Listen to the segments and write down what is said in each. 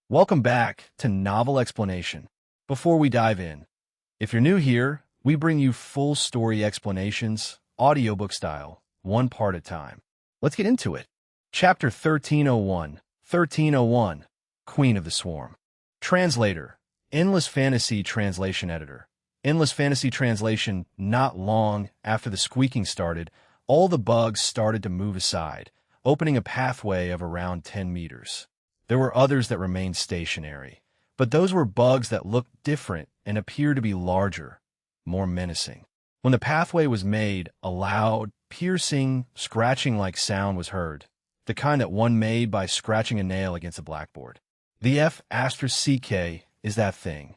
Welcome back to Novel Explanation. Before we dive in, if you're new here, we bring you full story explanations, audiobook style, one part at a time. Let's get into it. Chapter 1301, Queen of the Swarm. Translator, Endless Fantasy Translation Editor. Endless Fantasy Translation. Not long after the squeaking started, all the bugs started to move aside, opening a pathway of around 10 meters. There were others that remained stationary, but those were bugs that looked different and appeared to be larger, more menacing. When the pathway was made, a loud, piercing, scratching-like sound was heard, the kind that one made by scratching a nail against a blackboard. The F***CK is that thing,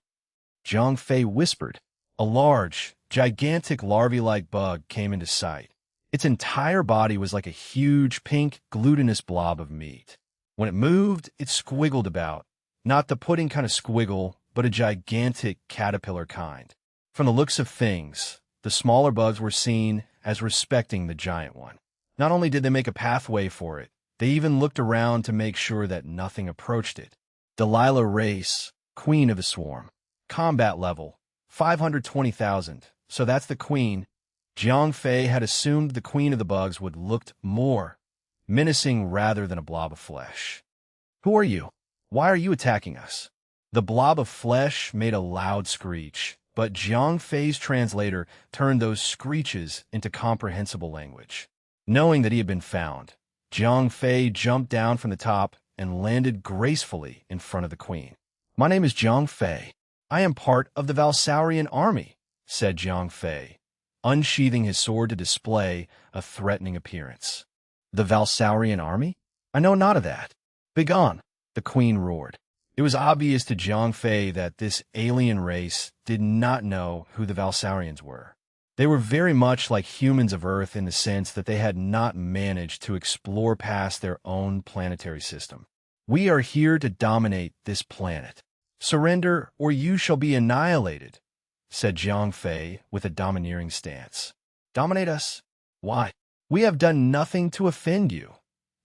Zhang Fei whispered. A large, gigantic larvae-like bug came into sight. Its entire body was like a huge, pink, glutinous blob of meat. When it moved, it squiggled about. Not the pudding kind of squiggle, but a gigantic caterpillar kind. From the looks of things, the smaller bugs were seen as respecting the giant one. Not only did they make a pathway for it, they even looked around to make sure that nothing approached it. Delilah Race, Queen of the Swarm. Combat level, 520,000. So that's the queen. Zhang Fei had assumed the queen of the bugs would look more menacing rather than a blob of flesh. Who are you? Why are you attacking us? The blob of flesh made a loud screech, but Zhang Fei's translator turned those screeches into comprehensible language. Knowing that he had been found, Zhang Fei jumped down from the top and landed gracefully in front of the queen. My name is Zhang Fei. I am part of the Valsaurian army, said Zhang Fei, unsheathing his sword to display a threatening appearance. The Valsaurian army? I know not of that. Begone, the queen roared. It was obvious to Zhang Fei that this alien race did not know who the Valsaurians were. They were very much like humans of Earth in the sense that they had not managed to explore past their own planetary system. We are here to dominate this planet. Surrender or you shall be annihilated, said Zhang Fei with a domineering stance. Dominate us? Why? We have done nothing to offend you,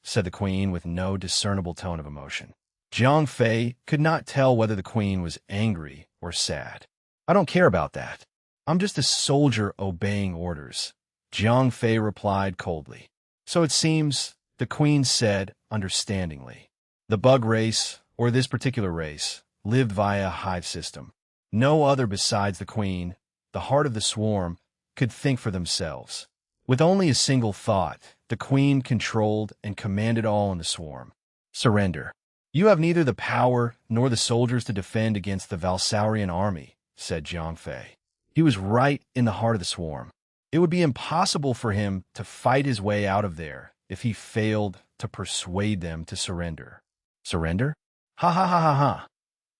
said the queen with no discernible tone of emotion. Zhang Fei could not tell whether the queen was angry or sad. I don't care about that. I'm just a soldier obeying orders, Zhang Fei replied coldly. So it seems, the queen said understandingly. The bug race, or this particular race, lived via a hive system. No other besides the queen, the heart of the swarm, could think for themselves. With only a single thought, the queen controlled and commanded all in the swarm. Surrender. You have neither the power nor the soldiers to defend against the Valsaurian army, said Zhang Fei. He was right in the heart of the swarm. It would be impossible for him to fight his way out of there if he failed to persuade them to surrender. Surrender? Ha ha ha ha ha.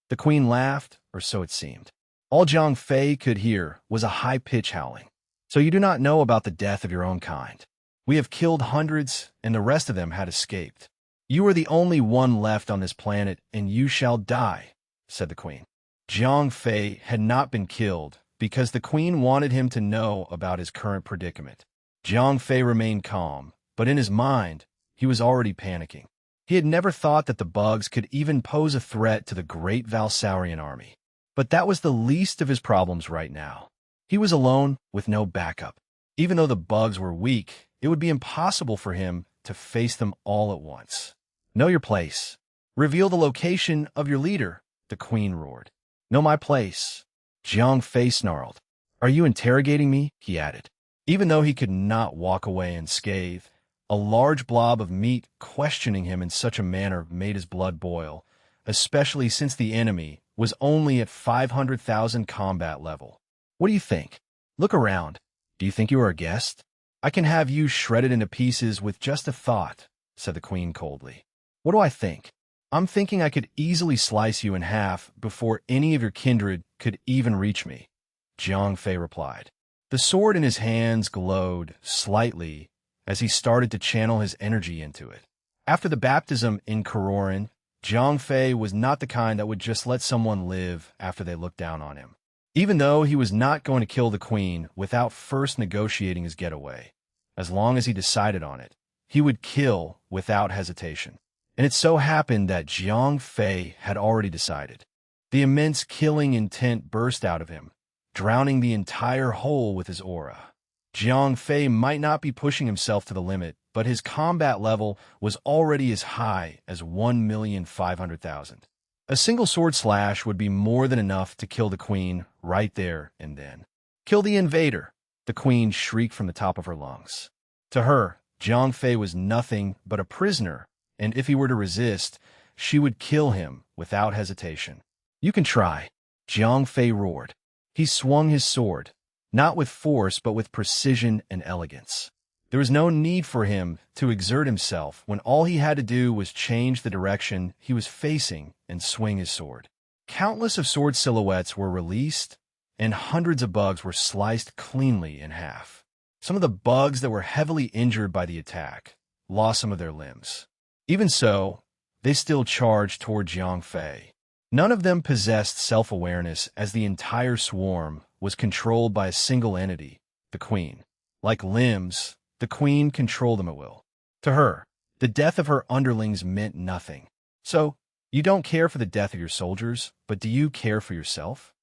The queen laughed, or so it seemed. All Zhang Fei could hear was a high-pitched howling. So you do not know about the death of your own kind. We have killed hundreds, and the rest of them had escaped. You are the only one left on this planet, and you shall die, said the queen. Zhang Fei had not been killed because the queen wanted him to know about his current predicament. Zhang Fei remained calm, but in his mind, he was already panicking. He had never thought that the bugs could even pose a threat to the great Valsaurian army. But that was the least of his problems right now. He was alone with no backup. Even though the bugs were weak, it would be impossible for him to face them all at once. Know your place. Reveal the location of your leader, the queen roared. Know my place. Zhang Fei snarled. Are you interrogating me? He added. Even though he could not walk away unscathed, a large blob of meat questioning him in such a manner made his blood boil, especially since the enemy was only at 500,000 combat level. What do you think? Look around. Do you think you are a guest? I can have you shredded into pieces with just a thought, said the queen coldly. What do I think? I'm thinking I could easily slice you in half before any of your kindred could even reach me, Zhang Fei replied. The sword in his hands glowed slightly as he started to channel his energy into it. After the baptism in Kororin, Zhang Fei was not the kind that would just let someone live after they looked down on him. Even though he was not going to kill the queen without first negotiating his getaway, as long as he decided on it, he would kill without hesitation. And it so happened that Jiang Fei had already decided. The immense killing intent burst out of him, drowning the entire hole with his aura. Jiang Fei might not be pushing himself to the limit, but his combat level was already as high as 1,500,000. A single sword slash would be more than enough to kill the queen right there and then. "Kill the invader!" the queen shrieked from the top of her lungs. To her, Jiang Fei was nothing but a prisoner, and if he were to resist, she would kill him without hesitation. "You can try," Jiang Fei roared. He swung his sword, not with force but with precision and elegance. There was no need for him to exert himself when all he had to do was change the direction he was facing and swing his sword. Countless of sword silhouettes were released, and hundreds of bugs were sliced cleanly in half. Some of the bugs that were heavily injured by the attack lost some of their limbs. Even so, they still charged toward Jiang Fei. None of them possessed self-awareness, as the entire swarm was controlled by a single entity, the queen. Like limbs, the queen controlled them at will. To her, the death of her underlings meant nothing. "So, you don't care for the death of your soldiers, but do you care for yourself?"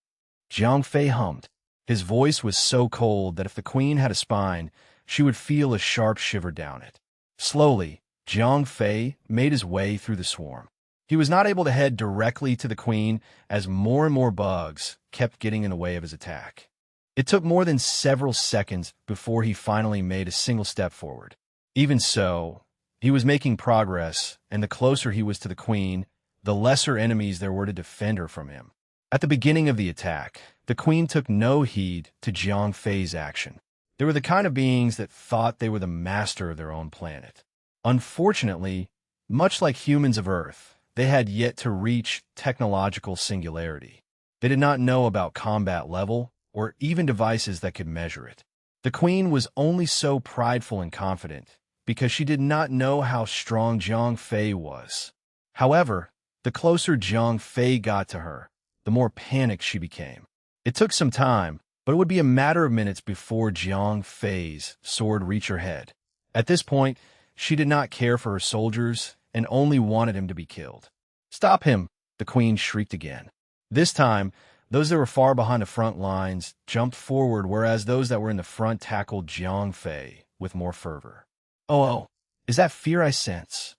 Jiang Fei hummed. His voice was so cold that if the queen had a spine, she would feel a sharp shiver down it. Slowly, Jiang Fei made his way through the swarm. He was not able to head directly to the queen, as more and more bugs kept getting in the way of his attack. It took more than several seconds before he finally made a single step forward. Even so, he was making progress, and the closer he was to the queen, the lesser enemies there were to defend her from him. At the beginning of the attack, the queen took no heed to Jiang Fei's action. They were the kind of beings that thought they were the master of their own planet. Unfortunately, much like humans of Earth, they had yet to reach technological singularity. They did not know about combat level or even devices that could measure it. The queen was only so prideful and confident because she did not know how strong Jiang Fei was. However, the closer Jiang Fei got to her, the more panicked she became. It took some time, but it would be a matter of minutes before Jiang Fei's sword reached her head. At this point, she did not care for her soldiers and only wanted him to be killed. "Stop him!" the queen shrieked again. This time, those that were far behind the front lines jumped forward, whereas those that were in the front tackled Jiang Fei with more fervor. Oh, is that fear I sense?"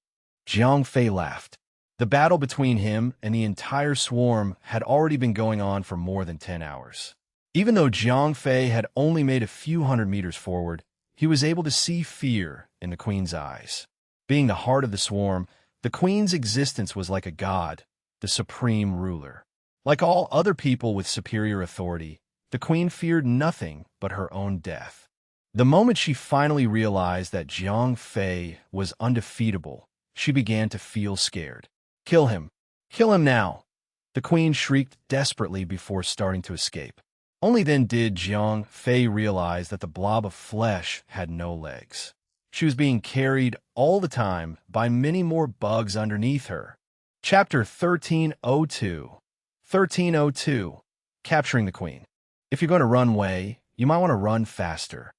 Jiang Fei laughed. The battle between him and the entire swarm had already been going on for more than 10 hours. Even though Jiang Fei had only made a few hundred meters forward, he was able to see fear in the queen's eyes. Being the heart of the swarm, the queen's existence was like a god, the supreme ruler. Like all other people with superior authority, the queen feared nothing but her own death. The moment she finally realized that Jiang Fei was undefeatable, she began to feel scared. "Kill him! Kill him now!" the queen shrieked desperately before starting to escape. Only then did Jiang Fei realize that the blob of flesh had no legs. She was being carried all the time by many more bugs underneath her. Chapter 1302. 1302. Capturing the Queen. "If you're going to run away, you might want to run faster,"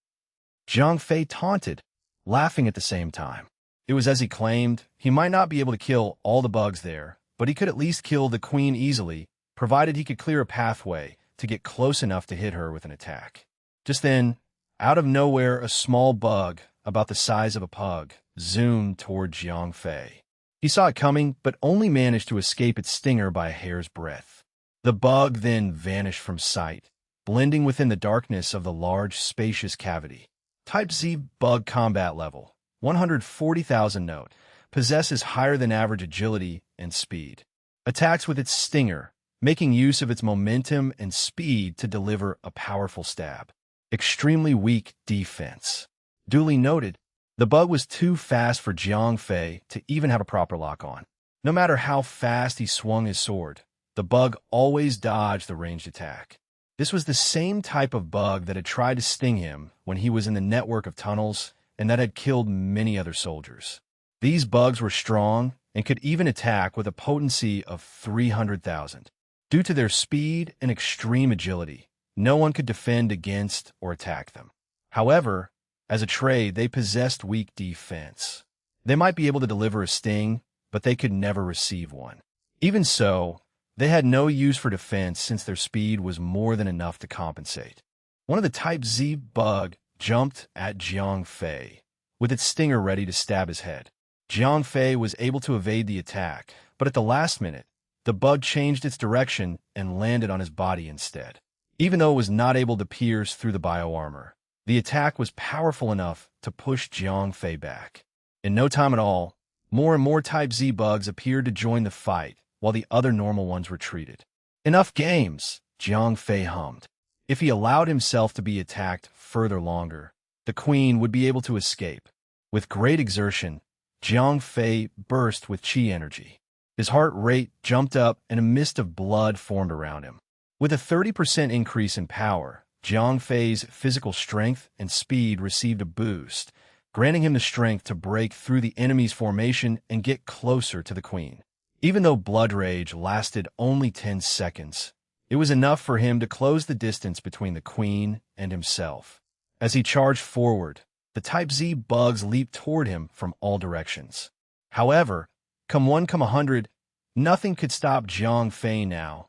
Jiang Fei taunted, laughing at the same time. It was as he claimed, he might not be able to kill all the bugs there, but he could at least kill the queen easily, provided he could clear a pathway to get close enough to hit her with an attack. Just then, out of nowhere, a small bug, about the size of a pug, zoomed toward Jiang Fei. He saw it coming, but only managed to escape its stinger by a hair's breadth. The bug then vanished from sight, blending within the darkness of the large, spacious cavity. Type Z bug combat level. 140,000 note, possesses higher than average agility and speed. Attacks with its stinger, making use of its momentum and speed to deliver a powerful stab. Extremely weak defense. Duly noted, the bug was too fast for Jiang Fei to even have a proper lock on. No matter how fast he swung his sword, the bug always dodged the ranged attack. This was the same type of bug that had tried to sting him when he was in the network of tunnels and that had killed many other soldiers. These bugs were strong and could even attack with a potency of 300,000. Due to their speed and extreme agility, no one could defend against or attack them. However, as a trade, they possessed weak defense. They might be able to deliver a sting, but they could never receive one. Even so, they had no use for defense since their speed was more than enough to compensate. One of the Type Z bug jumped at Jiang Fei, with its stinger ready to stab his head. Jiang Fei was able to evade the attack, but at the last minute, the bug changed its direction and landed on his body instead. Even though it was not able to pierce through the bioarmor, the attack was powerful enough to push Jiang Fei back. In no time at all, more and more Type Z bugs appeared to join the fight, while the other normal ones retreated. "Enough games," Jiang Fei hummed. If he allowed himself to be attacked further longer, the queen would be able to escape. With great exertion, Jiang Fei burst with chi energy. His heart rate jumped up and a mist of blood formed around him. With a 30% increase in power, Jiang Fei's physical strength and speed received a boost, granting him the strength to break through the enemy's formation and get closer to the queen. Even though blood rage lasted only 10 seconds, it was enough for him to close the distance between the queen and himself. As he charged forward, the Type Z bugs leaped toward him from all directions. However, come 100, nothing could stop Jiang Fei now,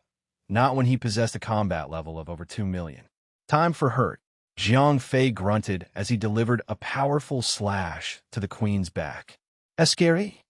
not when he possessed a combat level of over 2 million. "Time for hurt," Jiang Fei grunted as he delivered a powerful slash to the queen's back. "Scary?"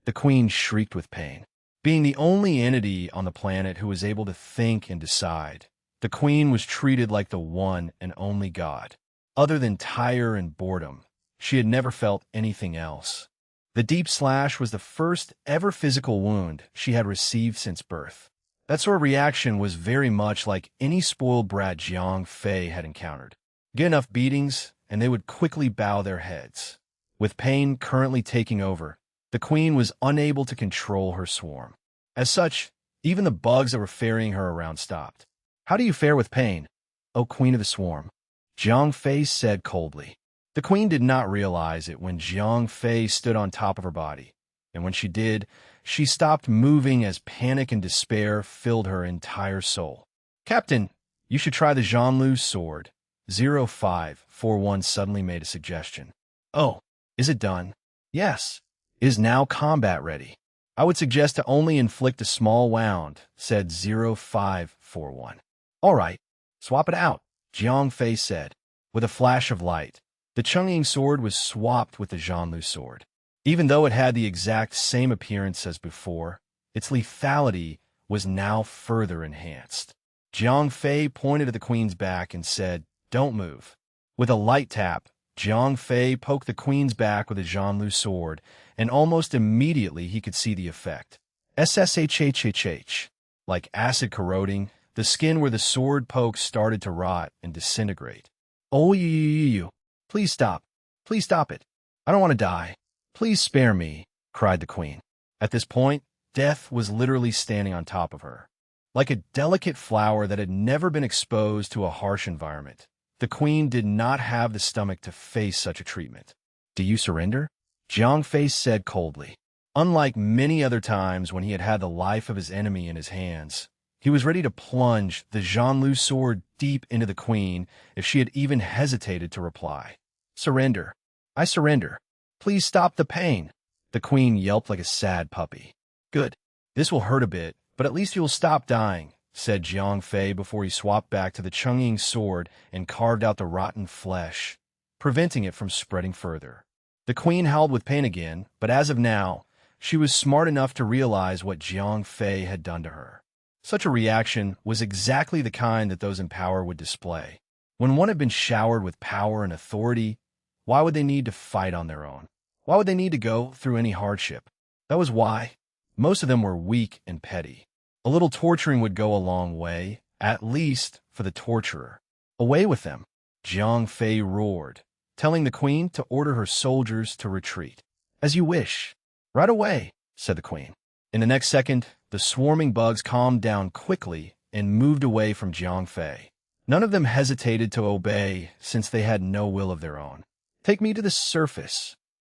The queen shrieked with pain. Being the only entity on the planet who was able to think and decide, the queen was treated like the one and only god. Other than tire and boredom, she had never felt anything else. The deep slash was the first ever physical wound she had received since birth. That sort of reaction was very much like any spoiled brat Jiang Fei had encountered. Get enough beatings, and they would quickly bow their heads. With pain currently taking over, the queen was unable to control her swarm. As such, even the bugs that were ferrying her around stopped. "How do you fare with pain, O queen of the swarm?" Jiang Fei said coldly. The queen did not realize it when Jiang Fei stood on top of her body, and when she did, she stopped moving as panic and despair filled her entire soul. "Captain, you should try the Zhanlu sword," 0541 suddenly made a suggestion. "Oh, is it done?" "Yes, it is now combat ready." "I would suggest to only inflict a small wound," said 0541. "All right, swap it out," Jiang Fei said. With a flash of light, the Chungying sword was swapped with the Zhanlu sword. Even though it had the exact same appearance as before, its lethality was now further enhanced. Jiang Fei pointed at the queen's back and said, "Don't move." With a light tap, Jiang Fei poked the queen's back with a Zhanlu sword, and almost immediately he could see the effect. SSHHHH. Like acid corroding, the skin where the sword poke started to rot and disintegrate. "Oh, you. Please stop. Please stop it. I don't want to die. Please spare me," cried the queen. At this point, death was literally standing on top of her. Like a delicate flower that had never been exposed to a harsh environment, the queen did not have the stomach to face such a treatment. "Do you surrender?" Jiang Fei said coldly. Unlike many other times when he had had the life of his enemy in his hands, he was ready to plunge the Zhanlu sword deep into the queen if she had even hesitated to reply. "Surrender. I surrender. Please stop the pain." The queen yelped like a sad puppy. "Good. This will hurt a bit, but at least you will stop dying," said Jiang Fei before he swapped back to the Chungying sword and carved out the rotten flesh, preventing it from spreading further. The queen howled with pain again, but as of now, she was smart enough to realize what Jiang Fei had done to her. Such a reaction was exactly the kind that those in power would display. When one had been showered with power and authority, why would they need to fight on their own? Why would they need to go through any hardship? That was why. Most of them were weak and petty. A little torturing would go a long way, at least for the torturer. "Away with them," Jiang Fei roared, telling the queen to order her soldiers to retreat. "As you wish." "Right away," said the queen. In the next second, the swarming bugs calmed down quickly and moved away from Jiang Fei. None of them hesitated to obey since they had no will of their own. "Take me to the surface."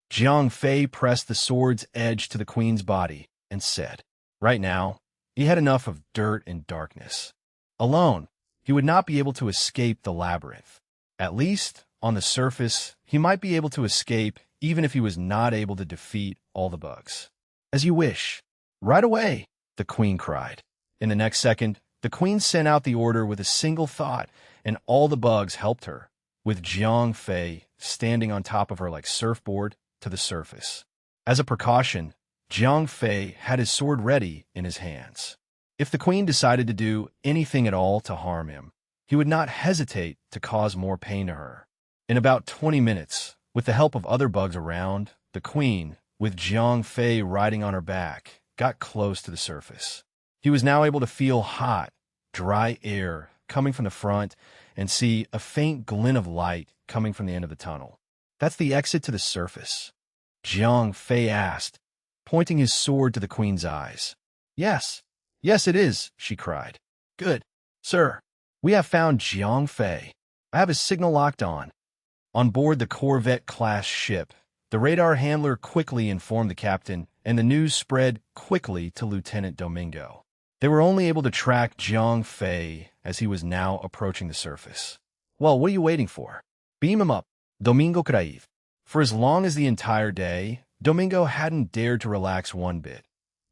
Jiang Fei pressed the sword's edge to the queen's body and said, right now, he had enough of dirt and darkness. Alone, he would not be able to escape the labyrinth. At least, on the surface, he might be able to escape even if he was not able to defeat all the bugs. As you wish. Right away, the queen cried. In the next second, the queen sent out the order with a single thought, and all the bugs helped her, with Jiang Fei standing on top of her like surfboard to the surface. As a precaution, Jiang Fei had his sword ready in his hands. If the queen decided to do anything at all to harm him, he would not hesitate to cause more pain to her. In about 20 minutes, with the help of other bugs around, the queen, with Jiang Fei riding on her back, got close to the surface. He was now able to feel hot, dry air coming from the front and see a faint glint of light coming from the end of the tunnel. That's the exit to the surface, Jiang Fei asked, pointing his sword to the queen's eyes. Yes, it is, she cried. Good, sir. We have found Jiang Fei. I have his signal locked on. On board the Corvette-class ship, the radar handler quickly informed the captain, and the news spread quickly to Lieutenant Domingo. They were only able to track Jiang Fei as he was now approaching the surface. Well, what are you waiting for? Beam him up, Domingo Craive. For as long as the entire day, Domingo hadn't dared to relax one bit,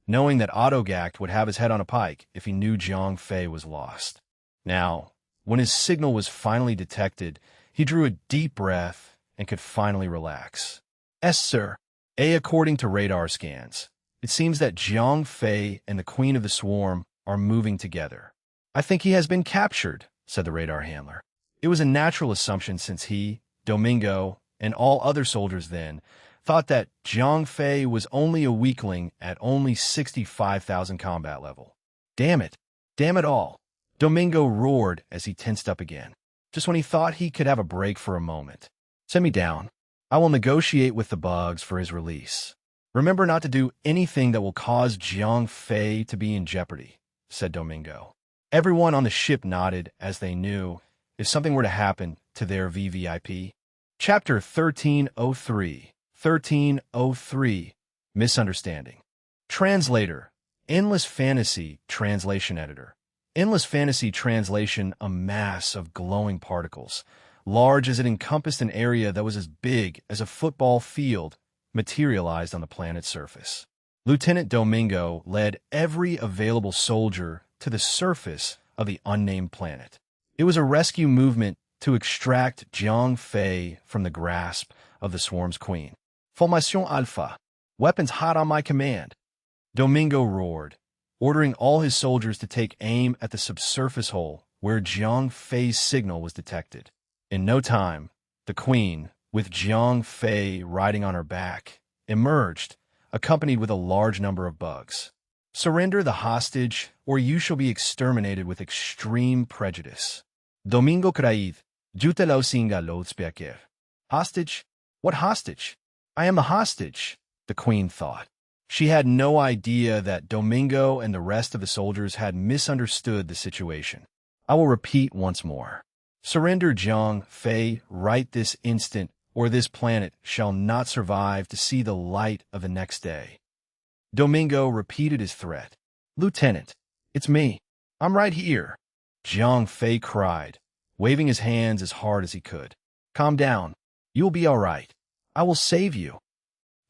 knowing that Autogact would have his head on a pike if he knew Jiang Fei was lost. Now, when his signal was finally detected, he drew a deep breath and could finally relax. Yes, sir. According to radar scans, it seems that Jiang Fei and the Queen of the Swarm are moving together. I think he has been captured, said the radar handler. It was a natural assumption since he, Domingo, and all other soldiers then thought that Jiang Fei was only a weakling at only 65,000 combat level. Damn it all. Domingo roared as he tensed up again, just when he thought he could have a break for a moment. Send me down. I will negotiate with the bugs for his release. Remember not to do anything that will cause Jiang Fei to be in jeopardy, said Domingo. Everyone on the ship nodded as they knew if something were to happen to their VVIP. Chapter 1303. 1303. Misunderstanding. Translator. Endless Fantasy Translation Editor. Endless Fantasy Translation, a mass of glowing particles, large as it encompassed an area that was as big as a football field, materialized on the planet's surface. Lieutenant Domingo led every available soldier to the surface of the unnamed planet. It was a rescue movement to extract Jiang Fei from the grasp of the Swarm's queen. Formation Alpha. Weapons hot on my command. Domingo roared, ordering all his soldiers to take aim at the subsurface hole where Jiang Fei's signal was detected. In no time, the queen, with Jiang Fei riding on her back, emerged, accompanied with a large number of bugs. Surrender the hostage, or you shall be exterminated with extreme prejudice. Domingo Craive, jutelo singa lodspeker. Hostage? What hostage? I am the hostage, the queen thought. She had no idea that Domingo and the rest of the soldiers had misunderstood the situation. I will repeat once more. Surrender Jiang Fei right this instant, or this planet shall not survive to see the light of the next day. Domingo repeated his threat. Lieutenant, it's me. I'm right here. Jiang Fei cried, waving his hands as hard as he could. Calm down. You'll be all right. I will save you.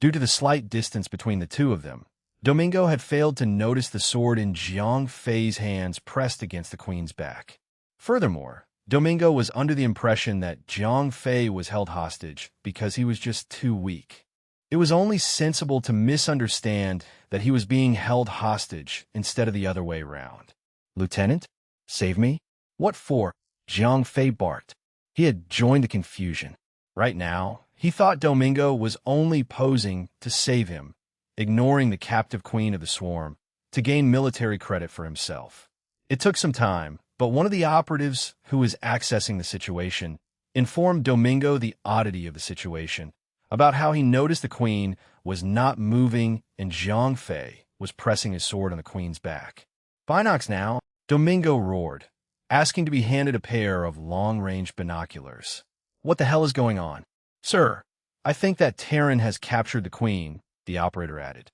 Due to the slight distance between the two of them, Domingo had failed to notice the sword in Jiang Fei's hands pressed against the queen's back. Furthermore, Domingo was under the impression that Jiang Fei was held hostage because he was just too weak. It was only sensible to misunderstand that he was being held hostage instead of the other way round. Lieutenant, save me? What for? Jiang Fei barked. He had joined the confusion. Right now, he thought Domingo was only posing to save him, ignoring the captive queen of the swarm, to gain military credit for himself. It took some time, but one of the operatives who was accessing the situation informed Domingo the oddity of the situation, about how he noticed the queen was not moving and Jiang Fei was pressing his sword on the queen's back. Binocs now, Domingo roared, asking to be handed a pair of long-range binoculars. What the hell is going on? Sir, I think that Terran has captured the queen, the operator added.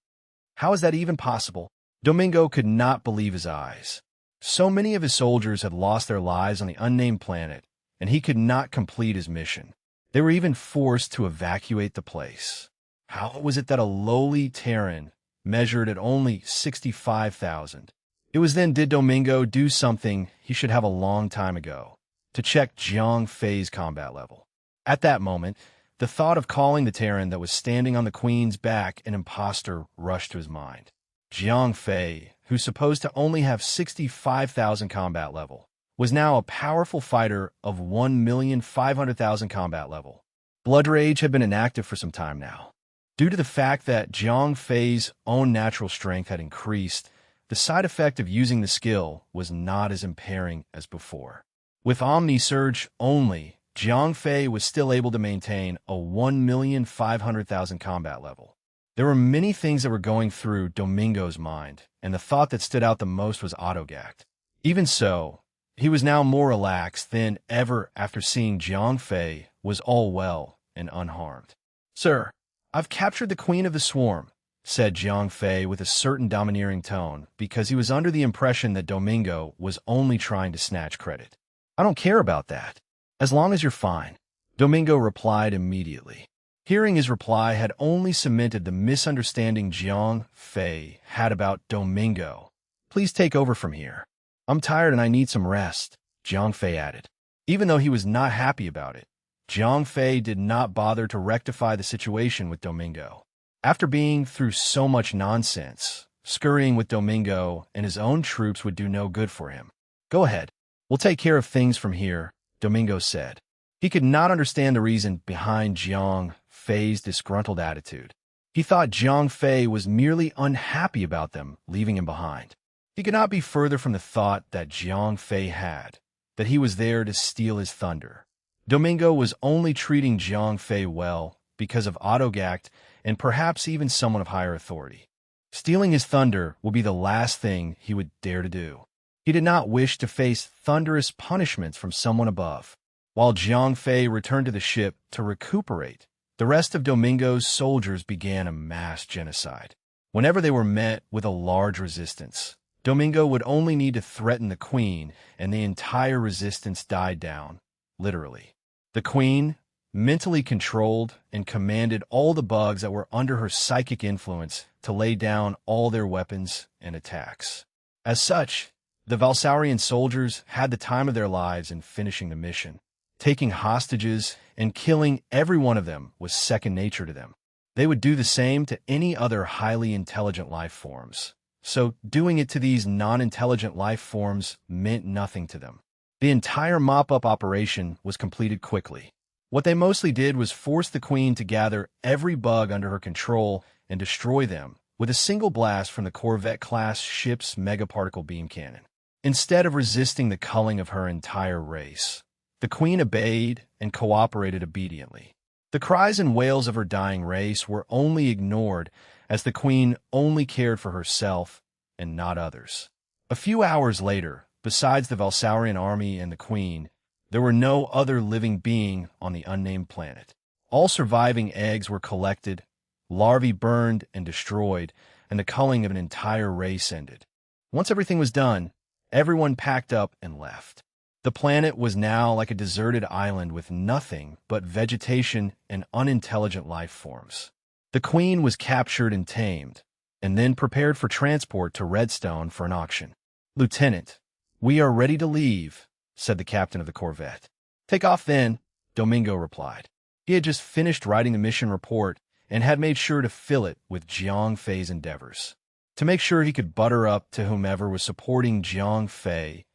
How is that even possible? Domingo could not believe his eyes. So many of his soldiers had lost their lives on the unnamed planet, and he could not complete his mission. They were even forced to evacuate the place. How was it that a lowly Terran measured at only 65,000. It was then did Domingo do something he should have a long time ago, to check Jiang Fei's combat level. At that moment, the thought of calling the Terran that was standing on the Queen's back an imposter rushed to his mind. Jiang Fei, who's supposed to only have 65,000 combat level, was now a powerful fighter of 1,500,000 combat level. Blood Rage had been inactive for some time now. Due to the fact that Jiang Fei's own natural strength had increased, the side effect of using the skill was not as impairing as before. With Omni Surge only, Jiang Fei was still able to maintain a 1,500,000 combat level. There were many things that were going through Domingo's mind, and the thought that stood out the most was Autogact. Even so, he was now more relaxed than ever after seeing Jiang Fei was all well and unharmed. "Sir, I've captured the Queen of the Swarm," said Jiang Fei with a certain domineering tone, because he was under the impression that Domingo was only trying to snatch credit. "I don't care about that, as long as you're fine," Domingo replied immediately. Hearing his reply had only cemented the misunderstanding Jiang Fei had about Domingo. "Please take over from here. I'm tired and I need some rest," Jiang Fei added. Even though he was not happy about it, Jiang Fei did not bother to rectify the situation with Domingo. After being through so much nonsense, scurrying with Domingo and his own troops would do no good for him. "Go ahead. We'll take care of things from here," Domingo said. He could not understand the reason behind Jiang Fei's disgruntled attitude. He thought Jiang Fei was merely unhappy about them leaving him behind. He could not be further from the thought that Jiang Fei had, that he was there to steal his thunder. Domingo was only treating Jiang Fei well because of Autogact and perhaps even someone of higher authority. Stealing his thunder would be the last thing he would dare to do. He did not wish to face thunderous punishments from someone above. While Jiang Fei returned to the ship to recuperate, the rest of Domingo's soldiers began a mass genocide. Whenever they were met with a large resistance, Domingo would only need to threaten the Queen, and the entire resistance died down, literally. The Queen, mentally controlled and commanded all the bugs that were under her psychic influence to lay down all their weapons and attacks. As such, the Valsaurian soldiers had the time of their lives in finishing the mission. Taking hostages and killing every one of them was second nature to them. They would do the same to any other highly intelligent life forms. So doing it to these non-intelligent life forms meant nothing to them. The entire mop-up operation was completed quickly. What they mostly did was force the Queen to gather every bug under her control and destroy them with a single blast from the Corvette-class ship's megaparticle beam cannon. Instead of resisting the culling of her entire race, the Queen obeyed and cooperated obediently. The cries and wails of her dying race were only ignored as the Queen only cared for herself and not others. A few hours later, besides the Valsaurian army and the Queen, there were no other living being on the unnamed planet. All surviving eggs were collected, larvae burned and destroyed, and the culling of an entire race ended. Once everything was done, everyone packed up and left. The planet was now like a deserted island with nothing but vegetation and unintelligent life forms. The Queen was captured and tamed, and then prepared for transport to Redstone for an auction. "Lieutenant, we are ready to leave," said the captain of the Corvette. "Take off then," Domingo replied. He had just finished writing the mission report and had made sure to fill it with Jiang Fei's endeavors. To make sure he could butter up to whomever was supporting Jiang Fei,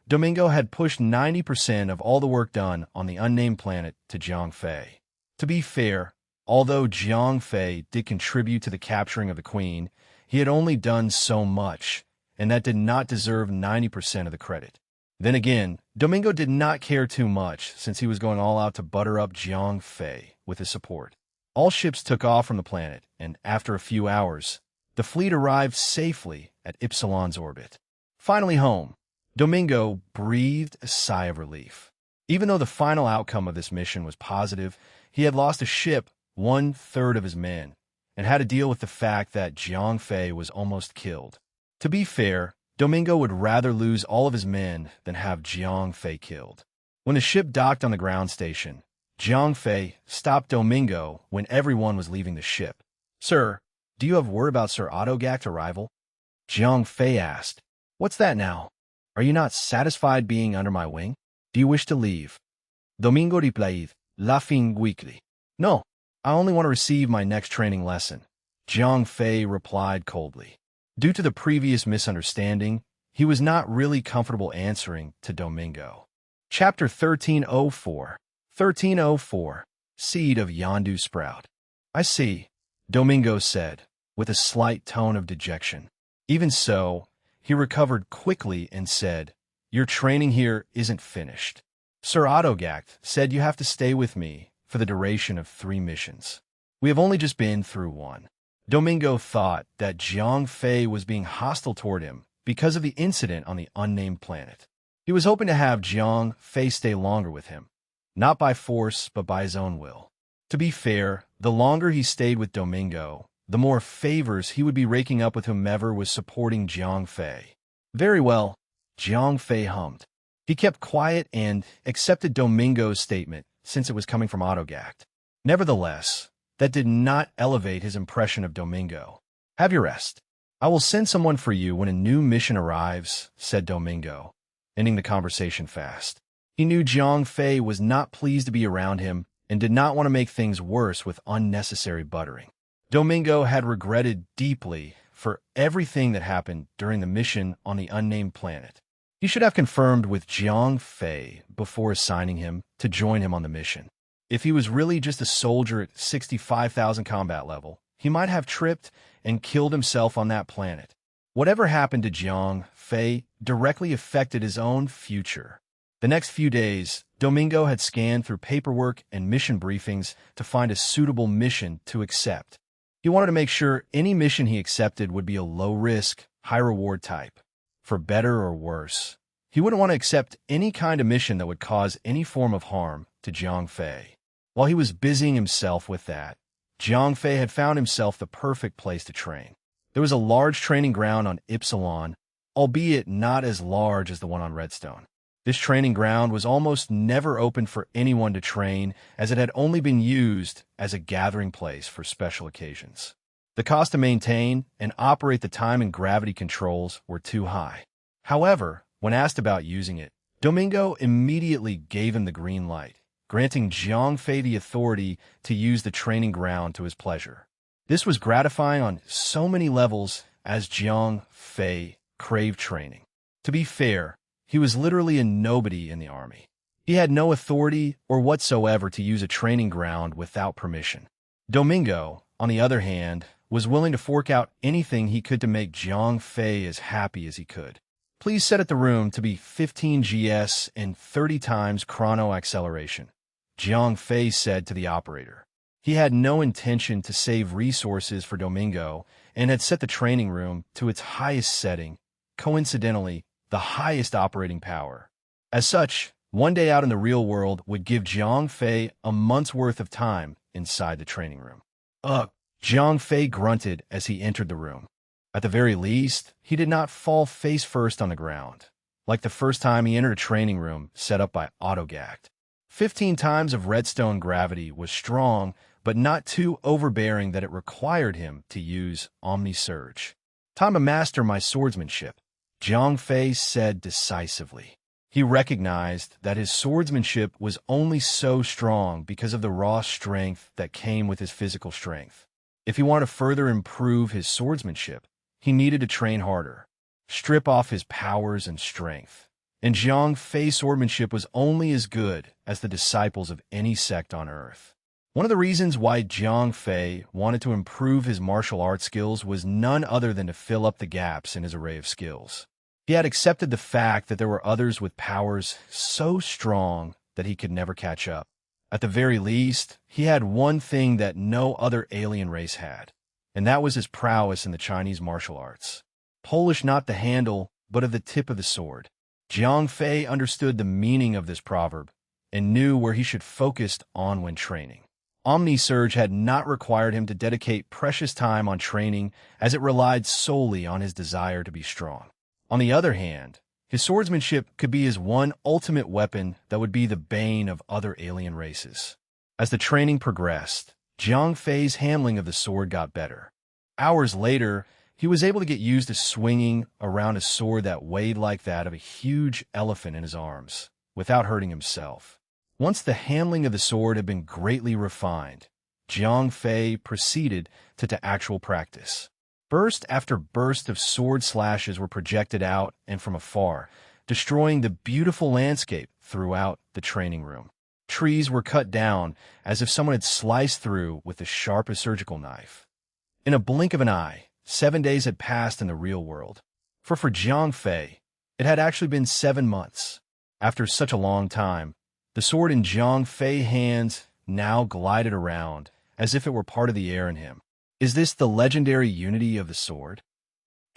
Domingo had pushed 90% of all the work done on the unnamed planet to Jiang Fei. To be fair, although Jiang Fei did contribute to the capturing of the Queen, he had only done so much, and that did not deserve 90% of the credit. Then again, Domingo did not care too much since he was going all out to butter up Jiang Fei with his support. All ships took off from the planet, and after a few hours, the fleet arrived safely at Ypsilon's orbit. Finally home, Domingo breathed a sigh of relief. Even though the final outcome of this mission was positive, he had lost a ship, 1/3 of his men, and had to deal with the fact that Jiang Fei was almost killed. To be fair, Domingo would rather lose all of his men than have Jiang Fei killed. When the ship docked on the ground station, Jiang Fei stopped Domingo when everyone was leaving the ship. "Sir, Do you have word about Sir Autogact's arrival? Jiang Fei asked. What's that now? Are you not satisfied being under my wing? Do you wish to leave? Domingo replied, laughing weakly. No, I only want to receive my next training lesson. Jiang Fei replied coldly. Due to the previous misunderstanding, he was not really comfortable answering to Domingo. Chapter 1304. 1304. Seed of Yondu Sprout. I see, Domingo said, with a slight tone of dejection. Even so, he recovered quickly and said, Your training here isn't finished. Sir Autogact said you have to stay with me for the duration of 3 missions. We have only just been through 1. Domingo thought that Jiang Fei was being hostile toward him because of the incident on the unnamed planet. He was hoping to have Jiang Fei stay longer with him, not by force but by his own will. To be fair, the longer he stayed with Domingo, the more favors he would be raking up with whomever was supporting Jiang Fei. Very well, Jiang Fei hummed. He kept quiet and accepted Domingo's statement since it was coming from Autogact. Nevertheless, that did not elevate his impression of Domingo. Have your rest. I will send someone for you when a new mission arrives, said Domingo, ending the conversation fast. He knew Jiang Fei was not pleased to be around him and did not want to make things worse with unnecessary buttering. Domingo had regretted deeply for everything that happened during the mission on the unnamed planet. He should have confirmed with Jiang Fei before assigning him to join him on the mission. If he was really just a soldier at 65,000 combat level, he might have tripped and killed himself on that planet. Whatever happened to Jiang Fei directly affected his own future. The next few days, Domingo had scanned through paperwork and mission briefings to find a suitable mission to accept. He wanted to make sure any mission he accepted would be a low-risk, high-reward type. For better or worse, he wouldn't want to accept any kind of mission that would cause any form of harm to Jiang Fei. While he was busying himself with that, Jiang Fei had found himself the perfect place to train. There was a large training ground on Ypsilon, albeit not as large as the one on Redstone. This training ground was almost never open for anyone to train, as it had only been used as a gathering place for special occasions. The cost to maintain and operate the time and gravity controls were too high. However, when asked about using it, Domingo immediately gave him the green light, granting Jiang Fei the authority to use the training ground to his pleasure. This was gratifying on so many levels as Jiang Fei craved training. To be fair, he was literally a nobody in the army. He had no authority or whatsoever to use a training ground without permission. Domingo, on the other hand, was willing to fork out anything he could to make Jiang Fei as happy as he could. Please set it the room to be 15 GS and 30 times chrono acceleration, Jiang Fei said to the operator. He had no intention to save resources for Domingo and had set the training room to its highest setting, coincidentally, the highest operating power. As such, one day out in the real world would give Jiang Fei a month's worth of time inside the training room. Ugh, Jiang Fei grunted as he entered the room. At the very least, he did not fall face first on the ground, like the first time he entered a training room set up by Autogact. 15 times of redstone gravity was strong, but not too overbearing that it required him to use Omni-Surge. Time to master my swordsmanship, Jiang Fei said decisively. He recognized that his swordsmanship was only so strong because of the raw strength that came with his physical strength. If he wanted to further improve his swordsmanship, he needed to train harder, strip off his powers and strength. And Jiang Fei's swordsmanship was only as good as the disciples of any sect on Earth. One of the reasons why Jiang Fei wanted to improve his martial arts skills was none other than to fill up the gaps in his array of skills. He had accepted the fact that there were others with powers so strong that he could never catch up. At the very least, he had one thing that no other alien race had, and that was his prowess in the Chinese martial arts. Polish not the handle, but of the tip of the sword. Jiang Fei understood the meaning of this proverb and knew where he should focus on when training. Omni-Surge had not required him to dedicate precious time on training, as it relied solely on his desire to be strong. On the other hand, his swordsmanship could be his one ultimate weapon that would be the bane of other alien races. As the training progressed, Jiang Fei's handling of the sword got better. Hours later, he was able to get used to swinging around a sword that weighed like that of a huge elephant in his arms, without hurting himself. Once the handling of the sword had been greatly refined, Jiang Fei proceeded to actual practice. Burst after burst of sword slashes were projected out and from afar, destroying the beautiful landscape throughout the training room. Trees were cut down as if someone had sliced through with the sharpest surgical knife. In a blink of an eye, 7 days had passed in the real world. For Jiang Fei, it had actually been 7 months. After such a long time, the sword in Jiang Fei's hands now glided around as if it were part of the air in him. Is this the legendary unity of the sword?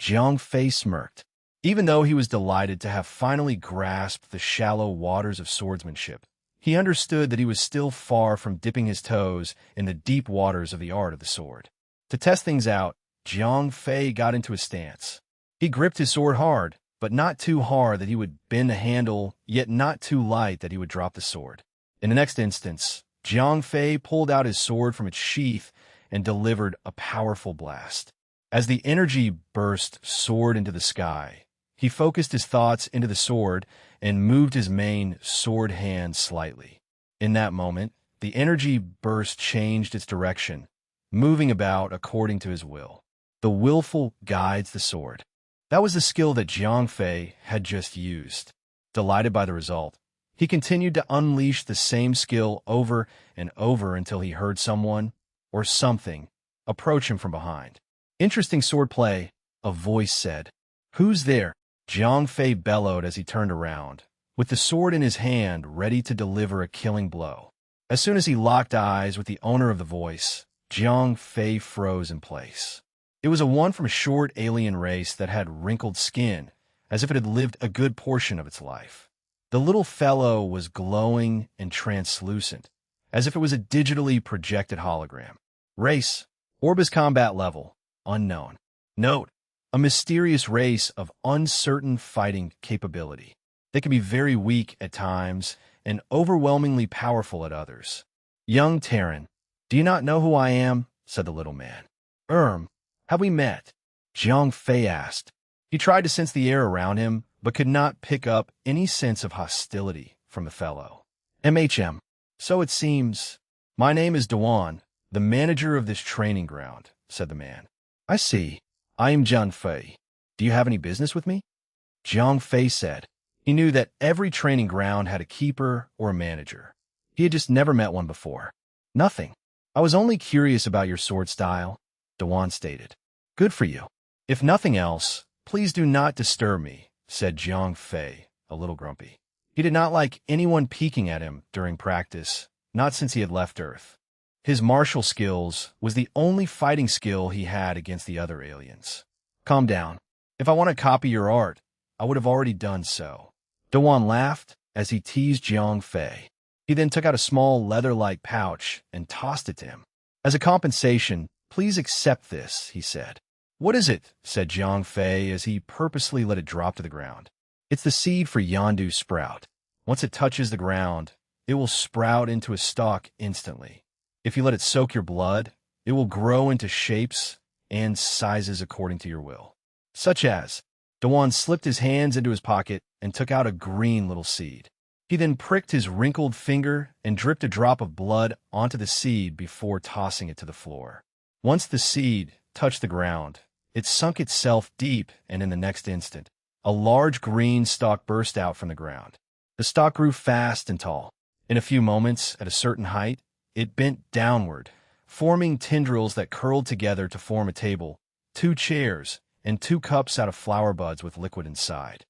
Jiang Fei smirked. Even though he was delighted to have finally grasped the shallow waters of swordsmanship, he understood that he was still far from dipping his toes in the deep waters of the art of the sword. To test things out, Jiang Fei got into a stance. He gripped his sword hard, but not too hard that he would bend the handle, yet not too light that he would drop the sword. In the next instance, Jiang Fei pulled out his sword from its sheath and delivered a powerful blast. As the energy burst soared into the sky, he focused his thoughts into the sword and moved his main sword hand slightly. In that moment, the energy burst changed its direction, moving about according to his will. The willful guides the sword. That was the skill that Jiang Fei had just used. Delighted by the result, he continued to unleash the same skill over and over until he heard someone, or something, approach him from behind. Interesting swordplay, a voice said. Who's there? Jiang Fei bellowed as he turned around, with the sword in his hand ready to deliver a killing blow. As soon as he locked eyes with the owner of the voice, Jiang Fei froze in place. It was a one from a short alien race that had wrinkled skin, as if it had lived a good portion of its life. The little fellow was glowing and translucent, as if it was a digitally projected hologram. Race, Orbis combat level, unknown. Note, a mysterious race of uncertain fighting capability. They can be very weak at times and overwhelmingly powerful at others. Young Terran, do you not know who I am? Said the little man. Have we met? Jiang Fei asked. He tried to sense the air around him, but could not pick up any sense of hostility from the fellow. So it seems. My name is Dewan, the manager of this training ground, said the man. I see. I am Jiang Fei. Do you have any business with me? Jiang Fei said. He knew that every training ground had a keeper or a manager. He had just never met one before. Nothing. I was only curious about your sword style, Dewan stated. Good for you. If nothing else, please do not disturb me, said Jiang Fei, a little grumpy. He did not like anyone peeking at him during practice, not since he had left Earth. His martial skills was the only fighting skill he had against the other aliens. Calm down. If I want to copy your art, I would have already done so. Dewan laughed as he teased Jiang Fei. He then took out a small leather-like pouch and tossed it to him. As a compensation, please accept this, he said. What is it? Said Jiang Fei as he purposely let it drop to the ground. It's the seed for Yondu sprout. Once it touches the ground, it will sprout into a stalk instantly. If you let it soak your blood, it will grow into shapes and sizes according to your will. Such as, Dewan slipped his hands into his pocket and took out a green little seed. He then pricked his wrinkled finger and dripped a drop of blood onto the seed before tossing it to the floor. Once the seed touched the ground, it sunk itself deep, and in the next instant, a large green stalk burst out from the ground. The stalk grew fast and tall. In a few moments, at a certain height, it bent downward, forming tendrils that curled together to form a table, 2 chairs, and 2 cups out of flower buds with liquid inside.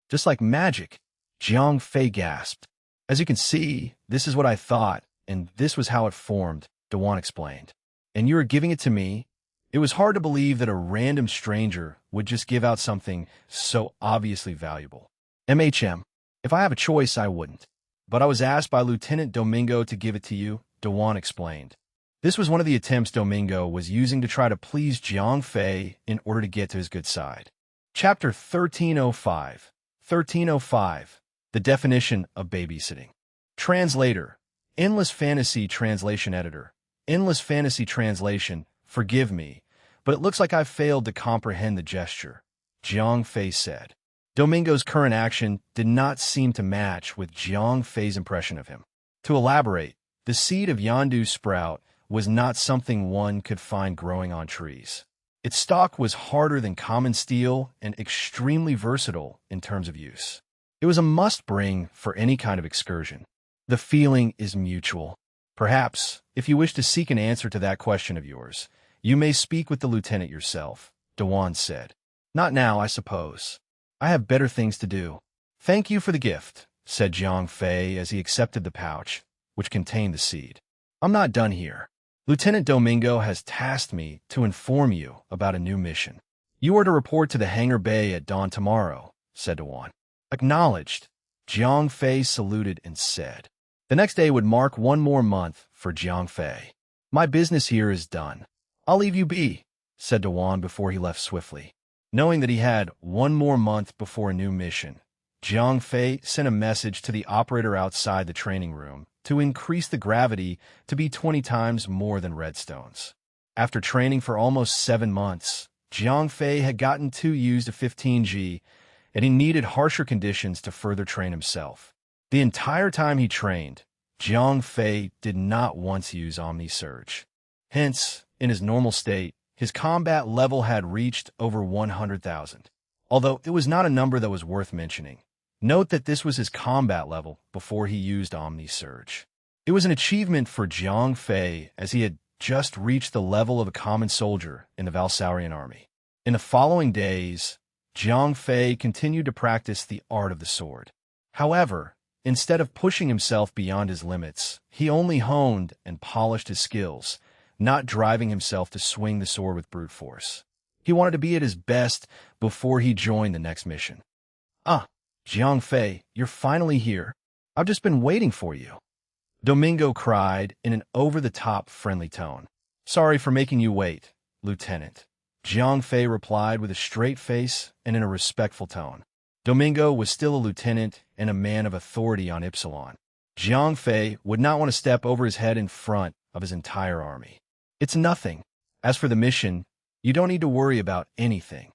Just like magic, Jiang Fei gasped. As you can see, this is what I thought, and this was how it formed, Dewan explained. And you are giving it to me? It was hard to believe that a random stranger would just give out something so obviously valuable. If I have a choice, I wouldn't. But I was asked by Lieutenant Domingo to give it to you, Dewan explained. This was one of the attempts Domingo was using to try to please Jiang Fei in order to get to his good side. Chapter 1305. 1305. The definition of babysitting. Translator. Endless Fantasy Translation Editor. Endless Fantasy Translation. Forgive me, but it looks like I failed to comprehend the gesture, Jiang Fei said. Domingo's current action did not seem to match with Jiang Fei's impression of him. To elaborate, the seed of Yandu sprout was not something one could find growing on trees. Its stalk was harder than common steel and extremely versatile in terms of use. It was a must-bring for any kind of excursion. The feeling is mutual. Perhaps, if you wish to seek an answer to that question of yours, you may speak with the lieutenant yourself, Dewan said. Not now, I suppose. I have better things to do. Thank you for the gift, said Jiang Fei as he accepted the pouch, which contained the seed. I'm not done here. Lieutenant Domingo has tasked me to inform you about a new mission. You are to report to the hangar bay at dawn tomorrow, said Dewan. Acknowledged, Jiang Fei saluted and said. The next day would mark one more month for Jiang Fei. My business here is done. I'll leave you be, said Dewan before he left swiftly. Knowing that he had one more month before a new mission, Jiang Fei sent a message to the operator outside the training room to increase the gravity to be 20 times more than redstones. After training for almost 7 months, Jiang Fei had gotten too used to 15G, and he needed harsher conditions to further train himself. The entire time he trained, Jiang Fei did not once use Omni-Surge. Hence, in his normal state, his combat level had reached over 100,000. Although it was not a number that was worth mentioning. Note that this was his combat level before he used Omni-Surge. It was an achievement for Jiang Fei as he had just reached the level of a common soldier in the Valsaurian army. In the following days, Jiang Fei continued to practice the art of the sword. However, instead of pushing himself beyond his limits, he only honed and polished his skills, not driving himself to swing the sword with brute force. He wanted to be at his best before he joined the next mission. Ah, Jiang Fei, you're finally here. I've just been waiting for you. Domingo cried in an over-the-top friendly tone. Sorry for making you wait, Lieutenant. Jiang Fei replied with a straight face and in a respectful tone. Domingo was still a lieutenant and a man of authority on Ypsilon. Jiang Fei would not want to step over his head in front of his entire army. It's nothing. As for the mission, you don't need to worry about anything.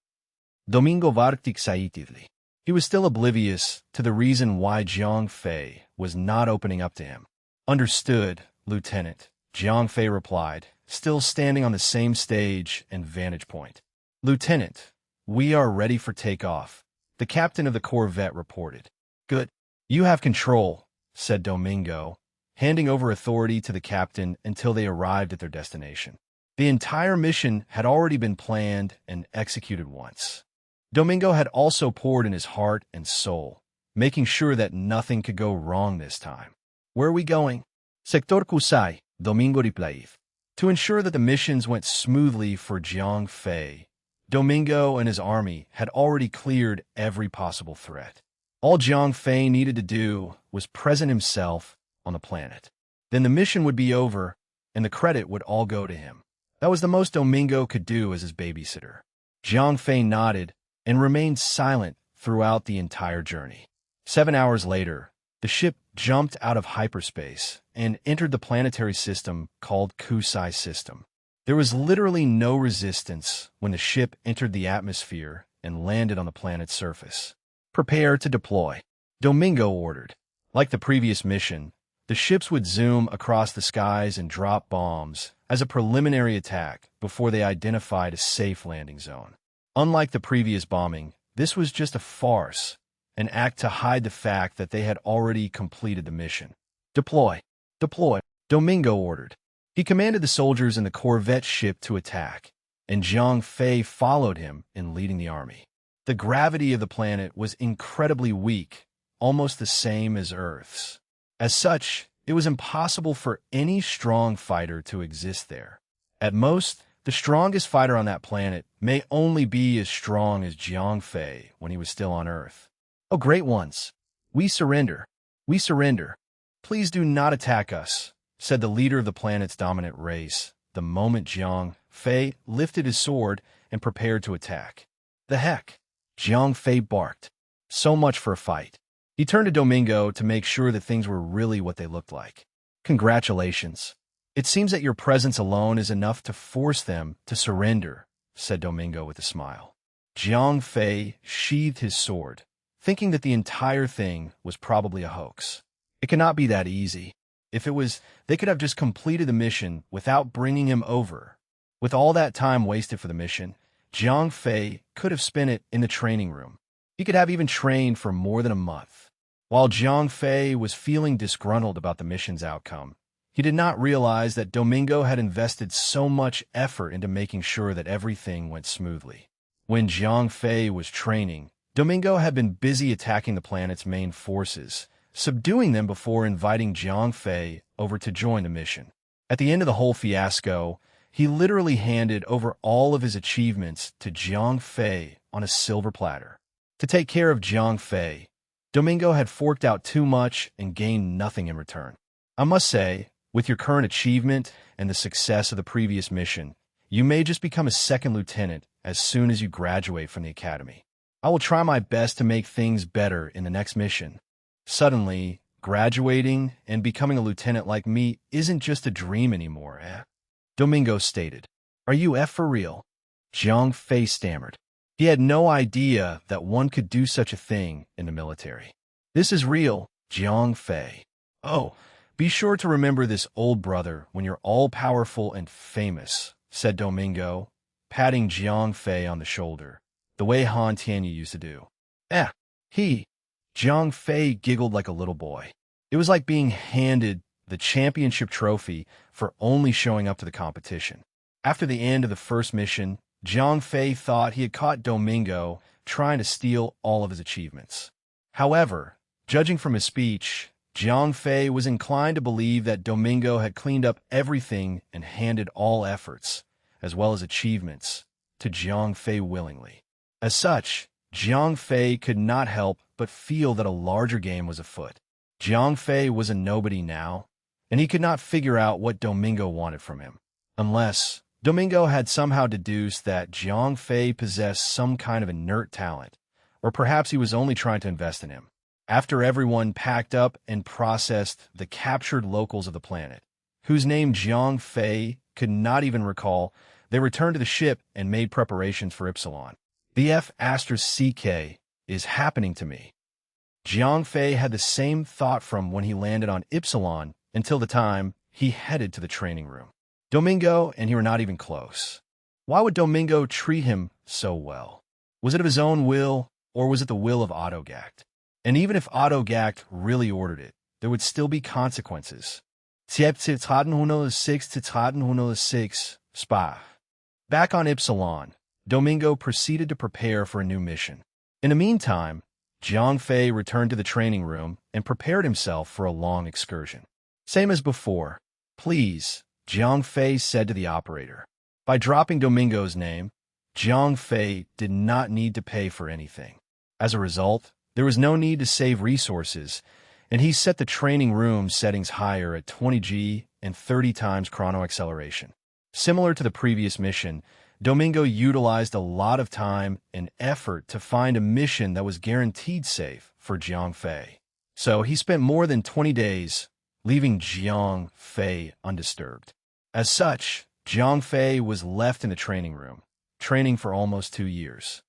Domingo varked excitedly. He was still oblivious to the reason why Jiang Fei was not opening up to him. Understood, Lieutenant, Jiang Fei replied, still standing on the same stage and vantage point. Lieutenant, we are ready for takeoff, the captain of the corvette reported. Good. You have control, said Domingo, handing over authority to the captain until they arrived at their destination. The entire mission had already been planned and executed once. Domingo had also poured in his heart and soul, making sure that nothing could go wrong this time. Where are we going? Sector Kusai, Domingo replied. To ensure that the missions went smoothly for Jiang Fei, Domingo and his army had already cleared every possible threat. All Jiang Fei needed to do was present himself on the planet. Then the mission would be over, and the credit would all go to him. That was the most Domingo could do as his babysitter. Jiang Fei nodded and remained silent throughout the entire journey. 7 hours later, the ship jumped out of hyperspace and entered the planetary system called Kusai System. There was literally no resistance when the ship entered the atmosphere and landed on the planet's surface. Prepare to deploy, Domingo ordered. Like the previous mission, the ships would zoom across the skies and drop bombs as a preliminary attack before they identified a safe landing zone. Unlike the previous bombing, this was just a farce, an act to hide the fact that they had already completed the mission. Deploy, Domingo ordered. He commanded the soldiers in the corvette ship to attack, and Jiang Fei followed him in leading the army. The gravity of the planet was incredibly weak, almost the same as Earth's. As such, it was impossible for any strong fighter to exist there. At most, the strongest fighter on that planet may only be as strong as Jiang Fei when he was still on Earth. Oh, great ones! We surrender. We surrender. Please do not attack us, said the leader of the planet's dominant race, the moment Jiang Fei lifted his sword and prepared to attack. The heck? Jiang Fei barked. So much for a fight. He turned to Domingo to make sure that things were really what they looked like. Congratulations. It seems that your presence alone is enough to force them to surrender, said Domingo with a smile. Jiang Fei sheathed his sword, thinking that the entire thing was probably a hoax. It cannot be that easy. If it was, they could have just completed the mission without bringing him over. With all that time wasted for the mission, Jiang Fei could have spent it in the training room. He could have even trained for more than a month. While Jiang Fei was feeling disgruntled about the mission's outcome, he did not realize that Domingo had invested so much effort into making sure that everything went smoothly. When Jiang Fei was training, Domingo had been busy attacking the planet's main forces, subduing them before inviting Jiang Fei over to join the mission. At the end of the whole fiasco, he literally handed over all of his achievements to Jiang Fei on a silver platter. To take care of Jiang Fei, Domingo had forked out too much and gained nothing in return. I must say, with your current achievement and the success of the previous mission, you may just become a second lieutenant as soon as you graduate from the academy. I will try my best to make things better in the next mission. Suddenly, graduating and becoming a lieutenant like me isn't just a dream anymore, Domingo stated. Are you for real? Jiang Fei stammered. He had no idea that one could do such a thing in the military. This is real, Jiang Fei. Oh, be sure to remember this, old brother, when you're all-powerful and famous, said Domingo, patting Jiang Fei on the shoulder, the way Han Tianyi used to do. Jiang Fei giggled like a little boy. It was like being handed the championship trophy for only showing up to the competition. After the end of the first mission, Jiang Fei thought he had caught Domingo trying to steal all of his achievements. However, judging from his speech, Jiang Fei was inclined to believe that Domingo had cleaned up everything and handed all efforts, as well as achievements, to Jiang Fei willingly. As such, Jiang Fei could not help but feel that a larger game was afoot. Jiang Fei was a nobody now, and he could not figure out what Domingo wanted from him, unless Domingo had somehow deduced that Jiang Fei possessed some kind of inert talent, or perhaps he was only trying to invest in him. After everyone packed up and processed the captured locals of the planet, whose name Jiang Fei could not even recall, they returned to the ship and made preparations for Ipsilon. The F***CK is happening to me. Jiang Fei had the same thought from when he landed on Ipsilon until the time he headed to the training room. Domingo and he were not even close. Why would Domingo treat him so well? Was it of his own will, or was it the will of Autogact? And even if Autogact really ordered it, there would still be consequences. Back on Ipsilon, Domingo proceeded to prepare for a new mission. In the meantime, Jiang Fei returned to the training room and prepared himself for a long excursion. Same as before. Please, Jiang Fei said to the operator. By dropping Domingo's name, Jiang Fei did not need to pay for anything. As a result, there was no need to save resources, and he set the training room settings higher at 20G and 30 times chronoacceleration. Similar to the previous mission, Domingo utilized a lot of time and effort to find a mission that was guaranteed safe for Jiang Fei. So he spent more than 20 days leaving Jiang Fei undisturbed. As such, Jiang Fei was left in the training room, training for almost 2 years.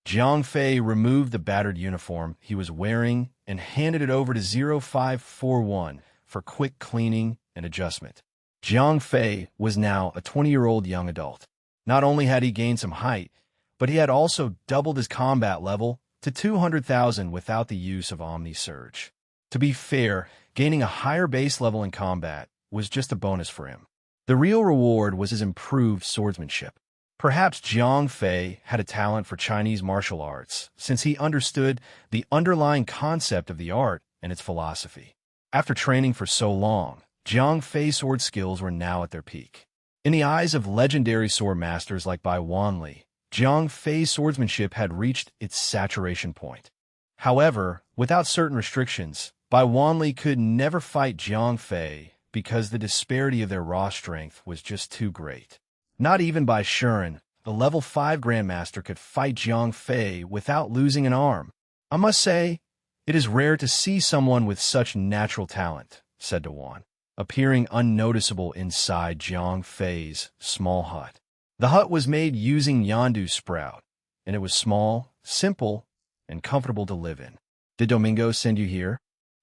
Jiang Fei removed the battered uniform he was wearing and handed it over to 0541 for quick cleaning and adjustment. Jiang Fei was now a 20-year-old young adult. Not only had he gained some height, but he had also doubled his combat level to 200,000 without the use of Omni Surge. To be fair, gaining a higher base level in combat was just a bonus for him. The real reward was his improved swordsmanship. Perhaps Jiang Fei had a talent for Chinese martial arts, since he understood the underlying concept of the art and its philosophy. After training for so long, Jiang Fei's sword skills were now at their peak. In the eyes of legendary sword masters like Bai Wanli, Jiang Fei's swordsmanship had reached its saturation point. However, without certain restrictions, Bai Wanli could never fight Jiang Fei because the disparity of their raw strength was just too great. Not even Bai Shuren, the level 5 Grandmaster, could fight Jiang Fei without losing an arm. I must say, it is rare to see someone with such natural talent, said Dewan, appearing unnoticeable inside Jiang Fei's small hut. The hut was made using yondu sprout, and it was small, simple, and comfortable to live in. "Did Domingo send you here?"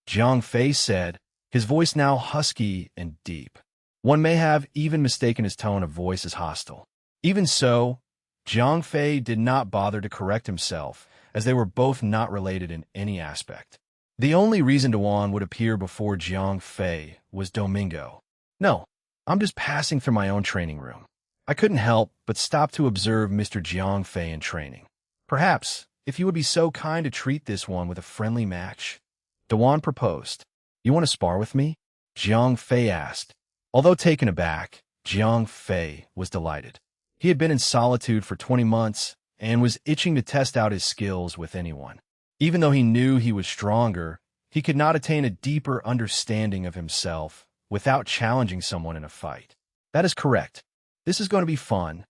Jiang Fei said, his voice now husky and deep. One may have even mistaken his tone of voice as hostile. Even so, Jiang Fei did not bother to correct himself, as they were both not related in any aspect. The only reason Duan would appear before Jiang Fei was Domingo. "No, I'm just passing through my own training room. I couldn't help but stop to observe Mr. Jiang Fei in training. Perhaps, if you would be so kind to treat this one with a friendly match." Duan proposed. "You want to spar with me?" Jiang Fei asked. Although taken aback, Jiang Fei was delighted. He had been in solitude for 20 months and was itching to test out his skills with anyone. Even though he knew he was stronger, he could not attain a deeper understanding of himself without challenging someone in a fight. "That is correct. This is going to be fun,"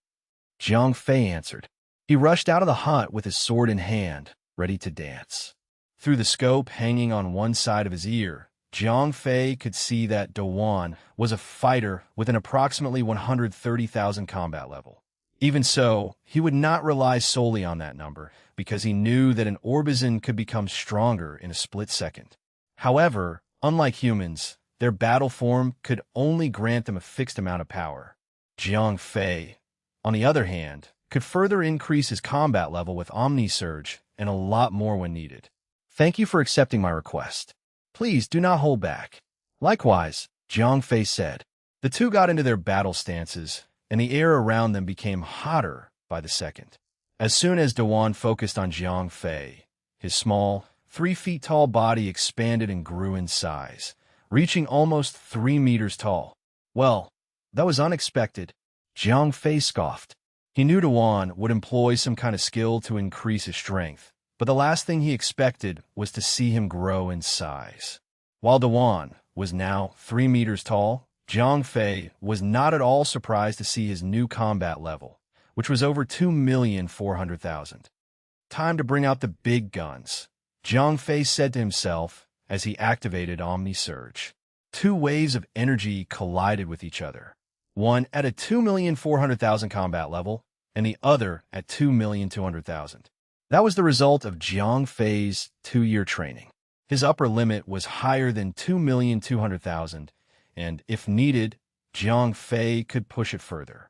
Jiang Fei answered. He rushed out of the hut with his sword in hand, ready to dance. Through the scope hanging on one side of his ear, Jiang Fei could see that Duan was a fighter with an approximately 130,000 combat level. Even so, he would not rely solely on that number, because he knew that an Orbison could become stronger in a split second. However, unlike humans, their battle form could only grant them a fixed amount of power. Jiang Fei, on the other hand, could further increase his combat level with Omni Surge, and a lot more when needed. "Thank you for accepting my request. Please do not hold back." "Likewise," Jiang Fei said. The two got into their battle stances, and the air around them became hotter by the second. As soon as Duan focused on Jiang Fei, his small, 3 feet tall body expanded and grew in size, reaching almost 3 meters tall. "Well, that was unexpected," Jiang Fei scoffed. He knew Duan would employ some kind of skill to increase his strength, but the last thing he expected was to see him grow in size. While Duan was now 3 meters tall, Jiang Fei was not at all surprised to see his new combat level, which was over 2,400,000. "Time to bring out the big guns," Jiang Fei said to himself as he activated Omni Surge. 2 waves of energy collided with each other, one at a 2,400,000 combat level, and the other at 2,200,000. That was the result of Jiang Fei's 2-year training. His upper limit was higher than 2,200,000, and if needed, Jiang Fei could push it further.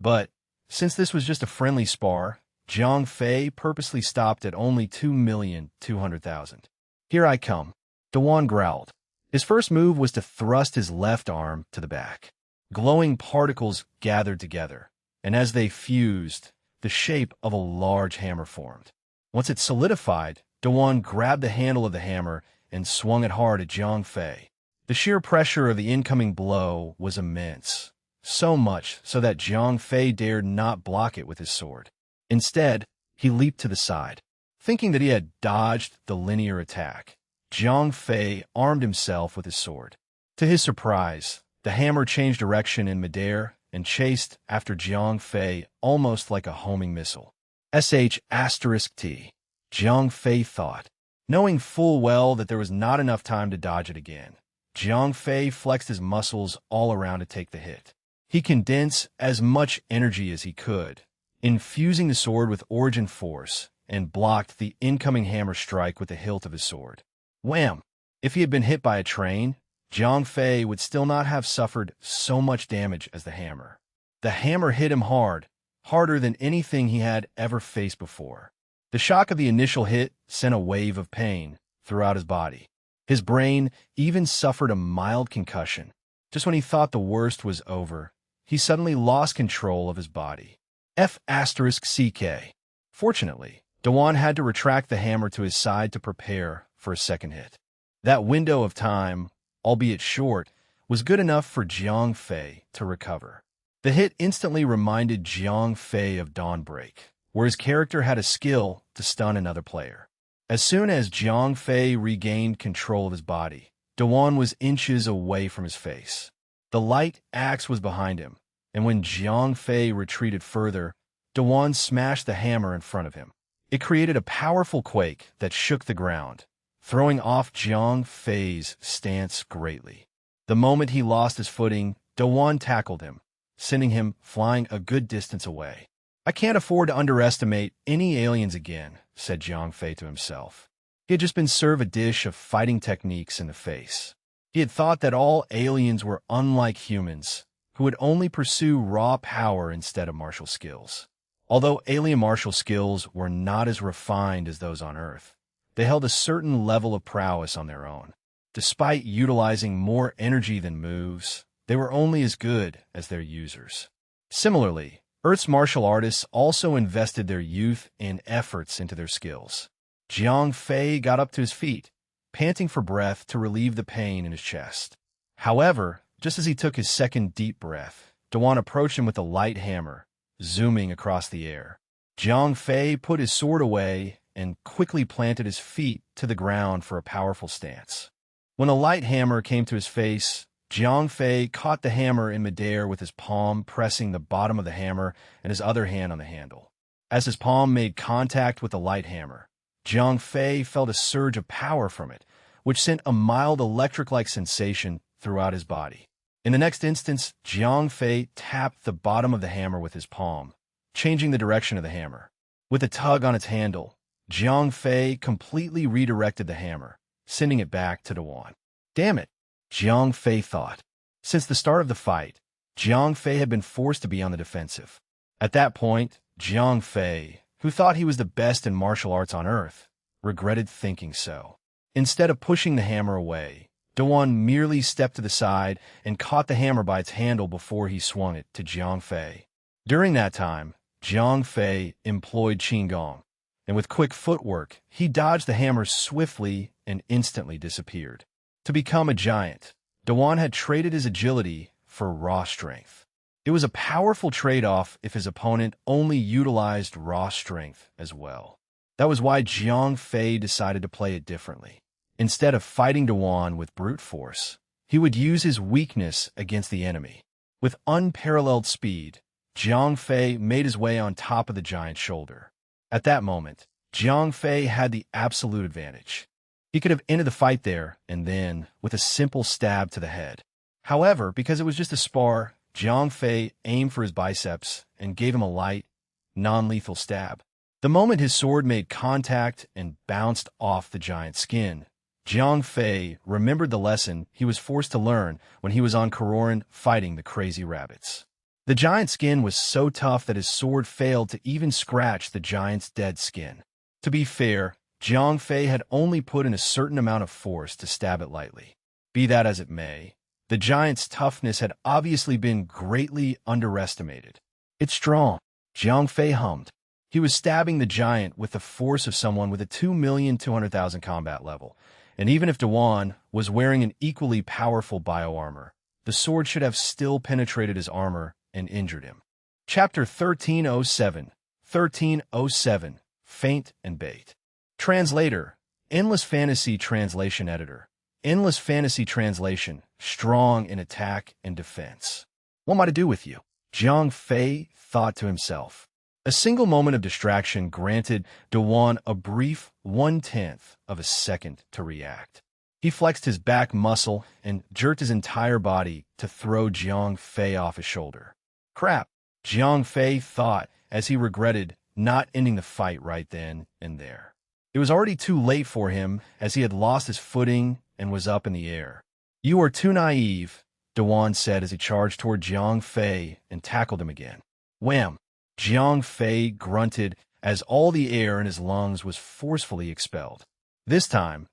But since this was just a friendly spar, Jiang Fei purposely stopped at only 2,200,000. "Here I come," Duan growled. His first move was to thrust his left arm to the back. Glowing particles gathered together, and as they fused, the shape of a large hammer formed. Once it solidified, Duan grabbed the handle of the hammer and swung it hard at Jiang Fei. The sheer pressure of the incoming blow was immense, so much so that Jiang Fei dared not block it with his sword. Instead, he leaped to the side. Thinking that he had dodged the linear attack, Jiang Fei armed himself with his sword. To his surprise, the hammer changed direction in midair and chased after Jiang Fei almost like a homing missile. *T, Jiang Fei thought. Knowing full well that there was not enough time to dodge it again, Jiang Fei flexed his muscles all around to take the hit. He condensed as much energy as he could, infusing the sword with origin force, and blocked the incoming hammer strike with the hilt of his sword. Wham! If he had been hit by a train, Jiang Fei would still not have suffered so much damage as the hammer. The hammer hit him hard, harder than anything he had ever faced before. The shock of the initial hit sent a wave of pain throughout his body. His brain even suffered a mild concussion. Just when he thought the worst was over, he suddenly lost control of his body. *CK. Fortunately, Duan had to retract the hammer to his side to prepare for a second hit. That window of time, albeit short, was good enough for Jiang Fei to recover. The hit instantly reminded Jiang Fei of Dawnbreak, where his character had a skill to stun another player. As soon as Jiang Fei regained control of his body, Duan was inches away from his face. The light axe was behind him, and when Jiang Fei retreated further, Duan smashed the hammer in front of him. It created a powerful quake that shook the ground, throwing off Jiang Fei's stance greatly. The moment he lost his footing, Duan tackled him, sending him flying a good distance away. "I can't afford to underestimate any aliens again," said Jiang Fei to himself. He had just been served a dish of fighting techniques in the face. He had thought that all aliens were unlike humans, who would only pursue raw power instead of martial skills. Although alien martial skills were not as refined as those on Earth, they held a certain level of prowess on their own. Despite utilizing more energy than moves, they were only as good as their users. Similarly, Earth's martial artists also invested their youth and efforts into their skills. Jiang Fei got up to his feet, panting for breath to relieve the pain in his chest. However, just as he took his second deep breath, Dewan approached him with a light hammer, zooming across the air. Jiang Fei put his sword away and quickly planted his feet to the ground for a powerful stance. When the light hammer came to his face, Jiang Fei caught the hammer in midair with his palm pressing the bottom of the hammer and his other hand on the handle. As his palm made contact with the light hammer, Jiang Fei felt a surge of power from it, which sent a mild electric-like sensation throughout his body. In the next instance, Jiang Fei tapped the bottom of the hammer with his palm, changing the direction of the hammer. With a tug on its handle, Jiang Fei completely redirected the hammer, sending it back to Dewan. "Damn it," Jiang Fei thought. Since the start of the fight, Jiang Fei had been forced to be on the defensive. At that point, Jiang Fei, who thought he was the best in martial arts on Earth, regretted thinking so. Instead of pushing the hammer away, Dewan merely stepped to the side and caught the hammer by its handle before he swung it to Jiang Fei. During that time, Jiang Fei employed Qigong, and with quick footwork, he dodged the hammer swiftly and instantly disappeared. To become a giant, Dewan had traded his agility for raw strength. It was a powerful trade-off if his opponent only utilized raw strength as well. That was why Jiang Fei decided to play it differently. Instead of fighting Dewan with brute force, he would use his weakness against the enemy. With unparalleled speed, Jiang Fei made his way on top of the giant's shoulder. At that moment, Jiang Fei had the absolute advantage. He could have ended the fight there and then with a simple stab to the head. However, because it was just a spar, Jiang Fei aimed for his biceps and gave him a light, non-lethal stab. The moment his sword made contact and bounced off the giant's skin, Jiang Fei remembered the lesson he was forced to learn when he was on Kororan fighting the crazy rabbits. The giant's skin was so tough that his sword failed to even scratch the giant's dead skin. To be fair, Jiang Fei had only put in a certain amount of force to stab it lightly. Be that as it may, the giant's toughness had obviously been greatly underestimated. "It's strong," Jiang Fei hummed. He was stabbing the giant with the force of someone with a 2,200,000 combat level, and even if Dewan was wearing an equally powerful bioarmor, the sword should have still penetrated his armor and injured him. Chapter 1307, 1307, Feint and Bait. Translator, Endless Fantasy Translation Editor. Endless Fantasy Translation, strong in attack and defense. "What am I to do with you?" Jiang Fei thought to himself. A single moment of distraction granted Dewan a brief 1/10 of a second to react. He flexed his back muscle and jerked his entire body to throw Jiang Fei off his shoulder. Crap, Jiang Fei thought as he regretted not ending the fight right then and there. It was already too late for him as he had lost his footing and was up in the air. "You are too naive," Dewan said as he charged toward Jiang Fei and tackled him again. Wham! Jiang Fei grunted as all the air in his lungs was forcefully expelled. This time,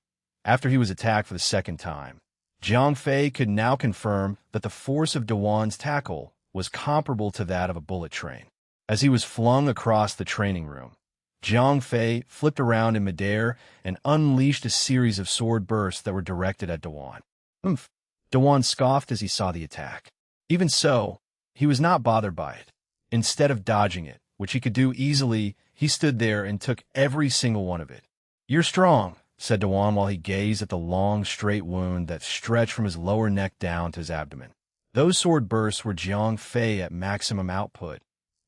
after he was attacked for the second time, Jiang Fei could now confirm that the force of Dewan's tackle was comparable to that of a bullet train. As he was flung across the training room, Jiang Fei flipped around in midair and unleashed a series of sword bursts that were directed at Dewan. "Humph!" Dewan scoffed as he saw the attack. Even so, he was not bothered by it. Instead of dodging it, which he could do easily, he stood there and took every single one of it. "You're strong," said Dewan while he gazed at the long, straight wound that stretched from his lower neck down to his abdomen. Those sword bursts were Jiang Fei at maximum output,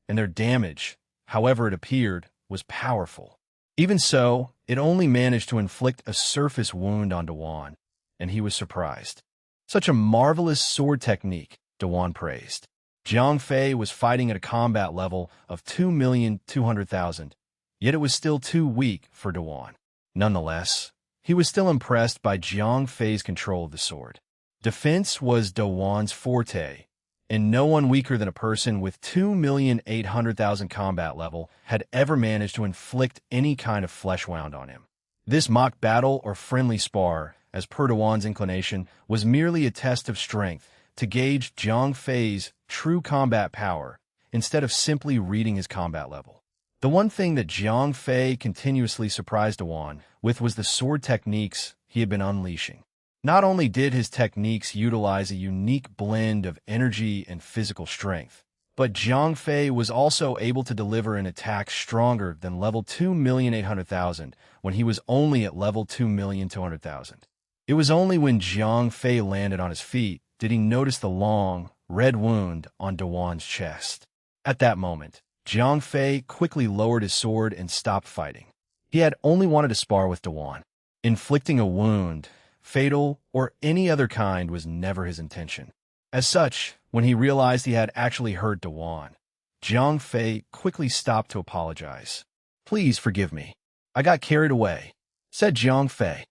and their damage, however it appeared, was powerful. Even so, it only managed to inflict a surface wound on Dewan, and he was surprised. "Such a marvelous sword technique," Dewan praised. Jiang Fei was fighting at a combat level of 2,200,000, yet it was still too weak for Dewan. Nonetheless, he was still impressed by Jiang Fei's control of the sword. Defense was Dewan's forte, and no one weaker than a person with 2,800,000 combat level had ever managed to inflict any kind of flesh wound on him. This mock battle or friendly spar, as per Dewan's inclination, was merely a test of strength to gauge Jiang Fei's true combat power instead of simply reading his combat level. The one thing that Jiang Fei continuously surprised Dewan with was the sword techniques he had been unleashing. Not only did his techniques utilize a unique blend of energy and physical strength, but Jiang Fei was also able to deliver an attack stronger than level 2,800,000 when he was only at level 2,200,000. It was only when Jiang Fei landed on his feet did he notice the long, red wound on Dewan's chest. At that moment, Jiang Fei quickly lowered his sword and stopped fighting. He had only wanted to spar with Dewan. Inflicting a wound, fatal or any other kind, was never his intention. As such, when he realized he had actually hurt Dewan, Jiang Fei quickly stopped to apologize. "Please forgive me. I got carried away," said Jiang Fei.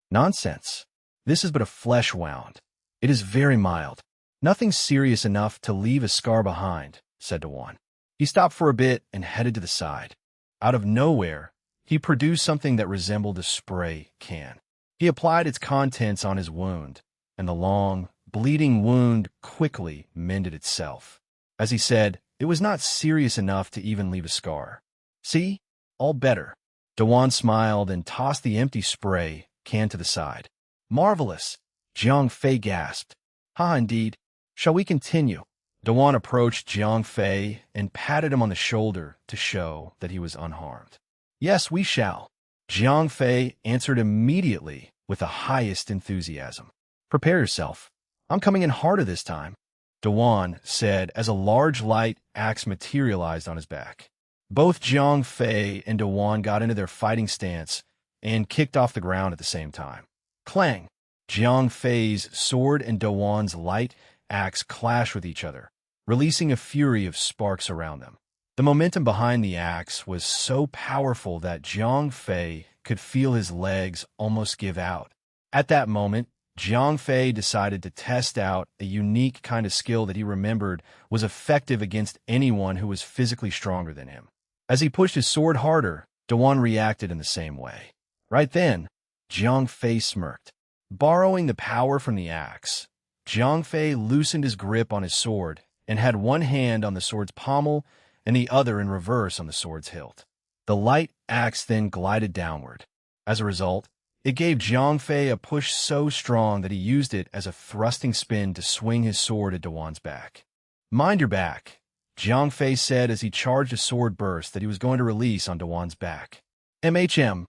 "Nonsense. This is but a flesh wound. It is very mild. Nothing serious enough to leave a scar behind," said Dewan. He stopped for a bit and headed to the side. Out of nowhere, he produced something that resembled a spray can. He applied its contents on his wound, and the long, bleeding wound quickly mended itself. As he said, it was not serious enough to even leave a scar. "See? All better." Dewan smiled and tossed the empty spray can to the side. "Marvelous," Jiang Fei gasped. "Ha, indeed. Shall we continue?" Dewan approached Jiang Fei and patted him on the shoulder to show that he was unharmed. "Yes, we shall," Jiang Fei answered immediately with the highest enthusiasm. "Prepare yourself. I'm coming in harder this time," Dewan said as a large light axe materialized on his back. Both Jiang Fei and Dewan got into their fighting stance and kicked off the ground at the same time. Clang! Jiang Fei's sword and Dewan's light axe clashed with each other, releasing a fury of sparks around them. The momentum behind the axe was so powerful that Jiang Fei could feel his legs almost give out. At that moment, Jiang Fei decided to test out a unique kind of skill that he remembered was effective against anyone who was physically stronger than him. As he pushed his sword harder, Dewan reacted in the same way. Right then, Jiang Fei smirked. Borrowing the power from the axe, Jiang Fei loosened his grip on his sword and had one hand on the sword's pommel and the other in reverse on the sword's hilt. The light axe then glided downward. As a result, it gave Jiang Fei a push so strong that he used it as a thrusting spin to swing his sword at Dewan's back. "Mind your back," Jiang Fei said as he charged a sword burst that he was going to release on Dewan's back. "MHM."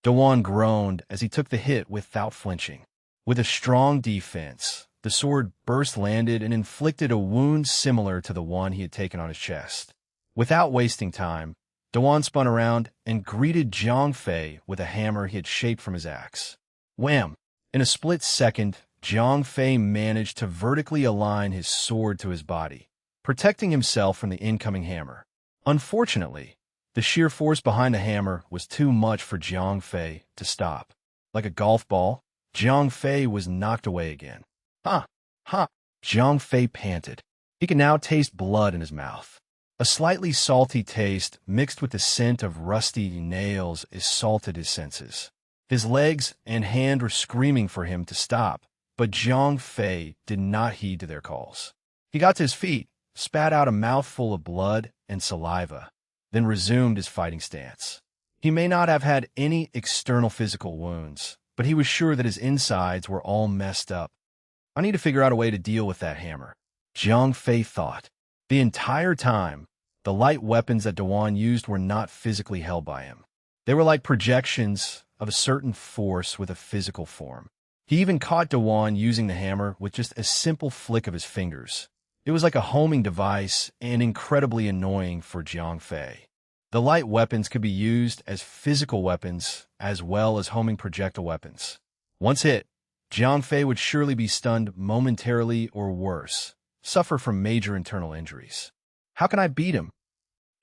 Dewan groaned as he took the hit without flinching. With a strong defense, the sword burst landed and inflicted a wound similar to the one he had taken on his chest. Without wasting time, Dewan spun around and greeted Jiang Fei with a hammer he had shaped from his axe. Wham! In a split second, Jiang Fei managed to vertically align his sword to his body, protecting himself from the incoming hammer. Unfortunately, the sheer force behind the hammer was too much for Jiang Fei to stop. Like a golf ball, Jiang Fei was knocked away again. "Ha! Ha!" Jiang Fei panted. He could now taste blood in his mouth. A slightly salty taste mixed with the scent of rusty nails assaulted his senses. His legs and hand were screaming for him to stop, but Jiang Fei did not heed to their calls. He got to his feet, spat out a mouthful of blood and saliva, then resumed his fighting stance. He may not have had any external physical wounds, but he was sure that his insides were all messed up. "I need to figure out a way to deal with that hammer," Jiang Fei thought. The entire time, the light weapons that Dewan used were not physically held by him. They were like projections of a certain force with a physical form. He even caught Dewan using the hammer with just a simple flick of his fingers. It was like a homing device and incredibly annoying for Jiang Fei. The light weapons could be used as physical weapons as well as homing projectile weapons. Once hit, Jiang Fei would surely be stunned momentarily or worse, suffer from major internal injuries. How can I beat him?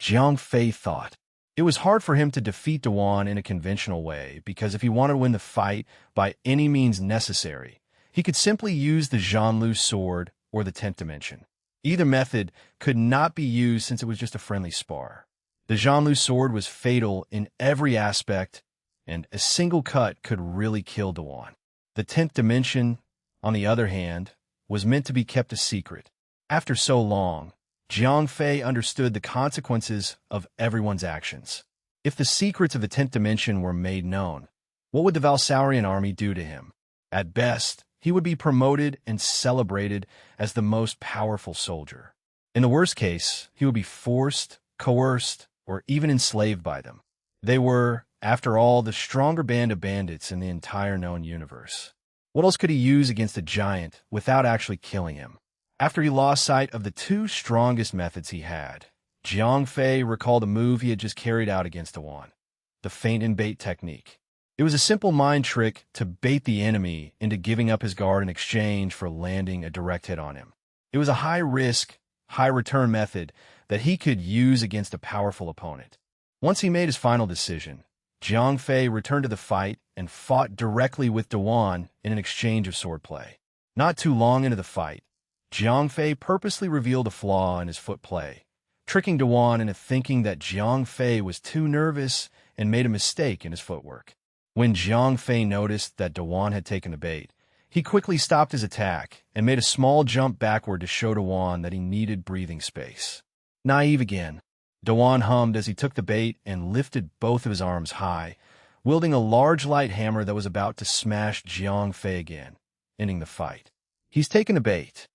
Jiang Fei thought. It was hard for him to defeat Dewan in a conventional way because if he wanted to win the fight by any means necessary, he could simply use the Zhanlu sword or the 10th dimension. Either method could not be used since it was just a friendly spar. The Zhanlu sword was fatal in every aspect, and a single cut could really kill Dewan. The 10th dimension, on the other hand, was meant to be kept a secret. After so long, Jiang Fei understood the consequences of everyone's actions. If the secrets of the 10th dimension were made known, what would the Valsaurian army do to him? At best, he would be promoted and celebrated as the most powerful soldier. In the worst case, he would be forced, coerced, or even enslaved by them. They were, after all, the stronger band of bandits in the entire known universe. What else could he use against a giant without actually killing him? After he lost sight of the two strongest methods he had, Jiang Fei recalled a move he had just carried out against Dewan, the feint and bait technique. It was a simple mind trick to bait the enemy into giving up his guard in exchange for landing a direct hit on him. It was a high-risk, high-return method that he could use against a powerful opponent. Once he made his final decision, Jiang Fei returned to the fight and fought directly with Dewan in an exchange of swordplay. Not too long into the fight, Jiang Fei purposely revealed a flaw in his footplay, tricking Dewan into thinking that Jiang Fei was too nervous and made a mistake in his footwork. When Jiang Fei noticed that Dewan had taken the bait, he quickly stopped his attack and made a small jump backward to show Dewan that he needed breathing space. Naive again, Dewan hummed as he took the bait and lifted both of his arms high, wielding a large light hammer that was about to smash Jiang Fei again, ending the fight. He's taken the bait,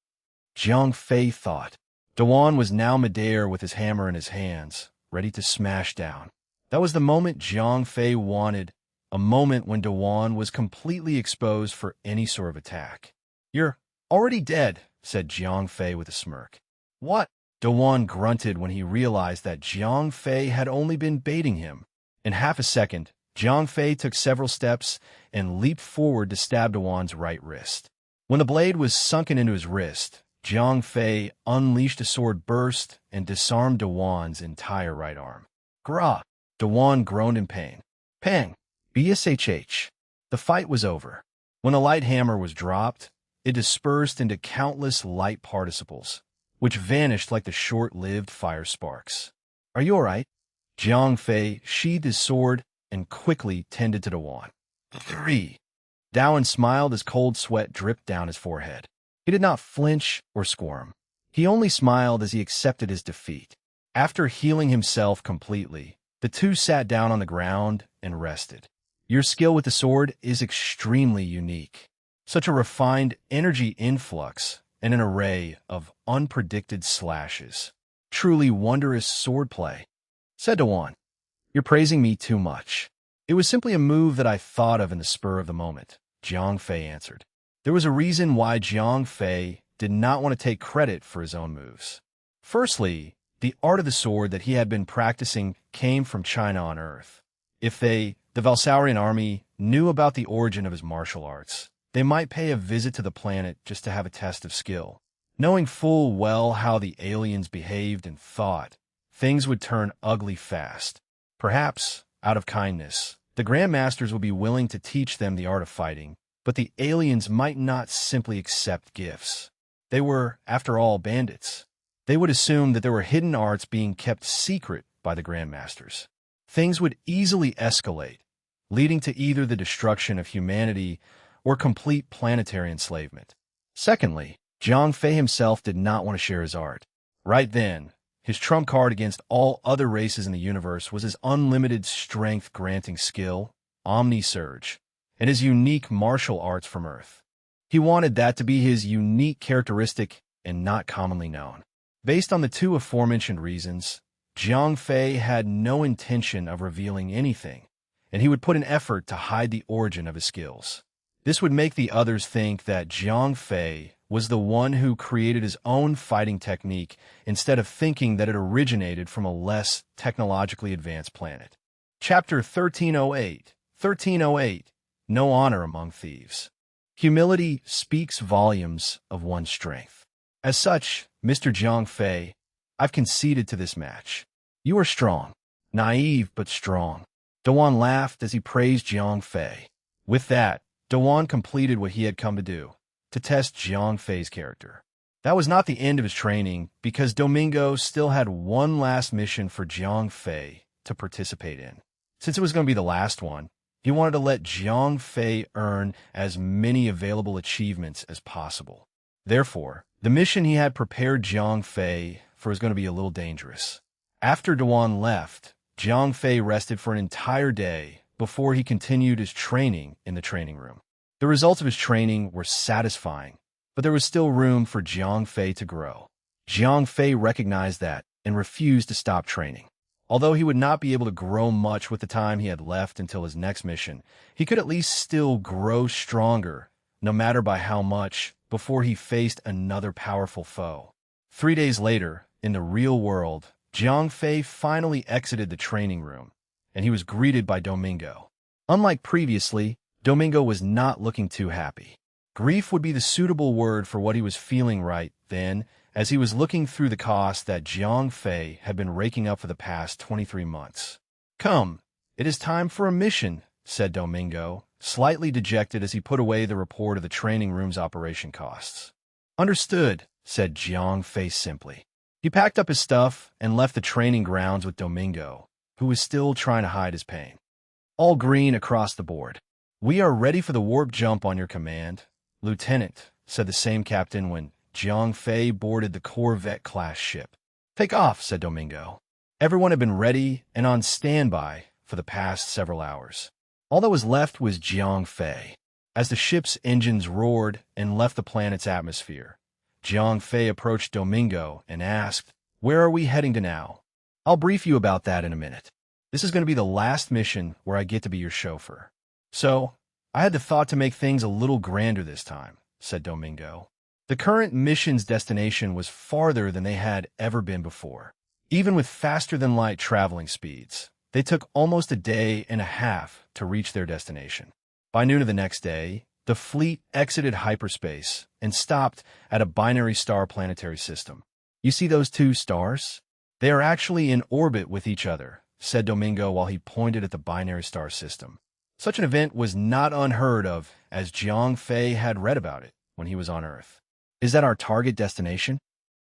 Jiang Fei thought. Dewan was now midair with his hammer in his hands, ready to smash down. That was the moment Jiang Fei wanted, a moment when Dewan was completely exposed for any sort of attack. "You're already dead," said Jiang Fei with a smirk. "What?" Dewan grunted when he realized that Jiang Fei had only been baiting him. In half a second, Jiang Fei took several steps and leaped forward to stab Dewan's right wrist. When the blade was sunken into his wrist, Jiang Fei unleashed a sword burst and disarmed Dewan's entire right arm. "Grah!" Dewan groaned in pain. "Pang! BSHH." The fight was over. When the light hammer was dropped, it dispersed into countless light participles, which vanished like the short-lived fire sparks. "Are you all right?" Jiang Fei sheathed his sword and quickly tended to Dewan. 3. Dowan smiled as cold sweat dripped down his forehead. He did not flinch or squirm. He only smiled as he accepted his defeat. After healing himself completely, the two sat down on the ground and rested. "Your skill with the sword is extremely unique. Such a refined energy influx and an array of unpredicted slashes. Truly wondrous swordplay," said Dewan. "You're praising me too much." "It was simply a move that I thought of in the spur of the moment," Jiang Fei answered. There was a reason why Jiang Fei did not want to take credit for his own moves. Firstly, the art of the sword that he had been practicing came from China on Earth. If the Valsaurian army, knew about the origin of his martial arts, they might pay a visit to the planet just to have a test of skill. Knowing full well how the aliens behaved and thought, things would turn ugly fast. Perhaps, out of kindness, the Grandmasters would be willing to teach them the art of fighting, but the aliens might not simply accept gifts. They were, after all, bandits. They would assume that there were hidden arts being kept secret by the Grandmasters. Things would easily escalate, leading to either the destruction of humanity or complete planetary enslavement. Secondly, Jiang Fei himself did not want to share his art. Right then, his trump card against all other races in the universe was his unlimited strength-granting skill, Omni-Surge, and his unique martial arts from Earth. He wanted that to be his unique characteristic and not commonly known. Based on the two aforementioned reasons, Jiang Fei had no intention of revealing anything, and he would put an effort to hide the origin of his skills. This would make the others think that Jiang Fei was the one who created his own fighting technique instead of thinking that it originated from a less technologically advanced planet. Chapter 1308. 1308. No honor among thieves. Humility speaks volumes of one's strength. As such, Mr. Jiang Fei, I've conceded to this match. You are strong. Naive, but strong. Dewan laughed as he praised Jiang Fei. With that, Dewan completed what he had come to do, to test Jiang Fei's character. That was not the end of his training, because Domingo still had one last mission for Jiang Fei to participate in. Since it was going to be the last one, he wanted to let Jiang Fei earn as many available achievements as possible. Therefore, the mission he had prepared Jiang Fei for was going to be a little dangerous. After Dewan left, Jiang Fei rested for an entire day before he continued his training in the training room. The results of his training were satisfying, but there was still room for Jiang Fei to grow. Jiang Fei recognized that and refused to stop training. Although he would not be able to grow much with the time he had left until his next mission, he could at least still grow stronger, no matter by how much, before he faced another powerful foe. 3 days later, in the real world, Jiang Fei finally exited the training room, and he was greeted by Domingo. Unlike previously, Domingo was not looking too happy. Grief would be the suitable word for what he was feeling right then, as he was looking through the costs that Jiang Fei had been raking up for the past 23 months. "Come, it is time for a mission," said Domingo, slightly dejected as he put away the report of the training room's operation costs. "Understood," said Jiang Fei simply. He packed up his stuff and left the training grounds with Domingo, who was still trying to hide his pain. All green across the board. "We are ready for the warp jump on your command, Lieutenant," said the same captain when Jiang Fei boarded the Corvette-class ship. "Take off," said Domingo. Everyone had been ready and on standby for the past several hours. All that was left was Jiang Fei. As the ship's engines roared and left the planet's atmosphere, Jiang Fei approached Domingo and asked, "Where are we heading to now?" "I'll brief you about that in a minute. This is going to be the last mission where I get to be your chauffeur. So, I had the thought to make things a little grander this time," said Domingo. The current mission's destination was farther than they had ever been before. Even with faster-than-light traveling speeds, they took almost a day and a half to reach their destination. By noon of the next day, the fleet exited hyperspace and stopped at a binary star planetary system. "You see those two stars? They are actually in orbit with each other," said Domingo while he pointed at the binary star system. Such an event was not unheard of, as Jiang Fei had read about it when he was on Earth. "Is that our target destination?"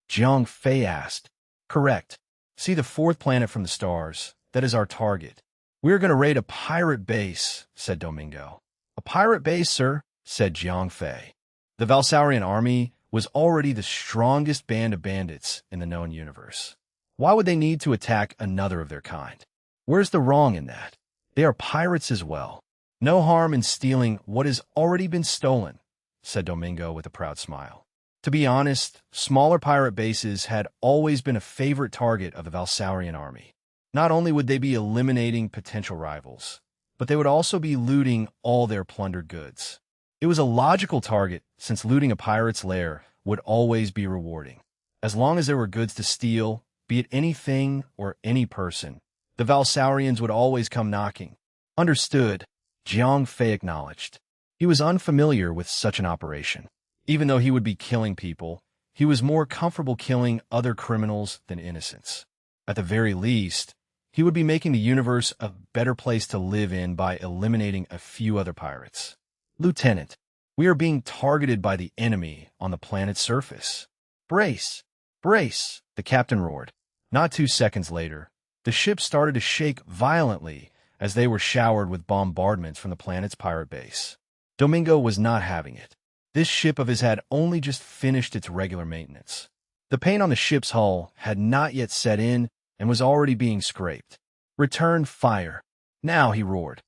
Jiang Fei asked. "Correct. See the fourth planet from the stars. That is our target. We are going to raid a pirate base," said Domingo. "A pirate base, sir," said Jiang Fei. The Valsaurian army was already the strongest band of bandits in the known universe. Why would they need to attack another of their kind? Where's the wrong in that? They are pirates as well. "No harm in stealing what has already been stolen," said Domingo with a proud smile. To be honest, smaller pirate bases had always been a favorite target of the Valsaurian army. Not only would they be eliminating potential rivals, but they would also be looting all their plundered goods. It was a logical target, since looting a pirate's lair would always be rewarding. As long as there were goods to steal, be it anything or any person, the Valsaurians would always come knocking. "Understood," Jiang Fei acknowledged. He was unfamiliar with such an operation. Even though he would be killing people, he was more comfortable killing other criminals than innocents. At the very least, he would be making the universe a better place to live in by eliminating a few other pirates. "Lieutenant, we are being targeted by the enemy on the planet's surface." "Brace! Brace!" the captain roared. Not 2 seconds later, the ship started to shake violently as they were showered with bombardments from the planet's pirate base. Domingo was not having it. This ship of his had only just finished its regular maintenance. The paint on the ship's hull had not yet set in and was already being scraped. "Return fire." "Now," he roared.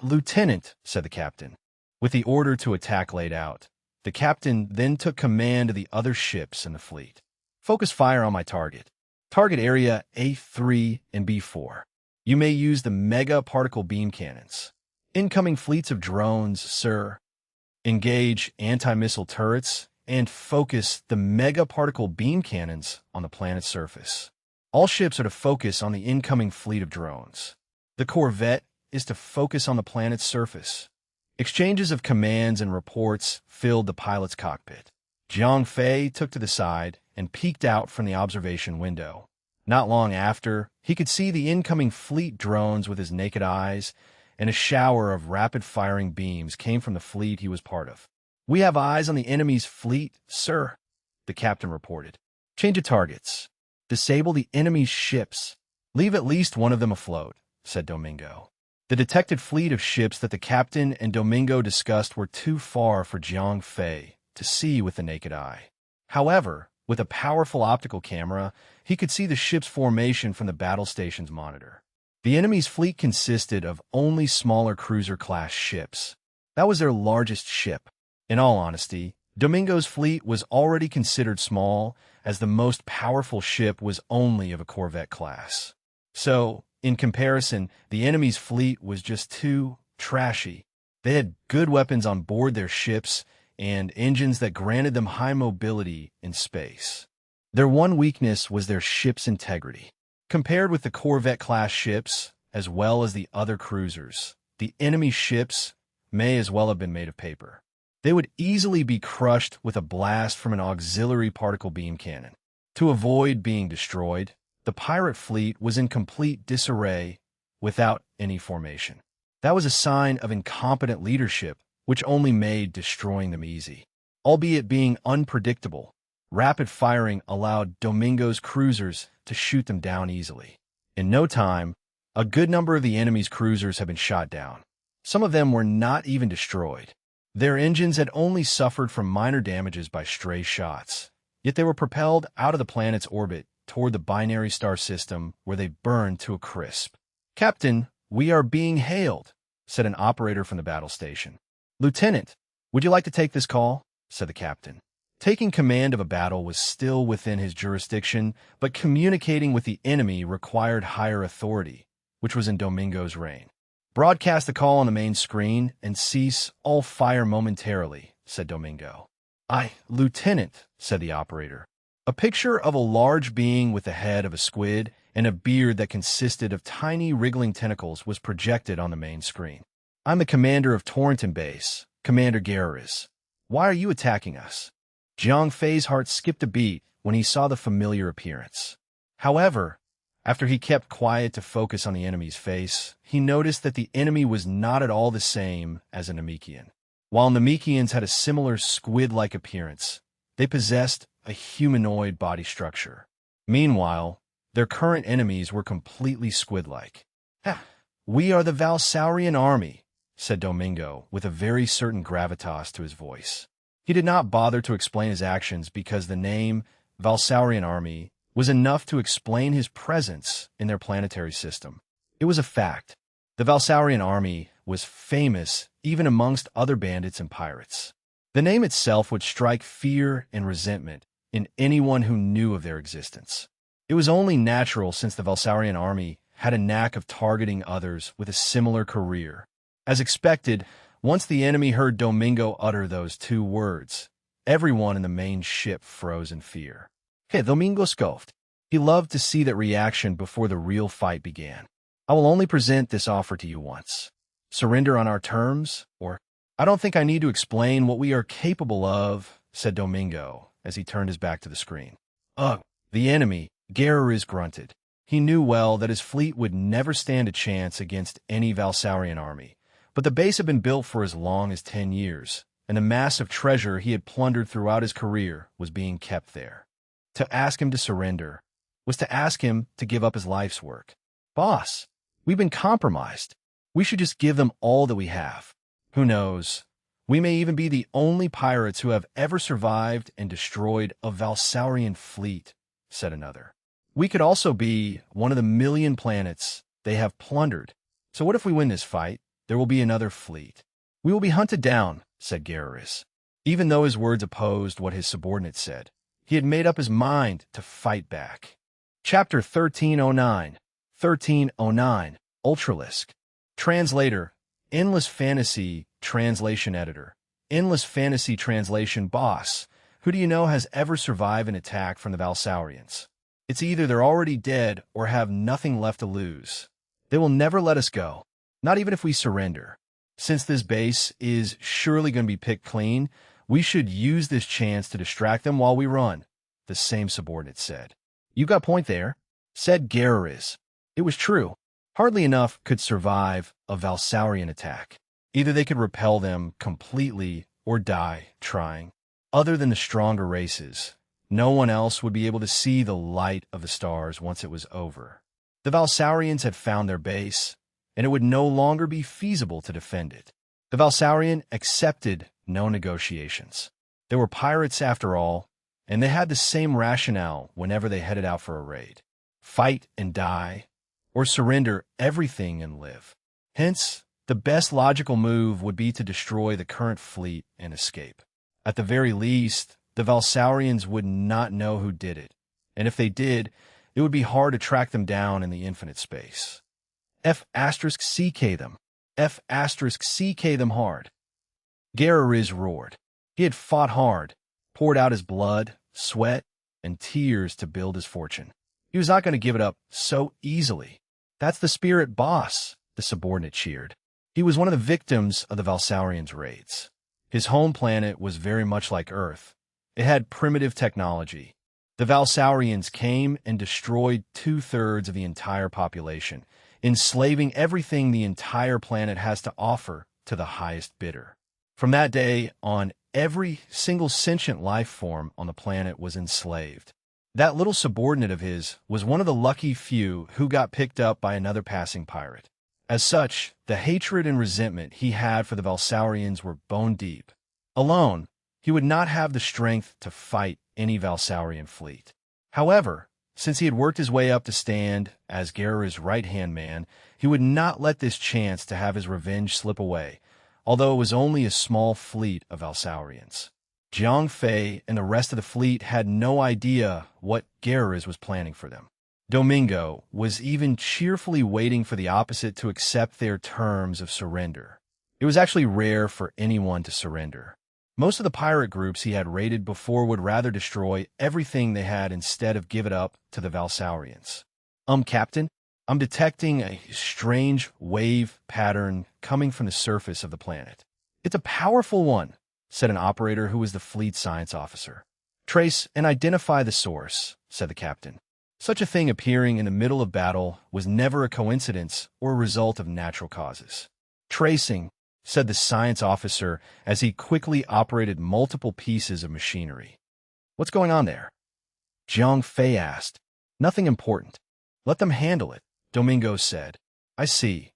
Lieutenant," said the captain. With the order to attack laid out, the captain then took command of the other ships in the fleet. "Focus fire on my target. Target area A3 and B4. You may use the mega particle beam cannons. Incoming fleets of drones, sir. Engage anti-missile turrets and focus the mega particle beam cannons on the planet's surface. All ships are to focus on the incoming fleet of drones. The Corvette is to focus on the planet's surface." Exchanges of commands and reports filled the pilot's cockpit. Jiang Fei took to the side and peeked out from the observation window. Not long after, he could see the incoming fleet drones with his naked eyes, and a shower of rapid-firing beams came from the fleet he was part of. "We have eyes on the enemy's fleet, sir," the captain reported. "Change of targets. Disable the enemy's ships. Leave at least one of them afloat," said Domingo. The detected fleet of ships that the captain and Domingo discussed were too far for Jiang Fei to see with the naked eye. However, with a powerful optical camera, he could see the ship's formation from the battle station's monitor. The enemy's fleet consisted of only smaller cruiser-class ships. That was their largest ship. In all honesty, Domingo's fleet was already considered small, as the most powerful ship was only of a corvette class. So, in comparison, the enemy's fleet was just too trashy. They had good weapons on board their ships and engines that granted them high mobility in space. Their one weakness was their ship's integrity. Compared with the corvette-class ships, as well as the other cruisers, the enemy ships may as well have been made of paper. They would easily be crushed with a blast from an auxiliary particle beam cannon. To avoid being destroyed, the pirate fleet was in complete disarray without any formation. That was a sign of incompetent leadership, which only made destroying them easy. Albeit being unpredictable, rapid firing allowed Domingo's cruisers to shoot them down easily. In no time, a good number of the enemy's cruisers had been shot down. Some of them were not even destroyed. Their engines had only suffered from minor damages by stray shots, yet they were propelled out of the planet's orbit toward the binary star system, where they burned to a crisp. "Captain, we are being hailed," said an operator from the battle station. "Lieutenant, would you like to take this call?" said the captain. Taking command of a battle was still within his jurisdiction, but communicating with the enemy required higher authority, which was in Domingo's reign. "Broadcast the call on the main screen and cease all fire momentarily," said Domingo. "Aye, Lieutenant," said the operator. A picture of a large being with the head of a squid and a beard that consisted of tiny wriggling tentacles was projected on the main screen. "I'm the commander of Torrington Base, Commander Garris. Why are you attacking us?" Jiang Fei's heart skipped a beat when he saw the familiar appearance. However, after he kept quiet to focus on the enemy's face, he noticed that the enemy was not at all the same as a Namekian. While Namekians had a similar squid-like appearance, they possessed a humanoid body structure. Meanwhile, their current enemies were completely squid-like. "We are the Valsaurian army," said Domingo with a very certain gravitas to his voice. He did not bother to explain his actions because the name Valsaurian army was enough to explain his presence in their planetary system. It was a fact. The Valsaurian army was famous even amongst other bandits and pirates. The name itself would strike fear and resentment in anyone who knew of their existence. It was only natural since the Valsaurian army had a knack of targeting others with a similar career. As expected, once the enemy heard Domingo utter those two words, everyone in the main ship froze in fear. Domingo scoffed. He loved to see that reaction before the real fight began. "I will only present this offer to you once. Surrender on our terms, or—" "I don't think I need to explain what we are capable of," said Domingo as he turned his back to the screen. "Ugh." The enemy, Garris, grunted. He knew well that his fleet would never stand a chance against any Valsaurian army, but the base had been built for as long as 10 years, and the massive treasure he had plundered throughout his career was being kept there. To ask him to surrender was to ask him to give up his life's work. "Boss, we've been compromised. We should just give them all that we have. Who knows? We may even be the only pirates who have ever survived and destroyed a Valsaurian fleet," said another. "We could also be one of the million planets they have plundered. So what if we win this fight? There will be another fleet. We will be hunted down," said Garris. Even though his words opposed what his subordinate said, he had made up his mind to fight back. Chapter 1309. 1309. Ultralisk. Translator. Endless Fantasy Translation Editor. Endless Fantasy Translation Boss. Who do you know has ever survived an attack from the Valsaurians? It's either they're already dead or have nothing left to lose. They will never let us go, not even if we surrender. Since this base is surely going to be picked clean, We should use this chance to distract them while we run, the same subordinate said. You got point there, said Garreriz. It was true. Hardly enough could survive a Valsaurian attack. Either they could repel them completely or die trying. Other than the stronger races, no one else would be able to see the light of the stars once it was over. The Valsaurians had found their base, and it would no longer be feasible to defend it. The Valsaurian accepted no negotiations. They were pirates after all, and they had the same rationale whenever they headed out for a raid. Fight and die, or surrender everything and live. Hence, the best logical move would be to destroy the current fleet and escape. At the very least, the Valsaurians would not know who did it, and if they did, it would be hard to track them down in the infinite space. F*CK them. F*CK them hard. Garreriz roared. He had fought hard, poured out his blood, sweat, and tears to build his fortune. He was not going to give it up so easily. That's the spirit, boss, the subordinate cheered. He was one of the victims of the Valsaurians' raids. His home planet was very much like Earth. It had primitive technology. The Valsaurians came and destroyed 2/3 of the entire population, enslaving everything the entire planet has to offer to the highest bidder. From that day on, every single sentient life form on the planet was enslaved. That little subordinate of his was one of the lucky few who got picked up by another passing pirate. As such, the hatred and resentment he had for the Valsaurians were bone deep. Alone, he would not have the strength to fight any Valsaurian fleet. However, since he had worked his way up to stand as Garrer's right-hand man, he would not let this chance to have his revenge slip away, although it was only a small fleet of Valsaurians. Jiang Fei and the rest of the fleet had no idea what Garreriz was planning for them. Domingo was even cheerfully waiting for the opposite to accept their terms of surrender. It was actually rare for anyone to surrender. Most of the pirate groups he had raided before would rather destroy everything they had instead of give it up to the Valsaurians. Captain, I'm detecting a strange wave pattern coming from the surface of the planet. It's a powerful one, said an operator who was the fleet science officer. Trace and identify the source, said the captain. Such a thing appearing in the middle of battle was never a coincidence or a result of natural causes. Tracing, said the science officer as he quickly operated multiple pieces of machinery. What's going on there? Jiang Fei asked. Nothing important. Let them handle it, Domingo said. I see,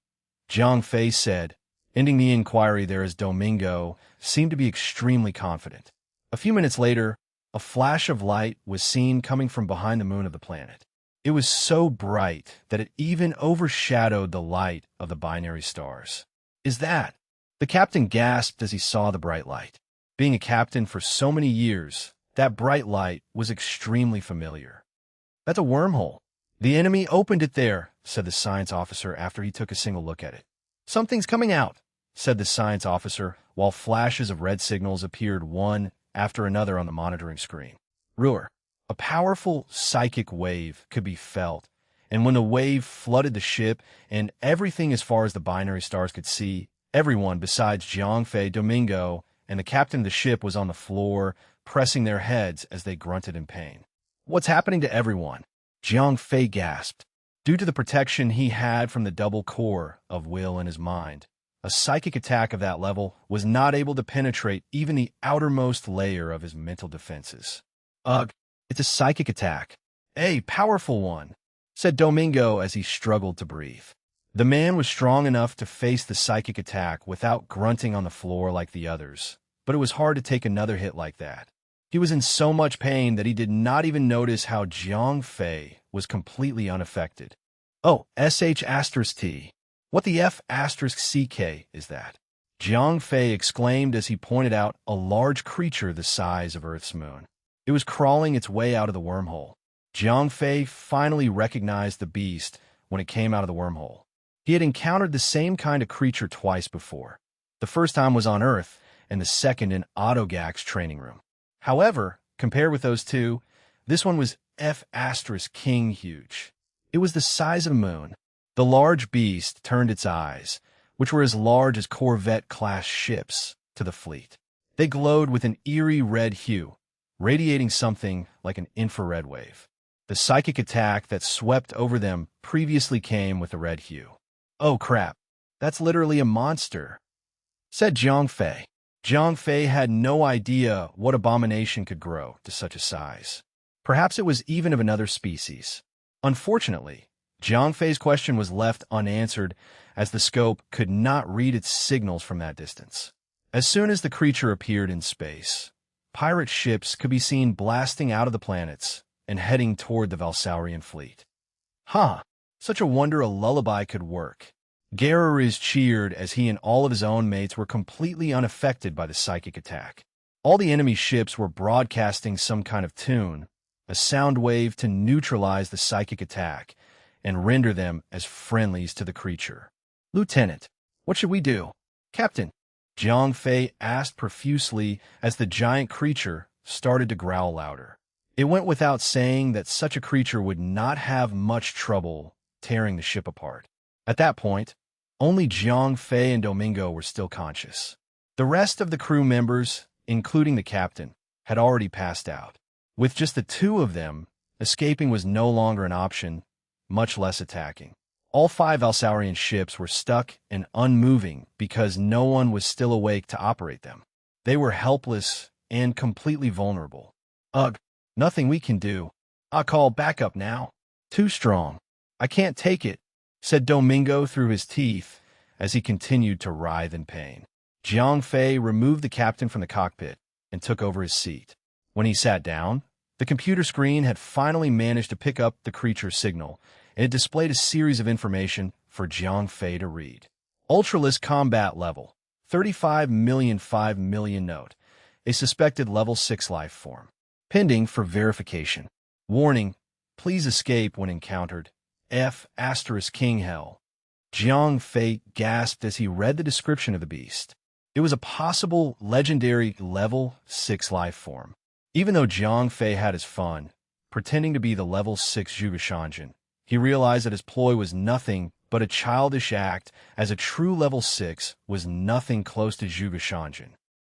Jiang Fei said, ending the inquiry there as Domingo seemed to be extremely confident. A few minutes later, a flash of light was seen coming from behind the moon of the planet. It was so bright that it even overshadowed the light of the binary stars. Is that? The captain gasped as he saw the bright light. Being a captain for so many years, that bright light was extremely familiar. That's a wormhole. The enemy opened it there, said the science officer after he took a single look at it. Something's coming out, said the science officer, while flashes of red signals appeared one after another on the monitoring screen. Ruhr, a powerful psychic wave could be felt, and when the wave flooded the ship and everything as far as the binary stars could see, everyone besides Jiang Fei, Domingo, and the captain of the ship was on the floor, pressing their heads as they grunted in pain. What's happening to everyone? Jiang Fei gasped. Due to the protection he had from the double core of will in his mind, a psychic attack of that level was not able to penetrate even the outermost layer of his mental defenses. Ugh, it's a psychic attack. A powerful one, said Domingo as he struggled to breathe. The man was strong enough to face the psychic attack without grunting on the floor like the others, but it was hard to take another hit like that. He was in so much pain that he did not even notice how Jiang Fei was completely unaffected. Oh, sh*T. What the f***ck is that? Jiang Fei exclaimed as he pointed out a large creature the size of Earth's moon. It was crawling its way out of the wormhole. Jiang Fei finally recognized the beast when it came out of the wormhole. He had encountered the same kind of creature twice before. The first time was on Earth, and the second in Autogak's training room. However, compared with those two, this one was f***king huge. It was the size of the moon. The large beast turned its eyes, which were as large as Corvette-class ships, to the fleet. They glowed with an eerie red hue, radiating something like an infrared wave. The psychic attack that swept over them previously came with a red hue. "Oh crap, that's literally a monster," said Jiang Fei. Jiang Fei had no idea what abomination could grow to such a size. Perhaps it was even of another species. Unfortunately, Jiang Fei's question was left unanswered as the scope could not read its signals from that distance. As soon as the creature appeared in space, pirate ships could be seen blasting out of the planets and heading toward the Valsaurian fleet. Huh, such a wonder a lullaby could work. Garreriz cheered as he and all of his own mates were completely unaffected by the psychic attack. All the enemy ships were broadcasting some kind of tune, a sound wave to neutralize the psychic attack and render them as friendlies to the creature. "Lieutenant, what should we do?" "Captain," Jiang Fei asked profusely as the giant creature started to growl louder. It went without saying that such a creature would not have much trouble tearing the ship apart. At that point, only Jiang Fei and Domingo were still conscious. The rest of the crew members, including the captain, had already passed out. With just the two of them, escaping was no longer an option, much less attacking. All 5 Valsaurian ships were stuck and unmoving because no one was still awake to operate them. They were helpless and completely vulnerable. "Ugh, nothing we can do. I'll call backup now." "Too strong. I can't take it," said Domingo through his teeth as he continued to writhe in pain. Jiang Fei removed the captain from the cockpit and took over his seat. When he sat down, the computer screen had finally managed to pick up the creature's signal, and it displayed a series of information for Jiang Fei to read. Ultralisk combat level, 35,005,000,000 note. A suspected level 6 life form. Pending for verification. Warning, please escape when encountered. King Hell. Jiang Fei gasped as he read the description of the beast. It was a possible legendary level 6 life form. Even though Jiang Fei had his fun, pretending to be the level 6 Zhuge, he realized that his ploy was nothing but a childish act, as a true level 6 was nothing close to Zhuge.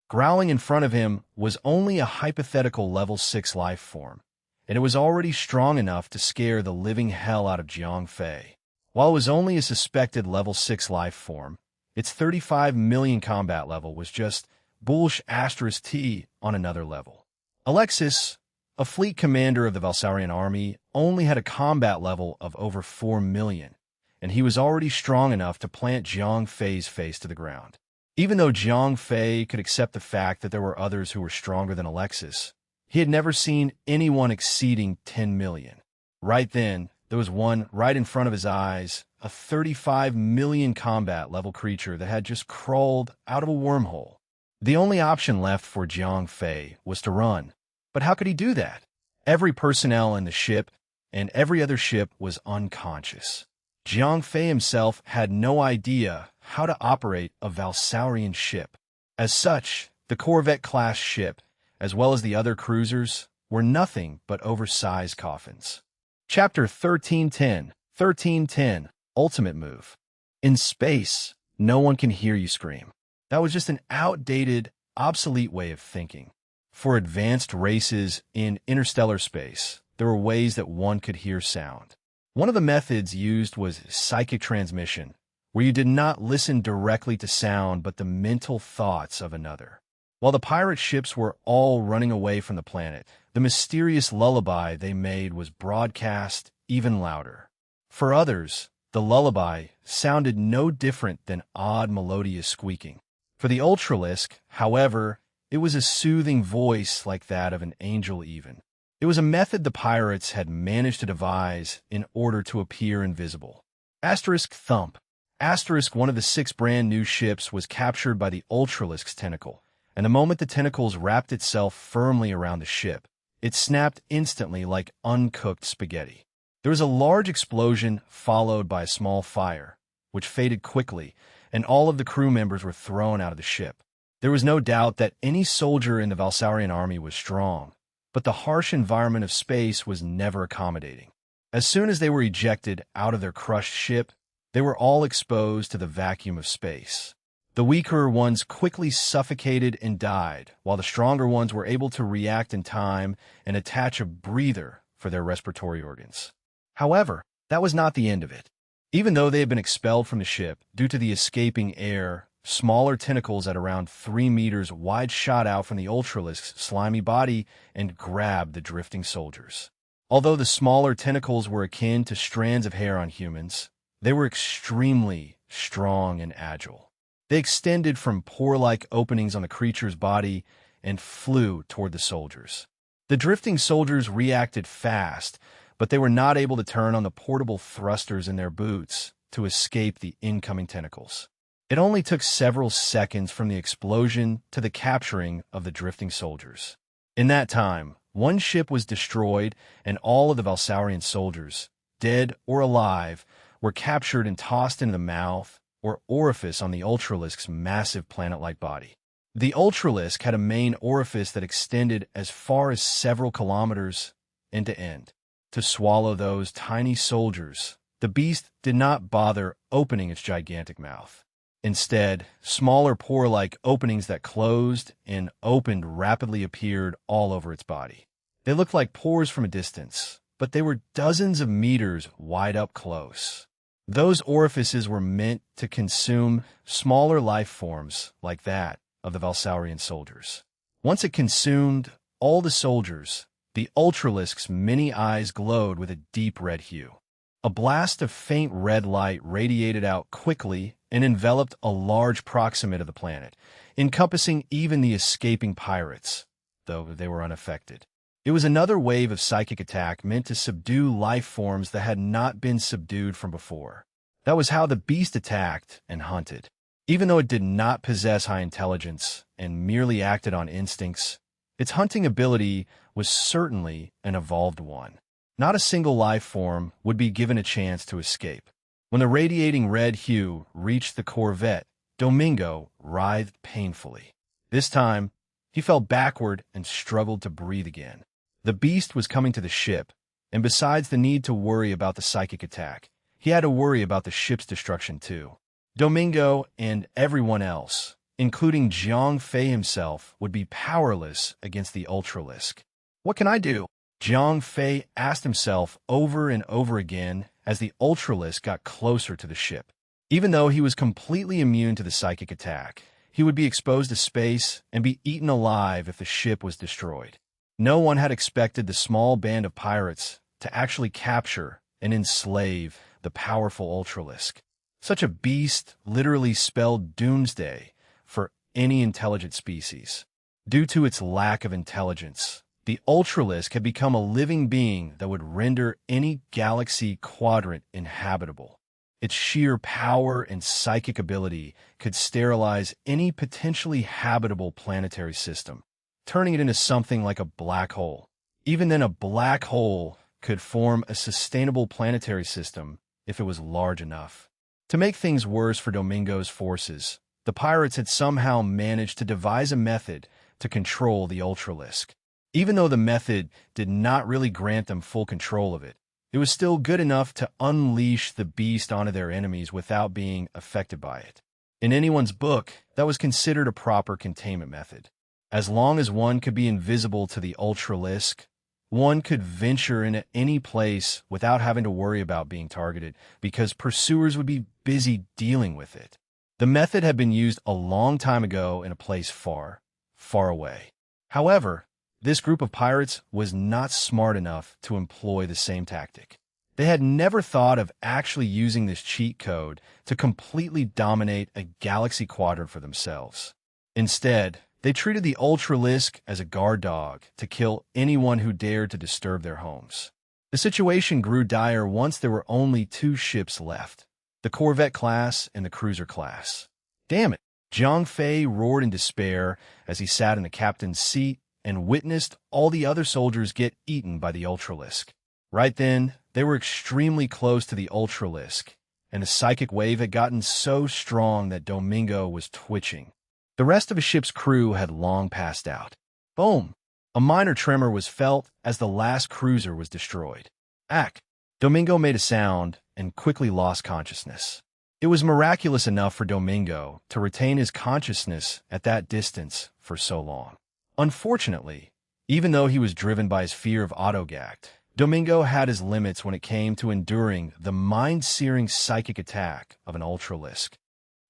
Growling in front of him was only a hypothetical level 6 life form, and it was already strong enough to scare the living hell out of Jiang Fei. While it was only a suspected level 6 life form, its 35 million combat level was just T on another level. Alexis, a fleet commander of the Valsaurian army, only had a combat level of over 4 million, and he was already strong enough to plant Jiang Fei's face to the ground. Even though Jiang Fei could accept the fact that there were others who were stronger than Alexis, he had never seen anyone exceeding 10 million. Right then, there was one right in front of his eyes, a 35 million combat level creature that had just crawled out of a wormhole. The only option left for Jiang Fei was to run. But how could he do that? Every personnel in the ship and every other ship was unconscious. Jiang Fei himself had no idea how to operate a Valsaurian ship. As such, the Corvette-class ship, as well as the other cruisers, were nothing but oversized coffins. Chapter 1310 Ultimate Move. In space, no one can hear you scream. That was just an outdated, obsolete way of thinking. For advanced races in interstellar space, there were ways that one could hear sound. One of the methods used was psychic transmission, where you did not listen directly to sound but the mental thoughts of another. While the pirate ships were all running away from the planet, the mysterious lullaby they made was broadcast even louder. For others, the lullaby sounded no different than odd melodious squeaking. For the Ultralisk, however, it was a soothing voice like that of an angel even. It was a method the pirates had managed to devise in order to appear invisible. Thump. One of the 6 brand new ships was captured by the Ultralisk's tentacle, and the moment the tentacles wrapped itself firmly around the ship, it snapped instantly like uncooked spaghetti. There was a large explosion followed by a small fire, which faded quickly, and all of the crew members were thrown out of the ship. There was no doubt that any soldier in the Valsaurian army was strong, but the harsh environment of space was never accommodating. As soon as they were ejected out of their crushed ship, they were all exposed to the vacuum of space. The weaker ones quickly suffocated and died, while the stronger ones were able to react in time and attach a breather for their respiratory organs. However, that was not the end of it. Even though they had been expelled from the ship due to the escaping air, smaller tentacles at around 3 meters wide shot out from the Ultralisk's slimy body and grabbed the drifting soldiers. Although the smaller tentacles were akin to strands of hair on humans, they were extremely strong and agile. They extended from pore-like openings on the creature's body and flew toward the soldiers. The drifting soldiers reacted fast, but they were not able to turn on the portable thrusters in their boots to escape the incoming tentacles. It only took several seconds from the explosion to the capturing of the drifting soldiers. In that time, one ship was destroyed, and all of the Valsaurian soldiers, dead or alive, were captured and tossed into the mouth or orifice on the Ultralisk's massive planet-like body. The Ultralisk had a main orifice that extended as far as several kilometers end to end. To swallow those tiny soldiers, the beast did not bother opening its gigantic mouth. Instead, smaller pore-like openings that closed and opened rapidly appeared all over its body. They looked like pores from a distance, but they were dozens of meters wide up close. Those orifices were meant to consume smaller life forms like that of the Valsaurian soldiers. Once it consumed all the soldiers, the Ultralisk's many eyes glowed with a deep red hue. A blast of faint red light radiated out quickly and enveloped a large proximate of the planet, encompassing even the escaping pirates, though they were unaffected. It was another wave of psychic attack meant to subdue life forms that had not been subdued from before. That was how the beast attacked and hunted. Even though it did not possess high intelligence and merely acted on instincts, its hunting ability was certainly an evolved one. Not a single life form would be given a chance to escape. When the radiating red hue reached the corvette, Domingo writhed painfully. This time, he fell backward and struggled to breathe again. The beast was coming to the ship, and besides the need to worry about the psychic attack, he had to worry about the ship's destruction too. Domingo and everyone else, including Jiang Fei himself, would be powerless against the Ultralisk. What can I do? Jiang Fei asked himself over and over again as the Ultralisk got closer to the ship. Even though he was completely immune to the psychic attack, he would be exposed to space and be eaten alive if the ship was destroyed. No one had expected the small band of pirates to actually capture and enslave the powerful Ultralisk. Such a beast literally spelled doomsday for any intelligent species. Due to its lack of intelligence, the Ultralisk had become a living being that would render any galaxy quadrant inhabitable. Its sheer power and psychic ability could sterilize any potentially habitable planetary system, turning it into something like a black hole. Even then, a black hole could form a sustainable planetary system if it was large enough. To make things worse for Domingo's forces, the pirates had somehow managed to devise a method to control the Ultralisk. Even though the method did not really grant them full control of it, it was still good enough to unleash the beast onto their enemies without being affected by it. In anyone's book, that was considered a proper containment method. As long as one could be invisible to the Ultralisk, one could venture into any place without having to worry about being targeted because pursuers would be busy dealing with it. The method had been used a long time ago in a place far, far away. However, this group of pirates was not smart enough to employ the same tactic. They had never thought of actually using this cheat code to completely dominate a galaxy quadrant for themselves. Instead, they treated the Ultralisk as a guard dog to kill anyone who dared to disturb their homes. The situation grew dire once there were only 2 ships left, the Corvette class and the cruiser class. Damn it! Jiang Fei roared in despair as he sat in the captain's seat and witnessed all the other soldiers get eaten by the Ultralisk. Right then, they were extremely close to the Ultralisk, and the psychic wave had gotten so strong that Domingo was twitching. The rest of the ship's crew had long passed out. Boom! A minor tremor was felt as the last cruiser was destroyed. Ack! Domingo made a sound and quickly lost consciousness. It was miraculous enough for Domingo to retain his consciousness at that distance for so long. Unfortunately, even though he was driven by his fear of autogact, Domingo had his limits when it came to enduring the mind-searing psychic attack of an Ultralisk.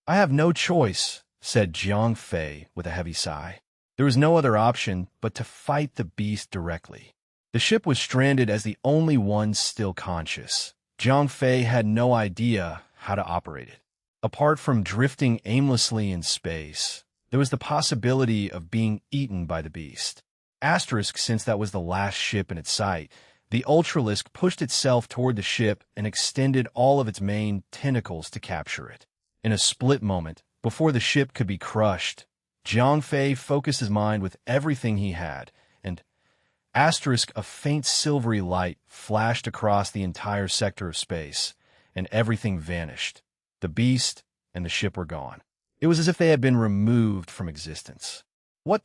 "I have no choice," said Jiang Fei with a heavy sigh. There was no other option but to fight the beast directly. The ship was stranded as the only one still conscious. Jiang Fei had no idea how to operate it. Apart from drifting aimlessly in space, there was the possibility of being eaten by the beast. Asterisk, since that was the last ship in its sight, the Ultralisk pushed itself toward the ship and extended all of its main tentacles to capture it. In a split moment, before the ship could be crushed, Jiang Fei focused his mind with everything he had, and asterisk, a faint silvery light flashed across the entire sector of space, and everything vanished. The beast and the ship were gone. It was as if they had been removed from existence. What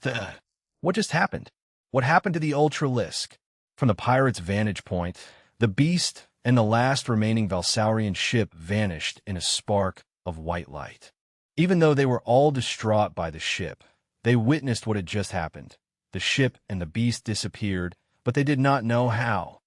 just happened? What happened to the Ultralisk? From the pirate's vantage point, the beast and the last remaining Valsaurian ship vanished in a spark of white light. Even though they were all distraught by the ship, they witnessed what had just happened. The ship and the beast disappeared, but they did not know how.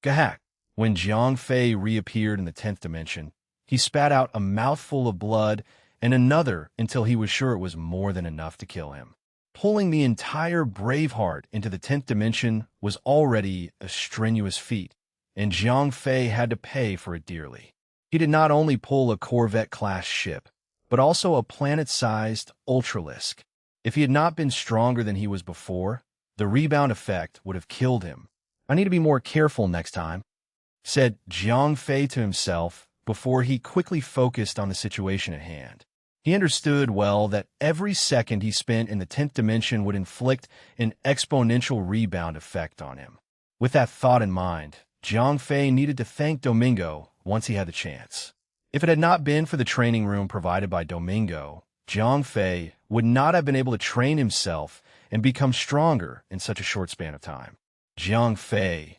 Gahak! When Jiang Fei reappeared in the 10th dimension, he spat out a mouthful of blood and another until he was sure it was more than enough to kill him. Pulling the entire Braveheart into the 10th dimension was already a strenuous feat, and Jiang Fei had to pay for it dearly. He did not only pull a Corvette-class ship, but also a planet-sized Ultralisk. If he had not been stronger than he was before, the rebound effect would have killed him. "I need to be more careful next time," said Jiang Fei to himself before he quickly focused on the situation at hand. He understood well that every second he spent in the 10th dimension would inflict an exponential rebound effect on him. With that thought in mind, Jiang Fei needed to thank Domingo once he had the chance. If it had not been for the training room provided by Domingo, Jiang Fei would not have been able to train himself and become stronger in such a short span of time. Jiang Fei,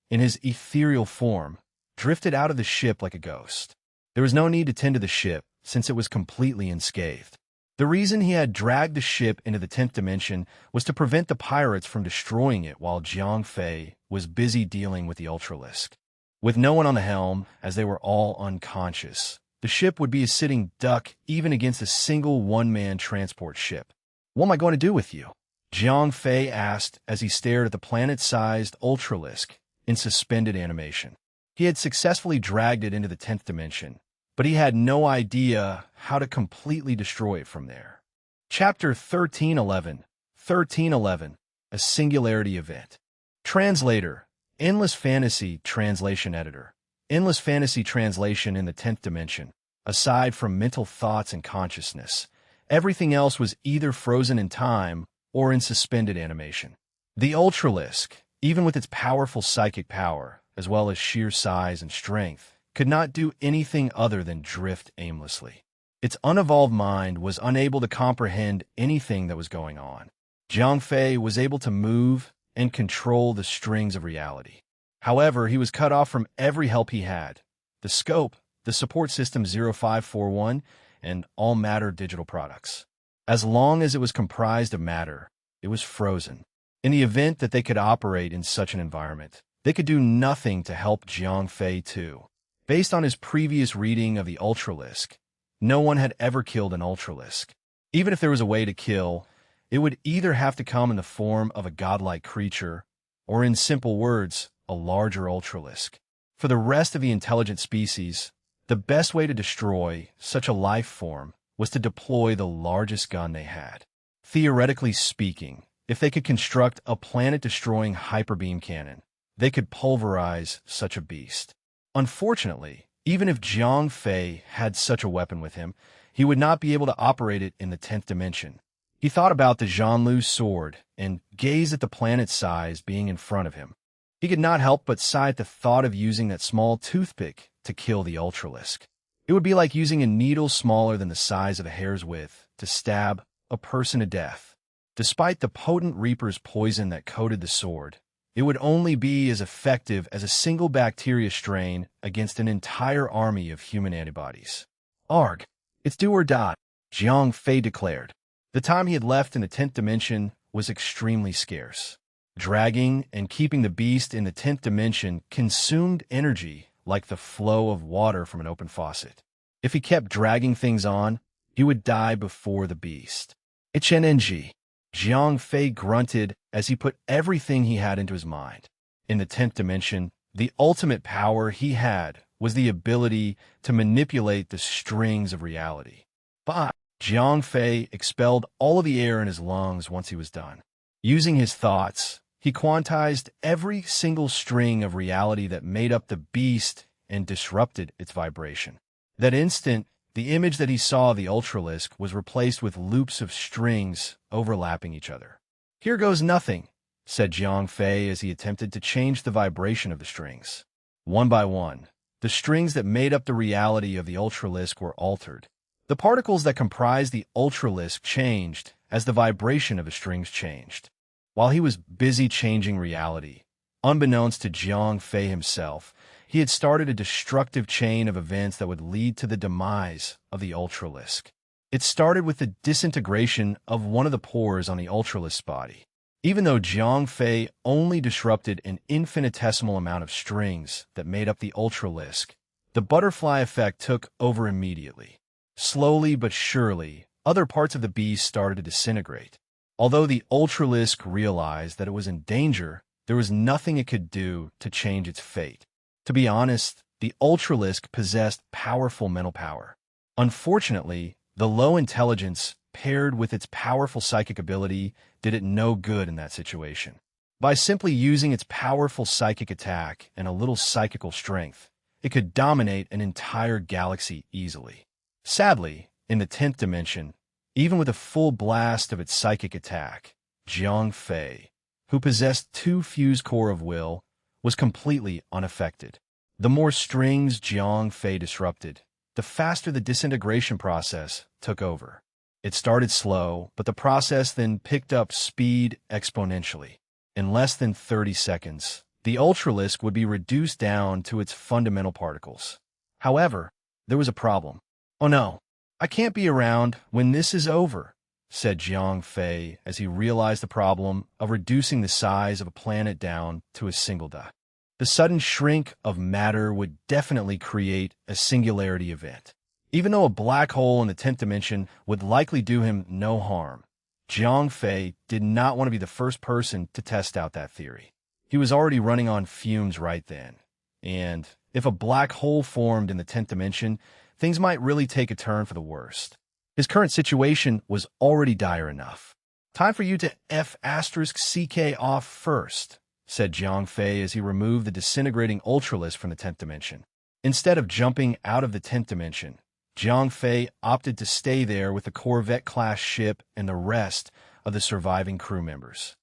in his ethereal form, drifted out of the ship like a ghost. There was no need to tend to the ship, since it was completely unscathed. The reason he had dragged the ship into the 10th dimension was to prevent the pirates from destroying it while Jiang Fei was busy dealing with the Ultralisk. With no one on the helm, as they were all unconscious, the ship would be a sitting duck even against a single one-man transport ship. "What am I going to do with you?" Jiang Fei asked as he stared at the planet-sized Ultralisk in suspended animation. He had successfully dragged it into the 10th dimension, but he had no idea how to completely destroy it from there. Chapter 1311, 1311, A Singularity Event. Translator, Endless Fantasy Translation Editor. Endless Fantasy Translation in the 10th dimension. Aside from mental thoughts and consciousness, everything else was either frozen in time or in suspended animation. The Ultralisk, even with its powerful psychic power, as well as sheer size and strength, could not do anything other than drift aimlessly. Its unevolved mind was unable to comprehend anything that was going on. Jiang Fei was able to move and control the strings of reality. However, he was cut off from every help he had. The scope, the support system 0541, and all matter digital products. As long as it was comprised of matter, it was frozen. In the event that they could operate in such an environment, they could do nothing to help Jiang Fei too. Based on his previous reading of the Ultralisk, no one had ever killed an Ultralisk. Even if there was a way to kill, it would either have to come in the form of a godlike creature, or in simple words, a larger Ultralisk. For the rest of the intelligent species, the best way to destroy such a life form was to deploy the largest gun they had. Theoretically speaking, if they could construct a planet-destroying hyperbeam cannon, they could pulverize such a beast. Unfortunately, even if Jiang Fei had such a weapon with him, he would not be able to operate it in the 10th dimension. He thought about the Zhanlu sword and gazed at the planet size being in front of him. He could not help but sigh at the thought of using that small toothpick to kill the Ultralisk. It would be like using a needle smaller than the size of a hair's width to stab a person to death. Despite the potent Reaper's poison that coated the sword, it would only be as effective as a single bacteria strain against an entire army of human antibodies. Arg, it's do or die, Jiang Fei declared. The time he had left in the 10th dimension was extremely scarce. Dragging and keeping the beast in the 10th dimension consumed energy like the flow of water from an open faucet. If he kept dragging things on, he would die before the beast. HNNG. Jiang Fei grunted as he put everything he had into his mind. In the 10th dimension, the ultimate power he had was the ability to manipulate the strings of reality. But Jiang Fei expelled all of the air in his lungs once he was done. Using his thoughts, he quantized every single string of reality that made up the beast and disrupted its vibration. That instant, the image that he saw of the Ultralisk was replaced with loops of strings overlapping each other. "Here goes nothing," said Jiang Fei as he attempted to change the vibration of the strings. One by one, the strings that made up the reality of the Ultralisk were altered. The particles that comprised the Ultralisk changed as the vibration of the strings changed. While he was busy changing reality, unbeknownst to Jiang Fei himself, he had started a destructive chain of events that would lead to the demise of the Ultralisk. It started with the disintegration of one of the pores on the Ultralisk's body. Even though Jiang Fei only disrupted an infinitesimal amount of strings that made up the Ultralisk, the butterfly effect took over immediately. Slowly but surely, other parts of the beast started to disintegrate. Although the Ultralisk realized that it was in danger, there was nothing it could do to change its fate. To be honest, the Ultralisk possessed powerful mental power. Unfortunately, the low intelligence paired with its powerful psychic ability did it no good in that situation. By simply using its powerful psychic attack and a little psychical strength, it could dominate an entire galaxy easily. Sadly, in the 10th dimension, even with a full blast of its psychic attack, Jiang Fei, who possessed 2 fused core of will, was completely unaffected. The more strings Jiang Fei disrupted, the faster the disintegration process took over. It started slow, but the process then picked up speed exponentially. In less than 30 seconds, the Ultralisk would be reduced down to its fundamental particles. However, there was a problem. "Oh no, I can't be around when this is over," said Jiang Fei as he realized the problem of reducing the size of a planet down to a single dot. The sudden shrink of matter would definitely create a singularity event. Even though a black hole in the 10th dimension would likely do him no harm, Jiang Fei did not want to be the first person to test out that theory. He was already running on fumes right then, and if a black hole formed in the 10th dimension, things might really take a turn for the worst. His current situation was already dire enough. "Time for you to F***CK off first," said Jiang Fei as he removed the disintegrating Ultralisk from the 10th dimension. Instead of jumping out of the 10th dimension, Jiang Fei opted to stay there with the Corvette-class ship and the rest of the surviving crew members.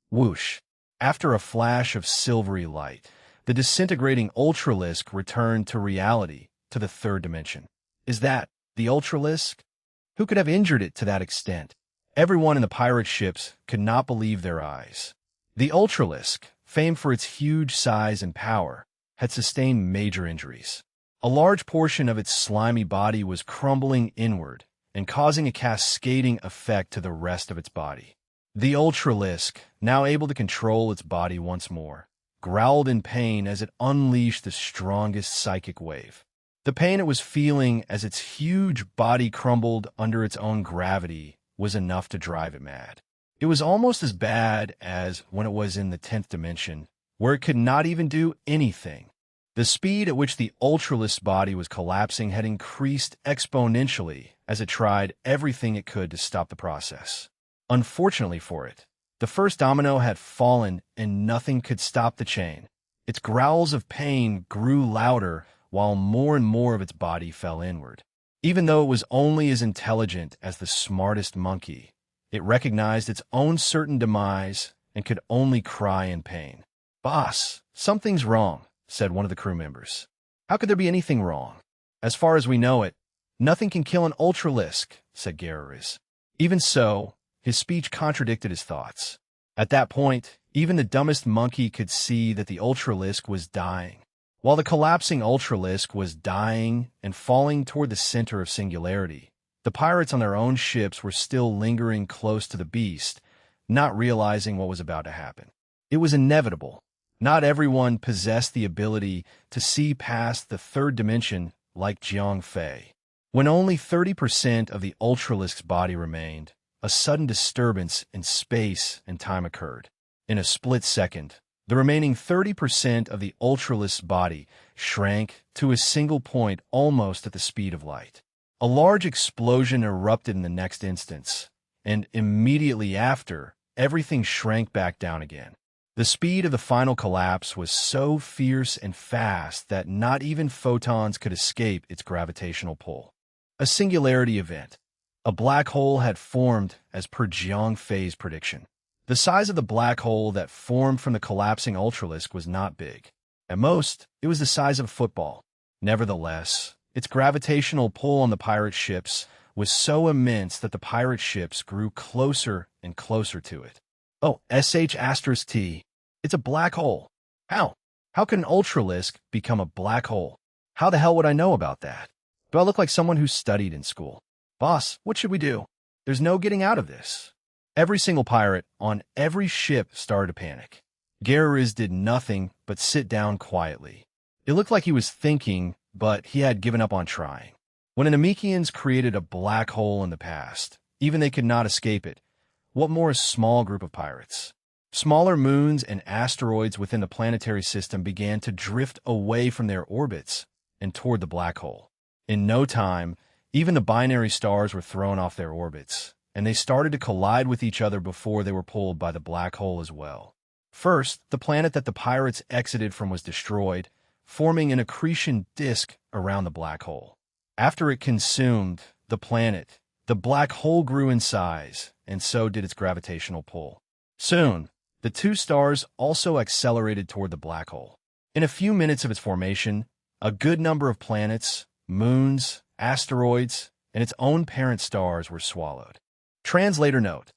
Whoosh! After a flash of silvery light, the disintegrating Ultralisk returned to reality, to the 3rd dimension. Is that the Ultralisk? Who could have injured it to that extent? Everyone in the pirate ships could not believe their eyes. The Ultralisk, famed for its huge size and power, had sustained major injuries. A large portion of its slimy body was crumbling inward and causing a cascading effect to the rest of its body. The Ultralisk, now able to control its body once more, growled in pain as it unleashed the strongest psychic wave. The pain it was feeling as its huge body crumbled under its own gravity was enough to drive it mad. It was almost as bad as when it was in the 10th dimension, where it could not even do anything. The speed at which the Ultralisk's body was collapsing had increased exponentially as it tried everything it could to stop the process. Unfortunately for it, the first domino had fallen and nothing could stop the chain. Its growls of pain grew louder while more and more of its body fell inward. Even though it was only as intelligent as the smartest monkey, it recognized its own certain demise and could only cry in pain. "Boss, something's wrong," said one of the crew members. "How could there be anything wrong? As far as we know it, nothing can kill an Ultralisk," said Garrus. Even so, his speech contradicted his thoughts. At that point, even the dumbest monkey could see that the Ultralisk was dying. While the collapsing Ultralisk was dying and falling toward the center of singularity, the pirates on their own ships were still lingering close to the beast, not realizing what was about to happen. It was inevitable. Not everyone possessed the ability to see past the third dimension like Jiang Fei. When only 30% of the Ultralisk's body remained, a sudden disturbance in space and time occurred. In a split second, the remaining 30% of the Ultralisk's body shrank to a single point almost at the speed of light. A large explosion erupted in the next instance, and immediately after, everything shrank back down again. The speed of the final collapse was so fierce and fast that not even photons could escape its gravitational pull. A singularity event. A black hole had formed as per Jiang Fei's prediction. The size of the black hole that formed from the collapsing Ultralisk was not big. At most, it was the size of a football. Nevertheless, its gravitational pull on the pirate ships was so immense that the pirate ships grew closer and closer to it. Oh, *T. It's a black hole. How? How can an Ultralisk become a black hole? How the hell would I know about that? Do I look like someone who studied in school? Boss, what should we do? There's no getting out of this. Every single pirate on every ship started to panic. Garrus did nothing but sit down quietly. It looked like he was thinking, but he had given up on trying. When the Namekians created a black hole in the past, even they could not escape it. What more a small group of pirates? Smaller moons and asteroids within the planetary system began to drift away from their orbits and toward the black hole. In no time, even the binary stars were thrown off their orbits, and they started to collide with each other before they were pulled by the black hole as well. First, the planet that the pirates exited from was destroyed, forming an accretion disk around the black hole. After it consumed the planet, the black hole grew in size, and so did its gravitational pull. Soon, the two stars also accelerated toward the black hole. In a few minutes of its formation, a good number of planets, moons, asteroids, and its own parent stars were swallowed. Translator note: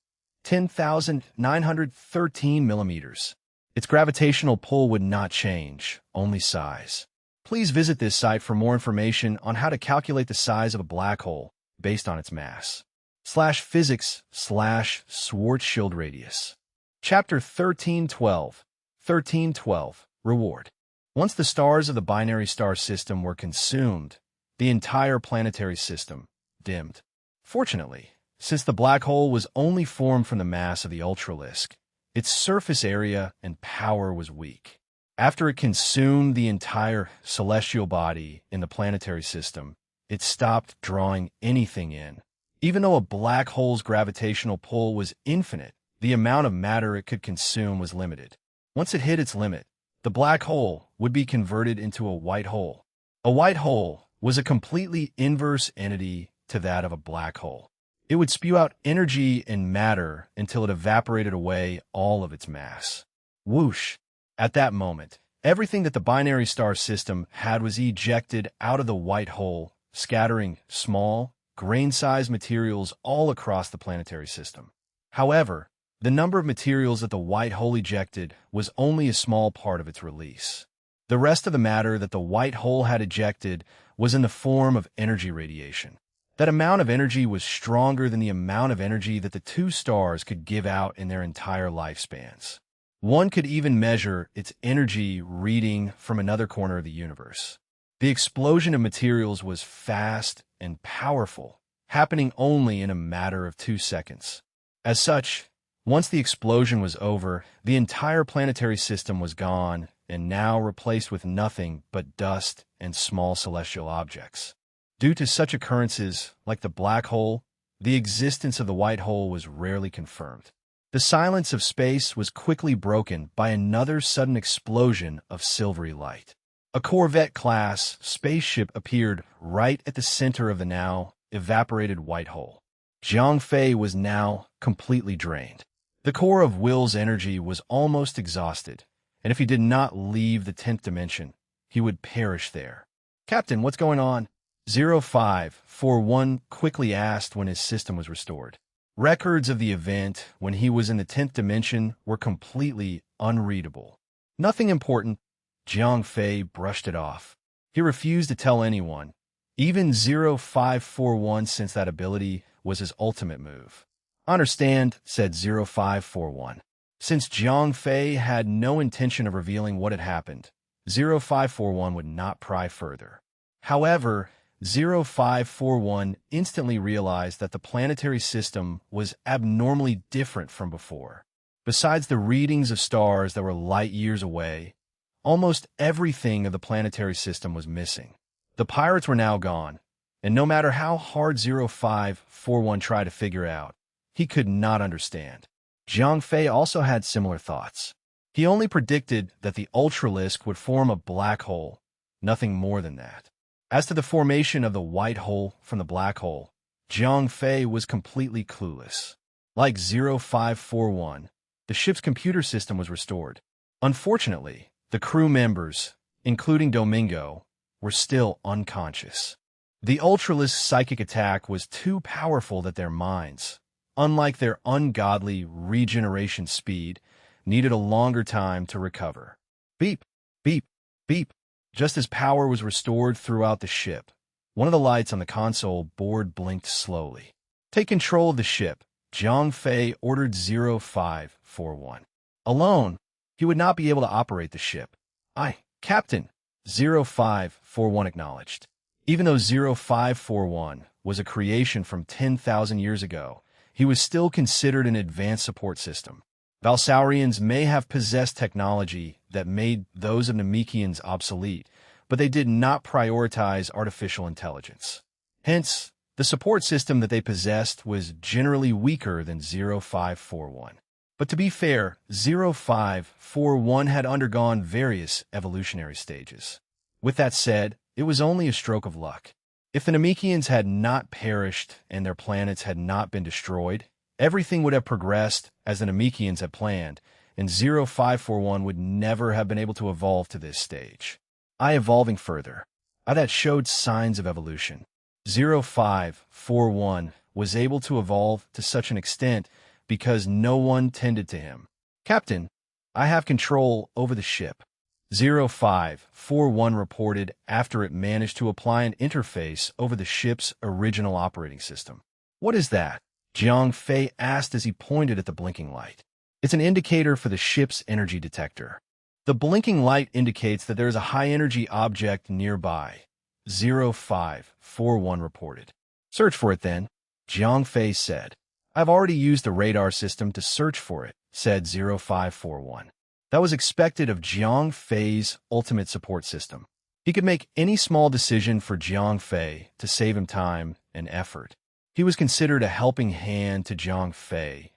10,913 millimeters. Its gravitational pull would not change, only size. Please visit this site for more information on how to calculate the size of a black hole based on its mass. /physics/Schwarzschild radius. Chapter 1312. 1312. Reward. Once the stars of the binary star system were consumed, the entire planetary system dimmed. Fortunately, since the black hole was only formed from the mass of the Ultralisk, its surface area and power was weak. After it consumed the entire celestial body in the planetary system, it stopped drawing anything in. Even though a black hole's gravitational pull was infinite, the amount of matter it could consume was limited. Once it hit its limit, the black hole would be converted into a white hole. A white hole was a completely inverse entity to that of a black hole. It would spew out energy and matter until it evaporated away all of its mass. Whoosh! At that moment, everything that the binary star system had was ejected out of the white hole, scattering small, grain-sized materials all across the planetary system. However, the number of materials that the white hole ejected was only a small part of its release. The rest of the matter that the white hole had ejected was in the form of energy radiation. That amount of energy was stronger than the amount of energy that the two stars could give out in their entire lifespans. One could even measure its energy reading from another corner of the universe. The explosion of materials was fast and powerful, happening only in a matter of 2 seconds. As such, once the explosion was over, the entire planetary system was gone and now replaced with nothing but dust and small celestial objects. Due to such occurrences, like the black hole, the existence of the white hole was rarely confirmed. The silence of space was quickly broken by another sudden explosion of silvery light. A Corvette-class spaceship appeared right at the center of the now evaporated white hole. Jiang Fei was now completely drained. The core of Will's energy was almost exhausted, and if he did not leave the 10th dimension, he would perish there. "Captain, what's going on?" 0541 quickly asked when his system was restored. Records of the event when he was in the 10th dimension were completely unreadable. "Nothing important. Jiang Fei brushed it off. He refused to tell anyone, even 0541, since that ability was his ultimate move. "Understand," said 0541. Since Jiang Fei had no intention of revealing what had happened, 0541 would not pry further. However, 0541 instantly realized that the planetary system was abnormally different from before. Besides the readings of stars that were light years away, almost everything of the planetary system was missing. The pirates were now gone, and no matter how hard 0541 tried to figure out, he could not understand. Jiang Fei also had similar thoughts. He only predicted that the Ultralisk would form a black hole, nothing more than that. As to the formation of the white hole from the black hole, Jiang Fei was completely clueless. Like 0541, the ship's computer system was restored. Unfortunately, the crew members, including Domingo, were still unconscious. The Ultralisk's psychic attack was too powerful that their minds, unlike their ungodly regeneration speed, needed a longer time to recover. Beep, beep, beep. Just as power was restored throughout the ship, one of the lights on the console board blinked slowly. "Take control of the ship," Jiang Fei ordered 0541. Alone, he would not be able to operate the ship. "Aye, Captain," 0541 acknowledged. Even though 0541 was a creation from 10,000 years ago, he was still considered an advanced support system. Valsaurians may have possessed technology that made those of Namekians obsolete, but they did not prioritize artificial intelligence. Hence, the support system that they possessed was generally weaker than 0541. But to be fair, 0541 had undergone various evolutionary stages. With that said, it was only a stroke of luck. If the Namekians had not perished and their planets had not been destroyed, everything would have progressed as the Namekians had planned, and 0541 would never have been able to evolve to this stage. Evolving further, that showed signs of evolution. 0541 was able to evolve to such an extent because no one tended to him. "Captain, I have control over the ship," 0541 reported after it managed to apply an interface over the ship's original operating system. "What is that?" Jiang Fei asked as he pointed at the blinking light. "It's an indicator for the ship's energy detector. The blinking light indicates that there is a high-energy object nearby," 0541 reported. "Search for it then," Jiang Fei said. "I've already used the radar system to search for it," said 0541. That was expected of Jiang Fei's ultimate support system. He could make any small decision for Jiang Fei to save him time and effort. He was considered a helping hand to Jiang Fei,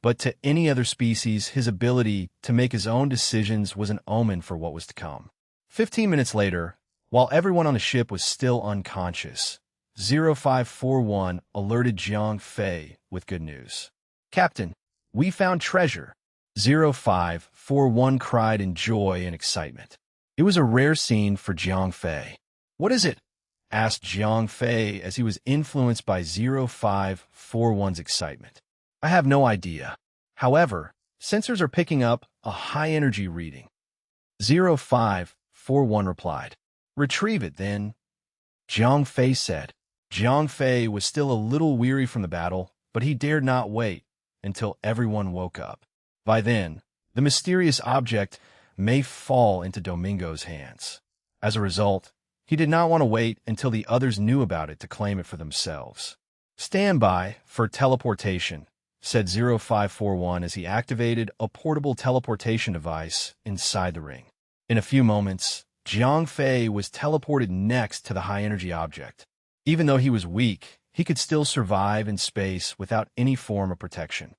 but to any other species, his ability to make his own decisions was an omen for what was to come. 15 minutes later, while everyone on the ship was still unconscious, 0541 alerted Jiang Fei with good news. "Captain, we found treasure," 0541 cried in joy and excitement. It was a rare scene for Jiang Fei. "What is it?" asked Jiang Fei as he was influenced by 0541's excitement. "I have no idea. However, sensors are picking up a high-energy reading," 0541 replied. "Retrieve it, then," Jiang Fei said. Jiang Fei was still a little weary from the battle, but he dared not wait until everyone woke up. By then, the mysterious object may fall into Domingo's hands. As a result, he did not want to wait until the others knew about it to claim it for themselves. "Stand by for teleportation," said 0541 as he activated a portable teleportation device inside the ring. In a few moments, Jiang Fei was teleported next to the high-energy object. Even though he was weak, he could still survive in space without any form of protection.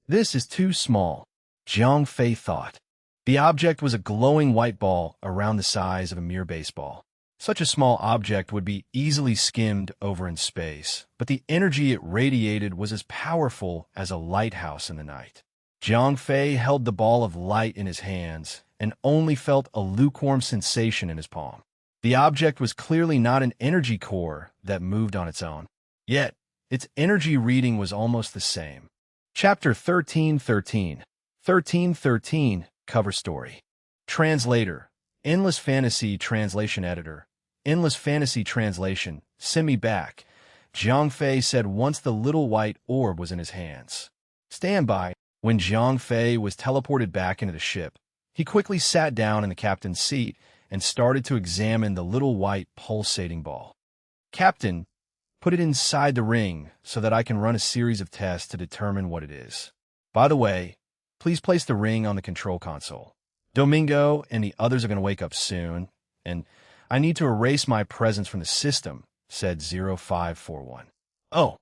This is too small," Jiang Fei thought. The object was a glowing white ball around the size of a mere baseball. Such a small object would be easily skimmed over in space, but the energy it radiated was as powerful as a lighthouse in the night. Jiang Fei held the ball of light in his hands and only felt a lukewarm sensation in his palm. The object was clearly not an energy core that moved on its own. Yet, its energy reading was almost the same. Chapter 1313. 1313, Cover Story. Translator, Endless Fantasy Translation Editor. Endless Fantasy Translation. Send me back. Jiang Fei said once the little white orb was in his hands. Stand by. When Jiang Fei was teleported back into the ship, he quickly sat down in the captain's seat and started to examine the little white pulsating ball. Captain, put it inside the ring so that I can run a series of tests to determine what it is. By the way, please place the ring on the control console. Domingo and the others are going to wake up soon, and I need to erase my presence from the system, said 0541. Oh,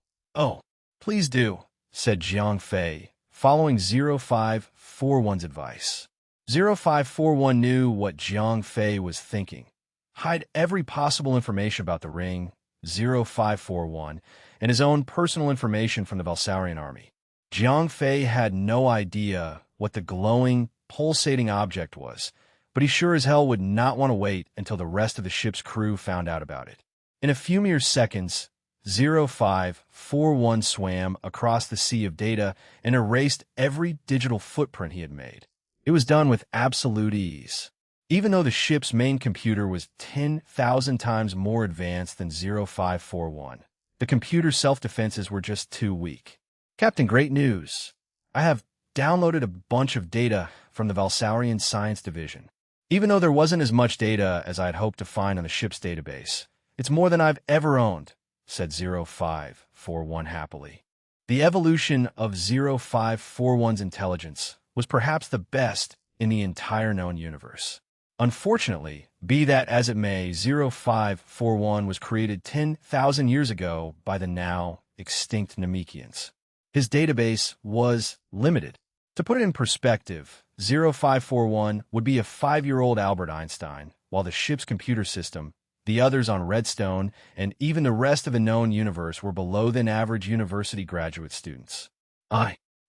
please do, said Jiang Fei, following 0541's advice. 0541 knew what Jiang Fei was thinking. Hide every possible information about the ring, 0541, and his own personal information from the Valsaurian army. Jiang Fei had no idea what the glowing, pulsating object was, but he sure as hell would not want to wait until the rest of the ship's crew found out about it. In a few mere seconds, 0541 swam across the sea of data and erased every digital footprint he had made. It was done with absolute ease. Even though the ship's main computer was 10,000 times more advanced than 0541, the computer's self-defenses were just too weak. Captain, great news. I have downloaded a bunch of data from the Valsaurian Science Division. Even though there wasn't as much data as I had hoped to find on the ship's database, it's more than I've ever owned, said 0541 happily. The evolution of 0541's intelligence was perhaps the best in the entire known universe. Unfortunately, be that as it may, 0541 was created 10,000 years ago by the now extinct Namekians. His database was limited. To put it in perspective, 0541 would be a 5-year-old Albert Einstein, while the ship's computer system, the others on Redstone, and even the rest of the known universe were below-than-average university graduate students.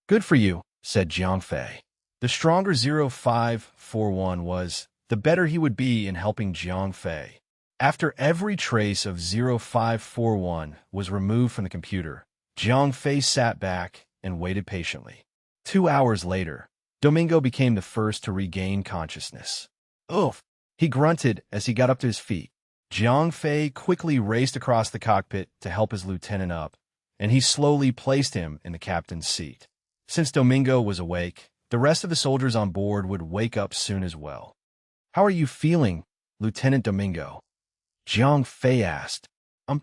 Good for you, said Jiang Fei. The stronger 0541 was, the better he would be in helping Jiang Fei. After every trace of 0541 was removed from the computer, Jiang Fei sat back and waited patiently. 2 hours later, Domingo became the first to regain consciousness. Oof! He grunted as he got up to his feet. Jiang Fei quickly raced across the cockpit to help his lieutenant up, and he slowly placed him in the captain's seat. Since Domingo was awake, the rest of the soldiers on board would wake up soon as well. How are you feeling, Lieutenant Domingo? Jiang Fei asked. I'm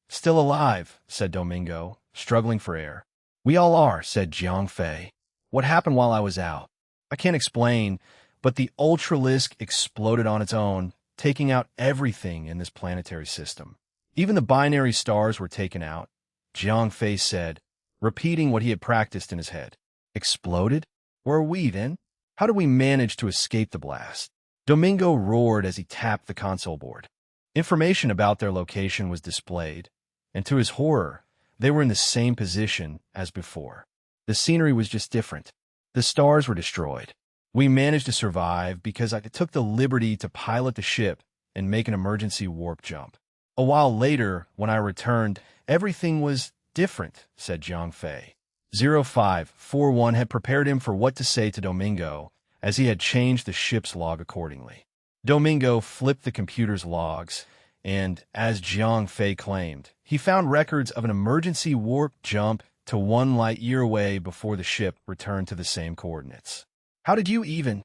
still alive, said Domingo, struggling for air. We all are, said Jiang Fei. What happened while I was out? I can't explain, but the Ultralisk exploded on its own, taking out everything in this planetary system. Even the binary stars were taken out, Jiang Fei said, repeating what he had practiced in his head. Exploded? Where are we, then? How did we manage to escape the blast? Domingo roared as he tapped the console board. Information about their location was displayed, and to his horror, they were in the same position as before. The scenery was just different. The stars were destroyed. We managed to survive because I took the liberty to pilot the ship and make an emergency warp jump. A while later, when I returned, everything was different, said Jiang Fei. 0541 had prepared him for what to say to Domingo, as he had changed the ship's log accordingly. Domingo flipped the computer's logs, and, as Jiang Fei claimed, he found records of an emergency warp jump to 1 light-year away before the ship returned to the same coordinates. How did you even?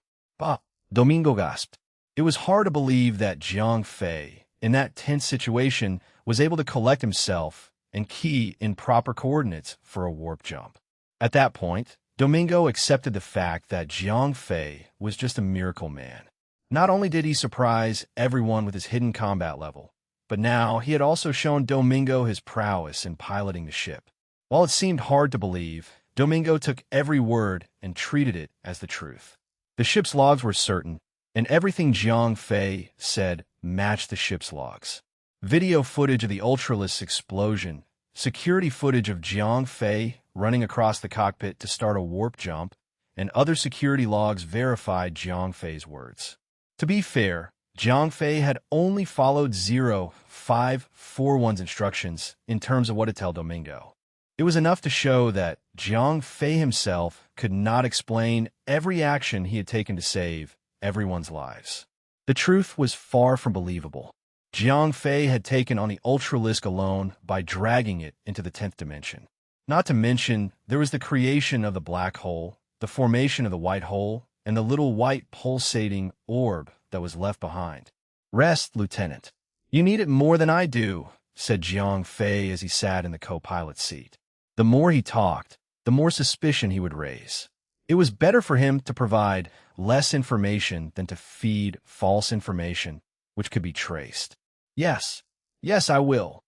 Domingo gasped. It was hard to believe that Jiang Fei, in that tense situation, was able to collect himself and key in proper coordinates for a warp jump. At that point, Domingo accepted the fact that Jiang Fei was just a miracle man. Not only did he surprise everyone with his hidden combat level, but now he had also shown Domingo his prowess in piloting the ship. While it seemed hard to believe, Domingo took every word and treated it as the truth. The ship's logs were certain, and everything Jiang Fei said matched the ship's logs. Video footage of the Ultralisk's explosion, security footage of Jiang Fei running across the cockpit to start a warp jump, and other security logs verified Jiang Fei's words. To be fair, Jiang Fei had only followed 0541's instructions in terms of what to tell Domingo. It was enough to show that Jiang Fei himself could not explain every action he had taken to save everyone's lives. The truth was far from believable. Jiang Fei had taken on the Ultralisk alone by dragging it into the 10th dimension. Not to mention, there was the creation of the black hole, the formation of the white hole, and the little white pulsating orb that was left behind. "Rest, Lieutenant. You need it more than I do," said Jiang Fei as he sat in the co-pilot's seat. The more he talked, the more suspicion he would raise. It was better for him to provide less information than to feed false information, which could be traced. Yes, I will,"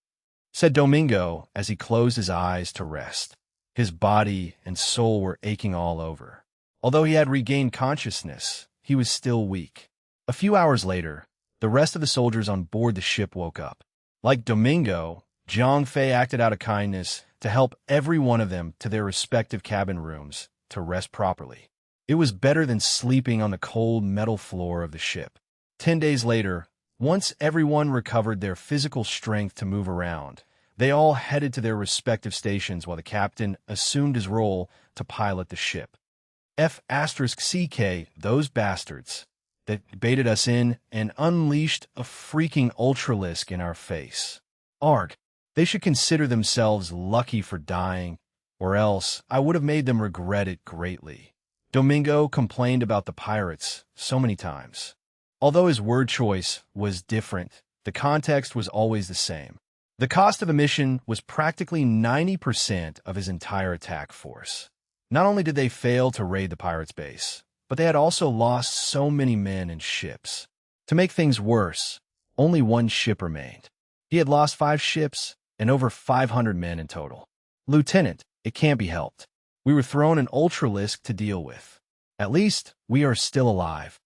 said Domingo as he closed his eyes to rest. His body and soul were aching all over. Although he had regained consciousness, he was still weak. A few hours later, the rest of the soldiers on board the ship woke up. Like Domingo, Jiang Fei acted out of kindness to help every one of them to their respective cabin rooms to rest properly. It was better than sleeping on the cold metal floor of the ship. 10 days later, once everyone recovered their physical strength to move around, they all headed to their respective stations while the captain assumed his role to pilot the ship. F*CK, those bastards that baited us in and unleashed a freaking Ultralisk in our face. Arg, they should consider themselves lucky for dying, or else I would have made them regret it greatly. Domingo complained about the pirates so many times. Although his word choice was different, the context was always the same. The cost of a mission was practically 90% of his entire attack force. Not only did they fail to raid the pirates' base, but they had also lost so many men and ships. To make things worse, only one ship remained. He had lost 5 ships and over 500 men in total. "Lieutenant, it can't be helped. We were thrown an Ultralisk to deal with. At least, we are still alive,"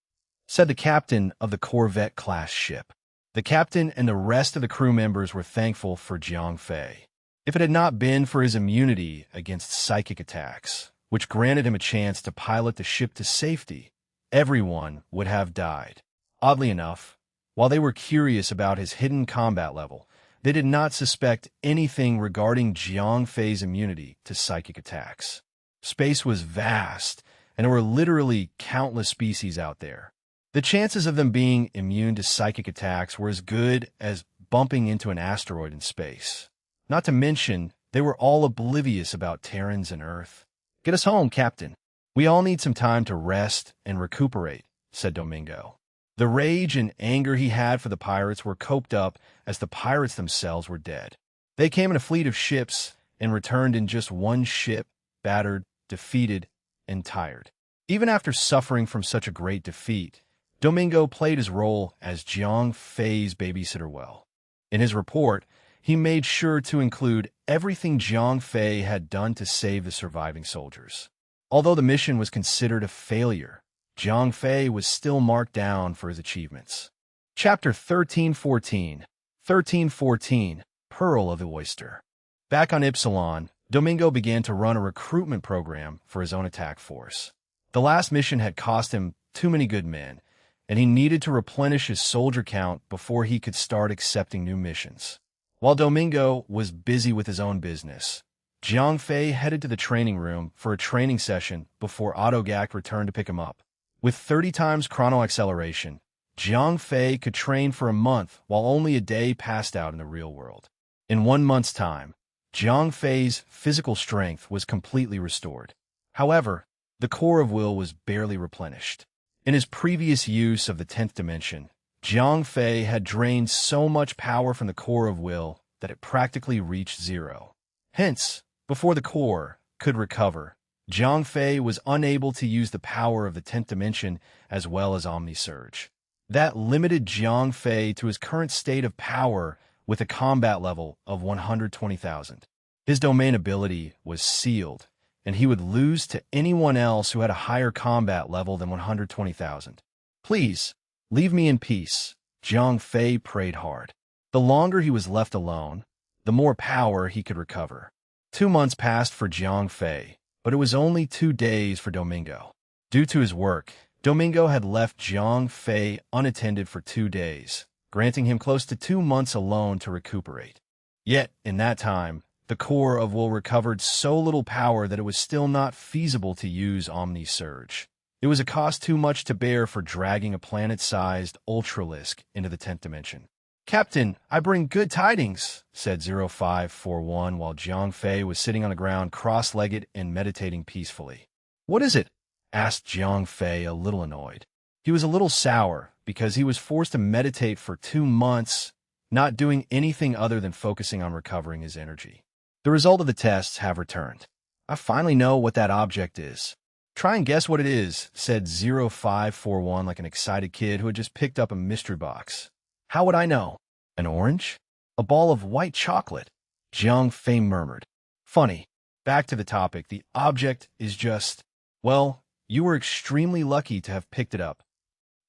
said the captain of the Corvette-class ship. The captain and the rest of the crew members were thankful for Jiang Fei. If it had not been for his immunity against psychic attacks, which granted him a chance to pilot the ship to safety, everyone would have died. Oddly enough, while they were curious about his hidden combat level, they did not suspect anything regarding Jiang Fei's immunity to psychic attacks. Space was vast, and there were literally countless species out there. The chances of them being immune to psychic attacks were as good as bumping into an asteroid in space. Not to mention, they were all oblivious about Terrans and Earth. "Get us home, Captain. We all need some time to rest and recuperate," said Domingo. The rage and anger he had for the pirates were coped up as the pirates themselves were dead. They came in a fleet of ships and returned in just one ship, battered, defeated, and tired. Even after suffering from such a great defeat, Domingo played his role as Jiang Fei's babysitter well. In his report, he made sure to include everything Jiang Fei had done to save the surviving soldiers. Although the mission was considered a failure, Jiang Fei was still marked down for his achievements. Chapter 1314 1314 Pearl of the Oyster. Back on Ypsilon, Domingo began to run a recruitment program for his own attack force. The last mission had cost him too many good men, and he needed to replenish his soldier count before he could start accepting new missions. While Domingo was busy with his own business, Jiang Fei headed to the training room for a training session before Autogak returned to pick him up. With 30 times chrono-acceleration, Jiang Fei could train for a month while only a day passed out in the real world. In 1 month's time, Jiang Fei's physical strength was completely restored. However, the core of will was barely replenished. In his previous use of the 10th dimension, Jiang Fei had drained so much power from the core of will that it practically reached zero. Hence, before the core could recover, Jiang Fei was unable to use the power of the 10th dimension as well as Omnisurge. That limited Jiang Fei to his current state of power with a combat level of 120,000. His domain ability was sealed, and he would lose to anyone else who had a higher combat level than 120,000. "Please, leave me in peace," Jiang Fei prayed hard. The longer he was left alone, the more power he could recover. 2 months passed for Jiang Fei, but it was only 2 days for Domingo. Due to his work, Domingo had left Jiang Fei unattended for 2 days, granting him close to 2 months alone to recuperate. Yet, in that time, the core of will recovered so little power that it was still not feasible to use Omnisurge. It was a cost too much to bear for dragging a planet-sized ultralisk into the 10th dimension. "Captain, I bring good tidings," said 0541 while Jiang Fei was sitting on the ground cross-legged and meditating peacefully. "What is it?" asked Jiang Fei, a little annoyed. He was a little sour because he was forced to meditate for 2 months, not doing anything other than focusing on recovering his energy. "The result of the tests have returned. I finally know what that object is." "Try and guess what it is," said 0541 like an excited kid who had just picked up a mystery box. "How would I know?" "An orange? A ball of white chocolate," Jiang Fei murmured. "Funny. Back to the topic. The object is just, well, you were extremely lucky to have picked it up.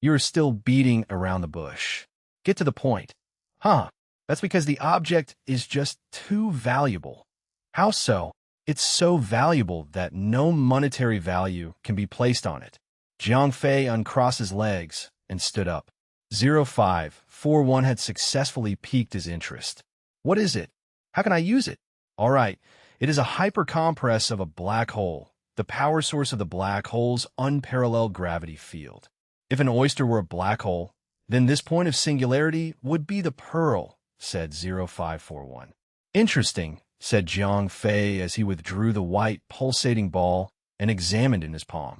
You are still beating around the bush. Get to the point." "Huh. That's because the object is just too valuable." "How so?" "It's so valuable that no monetary value can be placed on it." Jiang Fei uncrossed his legs and stood up. 0541 had successfully piqued his interest. "What is it? How can I use it?" "All right, it is a hypercompress of a black hole, the power source of the black hole's unparalleled gravity field. If an oyster were a black hole, then this point of singularity would be the pearl," said 0541. "Interesting," said Jiang Fei as he withdrew the white, pulsating ball and examined it in his palm.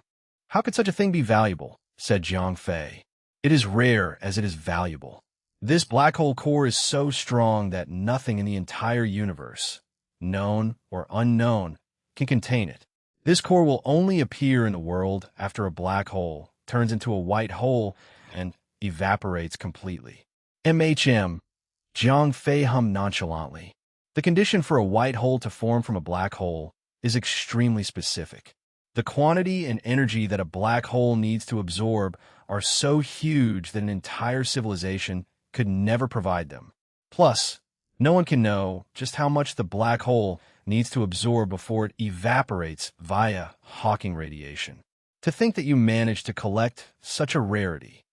"How could such a thing be valuable?" said Jiang Fei. "It is rare as it is valuable. This black hole core is so strong that nothing in the entire universe, known or unknown, can contain it. This core will only appear in the world after a black hole turns into a white hole and evaporates completely." Jiang Fei hummed nonchalantly. The condition for a white hole to form from a black hole is extremely specific. The quantity and energy that a black hole needs to absorb are so huge that an entire civilization could never provide them. Plus, no one can know just how much the black hole needs to absorb before it evaporates via Hawking radiation. To think that you managed to collect such a rarity.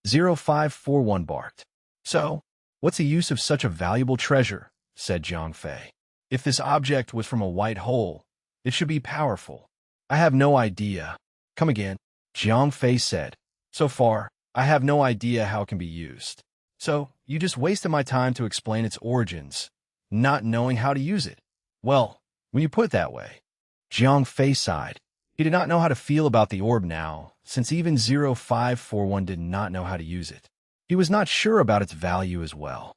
0541 barked. "So, what's the use of such a valuable treasure?" said Jiang Fei. "If this object was from a white hole, it should be powerful." "I have no idea." "Come again," Jiang Fei said. "So far, I have no idea how it can be used." "So, you just wasted my time to explain its origins, not knowing how to use it." "Well, when you put it that way." Jiang Fei sighed. He did not know how to feel about the orb now, since even 0541 did not know how to use it. He was not sure about its value as well.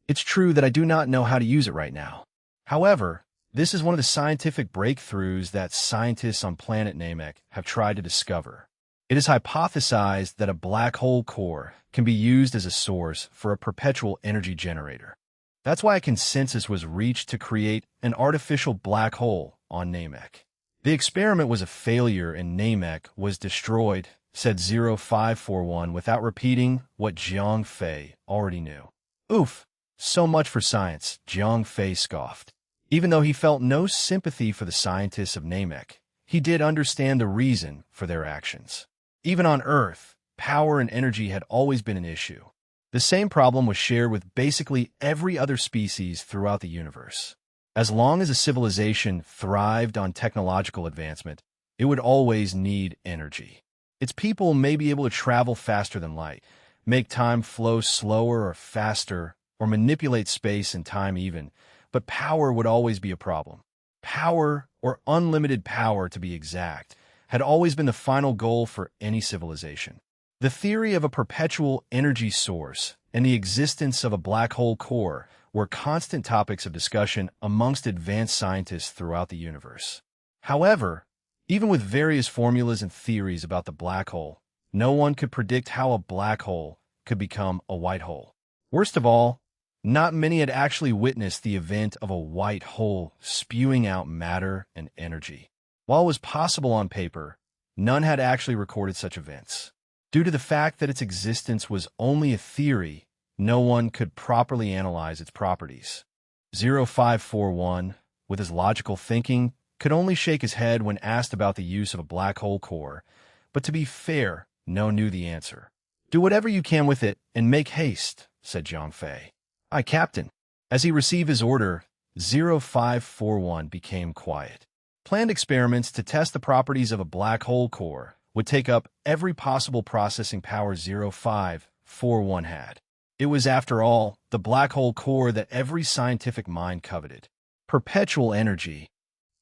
"It's true that I do not know how to use it right now. However, this is one of the scientific breakthroughs that scientists on planet Namek have tried to discover. It is hypothesized that a black hole core can be used as a source for a perpetual energy generator. That's why a consensus was reached to create an artificial black hole on Namek. The experiment was a failure and Namek was destroyed," said 0541 without repeating what Jiang Fei already knew. "Oof, so much for science," Jiang Fei scoffed. Even though he felt no sympathy for the scientists of Namek, he did understand the reason for their actions. Even on Earth, power and energy had always been an issue. The same problem was shared with basically every other species throughout the universe. As long as a civilization thrived on technological advancement, it would always need energy. Its people may be able to travel faster than light, make time flow slower or faster, or manipulate space and time even, but power would always be a problem. Power, or unlimited power to be exact, had always been the final goal for any civilization. The theory of a perpetual energy source and the existence of a black hole core were constant topics of discussion amongst advanced scientists throughout the universe. However, even with various formulas and theories about the black hole, no one could predict how a black hole could become a white hole. Worst of all, not many had actually witnessed the event of a white hole spewing out matter and energy. While it was possible on paper, none had actually recorded such events. Due to the fact that its existence was only a theory, no one could properly analyze its properties. 0541, with his logical thinking, could only shake his head when asked about the use of a black hole core, but to be fair, no knew the answer. "Do whatever you can with it and make haste," said Jiang Fei. "Aye, Captain." As he received his order, 0541 became quiet. Planned experiments to test the properties of a black hole core would take up every possible processing power 0541 had. It was, after all, the black hole core that every scientific mind coveted. Perpetual energy,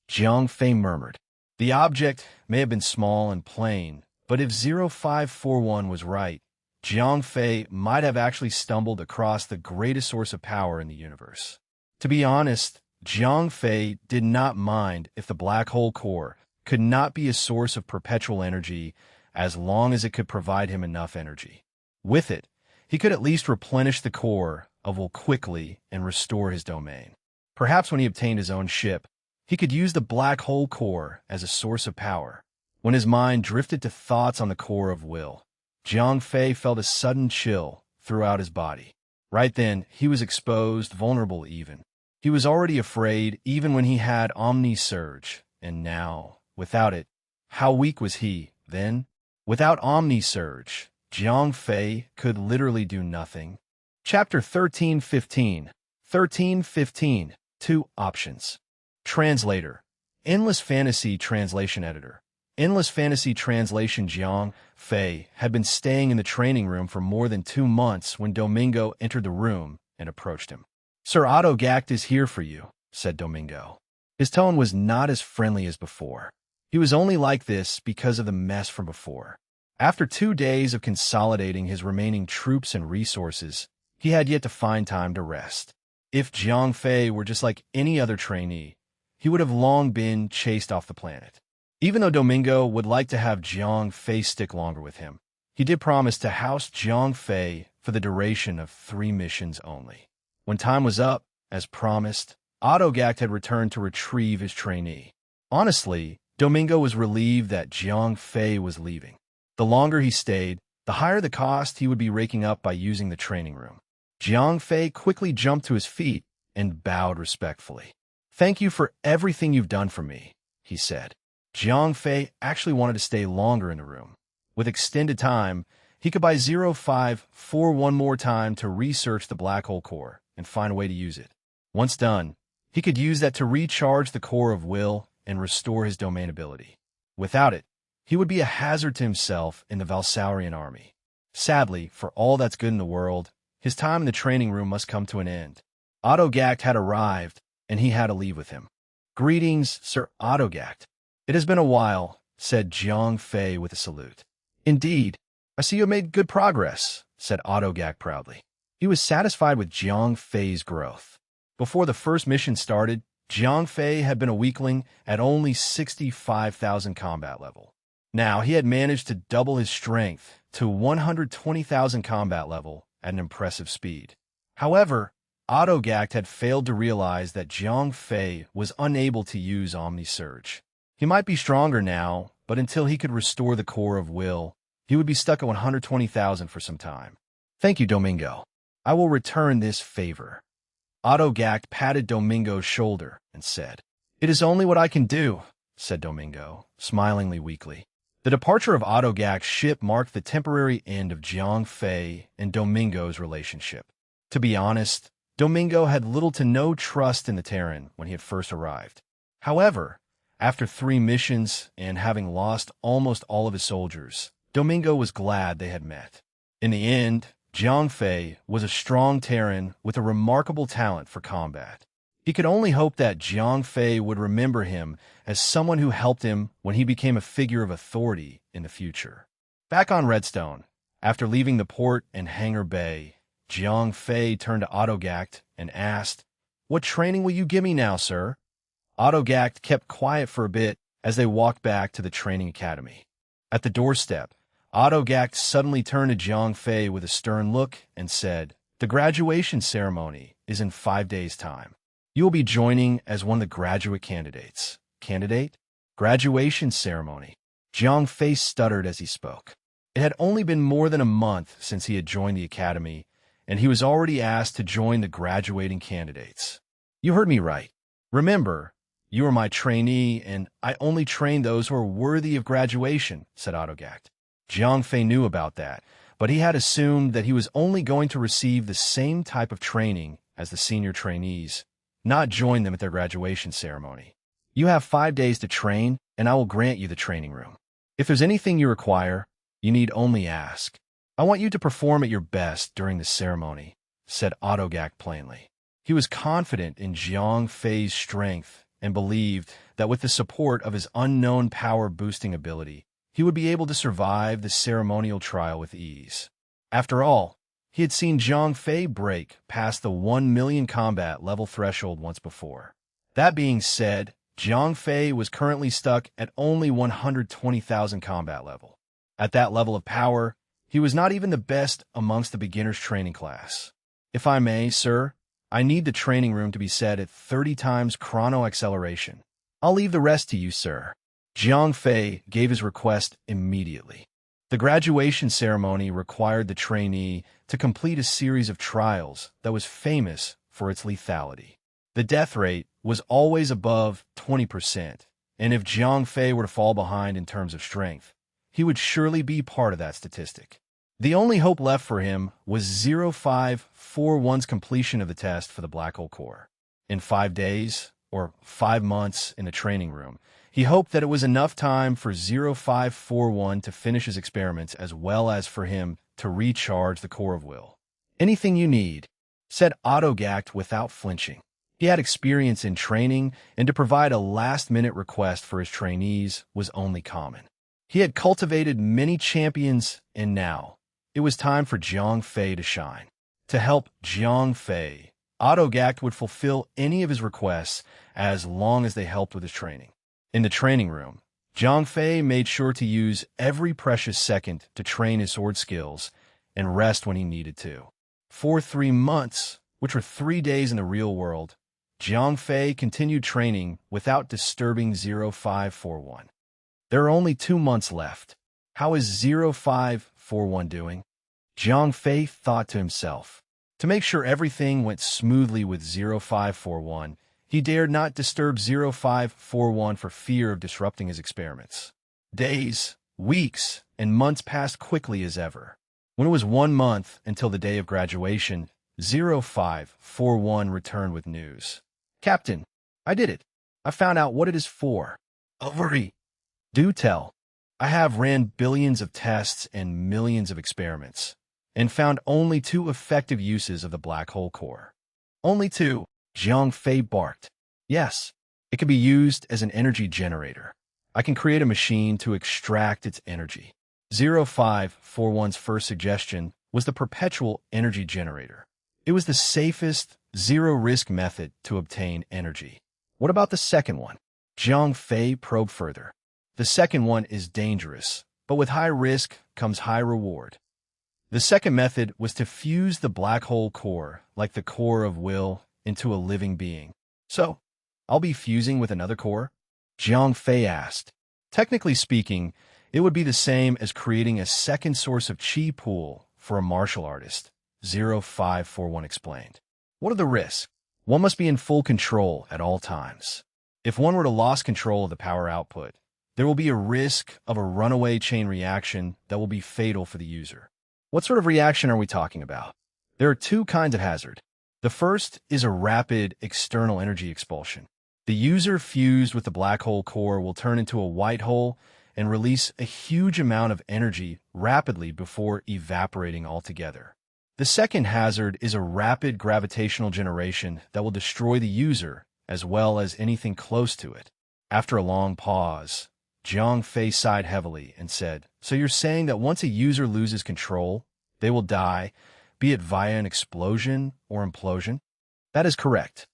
Jiang Fei murmured. The object may have been small and plain, but if 0541 was right, Jiang Fei might have actually stumbled across the greatest source of power in the universe. To be honest, Jiang Fei did not mind if the black hole core could not be a source of perpetual energy as long as it could provide him enough energy. With it, he could at least replenish the core of will quickly and restore his domain. Perhaps when he obtained his own ship, he could use the black hole core as a source of power. When his mind drifted to thoughts on the core of will, Jiang Fei felt a sudden chill throughout his body. Right then, he was exposed, vulnerable even. He was already afraid even when he had Omni Surge, and now, without it, how weak was he, then? Without Omni Surge, Jiang Fei could literally do nothing. Chapter 1315. 1315. 2 options. Translator. Endless Fantasy Translation Editor. Endless Fantasy Translation. Jiang Fei had been staying in the training room for more than 2 months when Domingo entered the room and approached him. Sir Autogact is here for you, said Domingo. His tone was not as friendly as before. He was only like this because of the mess from before. After 2 days of consolidating his remaining troops and resources, he had yet to find time to rest. If Jiang Fei were just like any other trainee, he would have long been chased off the planet. Even though Domingo would like to have Jiang Fei stick longer with him, he did promise to house Jiang Fei for the duration of 3 missions only. When time was up, as promised, Autogact had returned to retrieve his trainee. Honestly, Domingo was relieved that Jiang Fei was leaving. The longer he stayed, the higher the cost he would be raking up by using the training room. Jiang Fei quickly jumped to his feet and bowed respectfully. Thank you for everything you've done for me, he said. Jiang Fei actually wanted to stay longer in the room. With extended time, he could buy 0541 more time to research the black hole core and find a way to use it. Once done, he could use that to recharge the core of will and restore his domain ability. Without it, he would be a hazard to himself in the Valsaurian army. Sadly, for all that's good in the world, his time in the training room must come to an end. Autogact had arrived, and he had to leave with him. Greetings, Sir Autogact. It has been a while, said Jiang Fei with a salute. Indeed, I see you have made good progress, said Autogact proudly. He was satisfied with Jiang Fei's growth. Before the first mission started, Jiang Fei had been a weakling at only 65,000 combat level. Now he had managed to double his strength to 120,000 combat level at an impressive speed. However, Autogact had failed to realize that Jiang Fei was unable to use Omni Surge. He might be stronger now, but until he could restore the core of will, he would be stuck at 120,000 for some time. Thank you, Domingo. I will return this favor. Autogact patted Domingo's shoulder and said, It is only what I can do, said Domingo, smilingly weakly. The departure of Autogact's ship marked the temporary end of Jiang Fei and Domingo's relationship. To be honest, Domingo had little to no trust in the Terran when he had first arrived. However, after 3 missions and having lost almost all of his soldiers, Domingo was glad they had met. In the end, Jiang Fei was a strong Terran with a remarkable talent for combat. He could only hope that Jiang Fei would remember him as someone who helped him when he became a figure of authority in the future. Back on Redstone, after leaving the port and hangar bay, Jiang Fei turned to Autogact and asked, What training will you give me now, sir? Autogact kept quiet for a bit as they walked back to the training academy. At the doorstep, Autogact suddenly turned to Jiang Fei with a stern look and said, The graduation ceremony is in 5 days' time. You will be joining as one of the graduate candidates. Candidate? Graduation ceremony. Jiang Fei stuttered as he spoke. It had only been more than a month since he had joined the academy, and he was already asked to join the graduating candidates. You heard me right. Remember, you are my trainee, and I only train those who are worthy of graduation, said Autogact. Jiang Fei knew about that, but he had assumed that he was only going to receive the same type of training as the senior trainees, not join them at their graduation ceremony. You have 5 days to train, and I will grant you the training room. If there's anything you require, you need only ask. I want you to perform at your best during the ceremony, said Autogak plainly. He was confident in Jiang Fei's strength and believed that with the support of his unknown power-boosting ability, he would be able to survive the ceremonial trial with ease. After all, he had seen Jiang Fei break past the 1 million combat level threshold once before. That being said, Jiang Fei was currently stuck at only 120,000 combat level. At that level of power, he was not even the best amongst the beginner's training class. If I may, sir, I need the training room to be set at 30 times chrono acceleration. I'll leave the rest to you, sir. Jiang Fei gave his request immediately. The graduation ceremony required the trainee to complete a series of trials that was famous for its lethality. The death rate was always above 20%, and if Jiang Fei were to fall behind in terms of strength, he would surely be part of that statistic. The only hope left for him was 0541's completion of the test for the Black Hole Core. In 5 days, or 5 months in the training room, he hoped that it was enough time for 0541 to finish his experiments as well as for him to recharge the core of will. Anything you need, said Autogak without flinching. He had experience in training, and to provide a last-minute request for his trainees was only common. He had cultivated many champions, and now it was time for Jiang Fei to shine. To help Jiang Fei, Autogak would fulfill any of his requests as long as they helped with his training. In the training room, Jiang Fei made sure to use every precious second to train his sword skills and rest when he needed to. For 3 months, which were 3 days in the real world, Jiang Fei continued training without disturbing 0541. There are only 2 months left. How is 0541 doing? Jiang Fei thought to himself. To make sure everything went smoothly with 0541, he dared not disturb 0541 for fear of disrupting his experiments. Days, weeks, and months passed quickly as ever. When it was 1 month until the day of graduation, 0541 returned with news. Captain, I did it. I found out what it is for. Hurry. Do tell. I have ran billions of tests and millions of experiments, and found only 2 effective uses of the black hole core. Only 2, Jiang Fei barked. Yes, it can be used as an energy generator. I can create a machine to extract its energy. 0541's first suggestion was the perpetual energy generator. It was the safest, zero-risk method to obtain energy. What about the second one? Jiang Fei probed further. The second one is dangerous, but with high risk comes high reward. The second method was to fuse the black hole core, like the core of will, into a living being. So, I'll be fusing with another core? Jiang Fei asked. Technically speaking, it would be the same as creating a second source of chi pool for a martial artist, 0541 explained. What are the risks? One must be in full control at all times. If one were to lose control of the power output, there will be a risk of a runaway chain reaction that will be fatal for the user. What sort of reaction are we talking about? There are 2 kinds of hazard. The first is a rapid external energy expulsion. The user fused with the black hole core will turn into a white hole and release a huge amount of energy rapidly before evaporating altogether. The second hazard is a rapid gravitational generation that will destroy the user as well as anything close to it. After a long pause, Jiang Fei sighed heavily and said, So you're saying that once a user loses control, they will die, be it via an explosion or implosion? That is correct.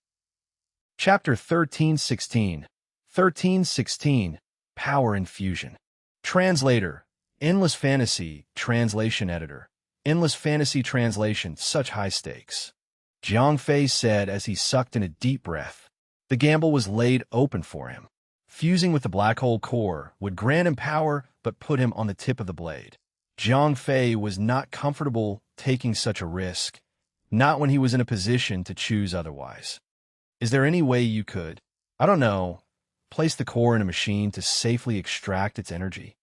Chapter 1316. 1316. Power Infusion. Translator. Endless Fantasy. Translation Editor. Endless Fantasy Translation. Such high stakes. Jiang Fei said as he sucked in a deep breath. The gamble was laid open for him. Fusing with the black hole core would grant him power but put him on the tip of the blade. Jiang Fei was not comfortable taking such a risk, not when he was in a position to choose otherwise. Is there any way you could, I don't know, place the core in a machine to safely extract its energy?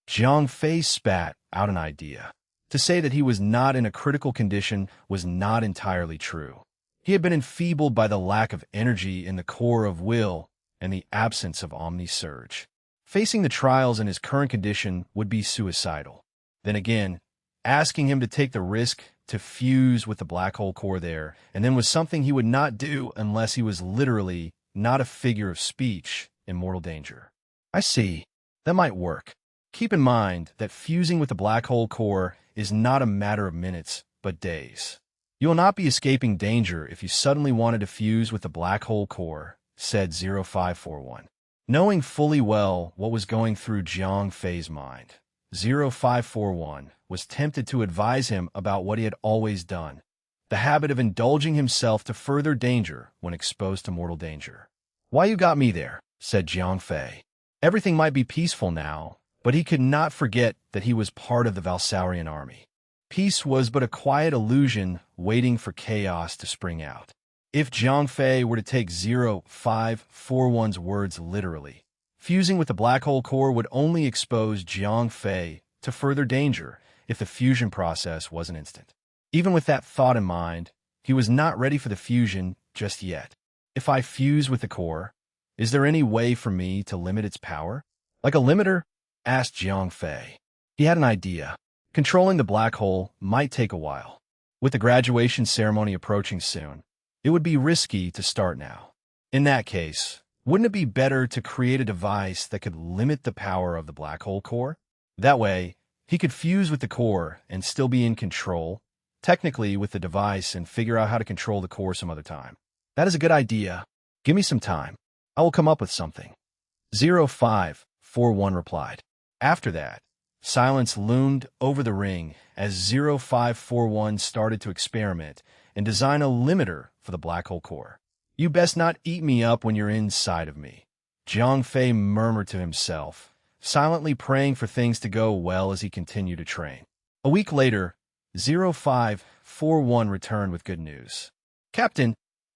Jiang Fei spat out an idea. To say that he was not in a critical condition was not entirely true. He had been enfeebled by the lack of energy in the core of will and the absence of omni-surge. Facing the trials in his current condition would be suicidal. Then again, asking him to take the risk to fuse with the black hole core there, and then was something he would not do unless he was literally, not a figure of speech, in mortal danger. I see. That might work. Keep in mind that fusing with the black hole core is not a matter of minutes, but days. You will not be escaping danger if you suddenly wanted to fuse with the black hole core, said 0541. Knowing fully well what was going through Jiang Fei's mind, 0541 was tempted to advise him about what he had always done, the habit of indulging himself to further danger when exposed to mortal danger. Why you got me there, said Jiang Fei. Everything might be peaceful now, but he could not forget that he was part of the Valsaurian army. Peace was but a quiet illusion waiting for chaos to spring out. If Jiang Fei were to take 0541's words literally, fusing with the black hole core would only expose Jiang Fei to further danger if the fusion process wasn't instant. Even with that thought in mind, he was not ready for the fusion just yet. If I fuse with the core, is there any way for me to limit its power? Like a limiter? Asked Jiang Fei. He had an idea. Controlling the black hole might take a while. With the graduation ceremony approaching soon, it would be risky to start now. In that case, wouldn't it be better to create a device that could limit the power of the black hole core? That way, he could fuse with the core and still be in control, technically with the device, and figure out how to control the core some other time. That is a good idea. Give me some time. I will come up with something. 0541 replied. After that, silence loomed over the ring as 0541 started to experiment and design a limiter for the black hole core. You best not eat me up when you're inside of me, Jiang Fei murmured to himself, silently praying for things to go well as he continued to train. A week later, 0541 returned with good news. Captain,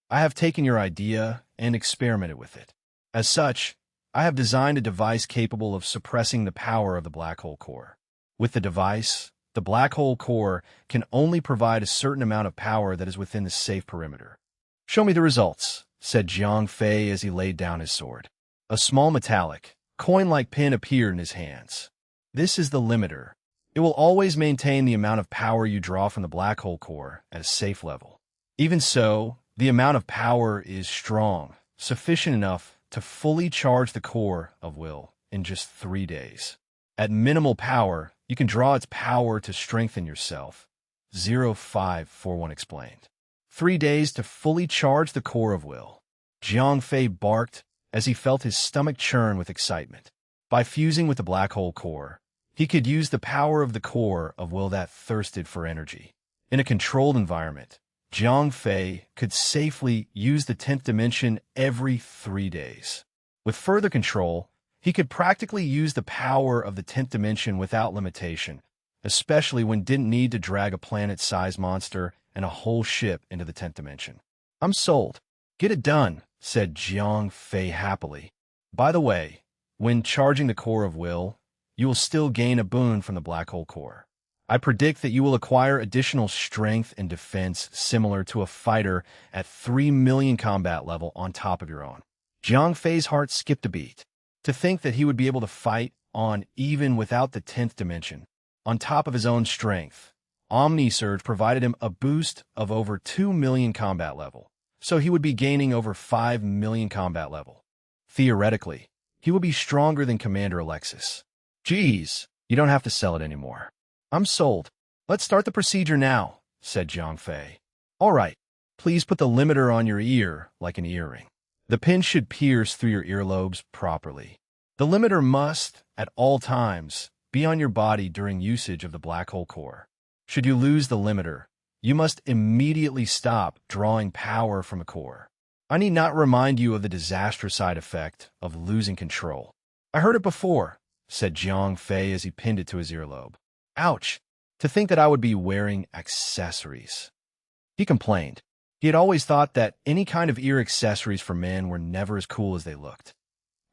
I have taken your idea and experimented with it. As such, I have designed a device capable of suppressing the power of the black hole core. With the device, the black hole core can only provide a certain amount of power that is within the safe perimeter. Show me the results, said Jiang Fei as he laid down his sword. A small metallic, coin-like pin appeared in his hands. This is the limiter. It will always maintain the amount of power you draw from the black hole core at a safe level. Even so, the amount of power is strong, sufficient enough to fully charge the core of will in just 3 days. At minimal power, you can draw its power to strengthen yourself, 0541 explained. 3 days to fully charge the core of will. Jiang Fei barked as he felt his stomach churn with excitement. By fusing with the black hole core, he could use the power of the core of will that thirsted for energy. In a controlled environment, Jiang Fei could safely use the 10th dimension every 3 days. With further control, he could practically use the power of the 10th dimension without limitation, especially when didn't need to drag a planet-sized monster and a whole ship into the 10th dimension. I'm sold. Get it done, said Jiang Fei happily. By the way, when charging the core of will, you will still gain a boon from the black hole core. I predict that you will acquire additional strength and defense similar to a fighter at 3 million combat level on top of your own. Jiang Fei's heart skipped a beat. To think that he would be able to fight on even without the 10th dimension. On top of his own strength, Omni Surge provided him a boost of over 2 million combat level, so he would be gaining over 5 million combat level. Theoretically, he would be stronger than Commander Alexis. Geez, you don't have to sell it anymore. I'm sold. Let's start the procedure now, said Jiang Fei. All right, please put the limiter on your ear like an earring. The pin should pierce through your earlobes properly. The limiter must, at all times, be on your body during usage of the black hole core. Should you lose the limiter, you must immediately stop drawing power from the core. I need not remind you of the disastrous side effect of losing control. I heard it before, said Jiang Fei as he pinned it to his earlobe. Ouch! To think that I would be wearing accessories. He complained. He had always thought that any kind of ear accessories for men were never as cool as they looked.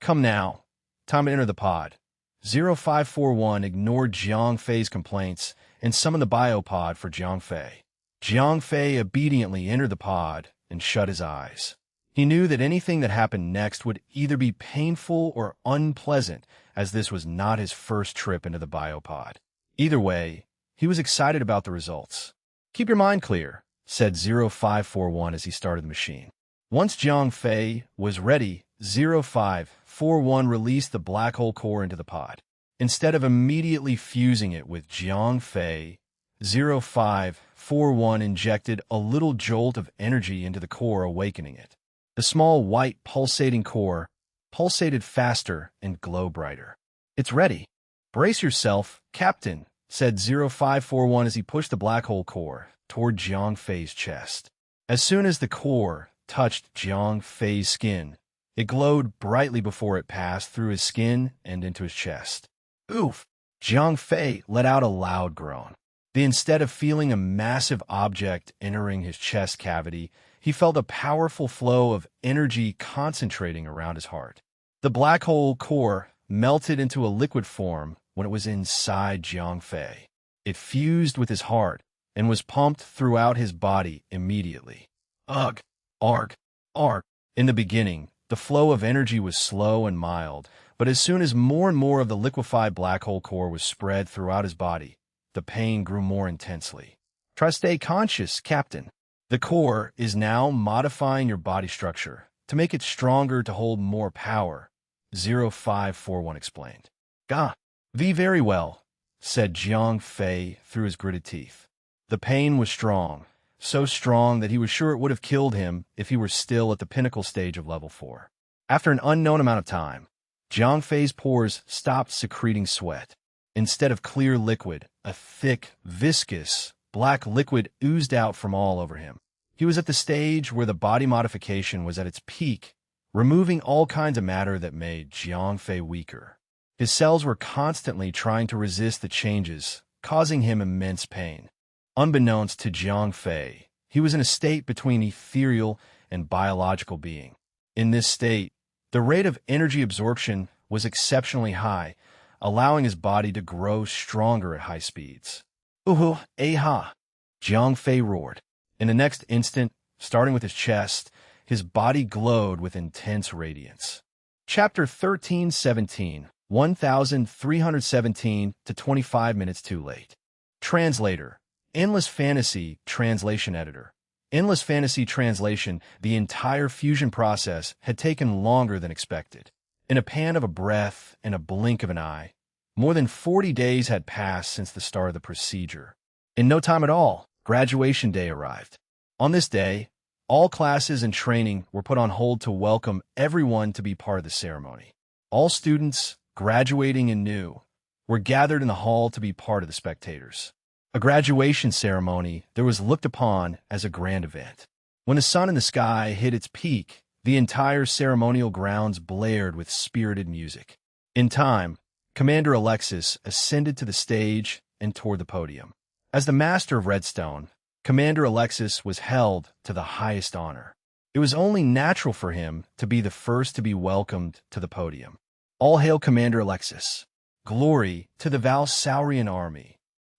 Come now. Time to enter the pod. 0541 ignored Jiang Fei's complaints and summoned the biopod for Jiang Fei. Jiang Fei obediently entered the pod and shut his eyes. He knew that anything that happened next would either be painful or unpleasant, as this was not his first trip into the biopod. Either way, he was excited about the results. "Keep your mind clear," said 0541 as he started the machine. Once Jiang Fei was ready, 0541 released the black hole core into the pod. Instead of immediately fusing it with Jiang Fei, 0541 injected a little jolt of energy into the core, awakening it. The small white pulsating core pulsated faster and glowed brighter. "It's ready. Brace yourself, Captain," said 0541 as he pushed the black hole core toward Jiang Fei's chest. As soon as the core touched Jiang Fei's skin, it glowed brightly before it passed through his skin and into his chest. "Oof!" Jiang Fei let out a loud groan. Instead of feeling a massive object entering his chest cavity, he felt a powerful flow of energy concentrating around his heart. The black hole core melted into a liquid form when it was inside Jiang Fei. It fused with his heart and was pumped throughout his body immediately. Ugh! Arg! Arg! In the beginning, the flow of energy was slow and mild, but as soon as more and more of the liquefied black hole core was spread throughout his body, the pain grew more intensely. "Try to stay conscious, Captain. The core is now modifying your body structure to make it stronger to hold more power," 0541 explained. "Gah! Very well," said Jiang Fei through his gritted teeth. The pain was strong, so strong that he was sure it would have killed him if he were still at the pinnacle stage of level 4. After an unknown amount of time, Jiang Fei's pores stopped secreting sweat. Instead of clear liquid, a thick, viscous, black liquid oozed out from all over him. He was at the stage where the body modification was at its peak, removing all kinds of matter that made Jiang Fei weaker. His cells were constantly trying to resist the changes, causing him immense pain. Unbeknownst to Jiang Fei, he was in a state between ethereal and biological being. In this state, the rate of energy absorption was exceptionally high, allowing his body to grow stronger at high speeds. "Uhu, aha!" Jiang Fei roared. In the next instant, starting with his chest, his body glowed with intense radiance. Chapter 1317, 1317 to 25 minutes too late. Translator, Endless Fantasy Translation Editor. Endless Fantasy Translation, the entire fusion process had taken longer than expected. In a pan of a breath and a blink of an eye, more than 40 days had passed since the start of the procedure. In no time at all, graduation day arrived. On this day, all classes and training were put on hold to welcome everyone to be part of the ceremony. All students, graduating and new, were gathered in the hall to be part of the spectators. A graduation ceremony that was looked upon as a grand event. When the sun in the sky hit its peak, the entire ceremonial grounds blared with spirited music. In time, Commander Alexis ascended to the stage and toward the podium. As the master of Redstone, Commander Alexis was held to the highest honor. It was only natural for him to be the first to be welcomed to the podium. All hail Commander Alexis. Glory to the Valsaurian army.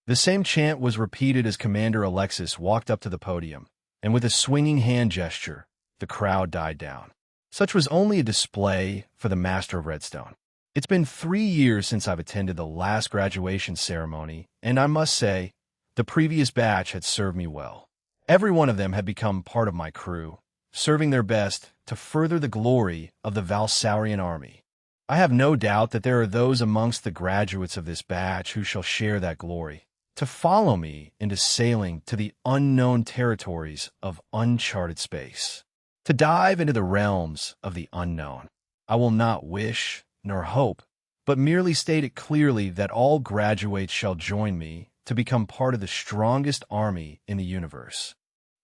The same chant was repeated as Commander Alexis walked up to the podium, and with a swinging hand gesture, the crowd died down. Such was only a display for the Master of Redstone. It's been 3 years since I've attended the last graduation ceremony, and I must say, the previous batch had served me well. Every one of them had become part of my crew, serving their best to further the glory of the Valsaurian army. I have no doubt that there are those amongst the graduates of this batch who shall share that glory, to follow me into sailing to the unknown territories of uncharted space, to dive into the realms of the unknown. I will not wish nor hope, but merely state it clearly that all graduates shall join me to become part of the strongest army in the universe.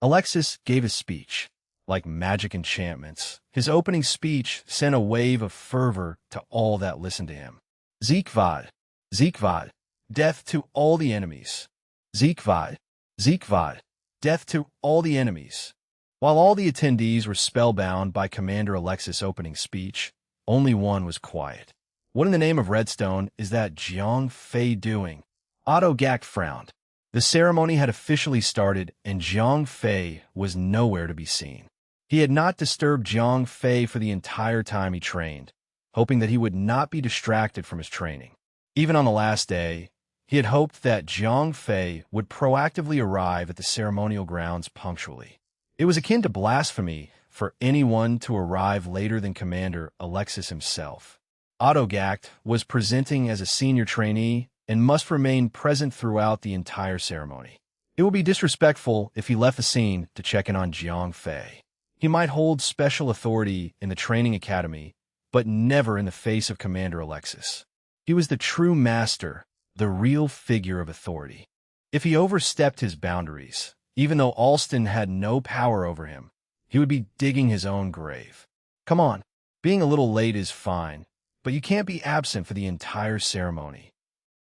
Alexis gave his speech. Like magic enchantments, his opening speech sent a wave of fervor to all that listened to him. Zeekvad, Zeekvad, death to all the enemies. Zeekvad, Zeekvad, death to all the enemies. While all the attendees were spellbound by Commander Alexis' opening speech, only one was quiet. What in the name of Redstone is that Jiang Fei doing? Otto Gack frowned. The ceremony had officially started, and Jiang Fei was nowhere to be seen. He had not disturbed Jiang Fei for the entire time he trained, hoping that he would not be distracted from his training. Even on the last day, he had hoped that Jiang Fei would proactively arrive at the ceremonial grounds punctually. It was akin to blasphemy for anyone to arrive later than Commander Alexis himself. Autogact was presenting as a senior trainee and must remain present throughout the entire ceremony. It would be disrespectful if he left the scene to check in on Jiang Fei. He might hold special authority in the training academy, but never in the face of Commander Alexis. He was the true master, the real figure of authority. If he overstepped his boundaries, even though Alston had no power over him, he would be digging his own grave. Come on, being a little late is fine, but you can't be absent for the entire ceremony.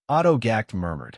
Autogact murmured.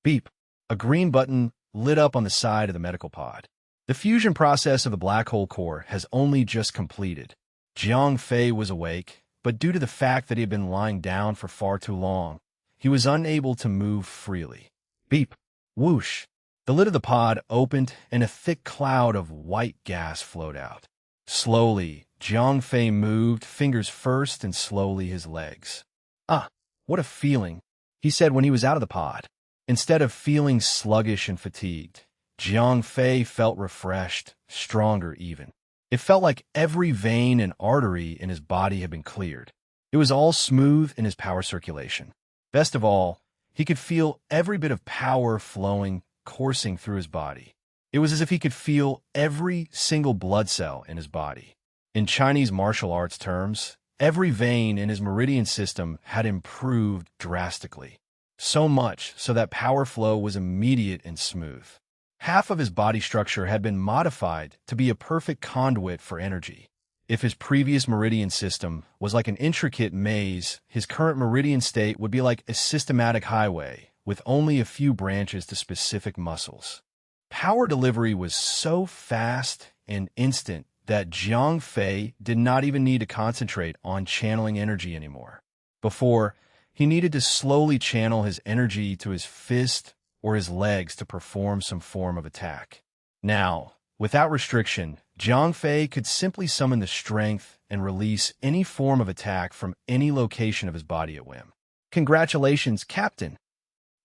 Beep. A green button lit up on the side of the medical pod. The fusion process of the black hole core has only just completed. Jiang Fei was awake, but due to the fact that he had been lying down for far too long, he was unable to move freely. Beep. Whoosh. The lid of the pod opened and a thick cloud of white gas flowed out. Slowly, Jiang Fei moved, fingers first and slowly his legs. Ah, what a feeling, he said when he was out of the pod. Instead of feeling sluggish and fatigued, Jiang Fei felt refreshed, stronger even. It felt like every vein and artery in his body had been cleared. It was all smooth in his power circulation. Best of all, he could feel every bit of power flowing, coursing through his body. It was as if he could feel every single blood cell in his body. In Chinese martial arts terms, every vein in his meridian system had improved drastically. So much so that power flow was immediate and smooth. Half of his body structure had been modified to be a perfect conduit for energy. If his previous meridian system was like an intricate maze, his current meridian state would be like a systematic highway, with only a few branches to specific muscles. Power delivery was so fast and instant that Jiang Fei did not even need to concentrate on channeling energy anymore. Before, he needed to slowly channel his energy to his fist or his legs to perform some form of attack. Now, without restriction, Jiang Fei could simply summon the strength and release any form of attack from any location of his body at whim. Congratulations, Captain,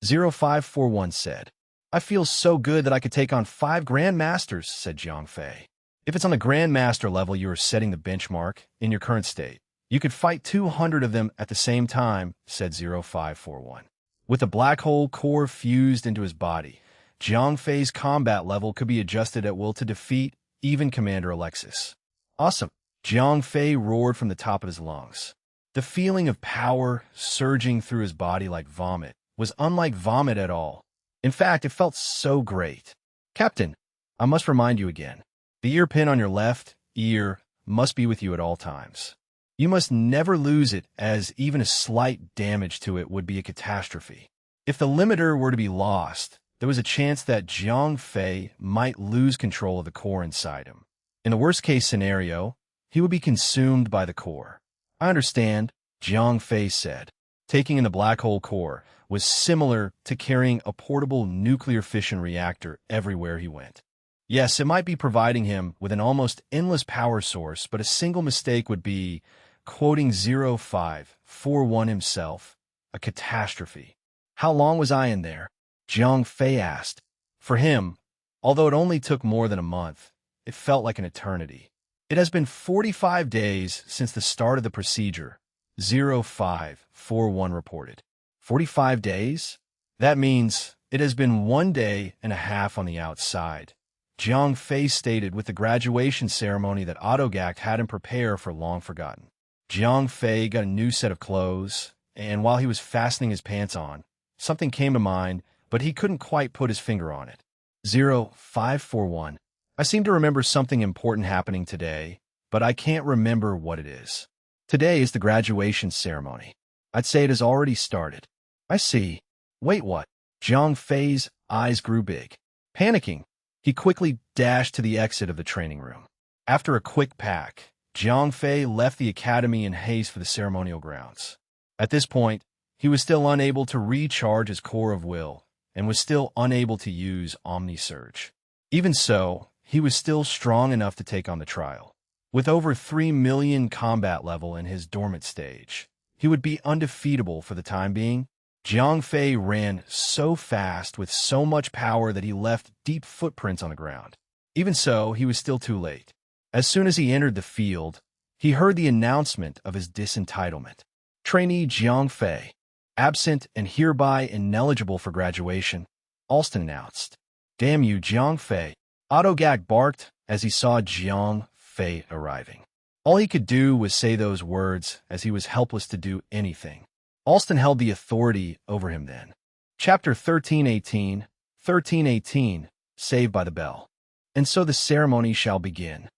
0541 said. I feel so good that I could take on 5 Grandmasters, said Jiang Fei. If it's on the Grandmaster level you are setting the benchmark in your current state, you could fight 200 of them at the same time, said 0541. With the black hole core fused into his body, Jiang Fei's combat level could be adjusted at will to defeat even Commander Alexis. Awesome! Jiang Fei roared from the top of his lungs. The feeling of power surging through his body like vomit was unlike vomit at all. In fact, it felt so great. Captain, I must remind you again. The ear pin on your left ear must be with you at all times. You must never lose it, as even a slight damage to it would be a catastrophe. If the limiter were to be lost, there was a chance that Jiang Fei might lose control of the core inside him. In the worst-case scenario, he would be consumed by the core. I understand, Jiang Fei said. Taking in the black hole core was similar to carrying a portable nuclear fission reactor everywhere he went. Yes, it might be providing him with an almost endless power source, but a single mistake would be, quoting 0541 himself, a catastrophe. How long was I in there? Jiang Fei asked. For him, although it only took more than a month, it felt like an eternity. It has been 45 days since the start of the procedure, 0541 reported. 45 days? That means it has been 1 day and a half on the outside. Jiang Fei stated with the graduation ceremony that Autogact had him prepare for long forgotten. Jiang Fei got a new set of clothes, and while he was fastening his pants on, something came to mind, but he couldn't quite put his finger on it. 0541. I seem to remember something important happening today, but I can't remember what it is. Today is the graduation ceremony. I'd say it has already started. I see. Wait, what? Jiang Fei's eyes grew big. Panicking, he quickly dashed to the exit of the training room. After a quick pack, Jiang Fei left the academy in haste for the ceremonial grounds. At this point, he was still unable to recharge his core of will, and was still unable to use Omni-Surge. Even so, he was still strong enough to take on the trial. With over 3 million combat level in his dormant stage, he would be undefeatable for the time being. Jiang Fei ran so fast with so much power that he left deep footprints on the ground. Even so, he was still too late. As soon as he entered the field, he heard the announcement of his disentitlement. Trainee Jiang Fei, absent and hereby ineligible for graduation, Alston announced. Damn you, Jiang Fei. Autogak barked as he saw Jiang Fei arriving. All he could do was say those words as he was helpless to do anything. Alston held the authority over him then. Chapter 1318, Saved by the Bell. And so the ceremony shall begin.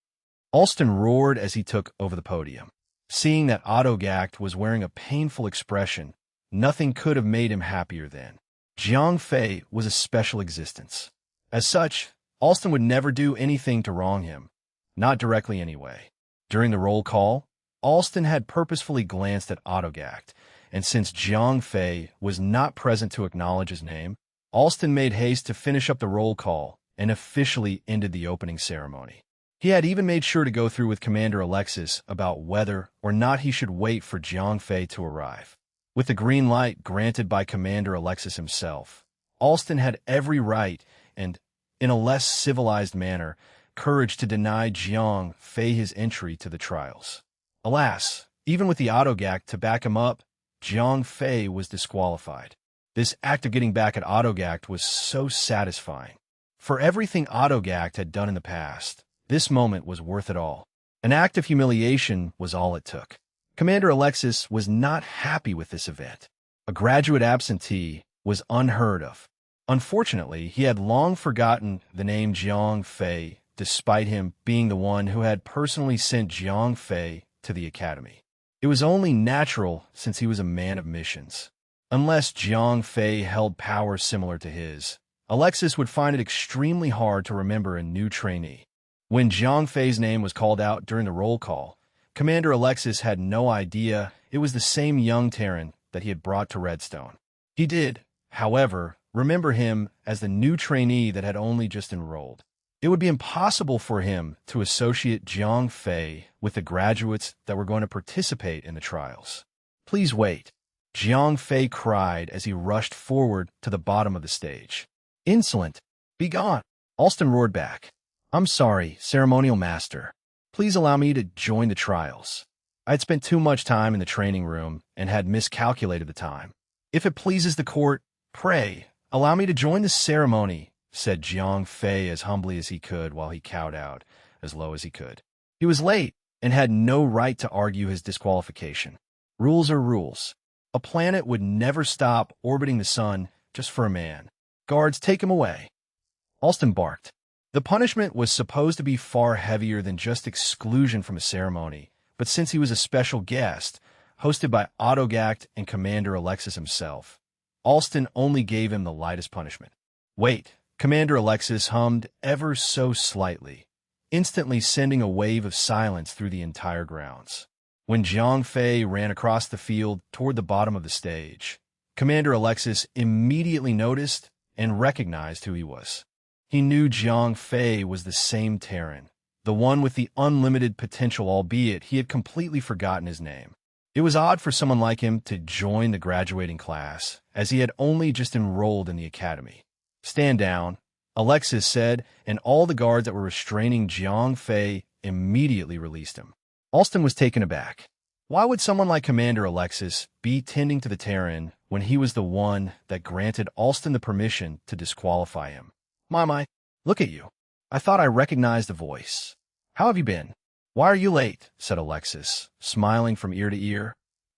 Alston roared as he took over the podium. Seeing that Autogak was wearing a painful expression, nothing could have made him happier then. Jiang Fei was a special existence. As such, Alston would never do anything to wrong him, not directly anyway. During the roll call, Alston had purposefully glanced at Autogak, and since Jiang Fei was not present to acknowledge his name, Alston made haste to finish up the roll call and officially ended the opening ceremony. He had even made sure to go through with Commander Alexis about whether or not he should wait for Jiang Fei to arrive. With the green light granted by Commander Alexis himself, Alston had every right and, in a less civilized manner, courage to deny Jiang Fei his entry to the trials. Alas, even with the Autogak to back him up, Jiang Fei was disqualified. This act of getting back at Autogak was so satisfying. For everything Autogak had done in the past, this moment was worth it all. An act of humiliation was all it took. Commander Alexis was not happy with this event. A graduate absentee was unheard of. Unfortunately, he had long forgotten the name Jiang Fei, despite him being the one who had personally sent Jiang Fei to the academy. It was only natural since he was a man of missions. Unless Jiang Fei held power similar to his, Alexis would find it extremely hard to remember a new trainee. When Jiang Fei's name was called out during the roll call, Commander Alexis had no idea it was the same young Terran that he had brought to Redstone. He did, however, remember him as the new trainee that had only just enrolled. It would be impossible for him to associate Jiang Fei with the graduates that were going to participate in the trials. Please wait, Jiang Fei cried as he rushed forward to the bottom of the stage. Insolent! Be gone! Alston roared back. I'm sorry, Ceremonial Master. Please allow me to join the trials. I had spent too much time in the training room and had miscalculated the time. If it pleases the court, pray, allow me to join the ceremony, said Jiang Fei as humbly as he could while he cowed out, as low as he could. He was late and had no right to argue his disqualification. Rules are rules. A planet would never stop orbiting the sun just for a man. Guards, take him away. Alston barked. The punishment was supposed to be far heavier than just exclusion from a ceremony, but since he was a special guest, hosted by Autogak and Commander Alexis himself, Alston only gave him the lightest punishment. Wait, Commander Alexis hummed ever so slightly, instantly sending a wave of silence through the entire grounds. When Jiang Fei ran across the field toward the bottom of the stage, Commander Alexis immediately noticed and recognized who he was. He knew Jiang Fei was the same Terran, the one with the unlimited potential, albeit he had completely forgotten his name. It was odd for someone like him to join the graduating class, as he had only just enrolled in the academy. Stand down, Alexis said, and all the guards that were restraining Jiang Fei immediately released him. Alston was taken aback. Why would someone like Commander Alexis be tending to the Terran when he was the one that granted Alston the permission to disqualify him? My, look at you. I thought I recognized the voice. How have you been? Why are you late? Said Alexis, smiling from ear to ear,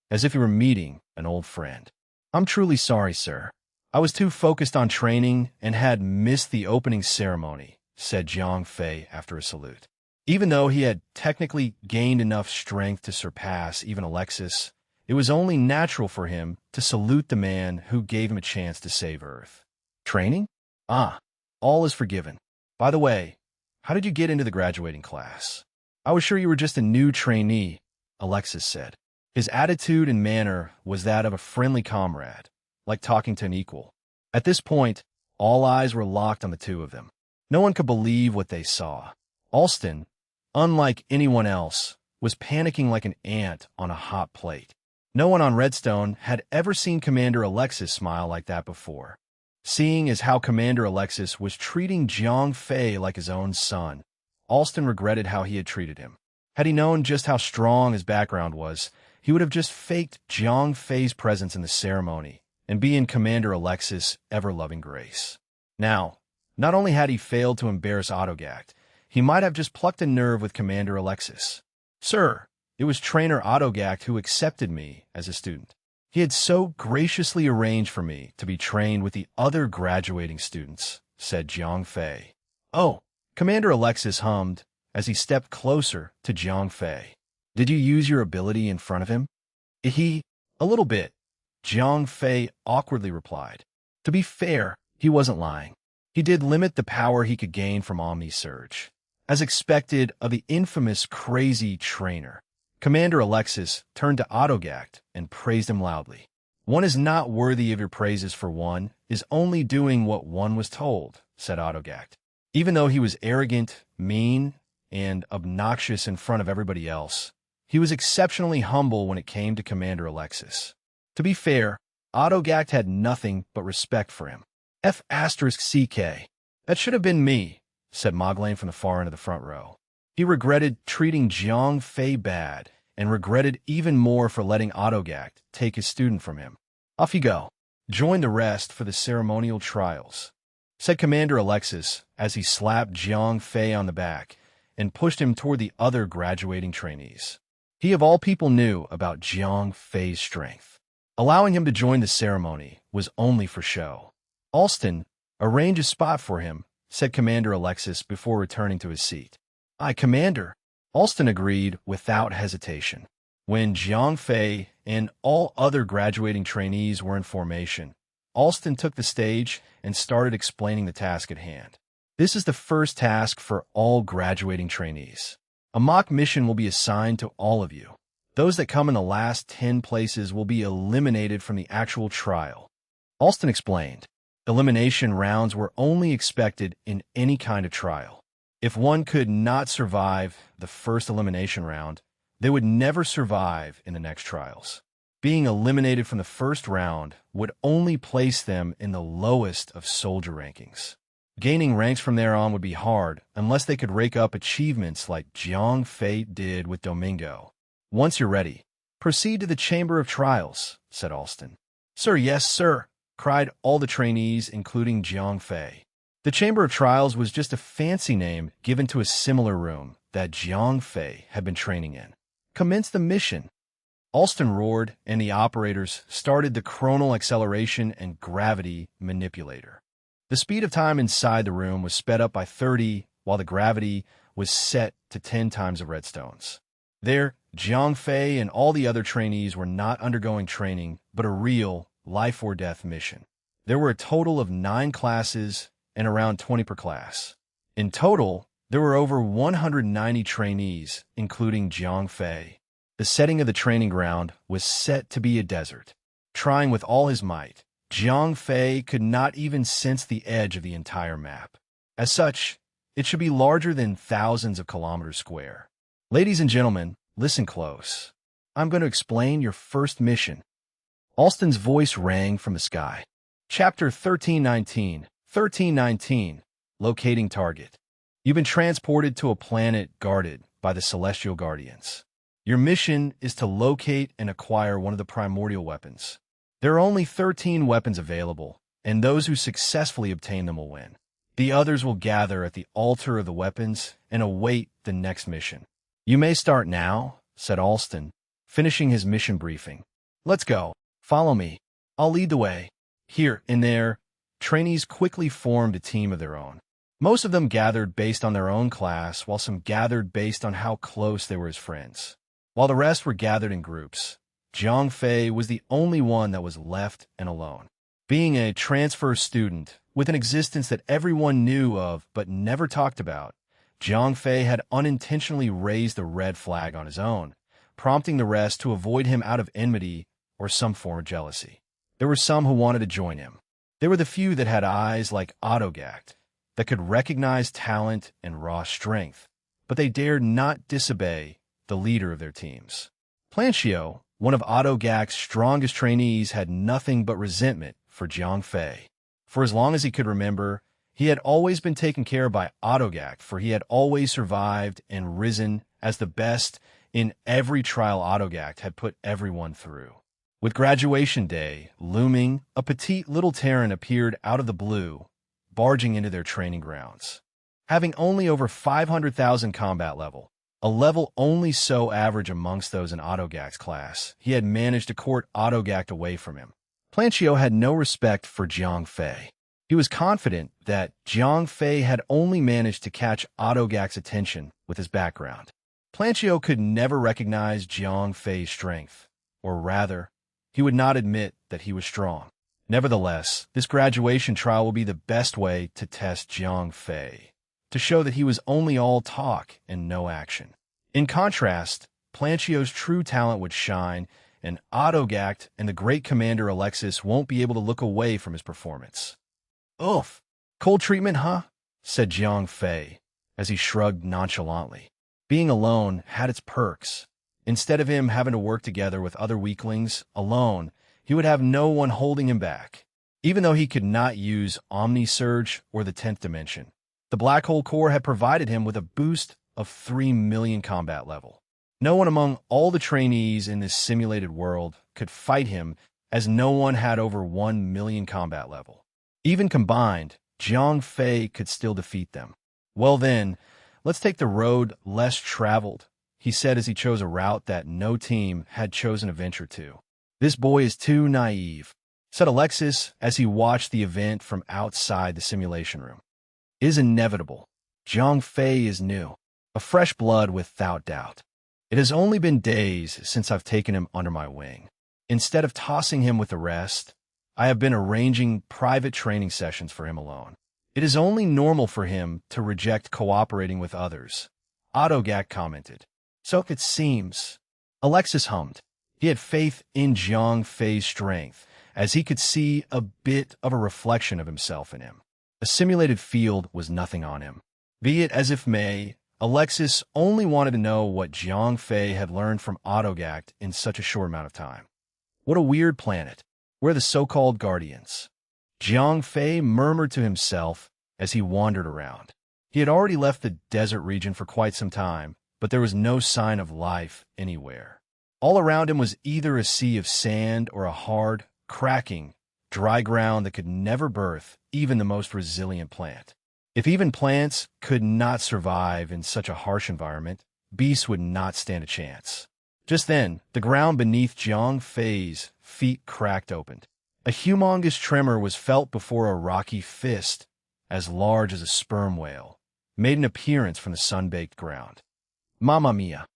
as if he were meeting an old friend. I'm truly sorry, sir. I was too focused on training and had missed the opening ceremony, said Jiang Fei after a salute. Even though he had technically gained enough strength to surpass even Alexis, it was only natural for him to salute the man who gave him a chance to save Earth. Training? Ah. All is forgiven. By the way, how did you get into the graduating class? I was sure you were just a new trainee, Alexis said. His attitude and manner was that of a friendly comrade, like talking to an equal. At this point, all eyes were locked on the two of them. No one could believe what they saw. Alston, unlike anyone else, was panicking like an ant on a hot plate. No one on Redstone had ever seen Commander Alexis smile like that before. Seeing as how Commander Alexis was treating Jiang Fei like his own son, Alston regretted how he had treated him. Had he known just how strong his background was, he would have just faked Jiang Fei's presence in the ceremony and be in Commander Alexis' ever-loving grace. Now, not only had he failed to embarrass Autogact, he might have just plucked a nerve with Commander Alexis. "Sir, it was Trainer Autogact who accepted me as a student. He had so graciously arranged for me to be trained with the other graduating students," said Jiang Fei. "Oh," Commander Alexis hummed as he stepped closer to Jiang Fei. "Did you use your ability in front of him?" A little bit," Jiang Fei awkwardly replied. To be fair, he wasn't lying. He did limit the power he could gain from Omni Surge. As expected of the infamous crazy trainer, Commander Alexis turned to Autogact and praised him loudly. "One is not worthy of your praises for one is only doing what one was told," said Autogact. Even though he was arrogant, mean, and obnoxious in front of everybody else, he was exceptionally humble when it came to Commander Alexis. To be fair, Autogact had nothing but respect for him. F***CK. "That should have been me," said Moglain from the far end of the front row. He regretted treating Jiang Fei bad and regretted even more for letting Autogact take his student from him. "Off you go. Join the rest for the ceremonial trials," said Commander Alexis as he slapped Jiang Fei on the back and pushed him toward the other graduating trainees. He of all people knew about Jiang Fei's strength. Allowing him to join the ceremony was only for show. "Alston, arrange a spot for him," said Commander Alexis before returning to his seat. "Aye, Commander," Alston agreed without hesitation. When Jiang Fei and all other graduating trainees were in formation, Alston took the stage and started explaining the task at hand. "This is the first task for all graduating trainees. A mock mission will be assigned to all of you. Those that come in the last 10 places will be eliminated from the actual trial." Alston explained. Elimination rounds were only expected in any kind of trial. If one could not survive the first elimination round, they would never survive in the next trials. Being eliminated from the first round would only place them in the lowest of soldier rankings. Gaining ranks from there on would be hard unless they could rake up achievements like Jiang Fei did with Domingo. "Once you're ready, proceed to the Chamber of Trials," said Alston. "Sir, yes, sir," cried all the trainees, including Jiang Fei. The Chamber of Trials was just a fancy name given to a similar room that Jiang Fei had been training in. "Commence the mission." Alston roared, and the operators started the chronal acceleration and gravity manipulator. The speed of time inside the room was sped up by 30, while the gravity was set to 10 times the redstones. There, Jiang Fei and all the other trainees were not undergoing training, but a real life-or-death mission. There were a total of 9 classes and around 20 per class. In total, there were over 190 trainees, including Jiang Fei. The setting of the training ground was set to be a desert. Trying with all his might, Jiang Fei could not even sense the edge of the entire map. As such, it should be larger than thousands of kilometers square. "Ladies and gentlemen, listen close. I'm going to explain your first mission." Alston's voice rang from the sky. Chapter 1319, 1319, Locating Target. You've been transported to a planet guarded by the Celestial Guardians. Your mission is to locate and acquire one of the primordial weapons. There are only 13 weapons available, and those who successfully obtain them will win. The others will gather at the altar of the weapons and await the next mission. "You may start now," said Alston, finishing his mission briefing. "Let's go. Follow me. I'll lead the way." Here and there, trainees quickly formed a team of their own. Most of them gathered based on their own class, while some gathered based on how close they were as friends. While the rest were gathered in groups, Jiang Fei was the only one that was left and alone. Being a transfer student with an existence that everyone knew of but never talked about, Jiang Fei had unintentionally raised the red flag on his own, prompting the rest to avoid him out of enmity or some form of jealousy. There were some who wanted to join him. There were the few that had eyes like Autogact, that could recognize talent and raw strength, but they dared not disobey the leader of their teams. Plancio, one of Autogac's strongest trainees, had nothing but resentment for Jiang Fei. For as long as he could remember, he had always been taken care of by Autogac, for he had always survived and risen as the best in every trial Autogac had put everyone through. With graduation day looming, a petite little Terran appeared out of the blue, barging into their training grounds. Having only over 500,000 combat level, a level only so average amongst those in Autogac's class, he had managed to court Autogac away from him. Plancio had no respect for Jiang Fei. He was confident that Jiang Fei had only managed to catch Autogac's attention with his background. Plancio could never recognize Jiang Fei's strength, or rather, he would not admit that he was strong. Nevertheless, this graduation trial will be the best way to test Jiang Fei, to show that he was only all talk and no action. In contrast, Plancio's true talent would shine, and Autogac and the great commander Alexis won't be able to look away from his performance. "Oof, cold treatment, huh?" said Jiang Fei, as he shrugged nonchalantly. Being alone had its perks. Instead of him having to work together with other weaklings alone, he would have no one holding him back. Even though he could not use Omni Surge or the 10th dimension, the Black Hole Core had provided him with a boost of 3 million combat level. No one among all the trainees in this simulated world could fight him, as no one had over 1 million combat level. Even combined, Jiang Fei could still defeat them. "Well then, let's take the road less traveled," he said as he chose a route that no team had chosen to venture to. "This boy is too naive," said Alexis as he watched the event from outside the simulation room. "It is inevitable. Jiang Fei is new, a fresh blood without doubt. It has only been days since I've taken him under my wing. Instead of tossing him with the rest, I have been arranging private training sessions for him alone. It is only normal for him to reject cooperating with others," Autogac commented. "So it seems." Alexis hummed. He had faith in Jiang Fei's strength, as he could see a bit of a reflection of himself in him. A simulated field was nothing on him. Be it as if may, Alexis only wanted to know what Jiang Fei had learned from Autogac in such a short amount of time. What a weird planet. Where the so-called guardians? Jiang Fei murmured to himself as he wandered around. He had already left the desert region for quite some time, but there was no sign of life anywhere. All around him was either a sea of sand or a hard, cracking, dry ground that could never birth even the most resilient plant. If even plants could not survive in such a harsh environment, beasts would not stand a chance. Just then, the ground beneath Jiang Fei's feet cracked open. A humongous tremor was felt before a rocky fist, as large as a sperm whale, made an appearance from the sun-baked ground. "Mamma mia!"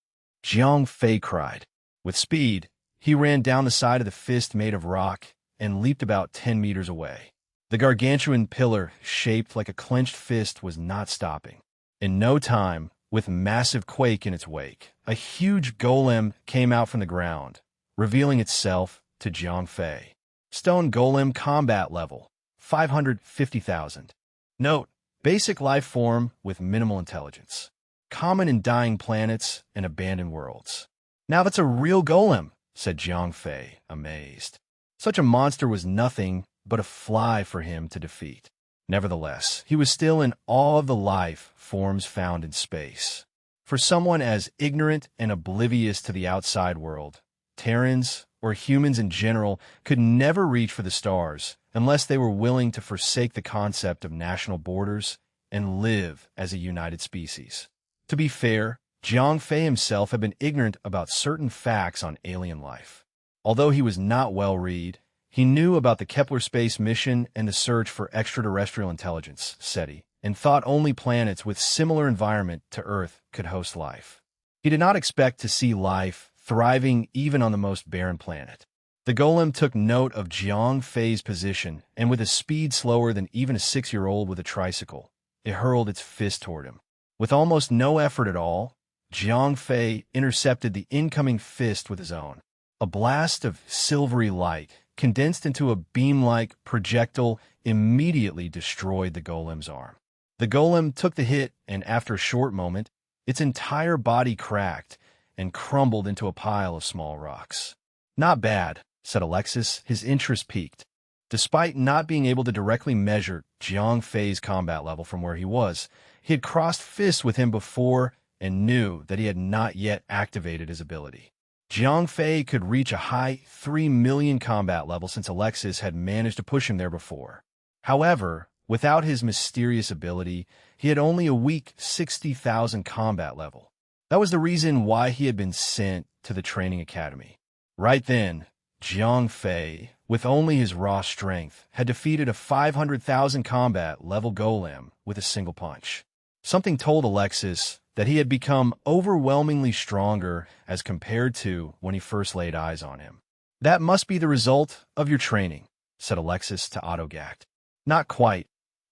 Jiang Fei cried. With speed, he ran down the side of the fist made of rock and leaped about 10 meters away. The gargantuan pillar, shaped like a clenched fist, was not stopping. In no time, with massive quake in its wake, a huge golem came out from the ground, revealing itself to Jiang Fei. Stone golem combat level, 550,000. Note, basic life form with minimal intelligence. Common in dying planets and abandoned worlds. "Now that's a real golem," said Jiang Fei, amazed. Such a monster was nothing but a fly for him to defeat. Nevertheless, he was still in awe of the life forms found in space. For someone as ignorant and oblivious to the outside world, Terrans, or humans in general, could never reach for the stars unless they were willing to forsake the concept of national borders and live as a united species. To be fair, Jiang Fei himself had been ignorant about certain facts on alien life. Although he was not well-read, he knew about the Kepler space mission and the search for extraterrestrial intelligence, SETI, and thought only planets with similar environment to Earth could host life. He did not expect to see life thriving even on the most barren planet. The golem took note of Jiang Fei's position, and with a speed slower than even a 6-year-old with a tricycle, it hurled its fist toward him. With almost no effort at all, Jiang Fei intercepted the incoming fist with his own. A blast of silvery light, condensed into a beam-like projectile, immediately destroyed the golem's arm. The golem took the hit, and after a short moment, its entire body cracked and crumbled into a pile of small rocks. "Not bad," said Alexis, his interest piqued. Despite not being able to directly measure Jiang Fei's combat level from where he was, he had crossed fists with him before and knew that he had not yet activated his ability. Jiang Fei could reach a high 3 million combat level since Alexis had managed to push him there before. However, without his mysterious ability, he had only a weak 60,000 combat level. That was the reason why he had been sent to the training academy. Right then, Jiang Fei, with only his raw strength, had defeated a 500,000 combat level golem with a single punch. Something told Alexis that he had become overwhelmingly stronger as compared to when he first laid eyes on him. "That must be the result of your training," said Alexis to Autogact. "Not quite,"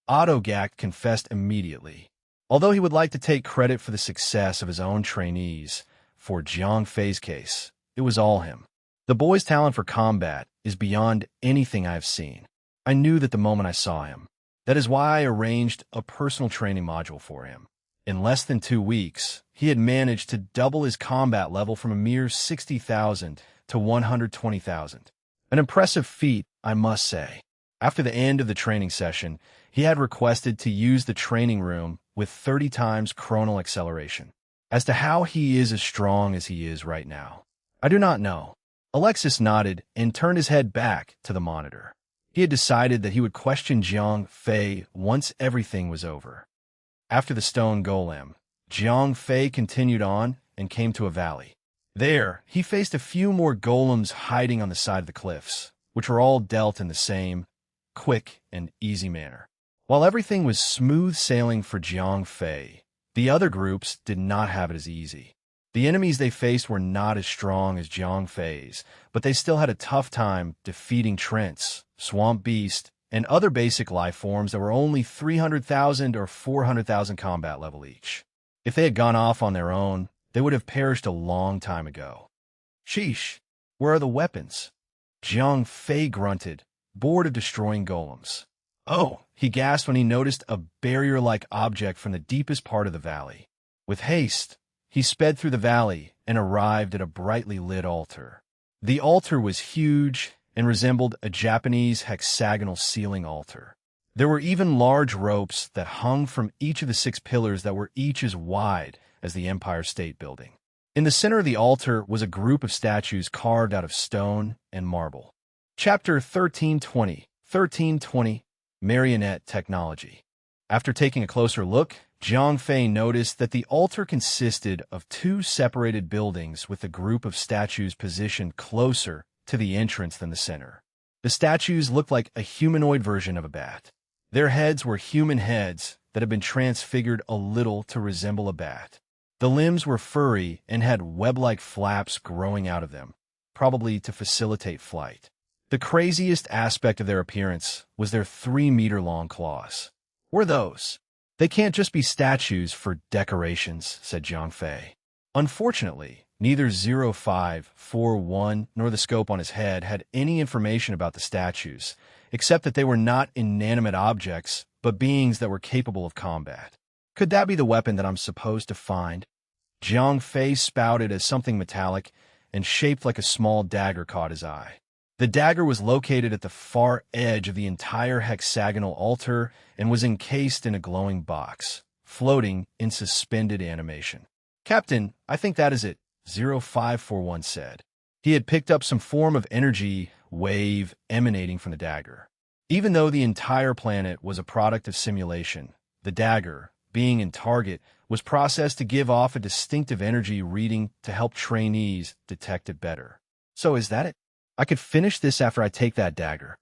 Autogact confessed immediately. Although he would like to take credit for the success of his own trainees, for Jiang Fei's case, it was all him. "The boy's talent for combat is beyond anything I have seen. I knew that the moment I saw him. That is why I arranged a personal training module for him. In less than 2 weeks, he had managed to double his combat level from a mere 60,000 to 120,000. An impressive feat, I must say." After the end of the training session, he had requested to use the training room with 30 times chronal acceleration. "As to how he is as strong as he is right now, I do not know." Alexis nodded and turned his head back to the monitor. He had decided that he would question Jiang Fei once everything was over. After the stone golem, Jiang Fei continued on and came to a valley. There, he faced a few more golems hiding on the side of the cliffs, which were all dealt in the same quick and easy manner. While everything was smooth sailing for Jiang Fei, the other groups did not have it as easy. The enemies they faced were not as strong as Jiang Fei's, but they still had a tough time defeating Trents, swamp beast, and other basic life forms that were only 300,000 or 400,000 combat level each. If they had gone off on their own, they would have perished a long time ago. "Sheesh, where are the weapons?" Jiang Fei grunted, bored of destroying golems. "Oh," he gasped when he noticed a barrier-like object from the deepest part of the valley. With haste, he sped through the valley and arrived at a brightly lit altar. The altar was huge and resembled a Japanese hexagonal ceiling altar. There were even large ropes that hung from each of the 6 pillars that were each as wide as the Empire State Building. In the center of the altar was a group of statues carved out of stone and marble. Chapter 1320 Marionette Technology. After taking a closer look, Jiang Fei noticed that the altar consisted of 2 separated buildings with a group of statues positioned closer to the entrance than the center. The statues looked like a humanoid version of a bat. Their heads were human heads that had been transfigured a little to resemble a bat. The limbs were furry and had web-like flaps growing out of them, probably to facilitate flight. The craziest aspect of their appearance was their 3-meter-long claws. "What are those? They can't just be statues for decorations," said Jiang Fei. Unfortunately, neither 0541 nor the scope on his head had any information about the statues, except that they were not inanimate objects, but beings that were capable of combat. "Could that be the weapon that I'm supposed to find?" Jiang Fei spouted as something metallic and shaped like a small dagger caught his eye. The dagger was located at the far edge of the entire hexagonal altar and was encased in a glowing box, floating in suspended animation. "Captain, I think that is it," 0541 said. He had picked up some form of energy wave emanating from the dagger. Even though the entire planet was a product of simulation, the dagger, being in target, was processed to give off a distinctive energy reading to help trainees detect it better. "So is that it? I could finish this after I take that dagger,"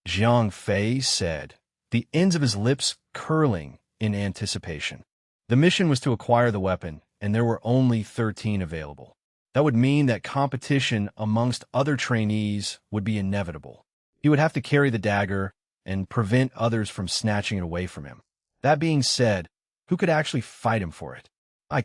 Jiang Fei said, the ends of his lips curling in anticipation. The mission was to acquire the weapon, and there were only 13 available. That would mean that competition amongst other trainees would be inevitable. He would have to carry the dagger and prevent others from snatching it away from him. That being said, who could actually fight him for it?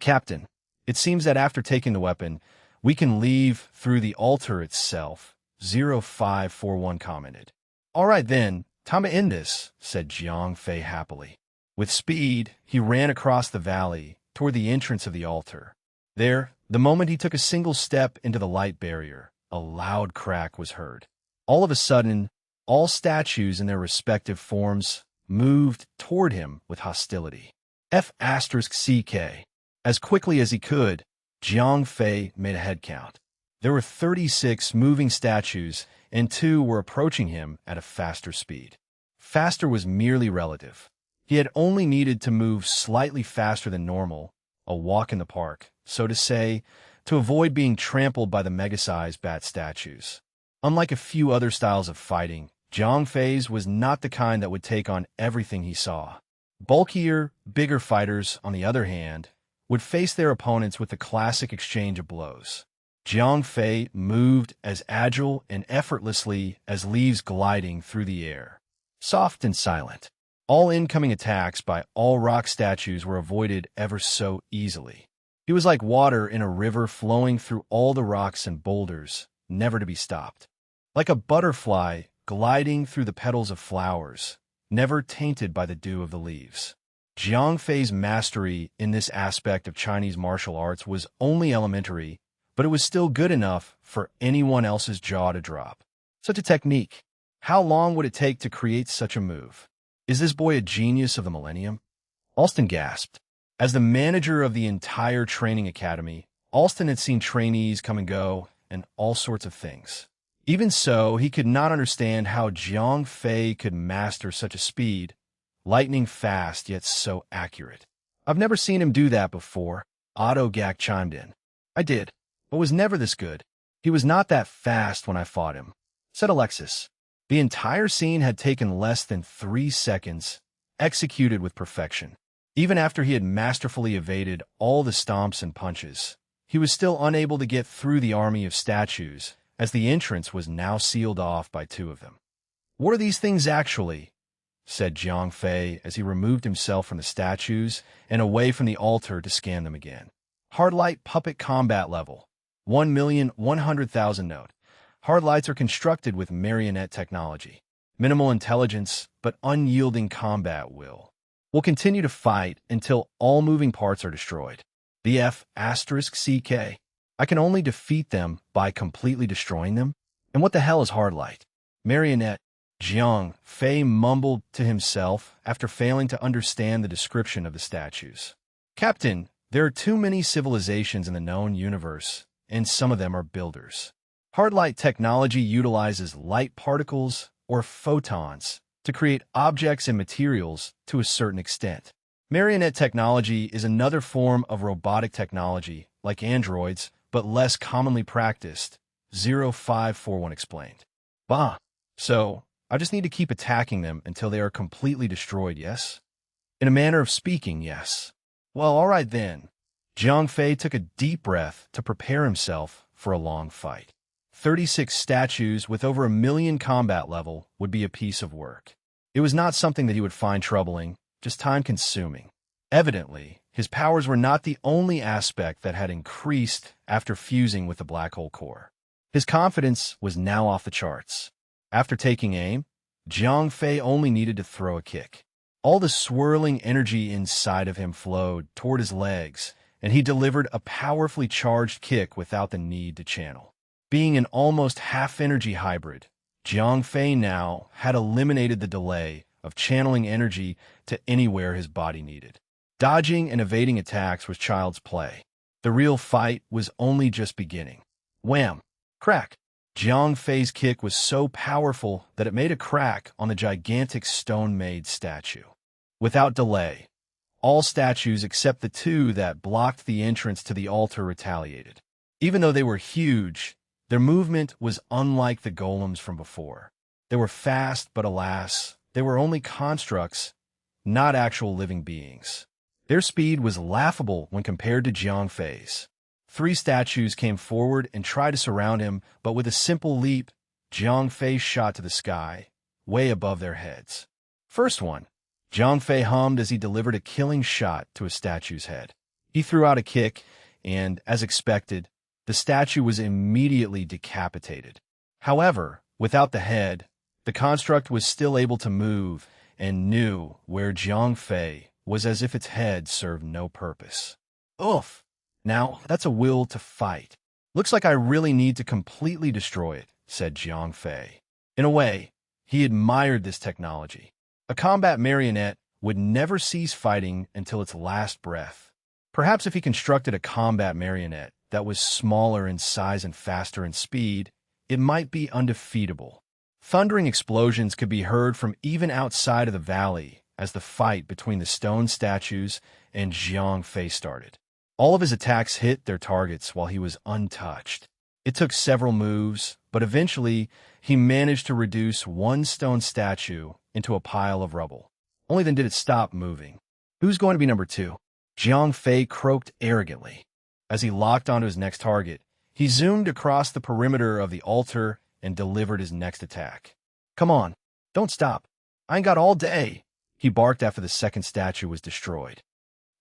Captain, it seems that after taking the weapon, we can leave through the altar itself," 0541 commented. "All right then, time to end this," said Jiang Fei happily. With speed, he ran across the valley toward the entrance of the altar. There, the moment he took a single step into the light barrier, a loud crack was heard. All of a sudden, all statues in their respective forms moved toward him with hostility. F***CK. As quickly as he could, Jiang Fei made a head count. There were 36 moving statues, and 2 were approaching him at a faster speed. Faster was merely relative. He had only needed to move slightly faster than normal, a walk in the park, so to say, to avoid being trampled by the mega-sized bat statues. Unlike a few other styles of fighting, Jiang Fei's was not the kind that would take on everything he saw. Bulkier, bigger fighters, on the other hand, would face their opponents with the classic exchange of blows. Jiang Fei moved as agile and effortlessly as leaves gliding through the air. Soft and silent. All incoming attacks by all rock statues were avoided ever so easily. He was like water in a river flowing through all the rocks and boulders, never to be stopped. Like a butterfly gliding through the petals of flowers, never tainted by the dew of the leaves. Jiang Fei's mastery in this aspect of Chinese martial arts was only elementary, but it was still good enough for anyone else's jaw to drop. Such a technique. How long would it take to create such a move? Is this boy a genius of the millennium? Alston gasped. As the manager of the entire training academy, Alston had seen trainees come and go and all sorts of things. Even so, he could not understand how Jiang Fei could master such a speed, lightning fast yet so accurate. I've never seen him do that before, Otto Gak chimed in. I did, but was never this good. He was not that fast when I fought him, said Alexis. The entire scene had taken less than 3 seconds, executed with perfection. Even after he had masterfully evaded all the stomps and punches, he was still unable to get through the army of statues, as the entrance was now sealed off by 2 of them. What are these things actually? Said Jiang Fei as he removed himself from the statues and away from the altar to scan them again. Hardlight puppet combat level. 1,100,000 note. Hardlights are constructed with marionette technology. Minimal intelligence, but unyielding combat will. We'll continue to fight until all moving parts are destroyed. The F***CK. I can only defeat them by completely destroying them? And what the hell is Hardlight? Marionette. Jiang Fei mumbled to himself after failing to understand the description of the statues. Captain, there are too many civilizations in the known universe, and some of them are builders. Hardlight technology utilizes light particles, or photons, to create objects and materials to a certain extent. Marionette technology is another form of robotic technology, like androids, but less commonly practiced, 0541 explained. Bah, so I just need to keep attacking them until they are completely destroyed, yes? In a manner of speaking, yes. Well, all right then. Jiang Fei took a deep breath to prepare himself for a long fight. 36 statues with over 1 million combat level would be a piece of work. It was not something that he would find troubling, just time-consuming. Evidently, his powers were not the only aspect that had increased after fusing with the black hole core. His confidence was now off the charts. After taking aim, Jiang Fei only needed to throw a kick. All the swirling energy inside of him flowed toward his legs, and he delivered a powerfully charged kick without the need to channel. Being an almost half-energy hybrid, Jiang Fei now had eliminated the delay of channeling energy to anywhere his body needed. Dodging and evading attacks was child's play. The real fight was only just beginning. Wham! Crack! Jiang Fei's kick was so powerful that it made a crack on the gigantic stone-made statue. Without delay, all statues except the 2 that blocked the entrance to the altar retaliated. Even though they were huge, their movement was unlike the golems from before. They were fast, but alas, they were only constructs, not actual living beings. Their speed was laughable when compared to Jiang Fei's. 3 statues came forward and tried to surround him, but with a simple leap, Jiang Fei shot to the sky, way above their heads. First one, Jiang Fei hummed as he delivered a killing shot to a statue's head. He threw out a kick, and, as expected, the statue was immediately decapitated. However, without the head, the construct was still able to move, and knew where Jiang Fei was as if its head served no purpose. Oof! Now, that's a will to fight. Looks like I really need to completely destroy it, said Jiang Fei. In a way, he admired this technology. A combat marionette would never cease fighting until its last breath. Perhaps if he constructed a combat marionette that was smaller in size and faster in speed, it might be undefeatable. Thundering explosions could be heard from even outside of the valley as the fight between the stone statues and Jiang Fei started. All of his attacks hit their targets while he was untouched. It took several moves, but eventually he managed to reduce one stone statue into a pile of rubble. Only then did it stop moving. Who's going to be number 2? Jiang Fei croaked arrogantly. As he locked onto his next target, he zoomed across the perimeter of the altar and delivered his next attack. Come on, don't stop. I ain't got all day, he barked after the second statue was destroyed.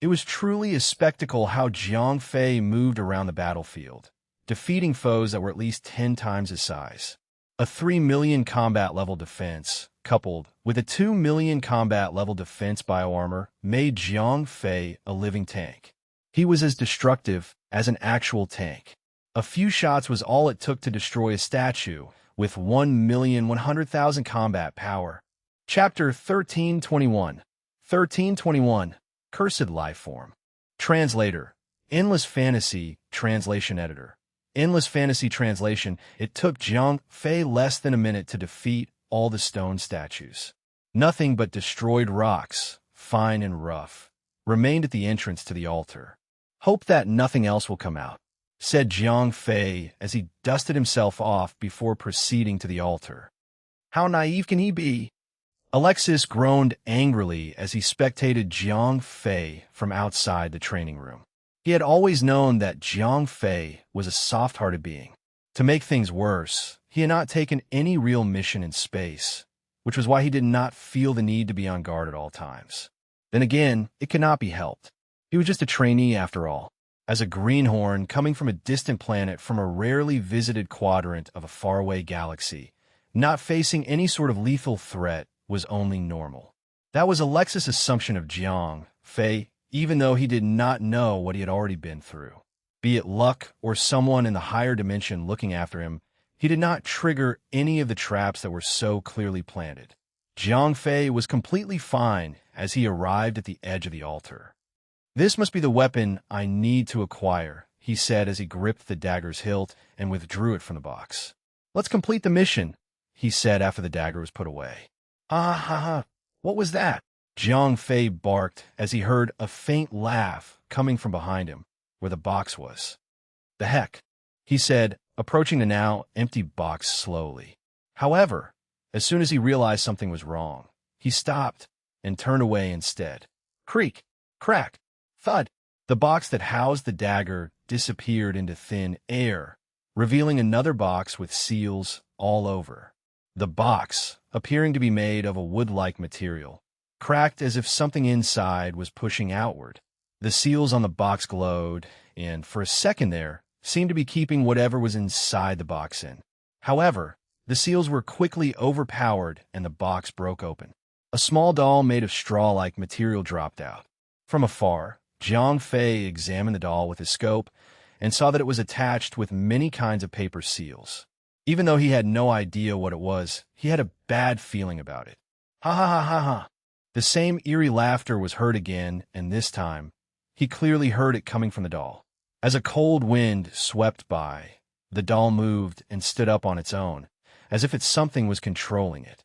It was truly a spectacle how Jiang Fei moved around the battlefield, defeating foes that were at least 10 times his size. A 3 million combat level defense, coupled with a 2 million combat level defense bioarmor, made Jiang Fei a living tank. He was as destructive as an actual tank. A few shots was all it took to destroy a statue with 1,100,000 combat power. Chapter 1321. 1321. Cursed Lifeform. Translator. Endless Fantasy Translation Editor. Endless Fantasy Translation. It took Jiang Fei less than a minute to defeat all the stone statues. Nothing but destroyed rocks, fine and rough, remained at the entrance to the altar. Hope that nothing else will come out, said Jiang Fei as he dusted himself off before proceeding to the altar. How naive can he be? Alexis groaned angrily as he spectated Jiang Fei from outside the training room. He had always known that Jiang Fei was a soft-hearted being. To make things worse, he had not taken any real mission in space, which was why he did not feel the need to be on guard at all times. Then again, it could not be helped. He was just a trainee after all. As a greenhorn coming from a distant planet from a rarely visited quadrant of a faraway galaxy, not facing any sort of lethal threat was only normal. That was Alexis' assumption of Jiang Fei, even though he did not know what he had already been through. Be it luck or someone in the higher dimension looking after him, he did not trigger any of the traps that were so clearly planted. Jiang Fei was completely fine as he arrived at the edge of the altar. This must be the weapon I need to acquire, he said as he gripped the dagger's hilt and withdrew it from the box. Let's complete the mission, he said after the dagger was put away. Ah ha ha, what was that? Jiang Fei barked as he heard a faint laugh coming from behind him, where the box was. The heck, he said, approaching the now empty box slowly. However, as soon as he realized something was wrong, he stopped and turned away instead. Creak, crack, thud. The box that housed the dagger disappeared into thin air, revealing another box with seals all over. The box, appearing to be made of a wood-like material, cracked as if something inside was pushing outward. The seals on the box glowed, and for a second there, seemed to be keeping whatever was inside the box in. However, the seals were quickly overpowered and the box broke open. A small doll made of straw-like material dropped out. From afar, Jiang Fei examined the doll with his scope and saw that it was attached with many kinds of paper seals. Even though he had no idea what it was, he had a bad feeling about it. Ha ha ha ha ha. The same eerie laughter was heard again, and this time, he clearly heard it coming from the doll. As a cold wind swept by, the doll moved and stood up on its own, as if something was controlling it.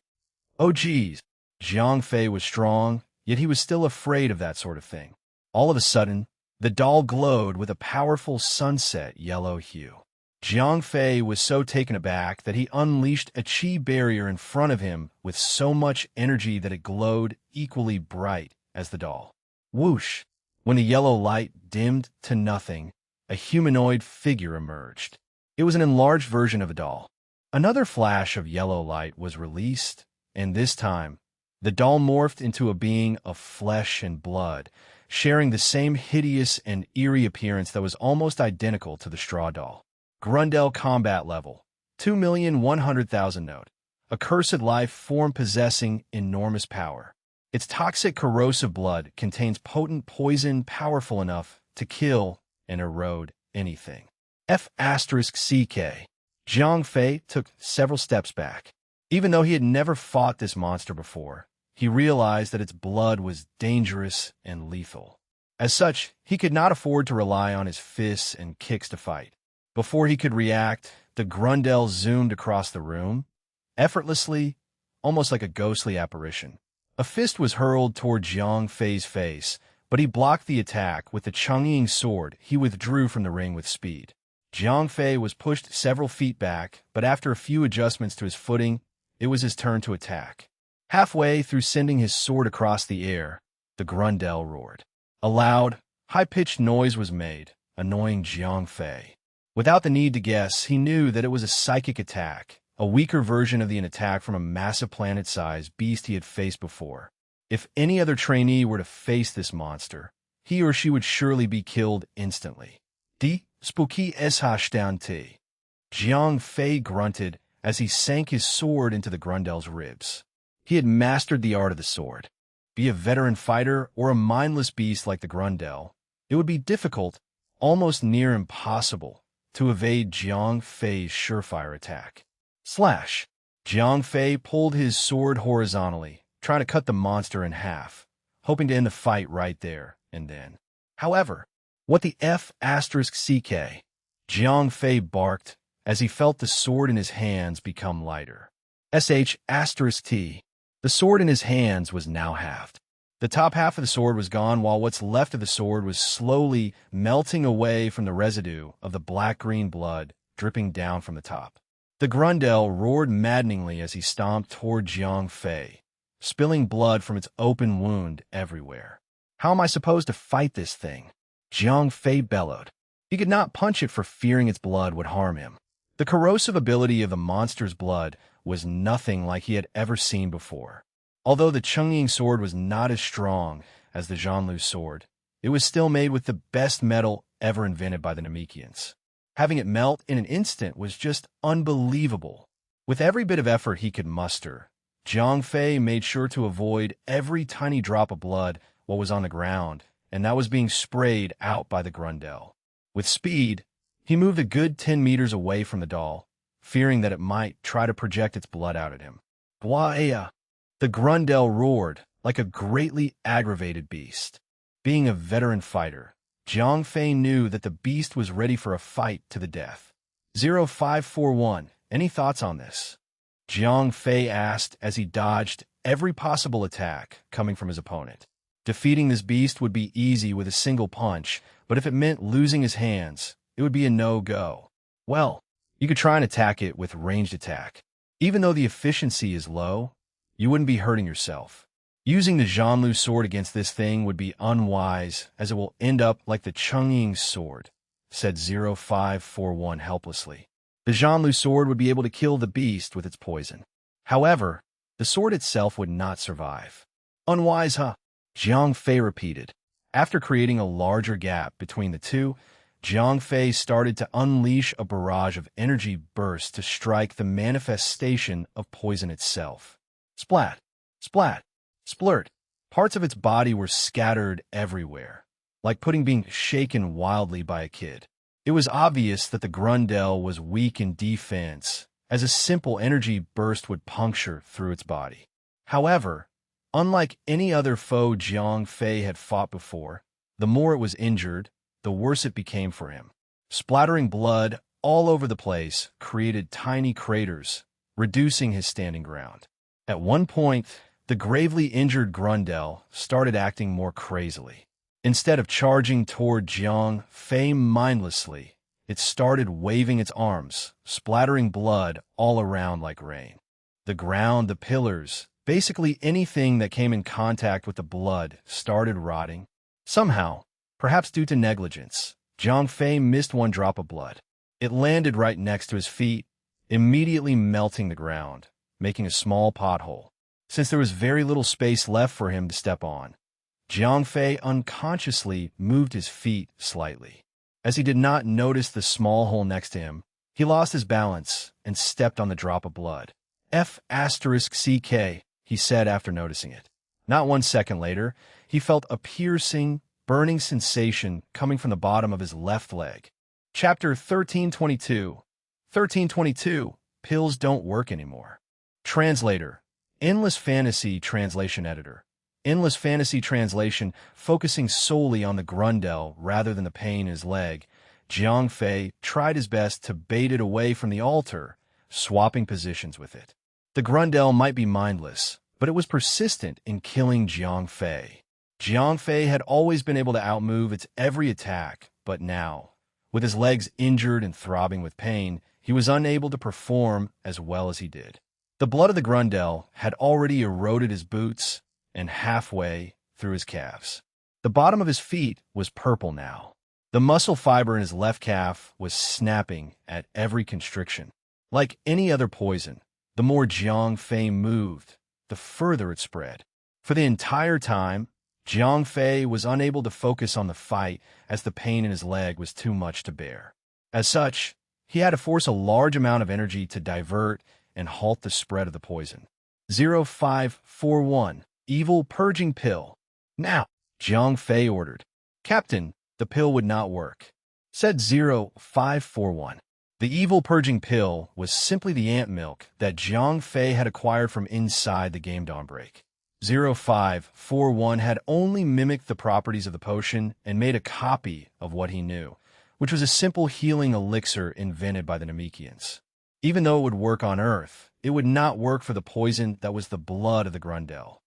Oh geez, Jiang Fei was strong, yet he was still afraid of that sort of thing. All of a sudden, the doll glowed with a powerful sunset yellow hue. Jiang Fei was so taken aback that he unleashed a chi barrier in front of him with so much energy that it glowed equally bright as the doll. Whoosh! When the yellow light dimmed to nothing, a humanoid figure emerged. It was an enlarged version of a doll. Another flash of yellow light was released, and this time, the doll morphed into a being of flesh and blood, sharing the same hideous and eerie appearance that was almost identical to the straw doll. Grundel combat level, 2,100,000 note. A cursed life form possessing enormous power. Its toxic, corrosive blood contains potent poison powerful enough to kill and erode anything. F***CK. Jiang Fei took several steps back. Even though he had never fought this monster before, he realized that its blood was dangerous and lethal. As such, he could not afford to rely on his fists and kicks to fight. Before he could react, the Grundel zoomed across the room, effortlessly, almost like a ghostly apparition. A fist was hurled toward Jiang Fei's face, but he blocked the attack with the Chongying sword. He withdrew from the ring with speed. Jiang Fei was pushed several feet back, but after a few adjustments to his footing, it was his turn to attack. Halfway through sending his sword across the air, the Grundel roared. A loud, high-pitched noise was made, annoying Jiang Fei. Without the need to guess, he knew that it was a psychic attack, a weaker version of the attack from a massive planet-sized beast he had faced before. If any other trainee were to face this monster, he or she would surely be killed instantly. Die spooky T. Jiang Fei grunted as he sank his sword into the Grundel's ribs. He had mastered the art of the sword. Be a veteran fighter or a mindless beast like the Grundel, it would be difficult, almost near impossible, to evade Jiang Fei's surefire attack. Slash! Jiang Fei pulled his sword horizontally, trying to cut the monster in half, hoping to end the fight right there and then. However, what the F***CK? Jiang Fei barked as he felt the sword in his hands become lighter. *T. The sword in his hands was now halved. The top half of the sword was gone, while what's left of the sword was slowly melting away from the residue of the black-green blood dripping down from the top. The Grundel roared maddeningly as he stomped toward Jiang Fei, spilling blood from its open wound everywhere. How am I supposed to fight this thing? Jiang Fei bellowed. He could not punch it for fearing its blood would harm him. The corrosive ability of the monster's blood was nothing like he had ever seen before. Although the Chongying sword was not as strong as the Zhanlu sword, it was still made with the best metal ever invented by the Namekians. Having it melt in an instant was just unbelievable. With every bit of effort he could muster, Jiang Fei made sure to avoid every tiny drop of blood what was on the ground, and that was being sprayed out by the Grundel. With speed, he moved a good 10 meters away from the doll, fearing that it might try to project its blood out at him. Bwaa! The Grundel roared like a greatly aggravated beast. Being a veteran fighter, Jiang Fei knew that the beast was ready for a fight to the death. 0541, any thoughts on this? Jiang Fei asked as he dodged every possible attack coming from his opponent. Defeating this beast would be easy with a single punch, but if it meant losing his hands, it would be a no-go. Well, you could try and attack it with ranged attack. Even though the efficiency is low, you wouldn't be hurting yourself. Using the Zhanlu sword against this thing would be unwise, as it will end up like the Chongying sword, said 0541 helplessly. The Zhanlu sword would be able to kill the beast with its poison. However, the sword itself would not survive. Unwise, huh? Jiang Fei repeated. After creating a larger gap between the two, Jiang Fei started to unleash a barrage of energy bursts to strike the manifestation of poison itself. Splat! Splat! Splurt! Parts of its body were scattered everywhere, like pudding being shaken wildly by a kid. It was obvious that the Grundel was weak in defense, as a simple energy burst would puncture through its body. However, unlike any other foe Jiang Fei had fought before, the more it was injured, the worse it became for him. Splattering blood all over the place created tiny craters, reducing his standing ground. At one point, the gravely injured Grundel started acting more crazily. Instead of charging toward Jiang Fei mindlessly, it started waving its arms, splattering blood all around like rain. The ground, the pillars, basically anything that came in contact with the blood started rotting. Somehow, perhaps due to negligence, Jiang Fei missed one drop of blood. It landed right next to his feet, immediately melting the ground, making a small pothole. Since there was very little space left for him to step on, Jiang Fei unconsciously moved his feet slightly. As he did not notice the small hole next to him, he lost his balance and stepped on the drop of blood. F***CK, he said after noticing it. Not 1 second later, he felt a piercing, burning sensation coming from the bottom of his left leg. Chapter 1322. 1322. Pills don't work anymore. Translator. Endless Fantasy Translation Editor. Endless Fantasy Translation, focusing solely on the grundle rather than the pain in his leg, Jiang Fei tried his best to bait it away from the altar, swapping positions with it. The grundle might be mindless, but it was persistent in killing Jiang Fei. Jiang Fei had always been able to outmove its every attack, but now, with his legs injured and throbbing with pain, he was unable to perform as well as he did. The blood of the grundle had already eroded his boots and halfway through his calves. The bottom of his feet was purple now. The muscle fiber in his left calf was snapping at every constriction. Like any other poison, the more Jiang Fei moved, the further it spread. For the entire time, Jiang Fei was unable to focus on the fight as the pain in his leg was too much to bear. As such, he had to force a large amount of energy to divert and halt the spread of the poison. 0541. Evil Purging Pill. Now, Jiang Fei ordered. Captain, the pill would not work. Said 0541. The evil purging pill was simply the ant milk that Jiang Fei had acquired from inside the game dawnbreak. 0541 had only mimicked the properties of the potion and made a copy of what he knew, which was a simple healing elixir invented by the Namekians. Even though it would work on Earth, it would not work for the poison that was the blood of the grundle.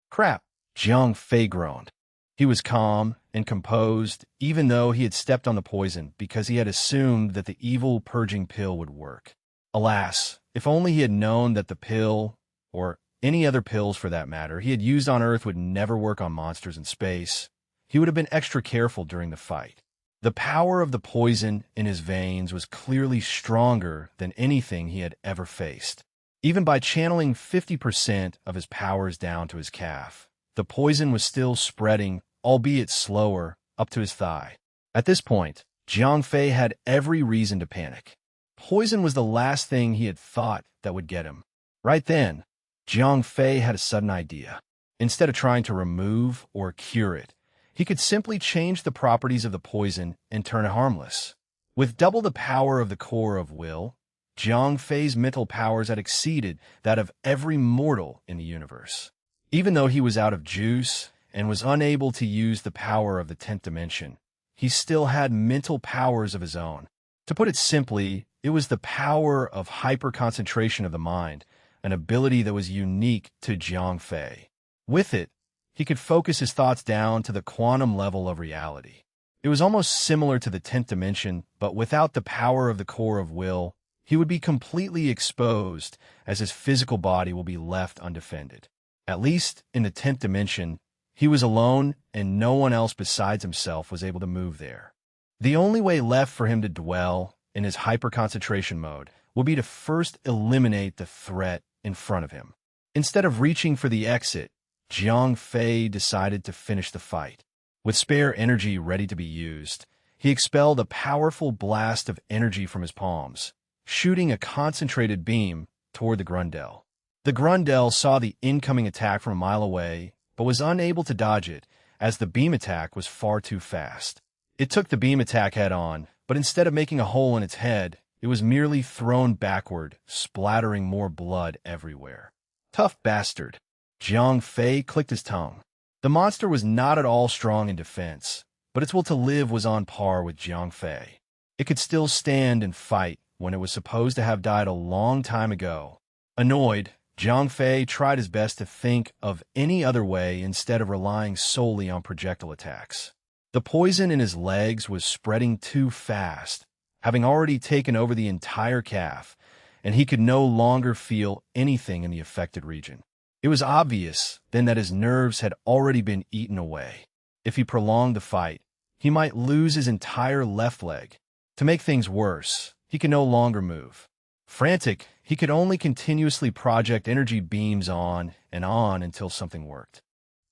Crap, Jiang Fei groaned. He was calm and composed, even though he had stepped on the poison because he had assumed that the evil purging pill would work. Alas, if only he had known that the pill, or any other pills for that matter, he had used on Earth would never work on monsters in space, he would have been extra careful during the fight. The power of the poison in his veins was clearly stronger than anything he had ever faced. Even by channeling 50% of his powers down to his calf, the poison was still spreading, albeit slower, up to his thigh. At this point, Jiang Fei had every reason to panic. Poison was the last thing he had thought that would get him. Right then, Jiang Fei had a sudden idea. Instead of trying to remove or cure it, he could simply change the properties of the poison and turn it harmless. With double the power of the core of will, Jiang Fei's mental powers had exceeded that of every mortal in the universe. Even though he was out of juice and was unable to use the power of the 10th dimension, he still had mental powers of his own. To put it simply, it was the power of hyper-concentration of the mind, an ability that was unique to Jiang Fei. With it, he could focus his thoughts down to the quantum level of reality. It was almost similar to the 10th dimension, but without the power of the core of will, he would be completely exposed as his physical body will be left undefended. At least in the 10th dimension, he was alone and no one else besides himself was able to move there. The only way left for him to dwell in his hyper-concentration mode would be to first eliminate the threat in front of him. Instead of reaching for the exit, Jiang Fei decided to finish the fight. With spare energy ready to be used, he expelled a powerful blast of energy from his palms, shooting a concentrated beam toward the grundle. The grundle saw the incoming attack from a mile away, but was unable to dodge it, as the beam attack was far too fast. It took the beam attack head-on, but instead of making a hole in its head, it was merely thrown backward, splattering more blood everywhere. Tough bastard. Jiang Fei clicked his tongue. The monster was not at all strong in defense, but its will to live was on par with Jiang Fei. It could still stand and fight when it was supposed to have died a long time ago. Annoyed, Jiang Fei tried his best to think of any other way instead of relying solely on projectile attacks. The poison in his legs was spreading too fast, having already taken over the entire calf, and he could no longer feel anything in the affected region. It was obvious then that his nerves had already been eaten away. If he prolonged the fight, he might lose his entire left leg. To make things worse, he could no longer move. Frantic, he could only continuously project energy beams on and on until something worked.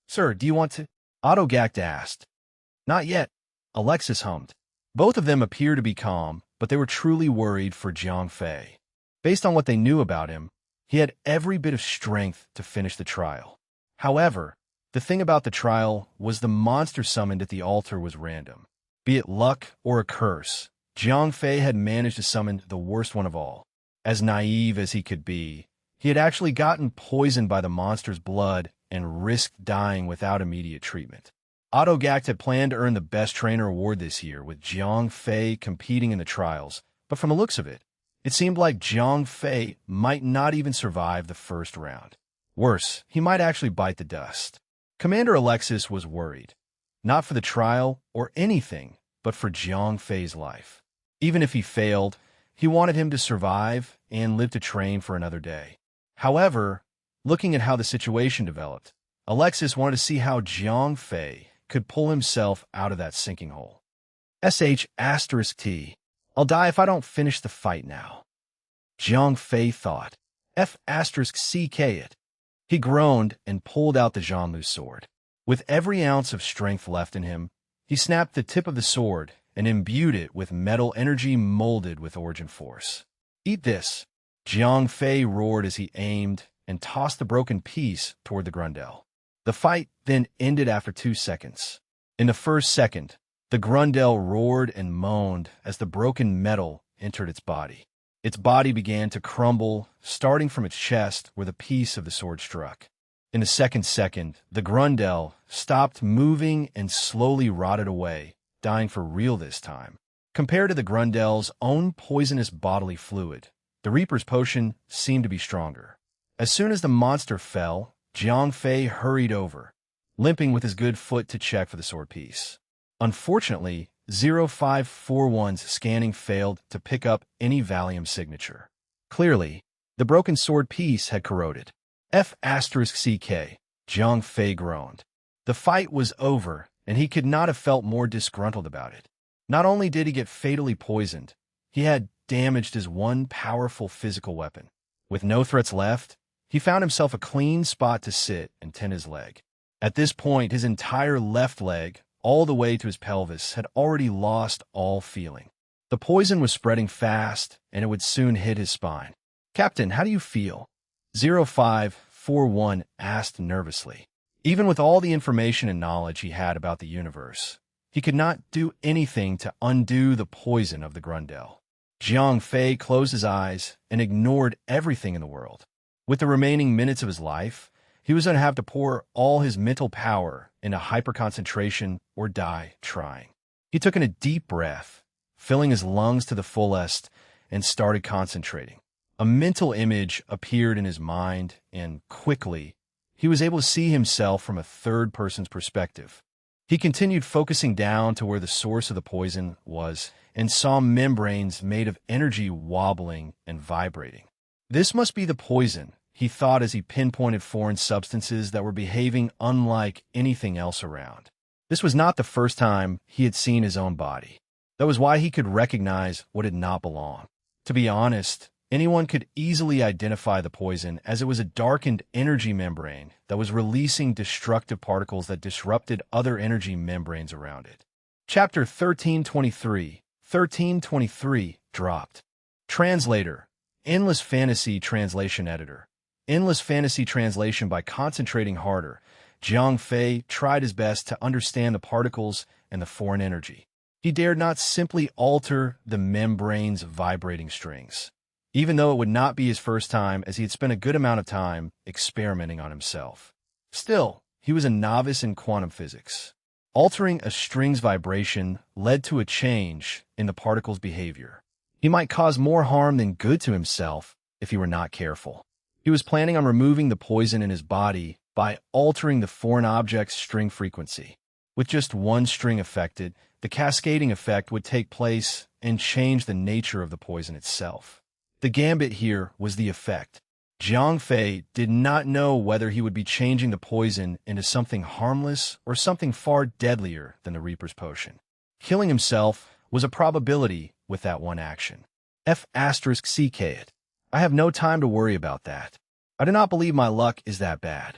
"Sir, do you want to?" Autogact asked. "Not yet," Alexis hummed. Both of them appeared to be calm, but they were truly worried for Jiang Fei. Based on what they knew about him, he had every bit of strength to finish the trial. However, The thing about the trial was the monster summoned at the altar was random. Be it luck or a curse, Jiang Fei had managed to summon the worst one of all. As naive as he could be, he had actually gotten poisoned by the monster's blood and risked dying without immediate treatment. Autogact had planned to earn the Best Trainer award this year, with Jiang Fei competing in the trials, but from the looks of it, it seemed like Jiang Fei might not even survive the first round. Worse, he might actually bite the dust. Commander Alexis was worried, not for the trial or anything, but for Jiang Fei's life. Even if he failed, he wanted him to survive and live to train for another day. However, looking at how the situation developed, Alexis wanted to see how Jiang Fei could pull himself out of that sinking hole. *T. I'll die if I don't finish the fight now. Jiang Fei thought. *CK it. He groaned and pulled out the Zhanlu sword. With every ounce of strength left in him, he snapped the tip of the sword and imbued it with metal energy molded with origin force. Eat this! Jiang Fei roared as he aimed and tossed the broken piece toward the Grundel. The fight then ended after 2 seconds. In the first second, the Grundel roared and moaned as the broken metal entered its body. Its body began to crumble, starting from its chest where the piece of the sword struck. In the second second, the Grundel stopped moving and slowly rotted away, dying for real this time. Compared to the Grundel's own poisonous bodily fluid, the Reaper's potion seemed to be stronger. As soon as the monster fell, Jiang Fei hurried over, limping with his good foot to check for the sword piece. Unfortunately, 0541's scanning failed to pick up any Valium signature. Clearly, the broken sword piece had corroded. *CK, Jiang Fei groaned. The fight was over, and he could not have felt more disgruntled about it. Not only did he get fatally poisoned, he had damaged his one powerful physical weapon. With no threats left, he found himself a clean spot to sit and tend his leg. At this point, his entire left leg, all the way to his pelvis, had already lost all feeling. The poison was spreading fast, and it would soon hit his spine. "Captain, how do you feel?" 0541 asked nervously. Even with all the information and knowledge he had about the universe, he could not do anything to undo the poison of the Grundel. Jiang Fei closed his eyes and ignored everything in the world. With the remaining minutes of his life, he was going to have to pour all his mental power into hyperconcentration or die trying. He took in a deep breath, filling his lungs to the fullest, and started concentrating. A mental image appeared in his mind, and quickly, he was able to see himself from a third person's perspective. He continued focusing down to where the source of the poison was and saw membranes made of energy wobbling and vibrating. This must be the poison, he thought as he pinpointed foreign substances that were behaving unlike anything else around. This was not the first time he had seen his own body. That was why he could recognize what did not belong. To be honest, anyone could easily identify the poison as it was a darkened energy membrane that was releasing destructive particles that disrupted other energy membranes around it. Chapter 1323 dropped. Translator, Endless Fantasy Translation Editor. Endless Fantasy Translation. By concentrating harder, Jiang Fei tried his best to understand the particles and the foreign energy. He dared not simply alter the membrane's vibrating strings, even though it would not be his first time, as he had spent a good amount of time experimenting on himself. Still, he was a novice in quantum physics. Altering a string's vibration led to a change in the particle's behavior. He might cause more harm than good to himself if he were not careful. He was planning on removing the poison in his body by altering the foreign object's string frequency. With just one string affected, the cascading effect would take place and change the nature of the poison itself. The gambit here was the effect. Jiang Fei did not know whether he would be changing the poison into something harmless or something far deadlier than the Reaper's potion. Killing himself was a probability with that one action. *CK it. I have no time to worry about that. I do not believe my luck is that bad.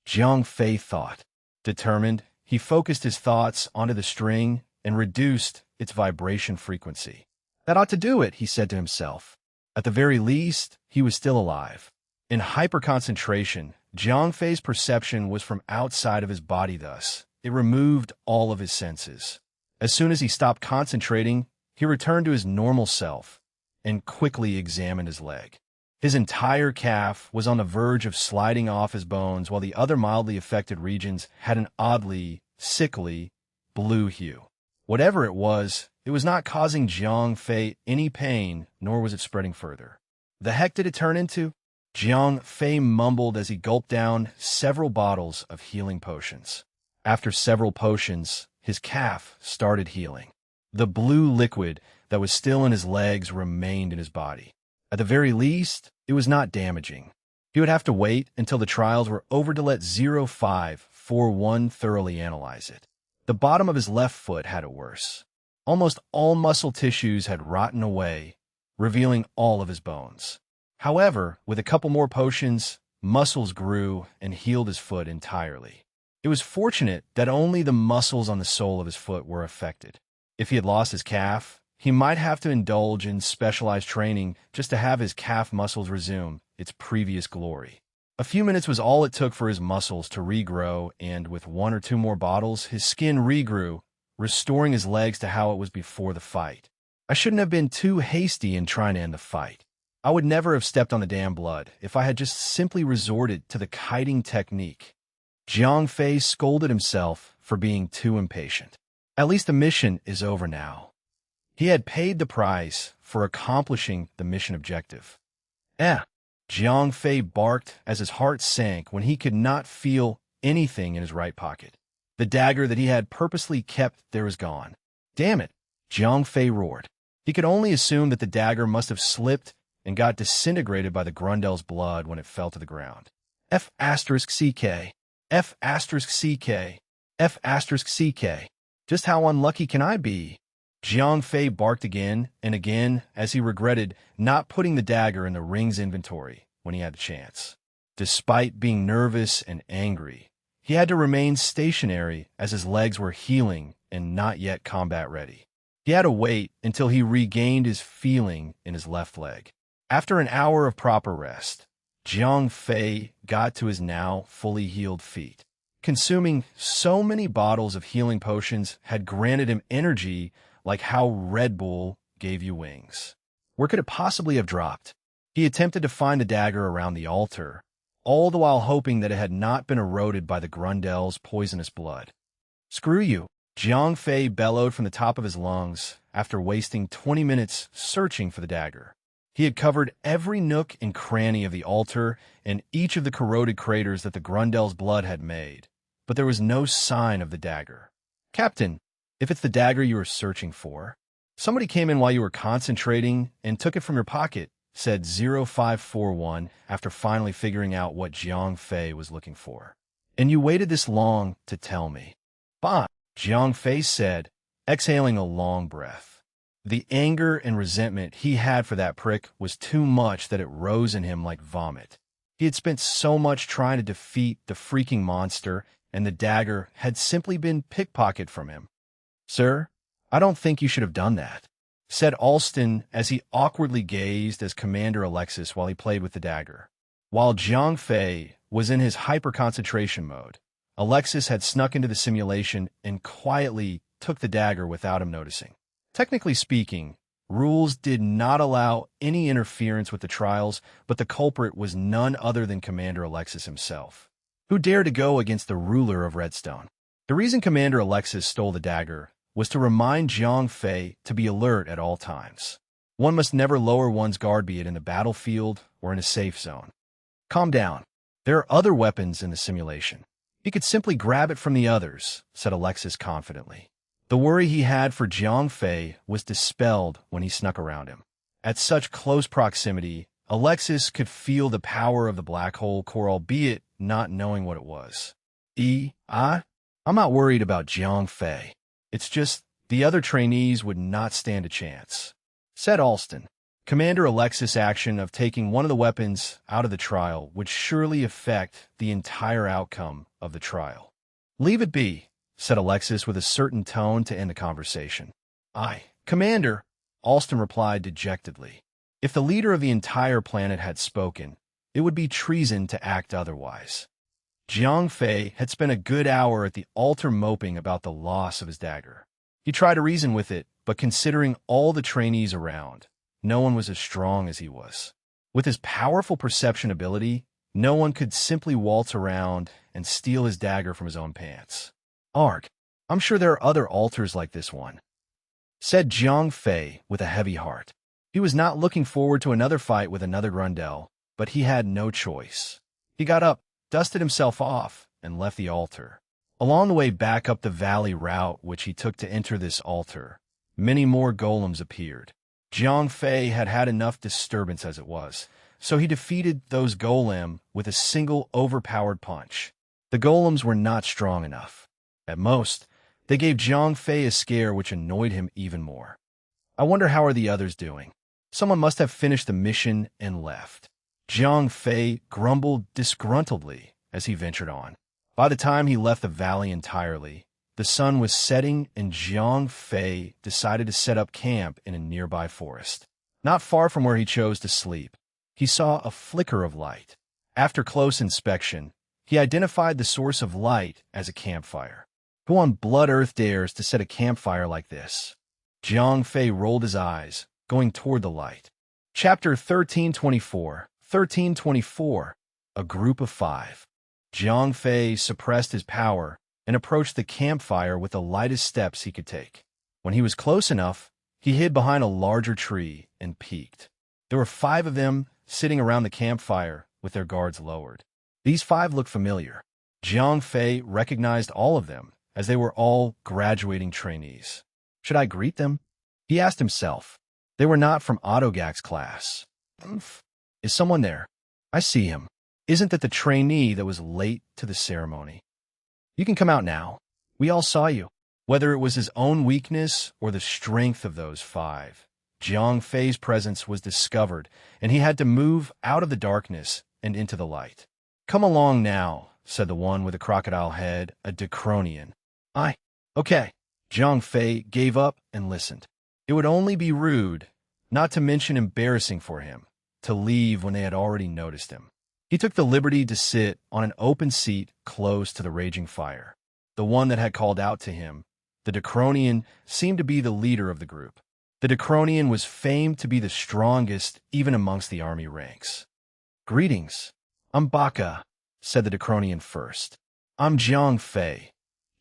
Jiang Fei thought. Determined, he focused his thoughts onto the string and reduced its vibration frequency. That ought to do it, he said to himself. At the very least, he was still alive. In hyperconcentration, Jiang Fei's perception was from outside of his body thus. It removed all of his senses. As soon as he stopped concentrating, he returned to his normal self and quickly examined his leg. His entire calf was on the verge of sliding off his bones, while the other mildly affected regions had an oddly, sickly, blue hue. Whatever it was not causing Jiang Fei any pain, nor was it spreading further. The heck did it turn into? Jiang Fei mumbled as he gulped down several bottles of healing potions. After several potions, his calf started healing. The blue liquid that was still in his legs remained in his body. At the very least, it was not damaging. He would have to wait until the trials were over to let 0541 thoroughly analyze it. The bottom of his left foot had it worse. Almost all muscle tissues had rotten away, revealing all of his bones. However, with a couple more potions, muscles grew and healed his foot entirely. It was fortunate that only the muscles on the sole of his foot were affected. If he had lost his calf, he might have to indulge in specialized training just to have his calf muscles resume its previous glory. A few minutes was all it took for his muscles to regrow, and with 1 or 2 more bottles, his skin regrew, restoring his legs to how it was before the fight. I shouldn't have been too hasty in trying to end the fight. I would never have stepped on the damn blood if I had just simply resorted to the kiting technique. Jiang Fei scolded himself for being too impatient. At least the mission is over now. He had paid the price for accomplishing the mission objective. Jiang Fei barked as his heart sank when he could not feel anything in his right pocket. The dagger that he had purposely kept there was gone. Damn it, Jiang Fei roared. He could only assume that the dagger must have slipped and got disintegrated by the Grundel's blood when it fell to the ground. F***CK. F***CK. F***CK. Just how unlucky can I be? Jiang Fei barked again and again as he regretted not putting the dagger in the ring's inventory when he had the chance. Despite being nervous and angry, he had to remain stationary as his legs were healing and not yet combat ready. He had to wait until he regained his feeling in his left leg. After an hour of proper rest, Jiang Fei got to his now fully healed feet. Consuming so many bottles of healing potions had granted him energy like how Red Bull gave you wings. Where could it possibly have dropped? He attempted to find the dagger around the altar, all the while hoping that it had not been eroded by the Grundel's poisonous blood. Screw you, Jiang Fei bellowed from the top of his lungs after wasting 20 minutes searching for the dagger. He had covered every nook and cranny of the altar and each of the corroded craters that the Grundel's blood had made, but there was no sign of the dagger. Captain, if it's the dagger you were searching for, somebody came in while you were concentrating and took it from your pocket, said 0541 after finally figuring out what Jiang Fei was looking for. And you waited this long to tell me. Bah, Jiang Fei said, exhaling a long breath. The anger and resentment he had for that prick was too much that it rose in him like vomit. He had spent so much trying to defeat the freaking monster, and the dagger had simply been pickpocketed from him. Sir, I don't think you should have done that, said Alston as he awkwardly gazed as Commander Alexis while he played with the dagger. While Jiang Fei was in his hyper-concentration mode, Alexis had snuck into the simulation and quietly took the dagger without him noticing. Technically speaking, rules did not allow any interference with the trials, but the culprit was none other than Commander Alexis himself, who dared to go against the ruler of Redstone. The reason Commander Alexis stole the dagger was to remind Jiang Fei to be alert at all times. One must never lower one's guard, be it in the battlefield or in a safe zone. Calm down. There are other weapons in the simulation. He could simply grab it from the others, said Alexis confidently. The worry he had for Jiang Fei was dispelled when he snuck around him. At such close proximity, Alexis could feel the power of the black hole core, albeit not knowing what it was. I'm not worried about Jiang Fei. It's just the other trainees would not stand a chance, said Alston. Commander Alexis' action of taking one of the weapons out of the trial would surely affect the entire outcome of the trial. Leave it be, said Alexis with a certain tone to end the conversation. Aye, Commander, Alston replied dejectedly. If the leader of the entire planet had spoken, It would be treason to act otherwise. Jiang Fei had spent a good hour at the altar moping about the loss of his dagger. He tried to reason with it, but considering all the trainees around, no one was as strong as he was. With his powerful perception ability, no one could simply waltz around and steal his dagger from his own pants. "Arg, I'm sure there are other altars like this one," said Jiang Fei with a heavy heart. He was not looking forward to another fight with another Grundel, but he had no choice. He got up, dusted himself off, and left the altar. Along the way back up the valley route which he took to enter this altar, many more golems appeared. Jiang Fei had had enough disturbance as it was, so he defeated those golem with a single overpowered punch. The golems were not strong enough. At most, they gave Jiang Fei a scare which annoyed him even more. I wonder how are the others doing? Someone must have finished the mission and left. Jiang Fei grumbled disgruntledly as he ventured on. By the time he left the valley entirely, the sun was setting and Jiang Fei decided to set up camp in a nearby forest. Not far from where he chose to sleep, he saw a flicker of light. After close inspection, he identified the source of light as a campfire. Who on blood earth dares to set a campfire like this? Jiang Fei rolled his eyes, going toward the light. Chapter 1324, 1324, A Group of Five. Jiang Fei suppressed his power and approached the campfire with the lightest steps he could take. When he was close enough, he hid behind a larger tree and peeked. There were 5 of them sitting around the campfire with their guards lowered. These 5 looked familiar. Jiang Fei recognized all of them, as they were all graduating trainees. Should I greet them? He asked himself. They were not from Autogak's class. Is someone there? I see him. Isn't that the trainee that was late to the ceremony? You can come out now. We all saw you. Whether it was his own weakness or the strength of those 5, Jiang Fei's presence was discovered, and he had to move out of the darkness and into the light. Come along now, said the one with the crocodile head, a Decronian. Okay. Jiang Fei gave up and listened. It would only be rude, not to mention embarrassing for him, to leave when they had already noticed him. He took the liberty to sit on an open seat close to the raging fire. The one that had called out to him, the Decronian, seemed to be the leader of the group. The Decronian was famed to be the strongest even amongst the army ranks. Greetings. I'm Baka, said the Decronian first. I'm Jiang Fei.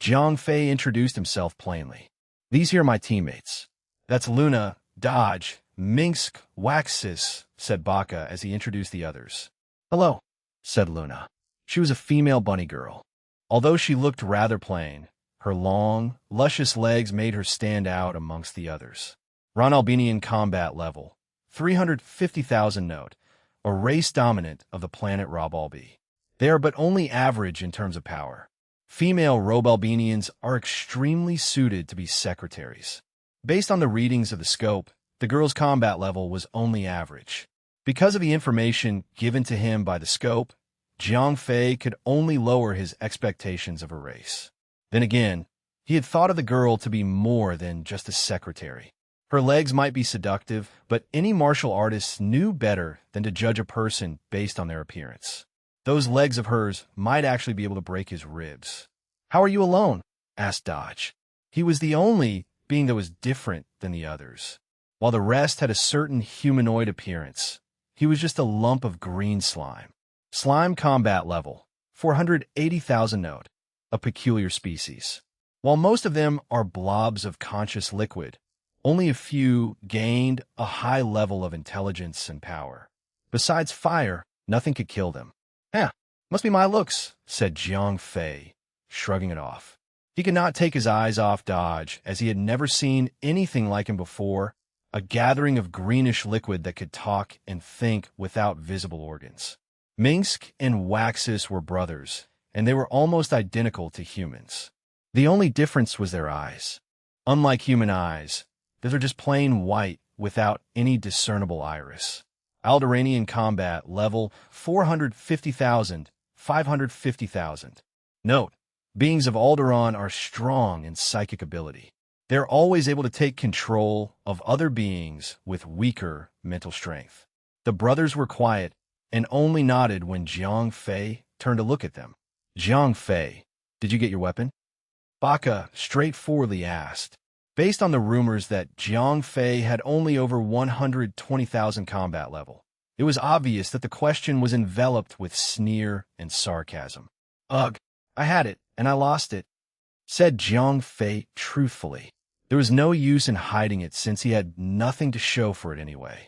Jiang Fei introduced himself plainly. These here are my teammates. That's Luna, Dodge, Minsk, Waxis, said Baka as he introduced the others. Hello, said Luna. She was a female bunny girl. Although she looked rather plain, her long, luscious legs made her stand out amongst the others. Ron Albanian combat level, 350,000 note, a race dominant of the planet Robalbi. They are but only average in terms of power. Female Robalbanians are extremely suited to be secretaries. Based on the readings of the scope, the girl's combat level was only average. Because of the information given to him by the scope, Jiang Fei could only lower his expectations of her race. Then again, he had thought of the girl to be more than just a secretary. Her legs might be seductive, but any martial artist knew better than to judge a person based on their appearance. Those legs of hers might actually be able to break his ribs. How are you alone? Asked Dodge. He was the only being that was different than the others. While the rest had a certain humanoid appearance, he was just a lump of green slime. Slime combat level, 480,000 note, a peculiar species. While most of them are blobs of conscious liquid, only a few gained a high level of intelligence and power. Besides fire, nothing could kill them. Must be my looks, said Jiang Fei, shrugging it off. He could not take his eyes off Dodge, as he had never seen anything like him before, a gathering of greenish liquid that could talk and think without visible organs. Minsk and Waxis were brothers, and they were almost identical to humans. The only difference was their eyes. Unlike human eyes, those are just plain white without any discernible iris. Alderanian combat level 450,000, 550,000. Note, beings of Alderaan are strong in psychic ability. They're always able to take control of other beings with weaker mental strength. The brothers were quiet and only nodded when Jiang Fei turned to look at them. Jiang Fei, did you get your weapon? Baka straightforwardly asked. Based on the rumors that Jiang Fei had only over 120,000 combat level, it was obvious that the question was enveloped with sneer and sarcasm. Ugh, I had it, and I lost it, said Jiang Fei truthfully. There was no use in hiding it since he had nothing to show for it anyway.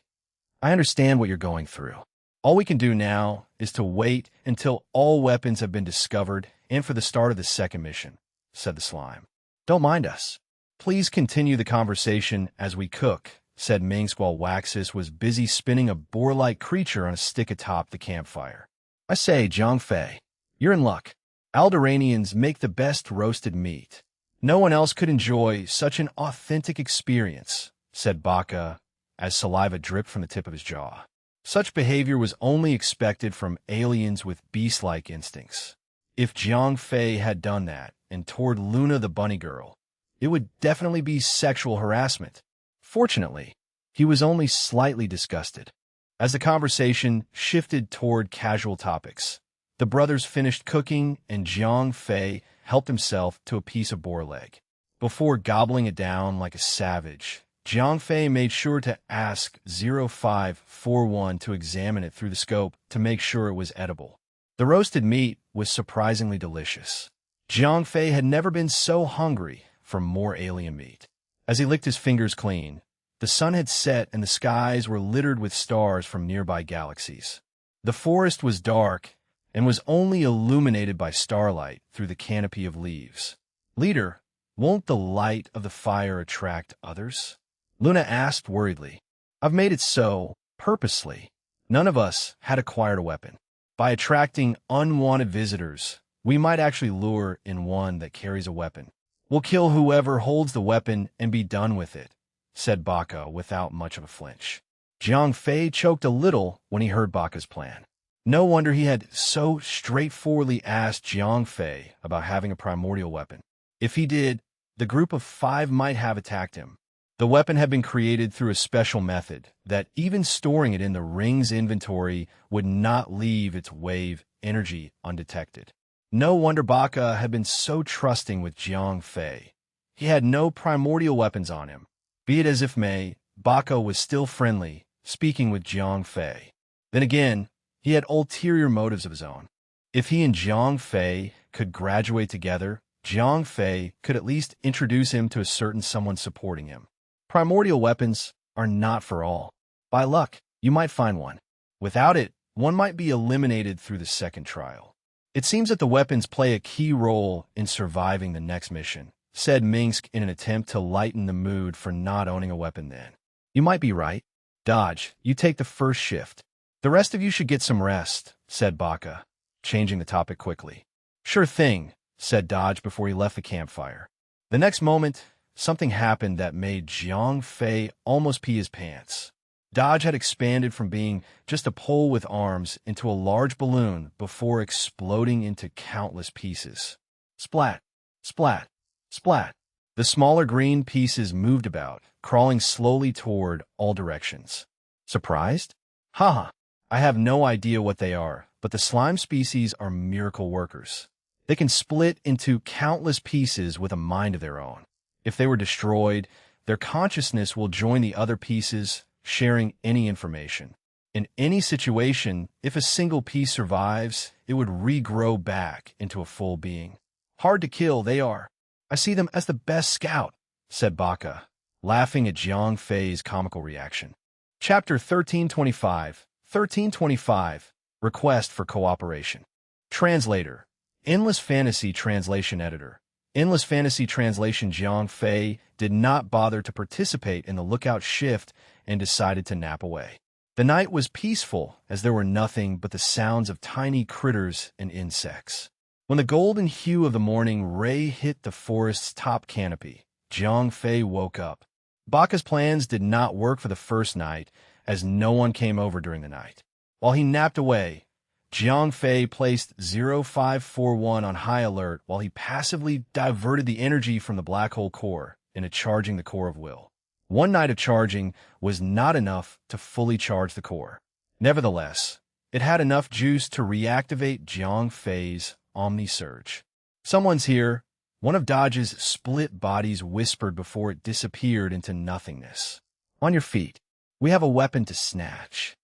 I understand what you're going through. All we can do now is to wait until all weapons have been discovered and for the start of the second mission, said the slime. Don't mind us. Please continue the conversation as we cook, said Mingsk while Waxus was busy spinning a boar-like creature on a stick atop the campfire. I say, Jiang Fei, you're in luck. Alderaanians make the best roasted meat. No one else could enjoy such an authentic experience, said Baka as saliva dripped from the tip of his jaw. Such behavior was only expected from aliens with beast-like instincts. If Jiang Fei had done that, and toward Luna the bunny girl, it would definitely be sexual harassment. Fortunately, he was only slightly disgusted. As the conversation shifted toward casual topics, the brothers finished cooking and Jiang Fei helped himself to a piece of boar leg. Before gobbling it down like a savage, Jiang Fei made sure to ask 0541 to examine it through the scope to make sure it was edible. The roasted meat was surprisingly delicious. Jiang Fei had never been so hungry for more alien meat. As he licked his fingers clean, the sun had set and the skies were littered with stars from nearby galaxies. The forest was dark and was only illuminated by starlight through the canopy of leaves. Leader, won't the light of the fire attract others? Luna asked worriedly. I've made it so, purposely. None of us had acquired a weapon. By attracting unwanted visitors, we might actually lure in one that carries a weapon. We'll kill whoever holds the weapon and be done with it, said Baka without much of a flinch. Jiang Fei choked a little when he heard Baka's plan. No wonder he had so straightforwardly asked Jiang Fei about having a primordial weapon. If he did, the group of 5 might have attacked him. The weapon had been created through a special method that even storing it in the ring's inventory would not leave its wave energy undetected. No wonder Baka had been so trusting with Jiang Fei. He had no primordial weapons on him. Be it as if may, Baka was still friendly, speaking with Jiang Fei. Then again, he had ulterior motives of his own. If he and Jiang Fei could graduate together, Jiang Fei could at least introduce him to a certain someone supporting him. Primordial weapons are not for all. By luck, you might find one. Without it, one might be eliminated through the second trial. It seems that the weapons play a key role in surviving the next mission, said Mingsk in an attempt to lighten the mood for not owning a weapon then. You might be right. Dodge, you take the first shift. The rest of you should get some rest, said Baka, changing the topic quickly. Sure thing, said Dodge before he left the campfire. The next moment, something happened that made Jiang Fei almost pee his pants. Dodge had expanded from being just a pole with arms into a large balloon before exploding into countless pieces. Splat, splat, splat. The smaller green pieces moved about, crawling slowly toward all directions. Surprised? Haha, I have no idea what they are, but the slime species are miracle workers. They can split into countless pieces with a mind of their own. If they were destroyed, their consciousness will join the other pieces, sharing any information. In any situation, if a single piece survives, it would regrow back into a full being. Hard to kill, they are. I see them as the best scout, said Baka, laughing at Jiang Fei's comical reaction. Chapter 1325, Request for Cooperation. Translator, Endless Fantasy Translation Editor. Endless Fantasy Translation. Jiang Fei did not bother to participate in the lookout shift and decided to nap away. The night was peaceful as there were nothing but the sounds of tiny critters and insects. When the golden hue of the morning ray hit the forest's top canopy, Jiang Fei woke up. Baka's plans did not work for the first night, as no one came over during the night. While he napped away, Jiang Fei placed 0541 on high alert while he passively diverted the energy from the black hole core into charging the core of will. One night of charging was not enough to fully charge the core. Nevertheless, It had enough juice to reactivate Jiang Fei's Omni Surge. "Someone's here," one of Dodge's split bodies whispered before it disappeared into nothingness. "On your feet. We have a weapon to snatch,"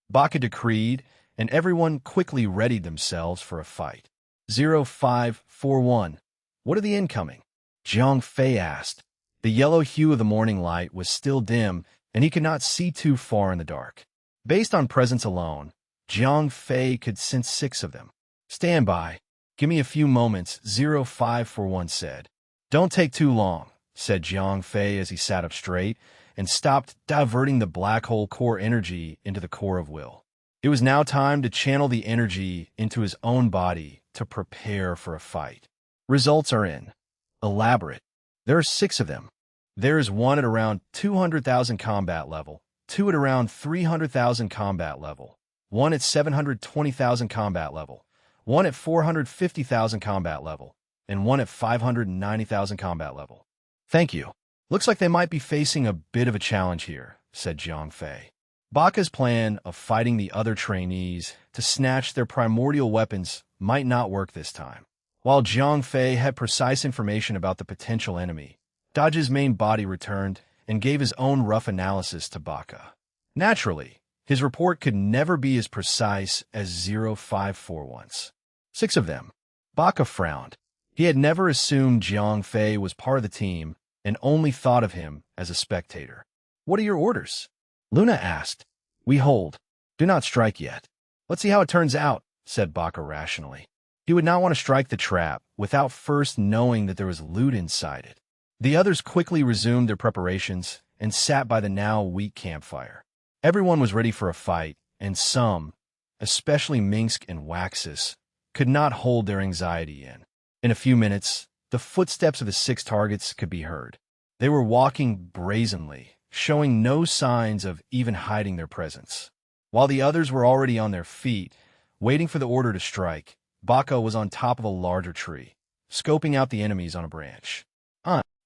Baka decreed, and everyone quickly readied themselves for a fight. 0541. "What are the incoming?" Jiang Fei asked. The yellow hue of the morning light was still dim, and he could not see too far in the dark. Based on presence alone, Jiang Fei could sense 6 of them. "Stand by. Give me a few moments," 0541 said. "Don't take too long," said Jiang Fei as he sat up straight and stopped diverting the black hole core energy into the core of will. It was now time to channel the energy into his own body to prepare for a fight. Results are in. Elaborate. There are 6 of them. There is one at around 200,000 combat level, 2 at around 300,000 combat level, 1 at 720,000 combat level, 1 at 450,000 combat level, and 1 at 590,000 combat level. "Thank you. Looks like they might be facing a bit of a challenge here," said Jiang Fei. Baka's plan of fighting the other trainees to snatch their primordial weapons might not work this time. While Jiang Fei had precise information about the potential enemy, Dodge's main body returned and gave his own rough analysis to Baka. Naturally, his report could never be as precise as 0541's. 6 of them. Baka frowned. He had never assumed Jiang Fei was part of the team and only thought of him as a spectator. "What are your orders?" Luna asked. "We hold. Do not strike yet. Let's see how it turns out," said Baka rationally. He would not want to strike the trap without first knowing that there was loot inside it. The others quickly resumed their preparations and sat by the now weak campfire. Everyone was ready for a fight, and some, especially Minsk and Waxus, could not hold their anxiety in. In a few minutes, the footsteps of the 6 targets could be heard. They were walking brazenly, showing no signs of even hiding their presence. While the others were already on their feet, waiting for the order to strike, Baka was on top of a larger tree, scoping out the enemies on a branch.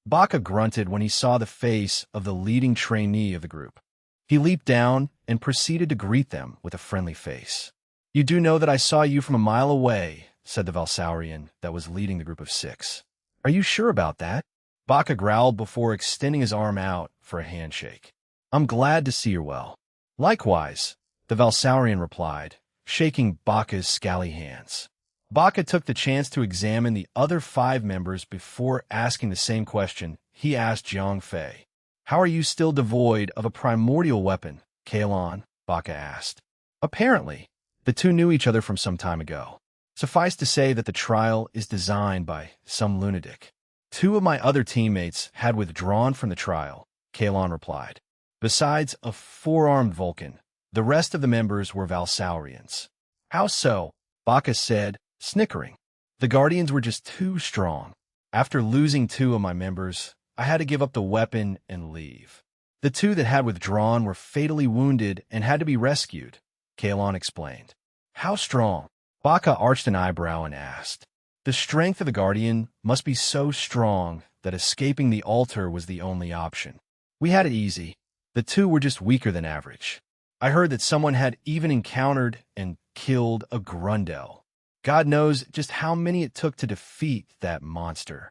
Baka grunted when he saw the face of the leading trainee of the group. He leaped down and proceeded to greet them with a friendly face. "You do know that I saw you from a mile away," said the Valsaurian that was leading the group of 6. "Are you sure about that?" Baka growled before extending his arm out for a handshake. "I'm glad to see you're well." "Likewise," the Valsaurian replied, shaking Baka's scally hands. Baka took the chance to examine the other 5 members before asking the same question he asked Jiang Fei. "How are you still devoid of a primordial weapon, Kalon?" Baka asked. Apparently, the two knew each other from some time ago. Suffice to say that the trial is designed by some lunatic. 2 of my other teammates had withdrawn from the trial, Kalon replied. Besides a 4-armed Vulcan, the rest of the members were Valsaurians. "How so?" Baka said, snickering. "The Guardians were just too strong. After losing 2 of my members, I had to give up the weapon and leave. The 2 that had withdrawn were fatally wounded and had to be rescued," Kalon explained. "How strong?" Baka arched an eyebrow and asked. "The strength of the Guardian must be so strong that escaping the altar was the only option. We had it easy. The 2 were just weaker than average. I heard that someone had even encountered and killed a Grundel. God knows just how many it took to defeat that monster."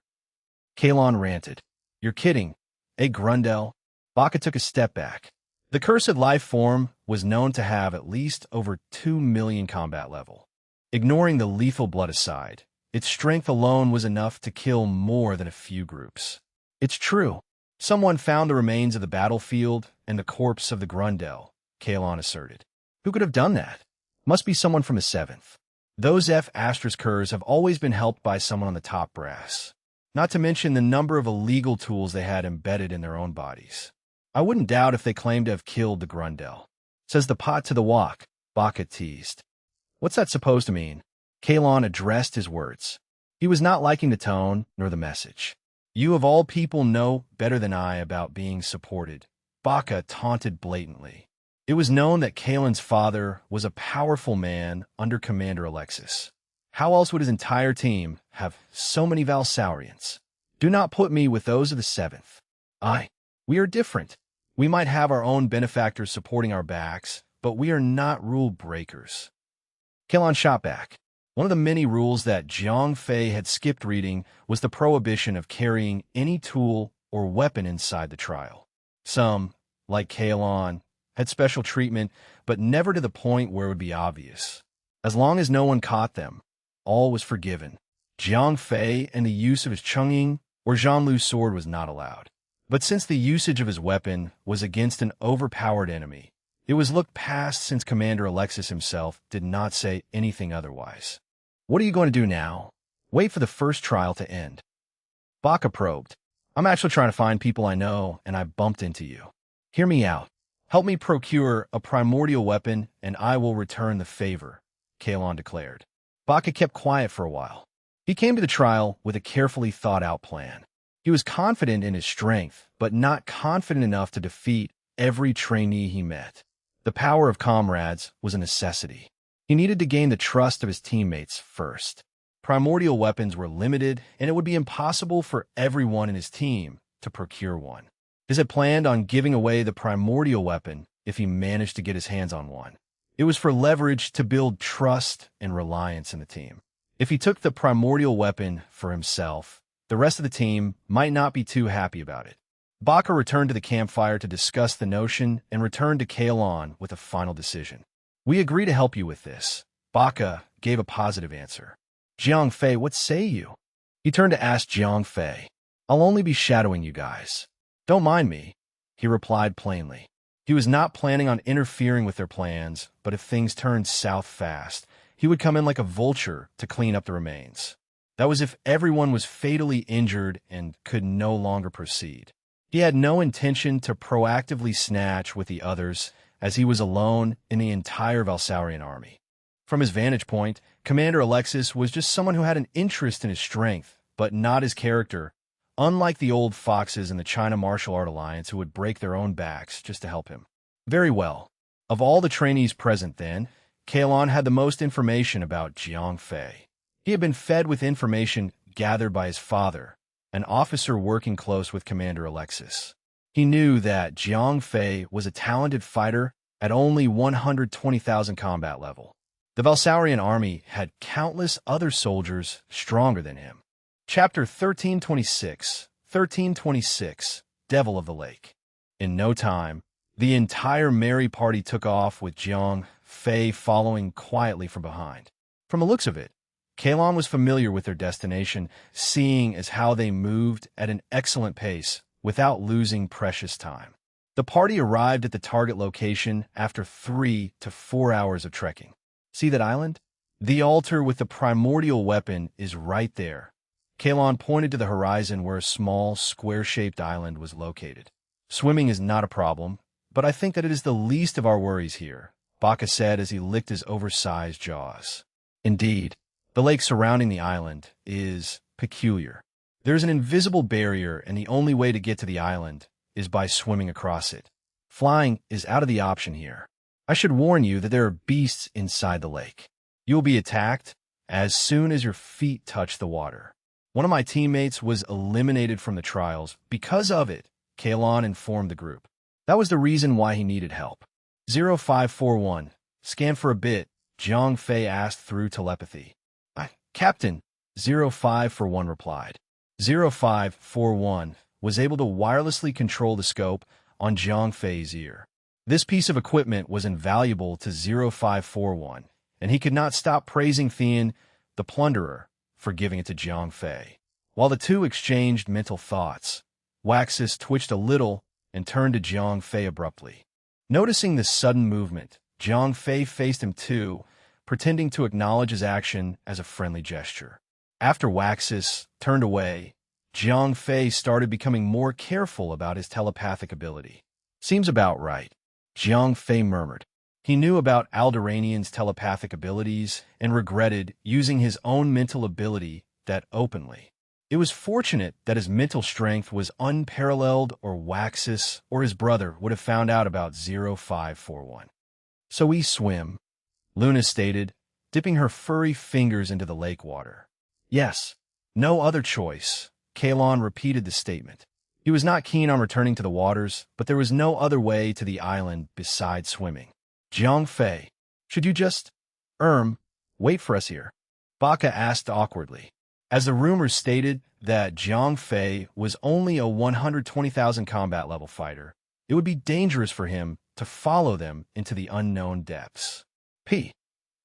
Kalon ranted. "You're kidding. A Grundel?" Baka took a step back. The cursed life form was known to have at least over 2 million combat level. Ignoring the lethal blood aside, its strength alone was enough to kill more than a few groups. "It's true. Someone found the remains of the battlefield and the corpse of the Grundel," Kalon asserted. "Who could have done that? Must be someone from the 7th. Those F*** curs have always been helped by someone on the top brass. Not to mention the number of illegal tools they had embedded in their own bodies. I wouldn't doubt if they claimed to have killed the Grundel. Says the pot to the wok," Baka teased. "What's that supposed to mean?" Kalon addressed his words. He was not liking the tone nor the message. "You of all people know better than I about being supported," Baka taunted blatantly. It was known that Kalon's father was a powerful man under Commander Alexis. How else would his entire team have so many Valsaurians? "Do not put me with those of the 7th. We are different. We might have our own benefactors supporting our backs, but we are not rule breakers. Kalon shot back. One of the many rules that Jiang Fei had skipped reading was the prohibition of carrying any tool or weapon inside the trial. Some, like Kalon, had special treatment, but never to the point where it would be obvious. As long as no one caught them, all was forgiven. Jiang Fei and the use of his Chungying or Zhanlu's sword was not allowed. But since the usage of his weapon was against an overpowered enemy, it was looked past since Commander Alexis himself did not say anything otherwise. What are you going to do now? Wait for the first trial to end. Baka probed. I'm actually trying to find people I know, and I bumped into you. Hear me out. Help me procure a primordial weapon, and I will return the favor, Kalon declared. Baka kept quiet for a while. He came to the trial with a carefully thought-out plan. He was confident in his strength, but not confident enough to defeat every trainee he met. The power of comrades was a necessity. He needed to gain the trust of his teammates first. Primordial weapons were limited, and it would be impossible for everyone in his team to procure one. He had planned on giving away the primordial weapon if he managed to get his hands on one. It was for leverage to build trust and reliance in the team. If he took the primordial weapon for himself, the rest of the team might not be too happy about it. Baka returned to the campfire to discuss the notion and returned to Kalon with a final decision. We agree to help you with this. Baka gave a positive answer. Jiang Fei, what say you? He turned to ask Jiang Fei. I'll only be shadowing you guys. Don't mind me, he replied plainly. He was not planning on interfering with their plans, but if things turned south fast, he would come in like a vulture to clean up the remains. That was if everyone was fatally injured and could no longer proceed. He had no intention to proactively snatch with the others, as he was alone in the entire Valsaurian army. From his vantage point, Commander Alexis was just someone who had an interest in his strength, but not his character, unlike the old foxes in the China Martial Art Alliance who would break their own backs just to help him. Very well. Of all the trainees present then, Kalon had the most information about Jiang Fei. He had been fed with information gathered by his father, an officer working close with Commander Alexis. He knew that Jiang Fei was a talented fighter at only 120,000 combat level. The Valsaurian army had countless other soldiers stronger than him. Chapter 1326, Devil of the Lake. In no time, the entire merry party took off with Jiang Fei following quietly from behind. From the looks of it, Kalon was familiar with their destination, seeing as how they moved at an excellent pace without losing precious time. The party arrived at the target location after 3 to 4 hours of trekking. See that island? The altar with the primordial weapon is right there. Kalon pointed to the horizon where a small, square-shaped island was located. Swimming is not a problem, but I think that it is the least of our worries here, Baka said as he licked his oversized jaws. Indeed, the lake surrounding the island is peculiar. There is an invisible barrier, and the only way to get to the island is by swimming across it. Flying is out of the option here. I should warn you that there are beasts inside the lake. You will be attacked as soon as your feet touch the water. One of my teammates was eliminated from the trials because of it, Kalon informed the group. That was the reason why he needed help. 0541. Scan for a bit, Jiang Fei asked through telepathy. Captain, 0541 replied. 0541 was able to wirelessly control the scope on Jiang Fei's ear. This piece of equipment was invaluable to 0541, and he could not stop praising Thean, the plunderer, for giving it to Jiang Fei. While the two exchanged mental thoughts, Waxus twitched a little and turned to Jiang Fei abruptly. Noticing this sudden movement, Jiang Fei faced him too, pretending to acknowledge his action as a friendly gesture. After Waxus turned away, Jiang Fei started becoming more careful about his telepathic ability. Seems about right, Jiang Fei murmured. He knew about Alderaanian's telepathic abilities and regretted using his own mental ability that openly. It was fortunate that his mental strength was unparalleled, or Waxus or his brother would have found out about 0541. So we swim, Luna stated, dipping her furry fingers into the lake water. Yes, no other choice, Kalon repeated the statement. He was not keen on returning to the waters, but there was no other way to the island besides swimming. Jiang Fei, should you just, wait for us here? Baka asked awkwardly. As the rumors stated that Jiang Fei was only a 120,000 combat level fighter, it would be dangerous for him to follow them into the unknown depths.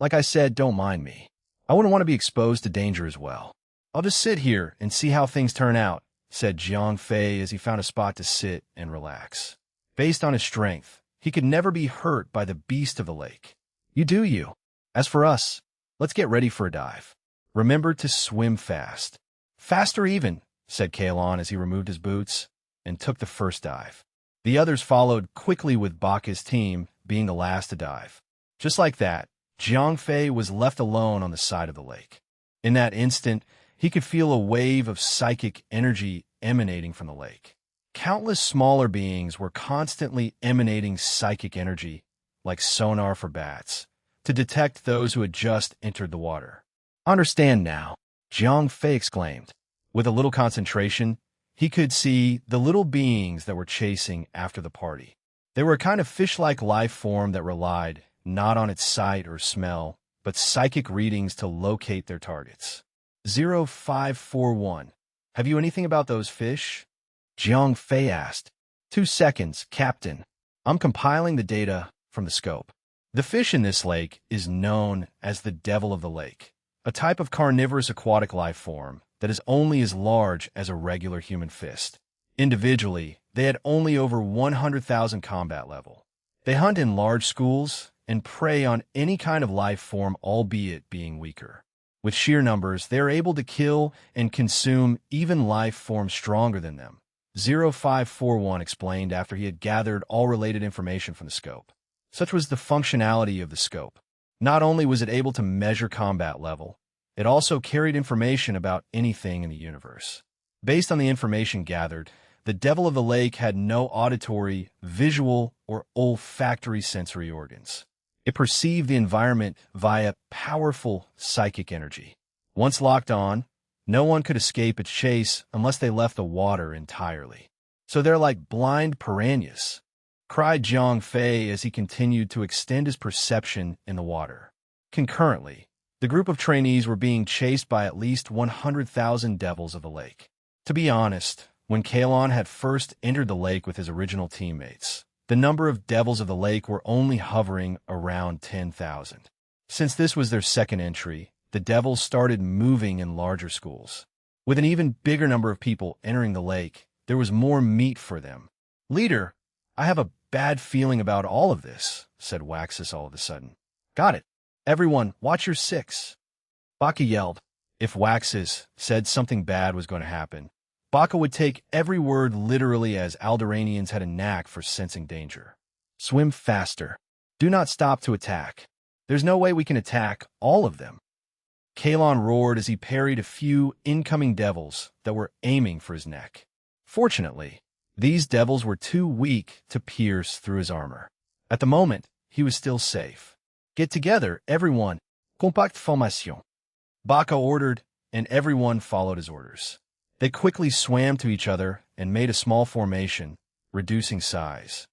Like I said, don't mind me. I wouldn't want to be exposed to danger as well. I'll just sit here and see how things turn out, said Jiang Fei as he found a spot to sit and relax. Based on his strength, he could never be hurt by the beast of the lake. You do you. As for us, let's get ready for a dive. Remember to swim fast. Faster even, said Kalon as he removed his boots and took the first dive. The others followed quickly with Baka's team being the last to dive. Just like that, Jiang Fei was left alone on the side of the lake. In that instant, he could feel a wave of psychic energy emanating from the lake. Countless smaller beings were constantly emanating psychic energy, like sonar for bats, to detect those who had just entered the water. Understand now, Jiang Fei exclaimed. With a little concentration, he could see the little beings that were chasing after the party. They were a kind of fish-like life form that relied not on its sight or smell, but psychic readings to locate their targets. 0541. Have you anything about those fish? Jiang Fei asked. 2 seconds, Captain. I'm compiling the data from the scope. The fish in this lake is known as the devil of the lake, a type of carnivorous aquatic life form that is only as large as a regular human fist. Individually, they had only over 100,000 combat level. They hunt in large schools and prey on any kind of life form, albeit being weaker. With sheer numbers, they are able to kill and consume even life forms stronger than them. 0541 explained after he had gathered all related information from the scope. Such was the functionality of the scope. Not only was it able to measure combat level, it also carried information about anything in the universe. Based on the information gathered, the devil of the lake had no auditory, visual, or olfactory sensory organs. It perceived the environment via powerful psychic energy. Once locked on, no one could escape its chase unless they left the water entirely. So they're like blind piranhas, cried Jiang Fei as he continued to extend his perception in the water. Concurrently, the group of trainees were being chased by at least 100,000 devils of the lake. To be honest, when Kalon had first entered the lake with his original teammates, the number of devils of the lake were only hovering around 10,000. Since this was their second entry, the devils started moving in larger schools. With an even bigger number of people entering the lake, there was more meat for them. Leader, I have a bad feeling about all of this, said Waxus all of a sudden. Got it. Everyone, watch your six. Baka yelled. If Waxus said something bad was going to happen, Baka would take every word literally, as Alderaanians had a knack for sensing danger. Swim faster. Do not stop to attack. There's no way we can attack all of them. Kalon roared as he parried a few incoming devils that were aiming for his neck. Fortunately, these devils were too weak to pierce through his armor. At the moment, he was still safe. Get together, everyone. Compact formation. Baka ordered, and everyone followed his orders. They quickly swam to each other and made a small formation, reducing size.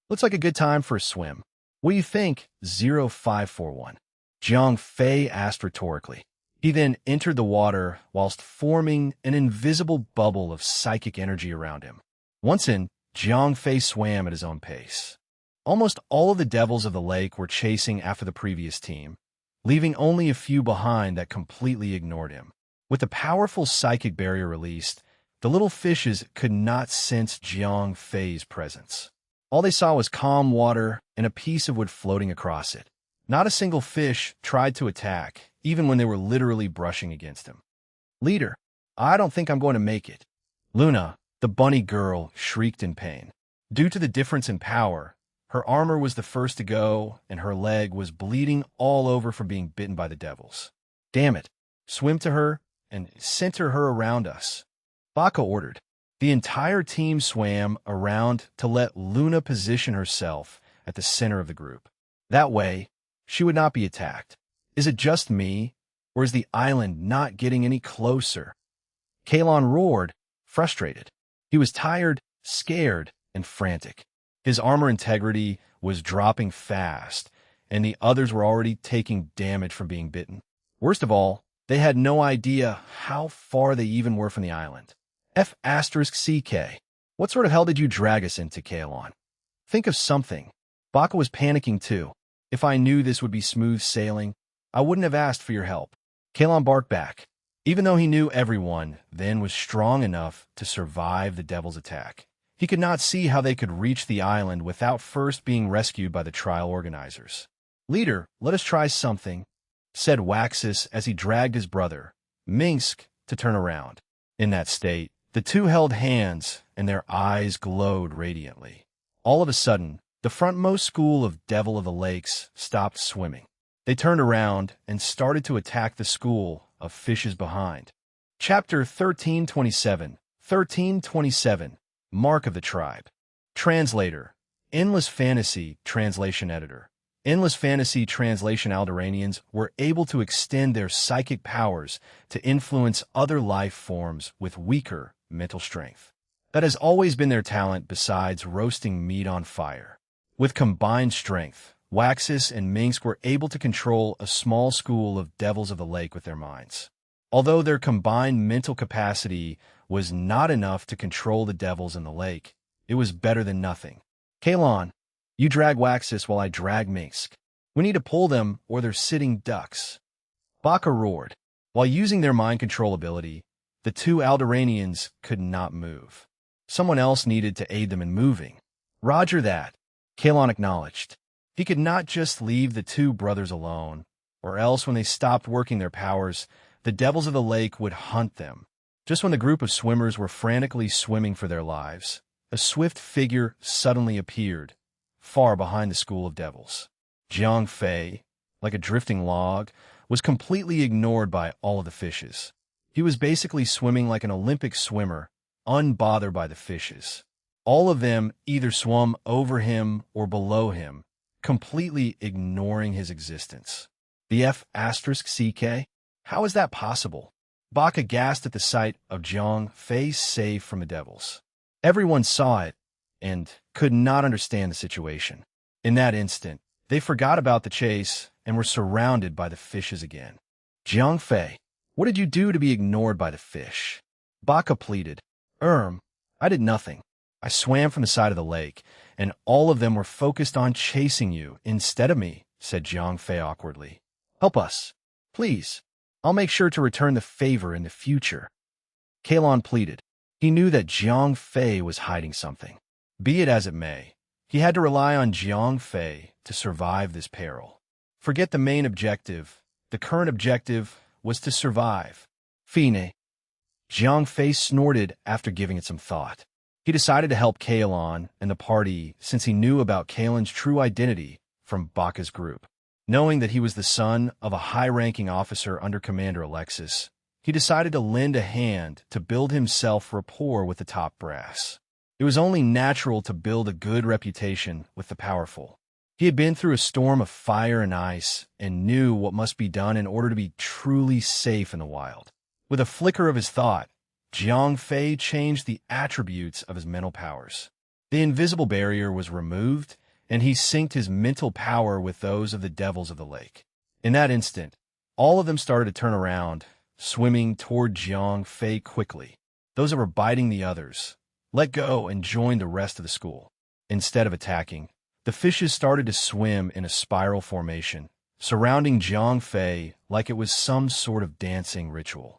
Looks like a good time for a swim. What do you think? 0541. Jiang Fei asked rhetorically. He then entered the water whilst forming an invisible bubble of psychic energy around him. Once in, Jiang Fei swam at his own pace. Almost all of the devils of the lake were chasing after the previous team, leaving only a few behind that completely ignored him. With the powerful psychic barrier released, the little fishes could not sense Jiang Fei's presence. All they saw was calm water and a piece of wood floating across it. Not a single fish tried to attack, even when they were literally brushing against him. Leader, I don't think I'm going to make it. Luna, the bunny girl, shrieked in pain. Due to the difference in power, her armor was the first to go, and her leg was bleeding all over from being bitten by the devils. Damn it. Swim to her and center her around us. Baka ordered. The entire team swam around to let Luna position herself at the center of the group. That way, she would not be attacked. Is it just me, or is the island not getting any closer? Kalon roared, frustrated. He was tired, scared, and frantic. His armor integrity was dropping fast, and the others were already taking damage from being bitten. Worst of all, they had no idea how far they even were from the island. F***CK. What sort of hell did you drag us into, Kaelon? Think of something. Baka was panicking too. If I knew this would be smooth sailing, I wouldn't have asked for your help. Kaelon barked back. Even though he knew everyone then was strong enough to survive the devil's attack, he could not see how they could reach the island without first being rescued by the trial organizers. Leader, let us try something, said Waxus as he dragged his brother, Minsk, to turn around. In that state, the two held hands and their eyes glowed radiantly. All of a sudden, the frontmost school of Devil of the Lakes stopped swimming. They turned around and started to attack the school of fishes behind. Chapter 1327. 1327. Mark of the Tribe. Translator. Endless Fantasy Translation Editor. Endless Fantasy Translation Alderaanians were able to extend their psychic powers to influence other life forms with weaker mental strength. That has always been their talent besides roasting meat on fire. With combined strength, Waxus and Minsk were able to control a small school of devils of the lake with their minds. Although their combined mental capacity was not enough to control the devils in the lake, it was better than nothing. Kaelon, you drag Waxus while I drag Minsk. We need to pull them or they're sitting ducks. Baka roared. While using their mind control ability, the two Alderaanians could not move. Someone else needed to aid them in moving. Roger that, Kaelon acknowledged. He could not just leave the two brothers alone, or else when they stopped working their powers, the devils of the lake would hunt them. Just when the group of swimmers were frantically swimming for their lives, a swift figure suddenly appeared, far behind the school of devils. Jiang Fei, like a drifting log, was completely ignored by all of the fishes. He was basically swimming like an Olympic swimmer, unbothered by the fishes. All of them either swam over him or below him, completely ignoring his existence. The F***CK? How is that possible? Baka gasped at the sight of Jiang Fei saved from the devils. Everyone saw it and could not understand the situation. In that instant, they forgot about the chase and were surrounded by the fishes again. Jiang Fei, what did you do to be ignored by the fish? Baka pleaded. I did nothing. I swam from the side of the lake, and all of them were focused on chasing you instead of me, said Jiang Fei awkwardly. Help us, please. I'll make sure to return the favor in the future. Kaelon pleaded. He knew that Jiang Fei was hiding something. Be it as it may, he had to rely on Jiang Fei to survive this peril. Forget the main objective. The current objective was to survive. Fine. Jiang Fei snorted after giving it some thought. He decided to help Kaelon and the party since he knew about Kaelon's true identity from Baka's group. Knowing that he was the son of a high-ranking officer under Commander Alexis, he decided to lend a hand to build himself rapport with the top brass. It was only natural to build a good reputation with the powerful. He had been through a storm of fire and ice and knew what must be done in order to be truly safe in the wild. With a flicker of his thought, Jiang Fei changed the attributes of his mental powers. The invisible barrier was removed, and he synced his mental power with those of the devils of the lake. In that instant, all of them started to turn around, swimming toward Jiang Fei quickly. Those that were biting the others let go and joined the rest of the school. Instead of attacking, the fishes started to swim in a spiral formation, surrounding Jiang Fei like it was some sort of dancing ritual.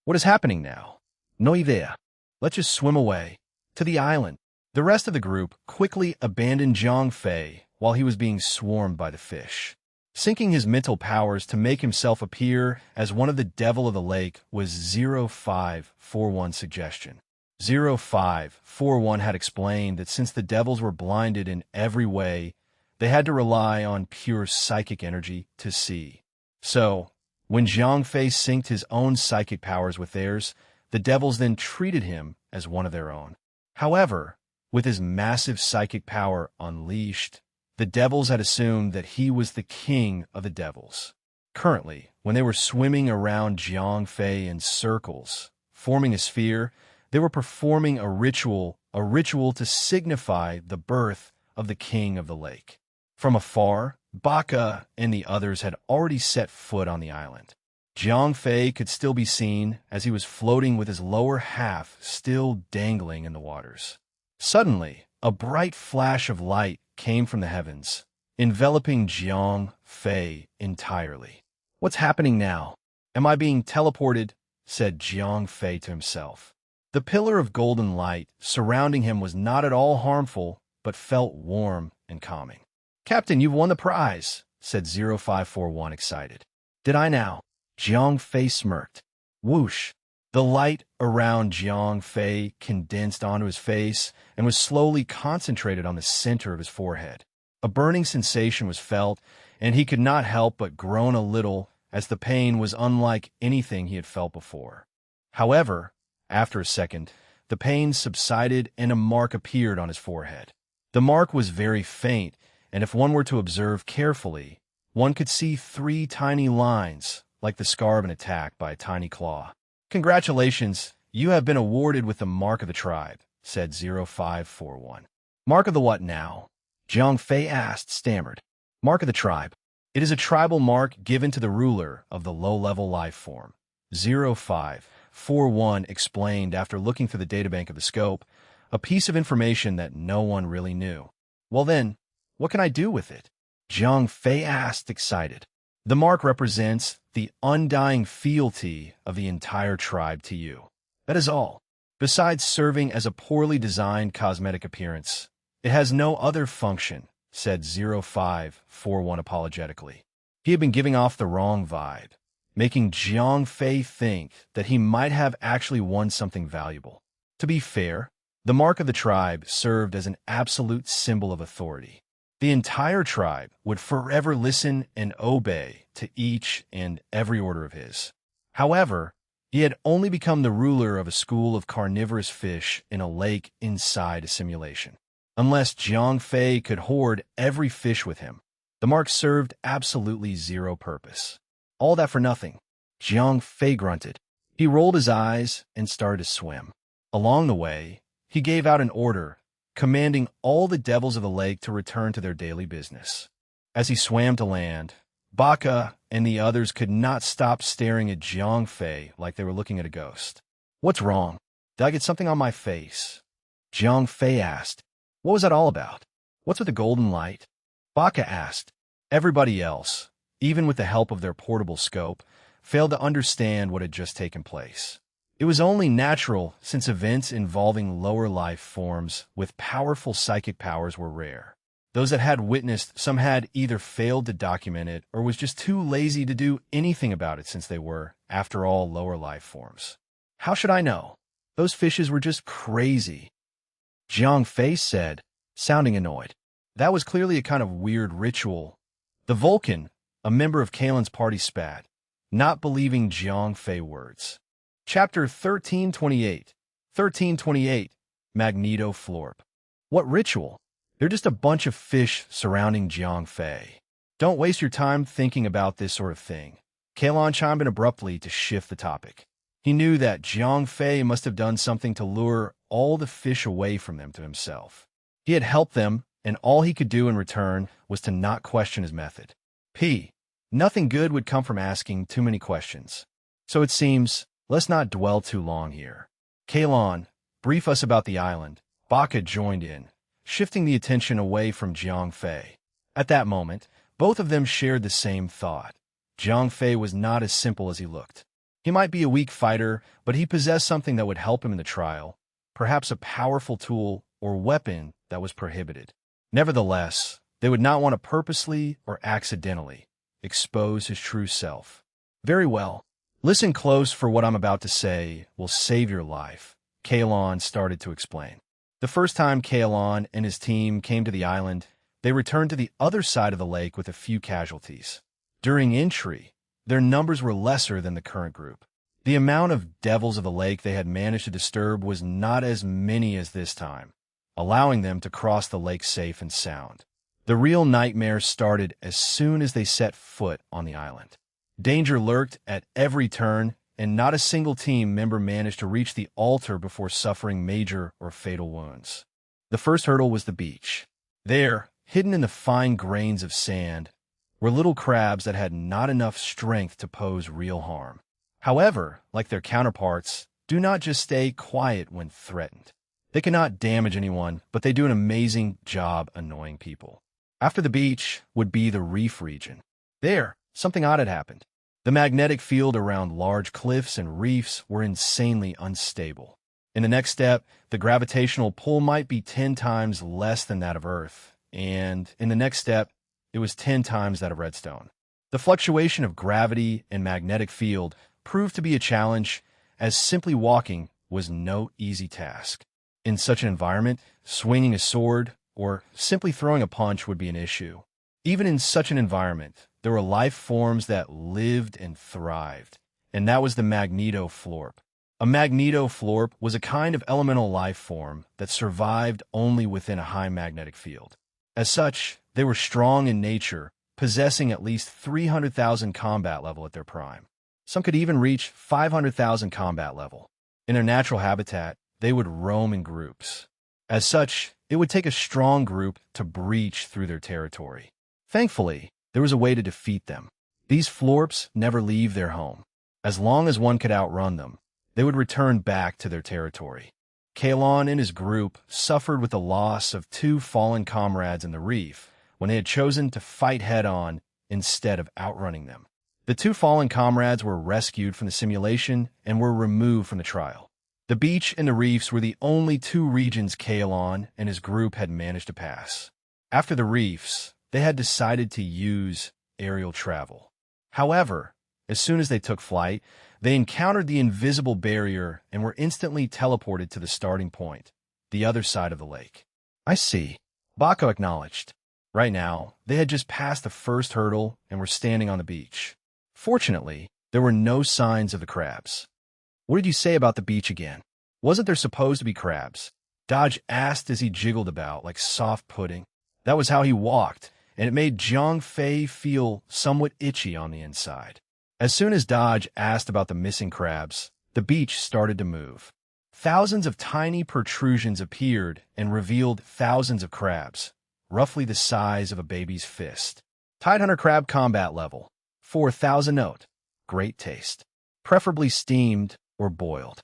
What is happening now? No idea. Let's just swim away. To the island. The rest of the group quickly abandoned Jiang Fei while he was being swarmed by the fish. Syncing his mental powers to make himself appear as one of the devil of the lake was 0541's suggestion. 0541 had explained that since the devils were blinded in every way, they had to rely on pure psychic energy to see. So, when Jiang Fei synced his own psychic powers with theirs, the devils then treated him as one of their own. However, with his massive psychic power unleashed, the devils had assumed that he was the king of the devils. Currently, when they were swimming around Jiang Fei in circles, forming a sphere, they were performing a ritual to signify the birth of the king of the lake. From afar, Baka and the others had already set foot on the island. Jiang Fei could still be seen as he was floating with his lower half still dangling in the waters. Suddenly, a bright flash of light came from the heavens, enveloping Jiang Fei entirely. "What's happening now? Am I being teleported?" said Jiang Fei to himself. The pillar of golden light surrounding him was not at all harmful, but felt warm and calming. "Captain, you've won the prize," said 0541 excited. "Did I now?" Jiang Fei smirked. Whoosh! The light around Jiang Fei condensed onto his face and was slowly concentrated on the center of his forehead. A burning sensation was felt, and he could not help but groan a little as the pain was unlike anything he had felt before. However, after a second, the pain subsided and a mark appeared on his forehead. The mark was very faint, and if one were to observe carefully, one could see 3 tiny lines, like the scar of an attack by a tiny claw. "Congratulations, you have been awarded with the Mark of the Tribe," said 0541. "Mark of the what now?" Jiang Fei asked, stammered. "Mark of the Tribe. It is a tribal mark given to the ruler of the low-level life form." 0541 explained after looking through the databank of the scope, a piece of information that no one really knew. "Well then, what can I do with it?" Jiang Fei asked, excited. "The mark represents the undying fealty of the entire tribe to you. That is all. Besides serving as a poorly designed cosmetic appearance, it has no other function," said 0541 apologetically. He had been giving off the wrong vibe, making Jiang Fei think that he might have actually won something valuable. To be fair, the mark of the tribe served as an absolute symbol of authority. The entire tribe would forever listen and obey to each and every order of his. However, he had only become the ruler of a school of carnivorous fish in a lake inside a simulation. Unless Jiang Fei could hoard every fish with him, the mark served absolutely zero purpose. All that for nothing. Jiang Fei grunted. He rolled his eyes and started to swim. Along the way, he gave out an order, commanding all the devils of the lake to return to their daily business. As he swam to land, Baka and the others could not stop staring at Jiang Fei like they were looking at a ghost. "What's wrong? Did I get something on my face?" Jiang Fei asked. "What was that all about? What's with the golden light?" Baka asked. Everybody else, even with the help of their portable scope, failed to understand what had just taken place. It was only natural since events involving lower life forms with powerful psychic powers were rare. Those that had witnessed some had either failed to document it or was just too lazy to do anything about it since they were, after all, lower life forms. "How should I know? Those fishes were just crazy," Jiang Fei said, sounding annoyed. That was clearly a kind of weird ritual. The Vulcan, a member of Kalen's party, spat, not believing Jiang Fei words. Chapter 1328. 1328. Magneto Florp. What ritual? They're just a bunch of fish surrounding Jiang Fei. Don't waste your time thinking about this sort of thing. Kalen chimed in abruptly to shift the topic. He knew that Jiang Fei must have done something to lure all the fish away from them to himself. He had helped them, and all he could do in return was to not question his method. Nothing good would come from asking too many questions. So it seems, let's not dwell too long here. Kalen, brief us about the island. Baka joined in, shifting the attention away from Jiang Fei. At that moment, both of them shared the same thought. Jiang Fei was not as simple as he looked. He might be a weak fighter, but he possessed something that would help him in the trial, perhaps a powerful tool or weapon that was prohibited. Nevertheless, they would not want to purposely or accidentally expose his true self. Very well. Listen close, for what I'm about to say will save your life, Kalen started to explain. The first time Kalen and his team came to the island, they returned to the other side of the lake with a few casualties. During entry, their numbers were lesser than the current group. The amount of devils of the lake they had managed to disturb was not as many as this time, allowing them to cross the lake safe and sound. The real nightmare started as soon as they set foot on the island. Danger lurked at every turn, and not a single team member managed to reach the altar before suffering major or fatal wounds. The first hurdle was the beach. There, hidden in the fine grains of sand, were little crabs that had not enough strength to pose real harm. However, like their counterparts, do not just stay quiet when threatened. They cannot damage anyone, but they do an amazing job annoying people. After the beach would be the reef region. There, something odd had happened. The magnetic field around large cliffs and reefs were insanely unstable. In the next step, the gravitational pull might be 10 times less than that of Earth, and in the next step, it was 10 times that of Redstone. The fluctuation of gravity and magnetic field proved to be a challenge, as simply walking was no easy task. In such an environment, swinging a sword or simply throwing a punch would be an issue. Even in such an environment, there were life forms that lived and thrived, and that was the magnetoflorp. A magnetoflorp was a kind of elemental life form that survived only within a high magnetic field. As such, they were strong in nature, possessing at least 300,000 combat level at their prime. Some could even reach 500,000 combat level. In their natural habitat, they would roam in groups. As such, it would take a strong group to breach through their territory. Thankfully, there was a way to defeat them. These florps never leave their home. As long as one could outrun them, they would return back to their territory. Kalon and his group suffered with the loss of 2 fallen comrades in the reef when they had chosen to fight head-on instead of outrunning them. The 2 fallen comrades were rescued from the simulation and were removed from the trial. The beach and the reefs were the only 2 regions Kalon and his group had managed to pass. After the reefs, they had decided to use aerial travel. However, as soon as they took flight, they encountered the invisible barrier and were instantly teleported to the starting point, the other side of the lake. I see. Bako acknowledged. Right now, they had just passed the first hurdle and were standing on the beach. Fortunately, there were no signs of the crabs. What did you say about the beach again? Wasn't there supposed to be crabs? Dodge asked as he jiggled about like soft pudding. That was how he walked, and it made Jiang Fei feel somewhat itchy on the inside. As soon as Dodge asked about the missing crabs, the beach started to move. Thousands of tiny protrusions appeared and revealed thousands of crabs, roughly the size of a baby's fist. Tidehunter crab combat level, 4,000 note. Great taste. Preferably steamed or boiled.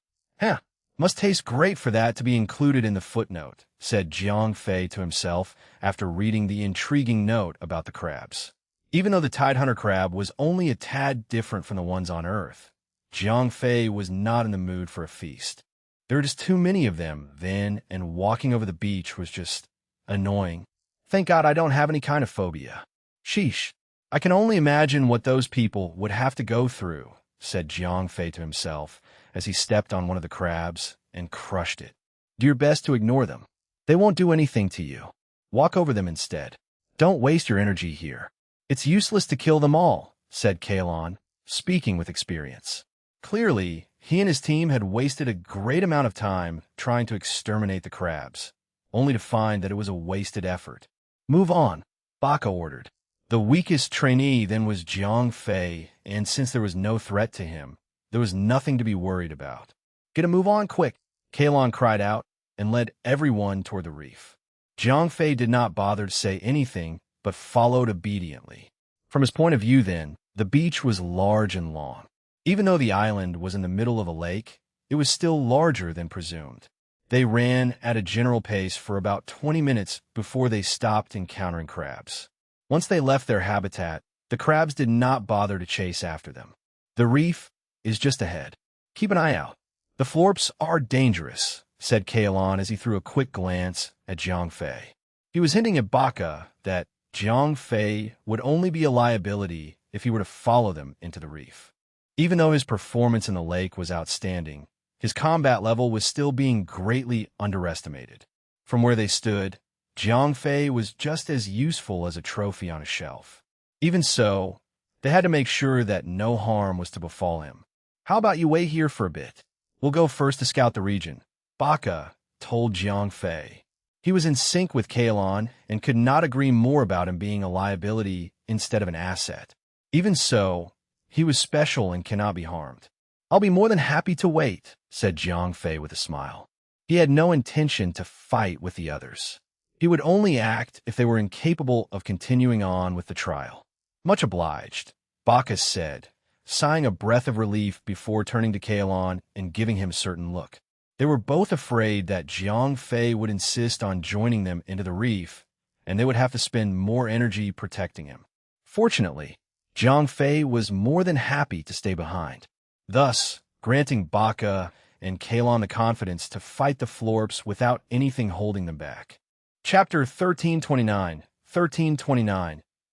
Must taste great for that to be included in the footnote, said Jiang Fei to himself after reading the intriguing note about the crabs. Even though the Tidehunter crab was only a tad different from the ones on Earth, Jiang Fei was not in the mood for a feast. There were just too many of them then, and walking over the beach was just annoying. Thank God I don't have any kind of phobia. Sheesh. I can only imagine what those people would have to go through, said Jiang Fei to himself as he stepped on one of the crabs and crushed it. Do your best to ignore them. They won't do anything to you. Walk over them instead. Don't waste your energy here. It's useless to kill them all, said Kalon, speaking with experience. Clearly, he and his team had wasted a great amount of time trying to exterminate the crabs, only to find that it was a wasted effort. Move on, Baka ordered. The weakest trainee then was Jiang Fei, and since there was no threat to him, there was nothing to be worried about. Get a move on quick, Kalon cried out and led everyone toward the reef. Jiang Fei did not bother to say anything, but followed obediently. From his point of view then, the beach was large and long. Even though the island was in the middle of a lake, it was still larger than presumed. They ran at a general pace for about 20 minutes before they stopped encountering crabs. Once they left their habitat, the crabs did not bother to chase after them. The reef is just ahead. Keep an eye out. The florps are dangerous, said Kalon as he threw a quick glance at Jiang Fei. He was hinting at Baka that Jiang Fei would only be a liability if he were to follow them into the reef. Even though his performance in the lake was outstanding, his combat level was still being greatly underestimated. From where they stood, Jiang Fei was just as useful as a trophy on a shelf. Even so, they had to make sure that no harm was to befall him. How about you wait here for a bit? We'll go first to scout the region, Baka told Jiang Fei. He was in sync with Kalon and could not agree more about him being a liability instead of an asset. Even so, he was special and cannot be harmed. I'll be more than happy to wait, said Jiang Fei with a smile. He had no intention to fight with the others. He would only act if they were incapable of continuing on with the trial. Much obliged, Bacchus said, sighing a breath of relief before turning to Kalon and giving him a certain look. They were both afraid that Jiang Fei would insist on joining them into the reef, and they would have to spend more energy protecting him. Fortunately, Jiang Fei was more than happy to stay behind, thus granting Bacca and Kalon the confidence to fight the Florps without anything holding them back. Chapter 1329,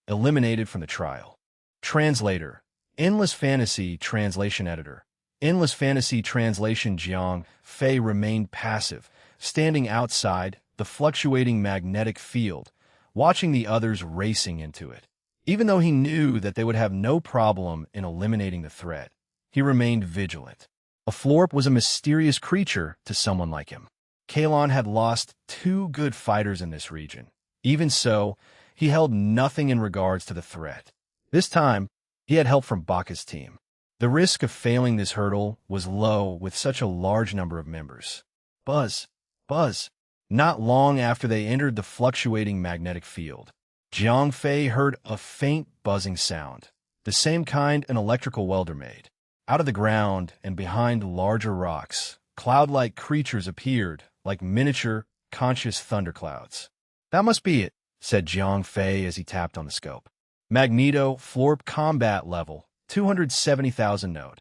Eliminated from the Trial. Translator, Endless Fantasy Translation Editor. Endless Fantasy Translation. Jiang Fei remained passive, standing outside the fluctuating magnetic field, watching the others racing into it. Even though he knew that they would have no problem in eliminating the threat, he remained vigilant. A Florp was a mysterious creature to someone like him. Kalon had lost 2 good fighters in this region. Even so, he held nothing in regards to the threat. This time, he had help from Bacchus' team. The risk of failing this hurdle was low with such a large number of members. Buzz, buzz. Not long after they entered the fluctuating magnetic field, Jiang Fei heard a faint buzzing sound, the same kind an electrical welder made. Out of the ground and behind larger rocks, cloud-like creatures appeared like miniature, conscious thunderclouds. That must be it, said Jiang Fei as he tapped on the scope. Magneto Florp Combat Level 270,000 node.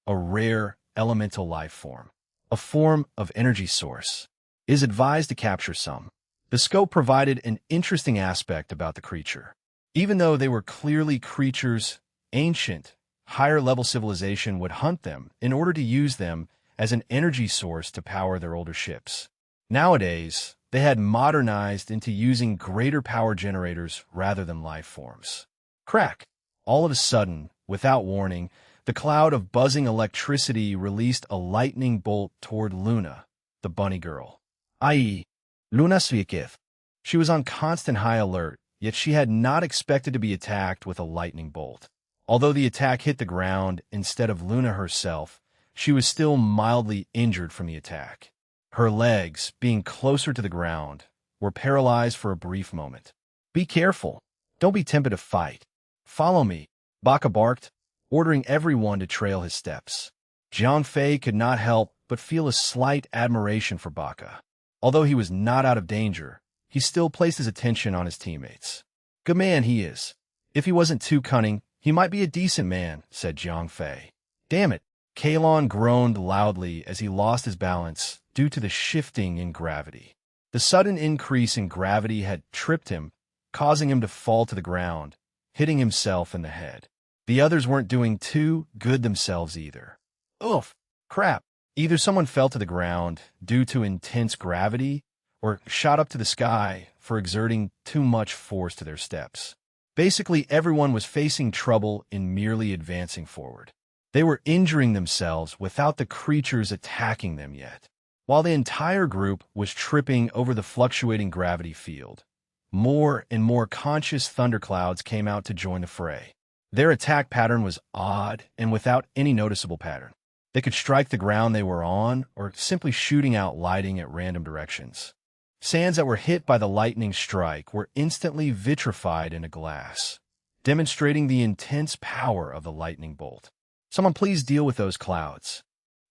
A rare elemental life form. A form of energy source. Is advised to capture some. The scope provided an interesting aspect about the creature. Even though they were clearly creatures, ancient, higher-level civilization would hunt them in order to use them as an energy source to power their older ships. Nowadays, they had modernized into using greater power generators rather than life forms. Crack! All of a sudden, without warning, the cloud of buzzing electricity released a lightning bolt toward Luna, the bunny girl. I.e., Luna Svikith. She was on constant high alert, yet she had not expected to be attacked with a lightning bolt. Although the attack hit the ground instead of Luna herself, she was still mildly injured from the attack. Her legs, being closer to the ground, were paralyzed for a brief moment. Be careful. Don't be tempted to fight. Follow me, Bacca barked, ordering everyone to trail his steps. Jiang Fei could not help but feel a slight admiration for Bacca. Although he was not out of danger, he still placed his attention on his teammates. Good man he is. If he wasn't too cunning, he might be a decent man, said Jiang Fei. Damn it. Kalon groaned loudly as he lost his balance due to the shifting in gravity. The sudden increase in gravity had tripped him, causing him to fall to the ground, hitting himself in the head. The others weren't doing too good themselves either. Oof! Crap! Either someone fell to the ground due to intense gravity, or shot up to the sky for exerting too much force to their steps. Basically, everyone was facing trouble in merely advancing forward. They were injuring themselves without the creatures attacking them yet. While the entire group was tripping over the fluctuating gravity field, more and more conscious thunderclouds came out to join the fray. Their attack pattern was odd and without any noticeable pattern. They could strike the ground they were on or simply shooting out lighting at random directions. Sands that were hit by the lightning strike were instantly vitrified into glass, demonstrating the intense power of the lightning bolt. Someone please deal with those clouds.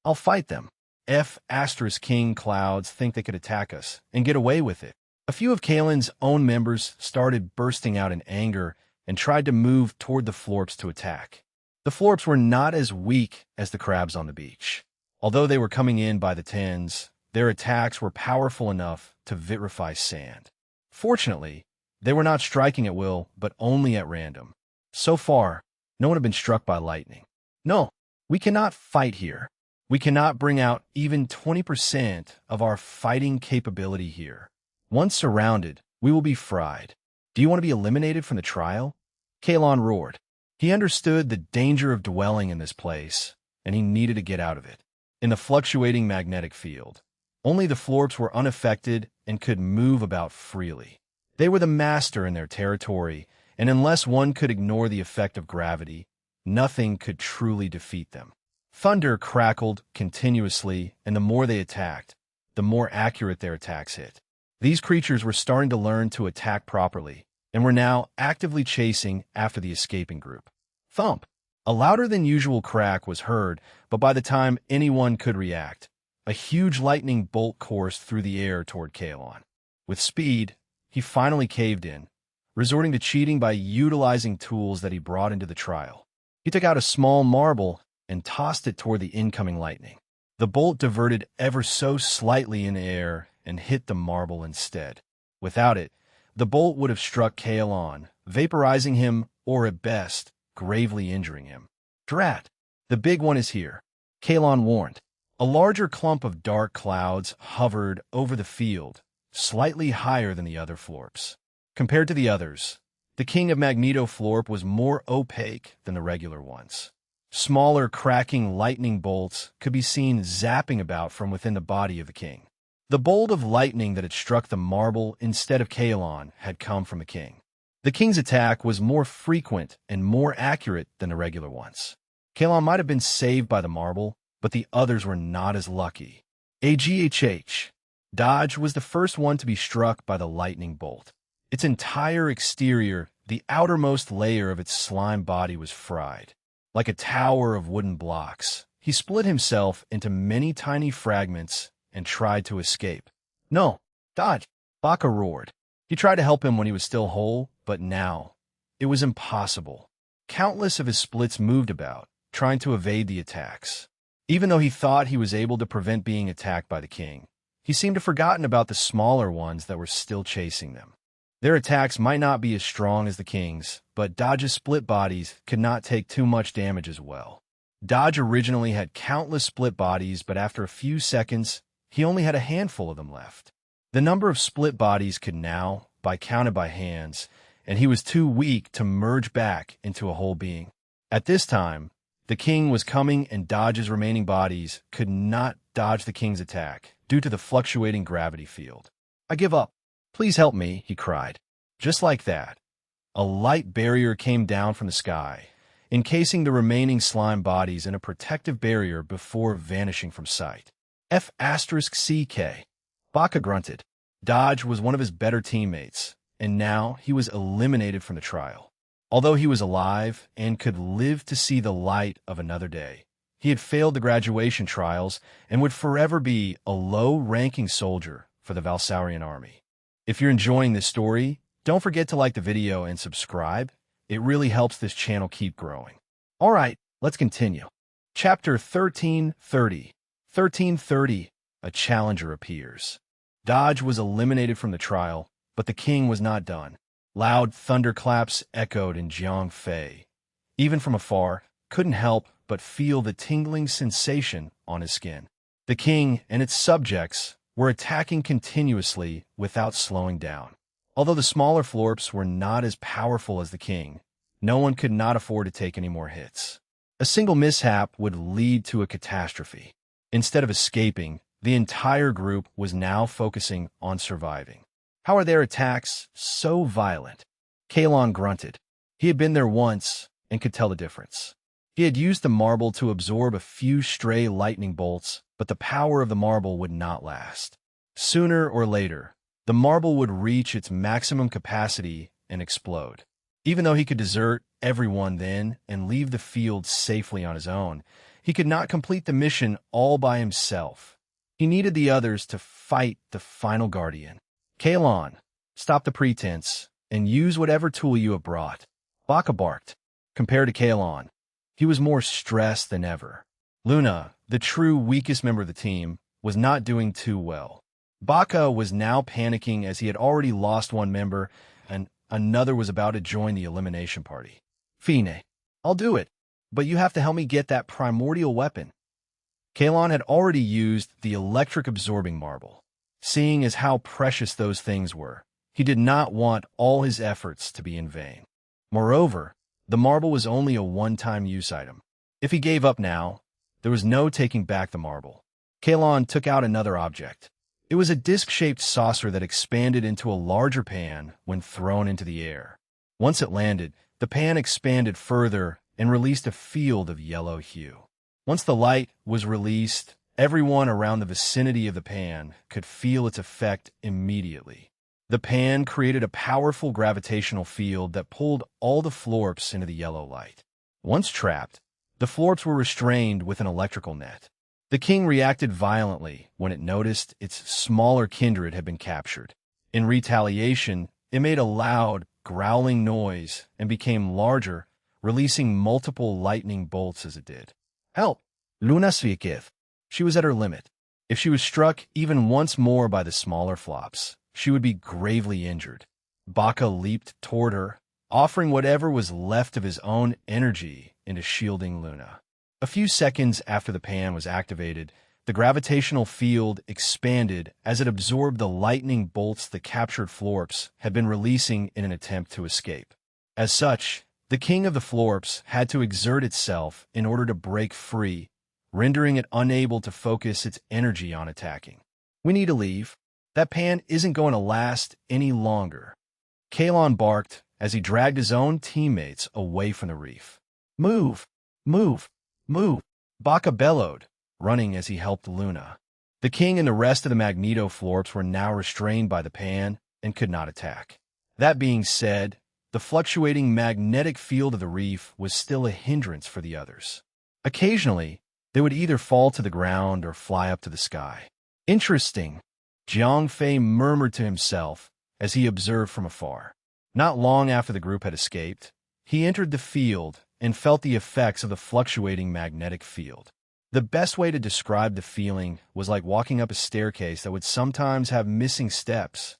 I'll fight them. King clouds think they could attack us and get away with it. A few of Kalon's own members started bursting out in anger and tried to move toward the Florps to attack. The Florps were not as weak as the crabs on the beach. Although they were coming in by the tens, their attacks were powerful enough to vitrify sand. Fortunately, they were not striking at will, but only at random. So far, no one had been struck by lightning. No, we cannot fight here. We cannot bring out even 20% of our fighting capability here. Once surrounded, we will be fried. Do you want to be eliminated from the trial? Kalon roared. He understood the danger of dwelling in this place, and he needed to get out of it. In the fluctuating magnetic field, only the Florps were unaffected and could move about freely. They were the master in their territory, and unless one could ignore the effect of gravity, nothing could truly defeat them. Thunder crackled continuously, and the more they attacked, the more accurate their attacks hit. These creatures were starting to learn to attack properly, and were now actively chasing after the escaping group. Thump! A louder than usual crack was heard, but by the time anyone could react, a huge lightning bolt coursed through the air toward Kalon. With speed, he finally caved in, resorting to cheating by utilizing tools that he brought into the trial. He took out a small marble and tossed it toward the incoming lightning. The bolt diverted ever so slightly in the air and hit the marble instead. Without it, the bolt would have struck Kalon, vaporizing him or, at best, gravely injuring him. Drat! The big one is here, Kalon warned. A larger clump of dark clouds hovered over the field, slightly higher than the other florps. Compared to the others, the king of Magneto Florp was more opaque than the regular ones. Smaller, cracking lightning bolts could be seen zapping about from within the body of the king. The bolt of lightning that had struck the marble instead of Kalon had come from the king. The king's attack was more frequent and more accurate than the regular ones. Kalon might have been saved by the marble, but the others were not as lucky. AGHH. Dodge was the first one to be struck by the lightning bolt. Its entire exterior, the outermost layer of its slime body, was fried. Like a tower of wooden blocks, he split himself into many tiny fragments and tried to escape. No, Dodge! Baka roared. He tried to help him when he was still whole, but now it was impossible. Countless of his splits moved about, trying to evade the attacks. Even though he thought he was able to prevent being attacked by the king, he seemed to have forgotten about the smaller ones that were still chasing them. Their attacks might not be as strong as the king's, but Dodge's split bodies could not take too much damage as well. Dodge originally had countless split bodies, but after a few seconds, he only had a handful of them left. The number of split bodies could now be counted by hands, and he was too weak to merge back into a whole being. At this time, the king was coming, and Dodge's remaining bodies could not dodge the king's attack due to the fluctuating gravity field. I give up. Please help me, he cried. Just like that, a light barrier came down from the sky, encasing the remaining slime bodies in a protective barrier before vanishing from sight. F***CK. Baka grunted. Dodge was one of his better teammates, and now he was eliminated from the trial. Although he was alive and could live to see the light of another day, he had failed the graduation trials and would forever be a low-ranking soldier for the Valsaurian army. If you're enjoying this story, don't forget to like the video and subscribe. It really helps this channel keep growing. All right, let's continue. Chapter 1330. 1330. A challenger appears. Dodge was eliminated from the trial, but the king was not done. Loud thunderclaps echoed in Jiangfei. Even from afar, couldn't help but feel the tingling sensation on his skin. The king and its subjects were attacking continuously without slowing down. Although the smaller florps were not as powerful as the king, no one could not afford to take any more hits. A single mishap would lead to a catastrophe. Instead of escaping, the entire group was now focusing on surviving. How are their attacks so violent? Kalon grunted. He had been there once and could tell the difference. He had used the marble to absorb a few stray lightning bolts, but the power of the marble would not last. Sooner or later, the marble would reach its maximum capacity and explode. Even though he could desert everyone then and leave the field safely on his own, he could not complete the mission all by himself. He needed the others to fight the final guardian. Kalon, stop the pretense and use whatever tool you have brought. Baka barked. Compared to Kalon, he was more stressed than ever. Luna, the true weakest member of the team, was not doing too well. Baka was now panicking as he had already lost one member and another was about to join the elimination party. Fine, I'll do it, but you have to help me get that primordial weapon. Kalon had already used the electric absorbing marble. Seeing as how precious those things were, he did not want all his efforts to be in vain. Moreover, the marble was only a one-time use item. If he gave up now, there was no taking back the marble. Kalon took out another object. It was a disc-shaped saucer that expanded into a larger pan when thrown into the air. Once it landed, the pan expanded further and released a field of yellow hue. Once the light was released, everyone around the vicinity of the pan could feel its effect immediately. The pan created a powerful gravitational field that pulled all the florps into the yellow light. Once trapped, the florps were restrained with an electrical net. The king reacted violently when it noticed its smaller kindred had been captured. In retaliation, it made a loud, growling noise and became larger, releasing multiple lightning bolts as it did. Help! Luna sviketh. She was at her limit. If she was struck even once more by the smaller flops, she would be gravely injured. Baka leaped toward her, offering whatever was left of his own energy into shielding Luna. A few seconds after the pan was activated, the gravitational field expanded as it absorbed the lightning bolts the captured florps had been releasing in an attempt to escape. As such, the king of the florps had to exert itself in order to break free, rendering it unable to focus its energy on attacking. We need to leave. That pan isn't going to last any longer. Kalon barked as he dragged his own teammates away from the reef. Move! Move! Move! Baka bellowed, running as he helped Luna. The king and the rest of the Magneto florps were now restrained by the pan and could not attack. That being said, the fluctuating magnetic field of the reef was still a hindrance for the others. Occasionally, they would either fall to the ground or fly up to the sky. Interesting, Jiang Fei murmured to himself as he observed from afar. Not long after the group had escaped, he entered the field and felt the effects of the fluctuating magnetic field. The best way to describe the feeling was like walking up a staircase that would sometimes have missing steps.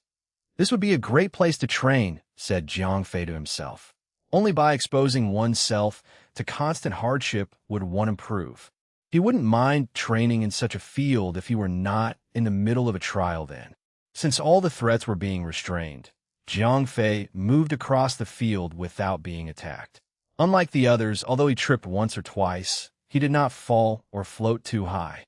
This would be a great place to train, said Jiang Fei to himself. Only by exposing oneself to constant hardship would one improve. He wouldn't mind training in such a field if he were not in the middle of a trial then. Since all the threats were being restrained, Jiang Fei moved across the field without being attacked. Unlike the others, although he tripped once or twice, he did not fall or float too high.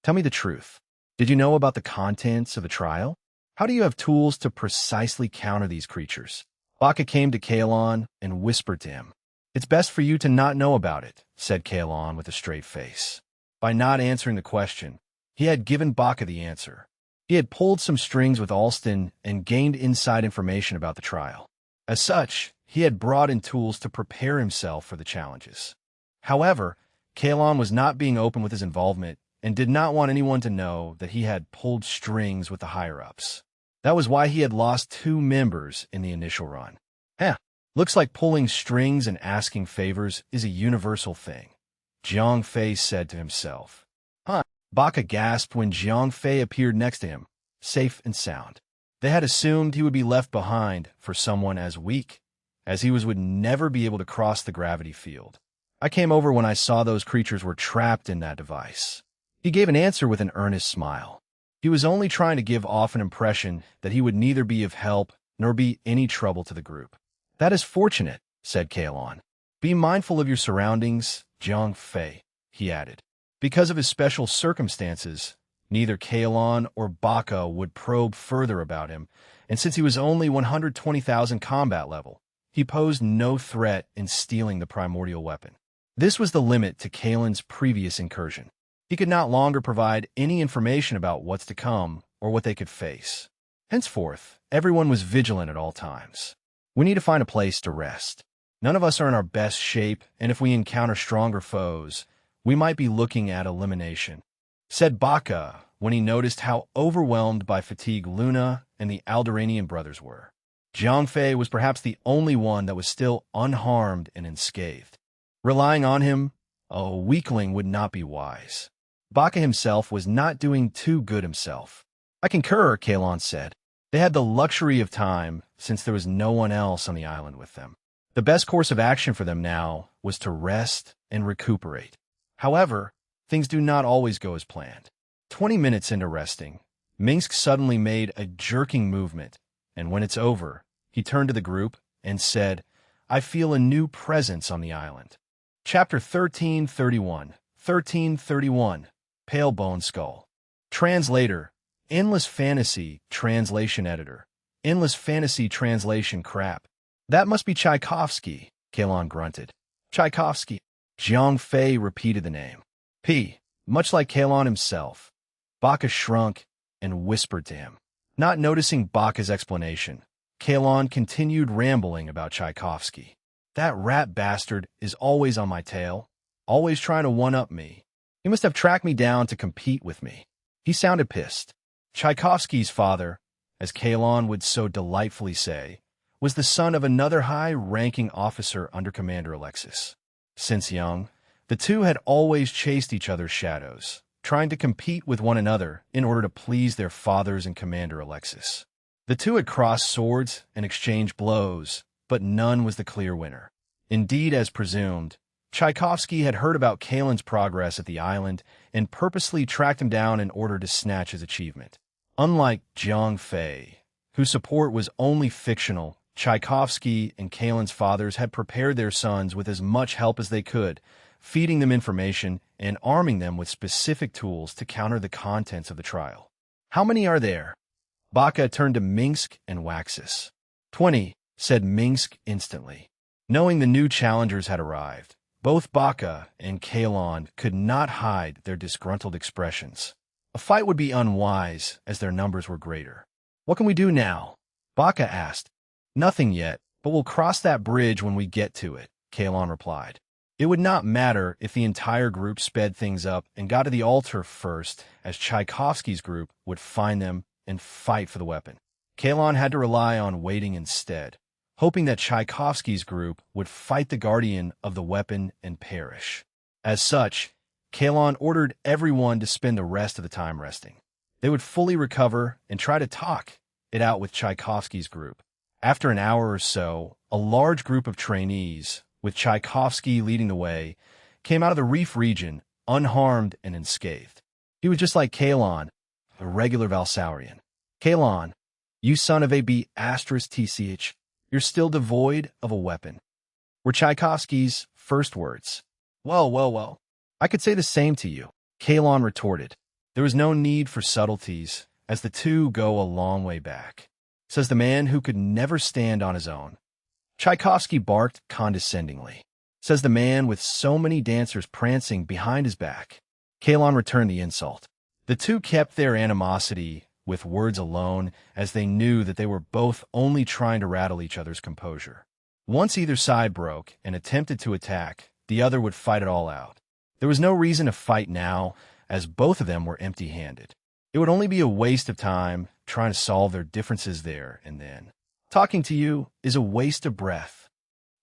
Tell me the truth. Did you know about the contents of the trial? How do you have tools to precisely counter these creatures? Baka came to Kalon and whispered to him. It's best for you to not know about it, said Kalon with a straight face. By not answering the question, he had given Baka the answer. He had pulled some strings with Alston and gained inside information about the trial. As such, he had brought in tools to prepare himself for the challenges. However, Kalon was not being open with his involvement and did not want anyone to know that he had pulled strings with the higher-ups. That was why he had lost 2 members in the initial run. Looks like pulling strings and asking favors is a universal thing, Jiang Fei said to himself. Baka gasped when Jiang Fei appeared next to him, safe and sound. They had assumed he would be left behind for someone as weak as he would never be able to cross the gravity field. I came over when I saw those creatures were trapped in that device. He gave an answer with an earnest smile. He was only trying to give off an impression that he would neither be of help nor be any trouble to the group. That is fortunate, said Kalon. Be mindful of your surroundings, Jiang Fei, he added. Because of his special circumstances, neither Kalon or Baka would probe further about him, and since he was only 120,000 combat level, he posed no threat in stealing the primordial weapon. This was the limit to Kalon's previous incursion. He could not longer provide any information about what's to come or what they could face. Henceforth, everyone was vigilant at all times. We need to find a place to rest. None of us are in our best shape, and if we encounter stronger foes, we might be looking at elimination, said Baka when he noticed how overwhelmed by fatigue Luna and the Alderanian brothers were. Jiang Fei was perhaps the only one that was still unharmed and unscathed. Relying on him, a weakling would not be wise. Baka himself was not doing too good himself. I concur, Kalon said. They had the luxury of time since there was no one else on the island with them. The best course of action for them now was to rest and recuperate. However, things do not always go as planned. 20 minutes into resting, Minsk suddenly made a jerking movement, and when it's over, he turned to the group and said, I feel a new presence on the island. Chapter 1331, 1331, Pale Bone Skull. Translator, Endless Fantasy Translation Editor. Endless Fantasy Translation crap. That must be Tchaikovsky, Kalon grunted. Tchaikovsky. Jiang Fei repeated the name. Much like Kalon himself. Baka shrunk and whispered to him. Not noticing Baka's explanation, Kalon continued rambling about Tchaikovsky. That rat bastard is always on my tail, always trying to one-up me. He must have tracked me down to compete with me. He sounded pissed. Tchaikovsky's father, as Kalon would so delightfully say, was the son of another high-ranking officer under Commander Alexis. Since young, the two had always chased each other's shadows, trying to compete with one another in order to please their fathers and Commander Alexis. The two had crossed swords and exchanged blows, but none was the clear winner. Indeed, as presumed, Tchaikovsky had heard about Kalon's progress at the island and purposely tracked him down in order to snatch his achievement. Unlike Jiang Fei, whose support was only fictional, Tchaikovsky and Kalon's fathers had prepared their sons with as much help as they could, feeding them information and arming them with specific tools to counter the contents of the trial. "How many are there?" Baka turned to Minsk and Waxis. 20, said Minsk instantly. Knowing the new challengers had arrived, both Baka and Kalon could not hide their disgruntled expressions. A fight would be unwise, as their numbers were greater. "What can we do now?" Baka asked. "Nothing yet, but we'll cross that bridge when we get to it," Kalon replied. It would not matter if the entire group sped things up and got to the altar first, as Tchaikovsky's group would find them and fight for the weapon. Kalon had to rely on waiting instead, hoping that Tchaikovsky's group would fight the guardian of the weapon and perish. As such, Kalon ordered everyone to spend the rest of the time resting. They would fully recover and try to talk it out with Tchaikovsky's group. After an hour or so, a large group of trainees, with Tchaikovsky leading the way, came out of the reef region, unharmed and unscathed. He was just like Kalon, a regular Valsaurian. "Kalon, you son of a B***TCH, you're still devoid of a weapon," were Tchaikovsky's first words. Well, I could say the same to you," Kalon retorted. "There was no need for subtleties, as the two go a long way back," says the man who could never stand on his own. Tchaikovsky barked condescendingly, says the man with so many dancers prancing behind his back. Kalon returned the insult. The two kept their animosity with words alone, as they knew that they were both only trying to rattle each other's composure. Once either side broke and attempted to attack, the other would fight it all out. There was no reason to fight now, as both of them were empty-handed. It would only be a waste of time trying to solve their differences there and then. Talking to you is a waste of breath.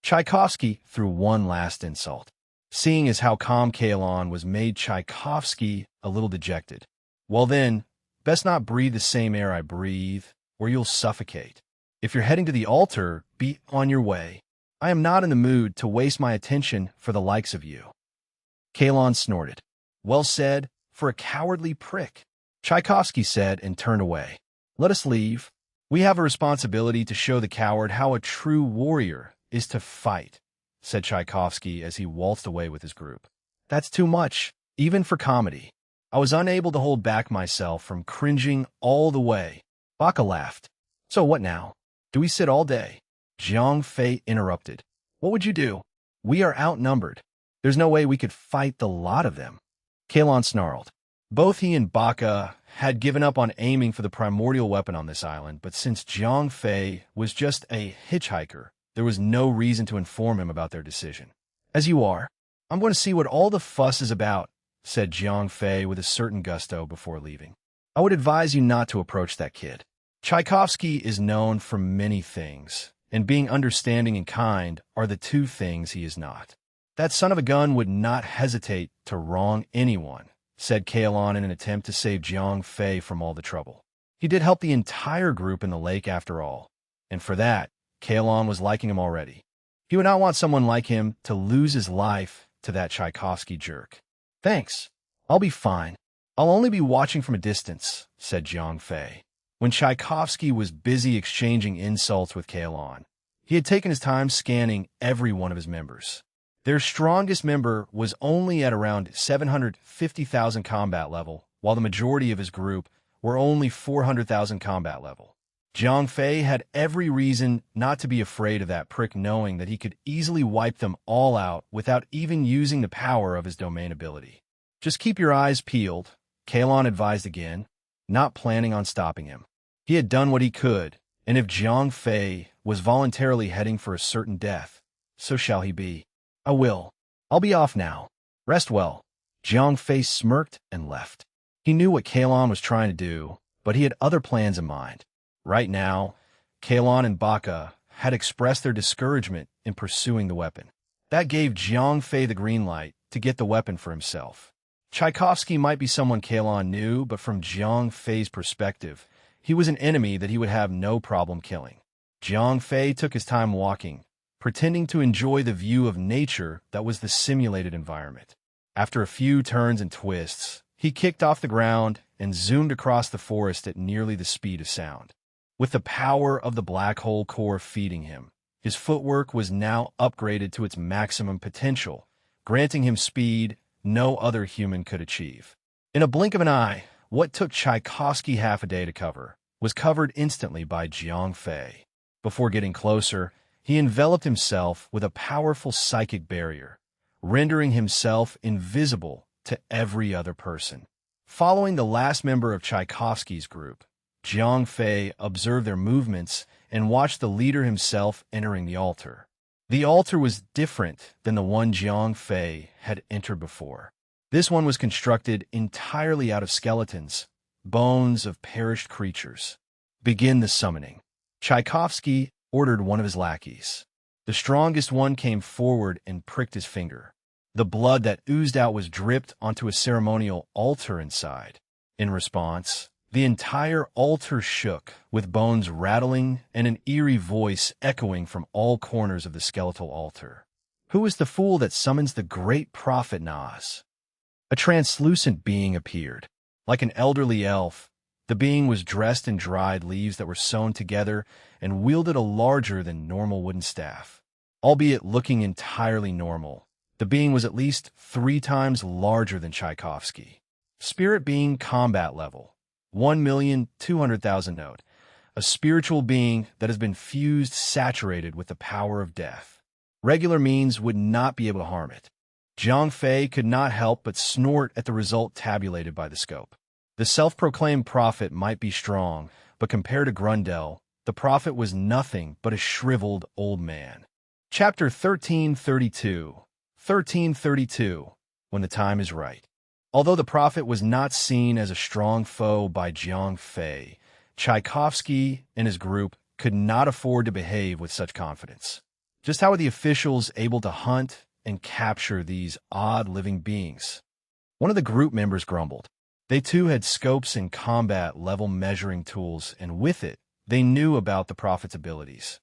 Tchaikovsky threw one last insult. Seeing as how calm Kalon was made Tchaikovsky a little dejected. "Well then, best not breathe the same air I breathe, or you'll suffocate. If you're heading to the altar, be on your way. I am not in the mood to waste my attention for the likes of you." Kalon snorted. "Well said, for a cowardly prick," Tchaikovsky said and turned away. "Let us leave. We have a responsibility to show the coward how a true warrior is to fight," said Tchaikovsky as he waltzed away with his group. "That's too much, even for comedy." I was unable to hold back myself from cringing all the way. Baka laughed. "So what now? Do we sit all day?" Jiang Fei interrupted. "What would you do? We are outnumbered. There's no way we could fight the lot of them." Kalon snarled. Both he and Baka had given up on aiming for the primordial weapon on this island, but since Jiang Fei was just a hitchhiker, there was no reason to inform him about their decision. "As you are. I'm going to see what all the fuss is about," said Jiang Fei with a certain gusto before leaving. "I would advise you not to approach that kid. Tchaikovsky is known for many things, and being understanding and kind are the two things he is not. That son of a gun would not hesitate to wrong anyone," said Kalon in an attempt to save Jiang Fei from all the trouble. He did help the entire group in the lake after all, and for that, Kalon was liking him already. He would not want someone like him to lose his life to that Tchaikovsky jerk. "Thanks. I'll be fine. I'll only be watching from a distance," said Jiang Fei. When Tchaikovsky was busy exchanging insults with Kalon, he had taken his time scanning every one of his members. Their strongest member was only at around 750,000 combat level, while the majority of his group were only 400,000 combat level. Jiang Fei had every reason not to be afraid of that prick, knowing that he could easily wipe them all out without even using the power of his domain ability. "Just keep your eyes peeled," Kalon advised again, not planning on stopping him. He had done what he could, and if Jiang Fei was voluntarily heading for a certain death, so shall he be. I will. I'll be off now. Rest well. Jiang Fei smirked and left. He knew what Kalon was trying to do, but he had other plans in mind. Right now, Kalon and Baka had expressed their discouragement in pursuing the weapon. That gave Jiang Fei the green light to get the weapon for himself. Tchaikovsky might be someone Kalon knew, but from Jiang Fei's perspective, he was an enemy that he would have no problem killing. Jiang Fei took his time walking, pretending to enjoy the view of nature that was the simulated environment. After a few turns and twists, he kicked off the ground and zoomed across the forest at nearly the speed of sound. With the power of the black hole core feeding him, his footwork was now upgraded to its maximum potential, granting him speed no other human could achieve. In a blink of an eye, what took Tchaikovsky half a day to cover was covered instantly by Jiang Fei. Before getting closer, he enveloped himself with a powerful psychic barrier, rendering himself invisible to every other person. Following the last member of Tchaikovsky's group, Jiang Fei observed their movements and watched the leader himself entering the altar. The altar was different than the one Jiang Fei had entered before. This one was constructed entirely out of skeletons, bones of perished creatures. Begin the summoning. Tchaikovsky ordered one of his lackeys. The strongest one came forward and pricked his finger. The blood that oozed out was dripped onto a ceremonial altar inside. In response, the entire altar shook, with bones rattling and an eerie voice echoing from all corners of the skeletal altar. Who is the fool that summons the great prophet Nas? A translucent being appeared. Like an elderly elf, the being was dressed in dried leaves that were sewn together and wielded a larger than normal wooden staff. Albeit looking entirely normal, the being was at least 3 times larger than Tchaikovsky. Spirit being combat level, 1,200,000 note. A spiritual being that has been fused saturated with the power of death. Regular means would not be able to harm it. Jiang Fei could not help but snort at the result tabulated by the scope. The self-proclaimed prophet might be strong, but compared to Grundel, the prophet was nothing but a shriveled old man. Chapter 1332. 1332. When the time is right. Although the prophet was not seen as a strong foe by Jiang Fei, Tchaikovsky and his group could not afford to behave with such confidence. Just how were the officials able to hunt and capture these odd living beings? One of the group members grumbled. They too had scopes and combat level measuring tools, and with it, they knew about the prophet's abilities.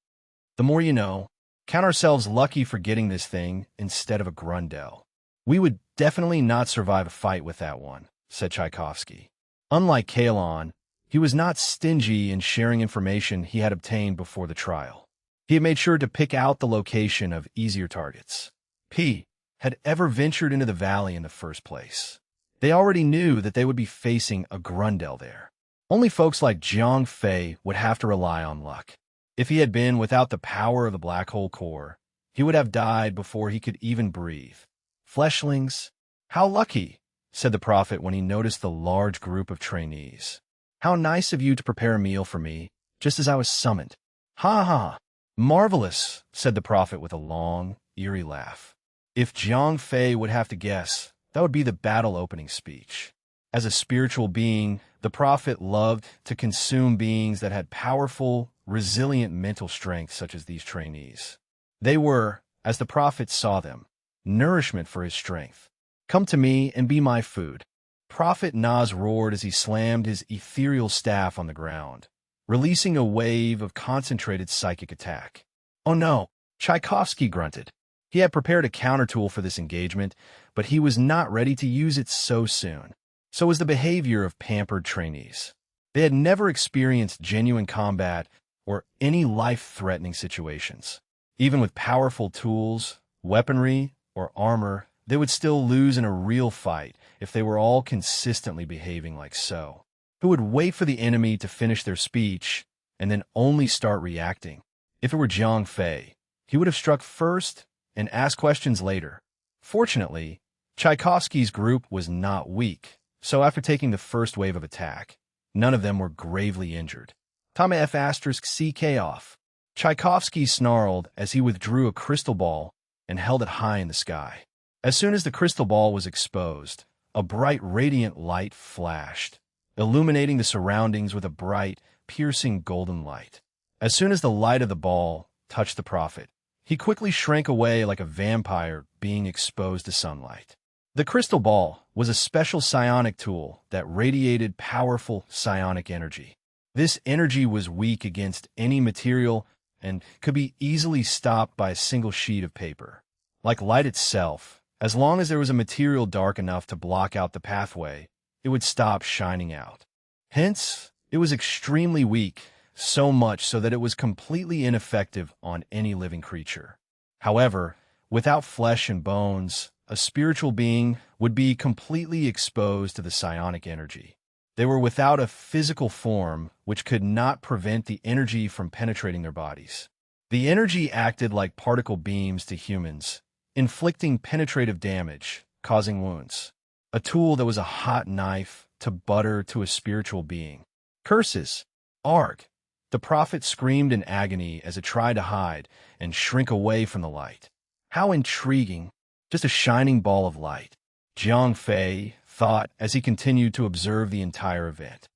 The more you know. Count ourselves lucky for getting this thing instead of a Grundel. We would definitely not survive a fight with that one, said Tchaikovsky. Unlike Kalon, he was not stingy in sharing information he had obtained before the trial. He had made sure to pick out the location of easier targets. P had ever ventured into the valley in the first place. They already knew that they would be facing a Grundel there. Only folks like Jiang Fei would have to rely on luck. If he had been without the power of the black hole core, he would have died before he could even breathe. Fleshlings, how lucky, said the prophet when he noticed the large group of trainees. How nice of you to prepare a meal for me, just as I was summoned. Ha ha, marvelous, said the prophet with a long, eerie laugh. If Jiang Fei would have to guess, that would be the battle opening speech. As a spiritual being, the prophet loved to consume beings that had powerful, resilient mental strength such as these trainees. They were, as the prophet saw them, nourishment for his strength. Come to me and be my food. Prophet Nas roared as he slammed his ethereal staff on the ground, releasing a wave of concentrated psychic attack. Oh no, Tchaikovsky grunted. He had prepared a counter-tool for this engagement, but he was not ready to use it so soon. So was the behavior of pampered trainees. They had never experienced genuine combat or any life-threatening situations. Even with powerful tools, weaponry, or armor, they would still lose in a real fight if they were all consistently behaving like so. Who would wait for the enemy to finish their speech and then only start reacting? If it were Jiang Fei, he would have struck first and asked questions later. Fortunately, Tchaikovsky's group was not weak, so after taking the first wave of attack, none of them were gravely injured. Tama F asterisk CK off. Tchaikovsky snarled as he withdrew a crystal ball and held it high in the sky. As soon as the crystal ball was exposed, a bright radiant light flashed, illuminating the surroundings with a bright, piercing golden light. As soon as the light of the ball touched the prophet, he quickly shrank away like a vampire being exposed to sunlight. The crystal ball was a special psionic tool that radiated powerful psionic energy. This energy was weak against any material and could be easily stopped by a single sheet of paper. Like light itself, as long as there was a material dark enough to block out the pathway, it would stop shining out. Hence, it was extremely weak, so much so that it was completely ineffective on any living creature. However, without flesh and bones, a spiritual being would be completely exposed to the psionic energy. They were without a physical form, which could not prevent the energy from penetrating their bodies. The energy acted like particle beams to humans, inflicting penetrative damage, causing wounds. A tool that was a hot knife to butter to a spiritual being. Curses! Arg! The prophet screamed in agony as it tried to hide and shrink away from the light. How intriguing! Just a shining ball of light. Jiang Fei thought as he continued to observe the entire event.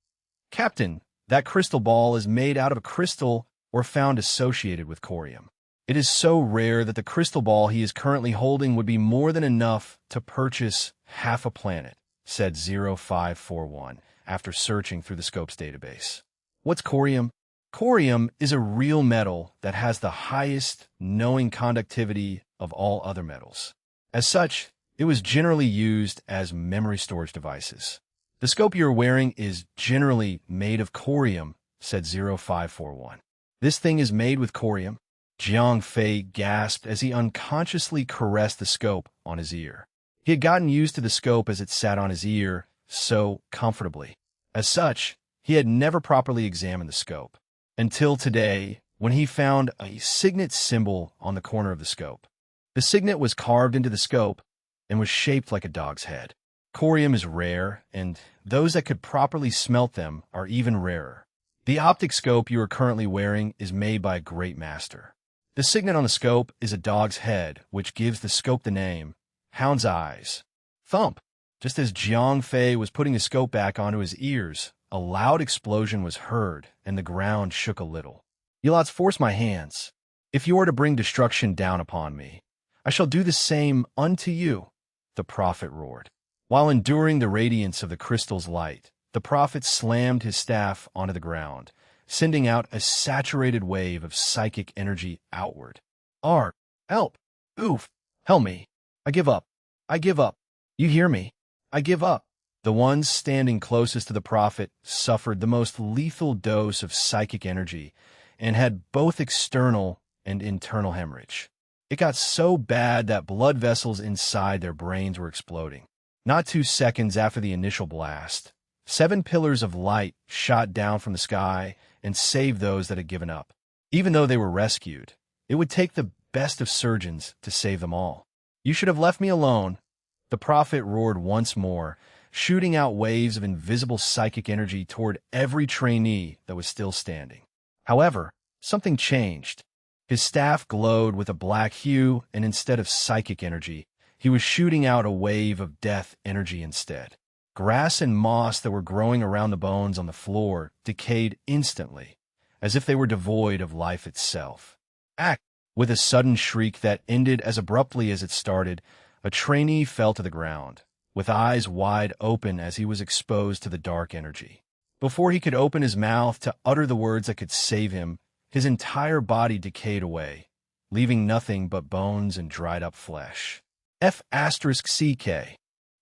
Captain, that crystal ball is made out of a crystal or found associated with corium. It is so rare that the crystal ball he is currently holding would be more than enough to purchase half a planet, said 0541 after searching through the scope's database. What's corium? Corium is a real metal that has the highest knowing conductivity of all other metals. As such, it was generally used as memory storage devices. The scope you're wearing is generally made of corium, said 0541. This thing is made with corium? Jiang Fei gasped as he unconsciously caressed the scope on his ear. He had gotten used to the scope as it sat on his ear so comfortably. As such, he had never properly examined the scope, until today when he found a signet symbol on the corner of the scope. The signet was carved into the scope and was shaped like a dog's head. Corium is rare, and those that could properly smelt them are even rarer. The optic scope you are currently wearing is made by a great master. The signet on the scope is a dog's head, which gives the scope the name Hound's Eyes. Thump! Just as Jiang Fei was putting the scope back onto his ears, a loud explosion was heard, and the ground shook a little. You lots force my hands. If you are to bring destruction down upon me, I shall do the same unto you, the prophet roared. While enduring the radiance of the crystal's light, the prophet slammed his staff onto the ground, sending out a saturated wave of psychic energy outward. Arg! Help! Oof! Help me! I give up! I give up! You hear me? I give up! The ones standing closest to the prophet suffered the most lethal dose of psychic energy and had both external and internal hemorrhage. It got so bad that blood vessels inside their brains were exploding. Not 2 seconds after the initial blast, 7 pillars of light shot down from the sky and saved those that had given up. Even though they were rescued, it would take the best of surgeons to save them all. You should have left me alone. The prophet roared once more, shooting out waves of invisible psychic energy toward every trainee that was still standing. However, something changed. His staff glowed with a black hue, and instead of psychic energy, he was shooting out a wave of death energy instead. Grass and moss that were growing around the bones on the floor decayed instantly, as if they were devoid of life itself. Act! With a sudden shriek that ended as abruptly as it started, a trainee fell to the ground, with eyes wide open as he was exposed to the dark energy. Before he could open his mouth to utter the words that could save him, his entire body decayed away, leaving nothing but bones and dried-up flesh. F***CK.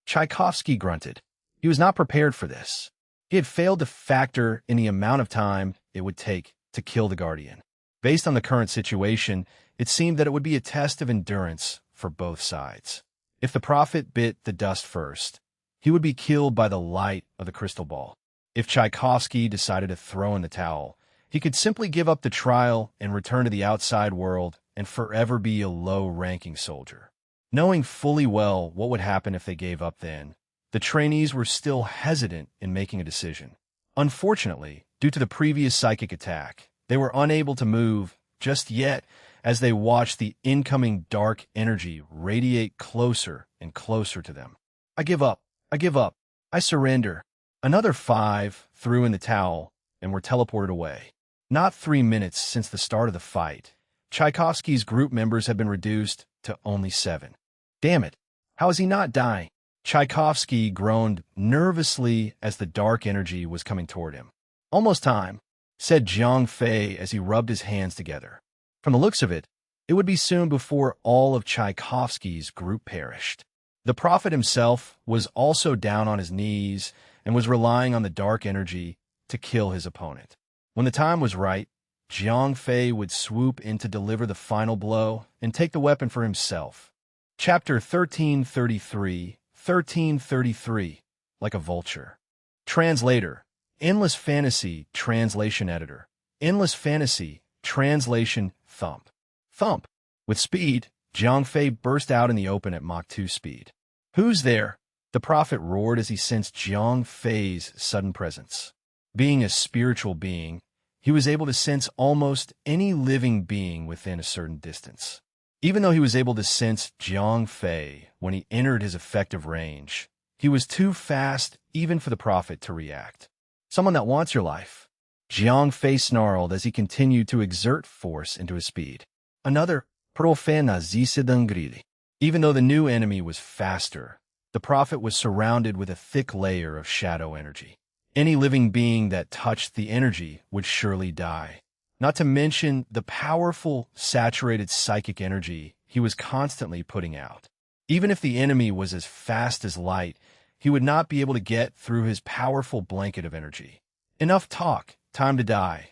Tchaikovsky grunted. He was not prepared for this. He had failed to factor in the amount of time it would take to kill the Guardian. Based on the current situation, it seemed that it would be a test of endurance for both sides. If the prophet bit the dust first, he would be killed by the light of the crystal ball. If Tchaikovsky decided to throw in the towel, he could simply give up the trial and return to the outside world and forever be a low-ranking soldier. Knowing fully well what would happen if they gave up then, the trainees were still hesitant in making a decision. Unfortunately, Due to the previous psychic attack, they were unable to move just yet as they watched the incoming dark energy radiate closer and closer to them. I give up. I give up. I surrender. Another 5 threw in the towel and were teleported away. Not 3 minutes since the start of the fight, Tchaikovsky's group members had been reduced to only 7. Damn it. How is he not dying? Tchaikovsky groaned nervously as the dark energy was coming toward him. Almost time, said Jiang Fei as he rubbed his hands together. From the looks of it, it would be soon before all of Tchaikovsky's group perished. The prophet himself was also down on his knees and was relying on the dark energy to kill his opponent. When the time was right, Jiang Fei would swoop in to deliver the final blow and take the weapon for himself. Chapter 1333, like a vulture. Translator, Endless Fantasy Translation Editor. Endless Fantasy Translation Thump. Thump. With speed, Jiang Fei burst out in the open at Mach 2 speed. Who's there? The prophet roared as he sensed Jiang Fei's sudden presence. Being a spiritual being, he was able to sense almost any living being within a certain distance. Even though he was able to sense Jiang Fei when he entered his effective range, he was too fast even for the prophet to react. Someone that wants your life. Jiang Fei snarled as he continued to exert force into his speed. Another profana zisidungridi. Even though the new enemy was faster, the prophet was surrounded with a thick layer of shadow energy. Any living being that touched the energy would surely die. Not to mention the powerful, saturated psychic energy he was constantly putting out. Even if the enemy was as fast as light, he would not be able to get through his powerful blanket of energy. Enough talk, time to die.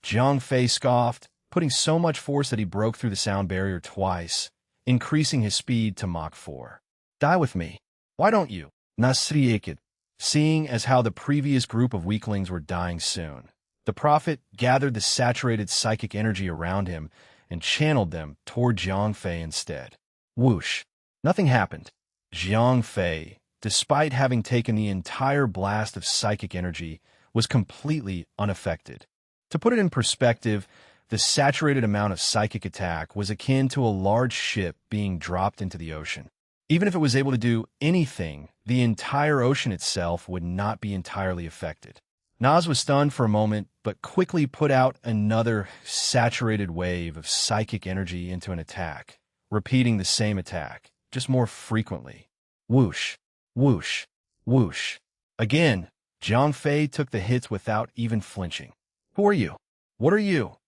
Jiang Fei scoffed, putting so much force that he broke through the sound barrier twice, increasing his speed to Mach 4. Die with me. Why don't you? Nasriekid. Seeing as how the previous group of weaklings were dying soon, the prophet gathered the saturated psychic energy around him and channeled them toward Jiang Fei instead. Whoosh. Nothing happened. Jiang Fei, despite having taken the entire blast of psychic energy, was completely unaffected. To put it in perspective, the saturated amount of psychic attack was akin to a large ship being dropped into the ocean. Even if it was able to do anything, the entire ocean itself would not be entirely affected. Nas was stunned for a moment, but quickly put out another saturated wave of psychic energy into an attack, repeating the same attack, just more frequently. Whoosh, whoosh, whoosh. Again, Jiang Fei took the hits without even flinching. Who are you? What are you?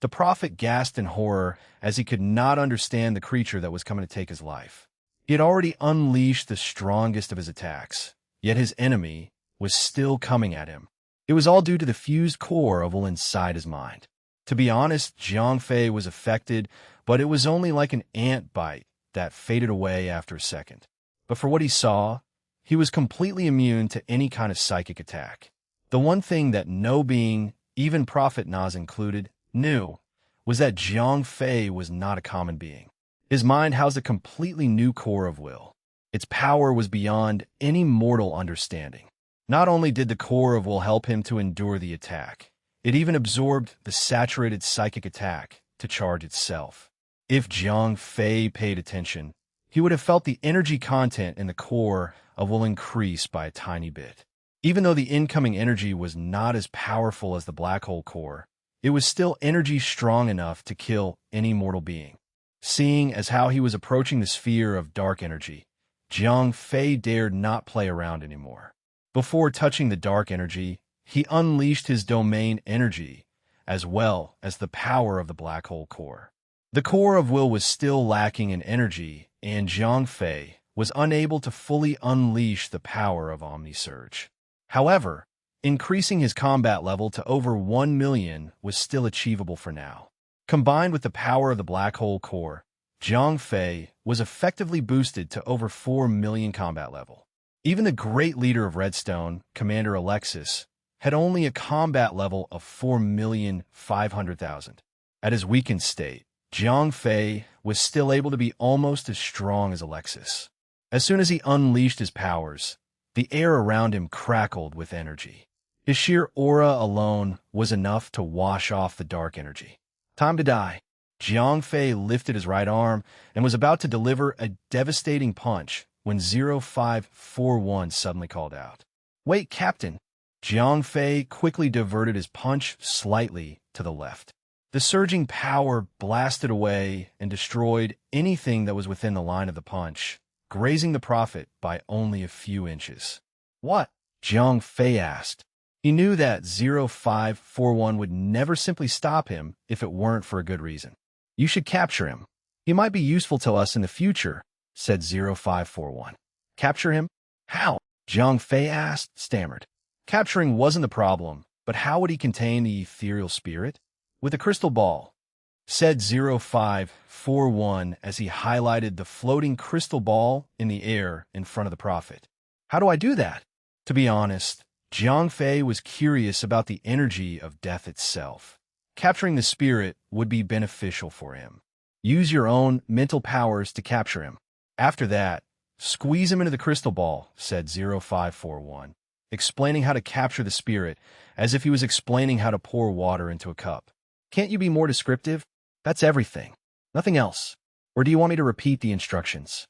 The prophet gasped in horror as he could not understand the creature that was coming to take his life. He had already unleashed the strongest of his attacks, yet his enemy was still coming at him. It was all due to the fused core of will inside his mind. To be honest, Jiang Fei was affected, but it was only like an ant bite that faded away after a second. But for what he saw, he was completely immune to any kind of psychic attack. The one thing that no being, even Prophet Nas included, knew was that Jiang Fei was not a common being. His mind housed a completely new core of will. Its power was beyond any mortal understanding. Not only did the core of will help him to endure the attack, it even absorbed the saturated psychic attack to charge itself. If Jiang Fei paid attention, he would have felt the energy content in the core of will increase by a tiny bit. Even though the incoming energy was not as powerful as the black hole core, it was still energy strong enough to kill any mortal being. Seeing as how he was approaching the sphere of dark energy, Jiang Fei dared not play around anymore. Before touching the dark energy, he unleashed his domain energy, as well as the power of the black hole core. The core of will was still lacking in energy, and Jiang Fei was unable to fully unleash the power of Omnisurge. However, increasing his combat level to over 1 million was still achievable for now. Combined with the power of the black hole core, Jiang Fei was effectively boosted to over 4 million combat level. Even the great leader of Redstone, Commander Alexis, had only a combat level of 4,500,000. At his weakened state, Jiang Fei was still able to be almost as strong as Alexis. As soon as he unleashed his powers, the air around him crackled with energy. His sheer aura alone was enough to wash off the dark energy. Time to die. Jiang Fei lifted his right arm and was about to deliver a devastating punch when 0541 suddenly called out. "Wait, Captain!" Jiang Fei quickly diverted his punch slightly to the left. The surging power blasted away and destroyed anything that was within the line of the punch, grazing the prophet by only a few inches. "What?" Jiang Fei asked. He knew that 0541 would never simply stop him if it weren't for a good reason. "You should capture him. He might be useful to us in the future," said 0541. "Capture him? How?" Jiang Fei asked, stammered. Capturing wasn't the problem, but how would he contain the ethereal spirit? "With a crystal ball," said 0541 as he highlighted the floating crystal ball in the air in front of the prophet. "How do I do that?" To be honest, Jiang Fei was curious about the energy of death itself. Capturing the spirit would be beneficial for him. Use your own mental powers to capture him. After that, squeeze him into the crystal ball, said 0541, explaining how to capture the spirit as if he was explaining how to pour water into a cup. "Can't you be more descriptive? That's everything. Nothing else. Or do you want me to repeat the instructions?"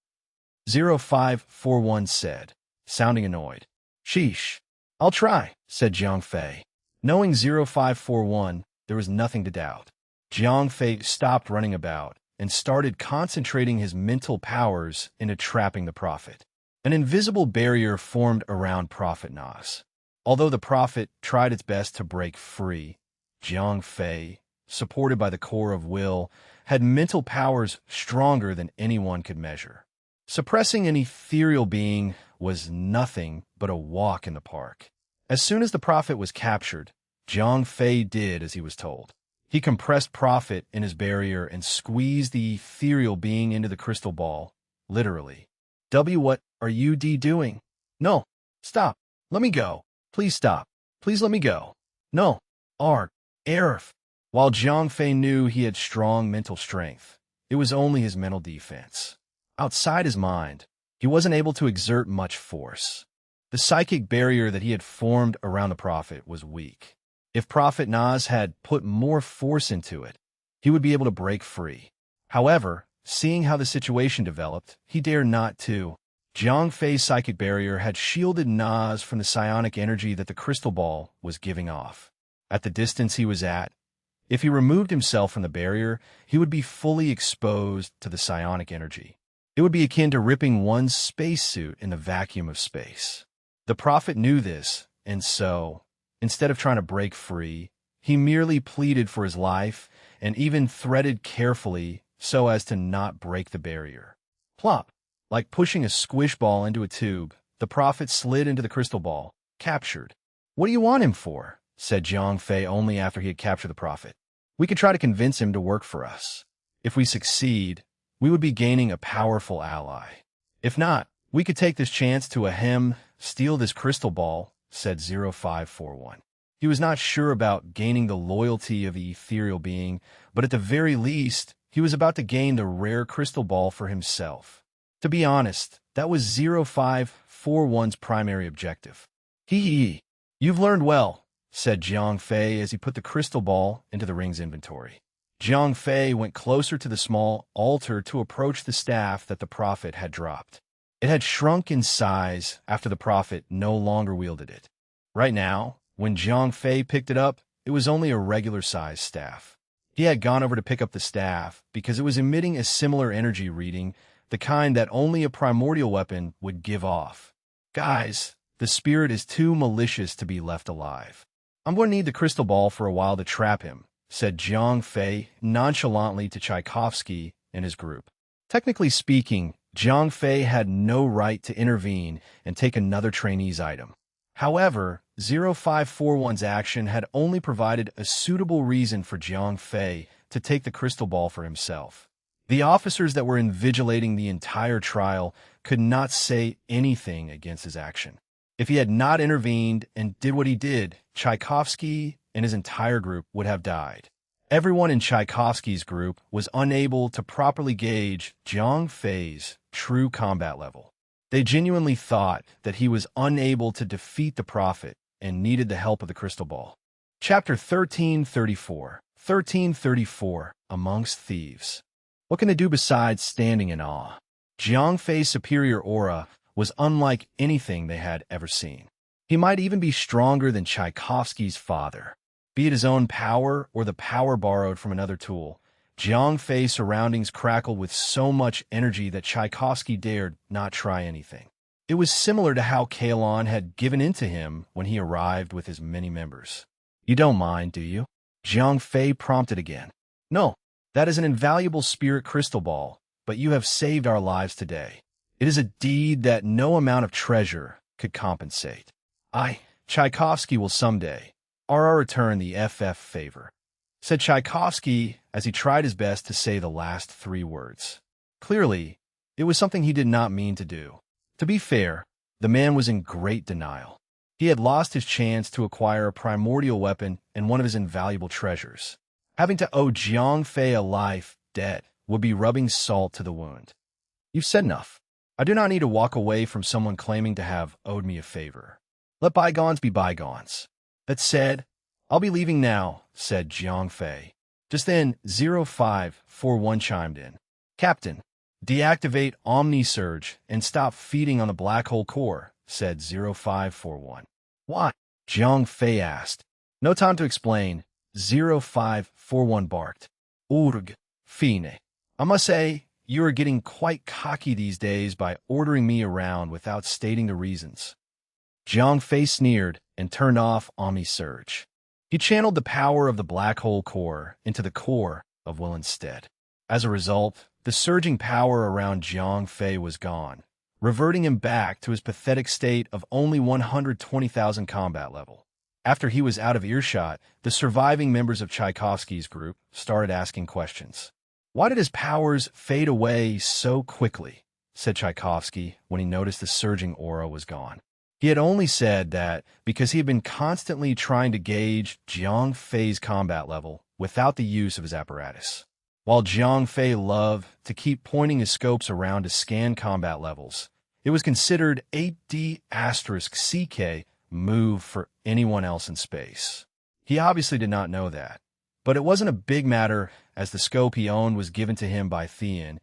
0541 said, sounding annoyed. "Sheesh. I'll try," said Jiang Fei. Knowing 0541, there was nothing to doubt. Jiang Fei stopped running about and started concentrating his mental powers into trapping the prophet. An invisible barrier formed around Prophet Nas. Although the prophet tried its best to break free, Jiang Fei, supported by the core of will, had mental powers stronger than anyone could measure. Suppressing an ethereal being was nothing but a walk in the park. As soon as the prophet was captured, Jiang Fei did as he was told. He compressed Prophet in his barrier and squeezed the ethereal being into the crystal ball, literally. What are you doing? No, stop. Let me go. Please stop. Please let me go. No. Arf. While Jiang Fei knew he had strong mental strength, it was only his mental defense. Outside his mind, he wasn't able to exert much force. The psychic barrier that he had formed around the prophet was weak. If Prophet Nas had put more force into it, he would be able to break free. However, seeing how the situation developed, he dared not to. Jiang Fei's psychic barrier had shielded Nas from the psionic energy that the crystal ball was giving off. At the distance he was at, if he removed himself from the barrier, he would be fully exposed to the psionic energy. It would be akin to ripping one's spacesuit in the vacuum of space. The prophet knew this, and so, instead of trying to break free, he merely pleaded for his life and even threaded carefully so as to not break the barrier. Plop! Like pushing a squish ball into a tube, the prophet slid into the crystal ball, captured. "What do you want him for?" said Jiang Fei only after he had captured the prophet. "We could try to convince him to work for us. If we succeed, we would be gaining a powerful ally. If not, we could take this chance to steal this crystal ball," said 0541. He was not sure about gaining the loyalty of the ethereal being, but at the very least, he was about to gain the rare crystal ball for himself. To be honest, that was 0541's primary objective. Hee. "You've learned well," said Jiang Fei as he put the crystal ball into the ring's inventory. Jiang Fei went closer to the small altar to approach the staff that the prophet had dropped. It had shrunk in size after the prophet no longer wielded it. Right now, when Jiang Fei picked it up, it was only a regular-sized staff. He had gone over to pick up the staff because it was emitting a similar energy reading, the kind that only a primordial weapon would give off. "Guys, the spirit is too malicious to be left alive. I'm going to need the crystal ball for a while to trap him," said Jiang Fei nonchalantly to Tchaikovsky and his group. Technically speaking, Jiang Fei had no right to intervene and take another trainee's item. However, 0541's action had only provided a suitable reason for Jiang Fei to take the crystal ball for himself. The officers that were invigilating the entire trial could not say anything against his action. If he had not intervened and did what he did, Tchaikovsky and his entire group would have died. Everyone in Tchaikovsky's group was unable to properly gauge Jiang Fei's true combat level. They genuinely thought that he was unable to defeat the prophet and needed the help of the crystal ball. Chapter 1334. 1334. Amongst Thieves. What can they do besides standing in awe? Jiang Fei's superior aura was unlike anything they had ever seen. He might even be stronger than Tchaikovsky's father. Be it his own power or the power borrowed from another tool, Jiang Fei's surroundings crackled with so much energy that Tchaikovsky dared not try anything. It was similar to how Kalon had given in to him when he arrived with his many members. "You don't mind, do you?" Jiang Fei prompted again. "No, that is an invaluable spirit crystal ball, but you have saved our lives today. It is a deed that no amount of treasure could compensate. Tchaikovsky will someday return the FF favor," said Tchaikovsky as he tried his best to say the last three words. Clearly, it was something he did not mean to do. To be fair, the man was in great denial. He had lost his chance to acquire a primordial weapon and one of his invaluable treasures. Having to owe Jiang Fei a life debt would be rubbing salt to the wound. "You've said enough. I do not need to walk away from someone claiming to have owed me a favor. Let bygones be bygones. That said, I'll be leaving now," said Jiang Fei. Just then, 0541 chimed in. "Captain, deactivate Omni Surge and stop feeding on the black hole core," said 0541. "Why?" Jiang Fei asked. "No time to explain," 0541 barked. "Urg, fine. I must say, you are getting quite cocky these days by ordering me around without stating the reasons." Jiang Fei sneered and turned off Omni Surge. He channeled the power of the black hole core into the core of Will instead. As a result, the surging power around Jiang Fei was gone, reverting him back to his pathetic state of only 120,000 combat level. After he was out of earshot, the surviving members of Tchaikovsky's group started asking questions. "Why did his powers fade away so quickly?" said Tchaikovsky when he noticed the surging aura was gone. He had only said that because he had been constantly trying to gauge Jiang Fei's combat level without the use of his apparatus. While Jiang Fei loved to keep pointing his scopes around to scan combat levels, it was considered a D**CK move for anyone else in space. He obviously did not know that, but it wasn't a big matter as the scope he owned was given to him by Thean,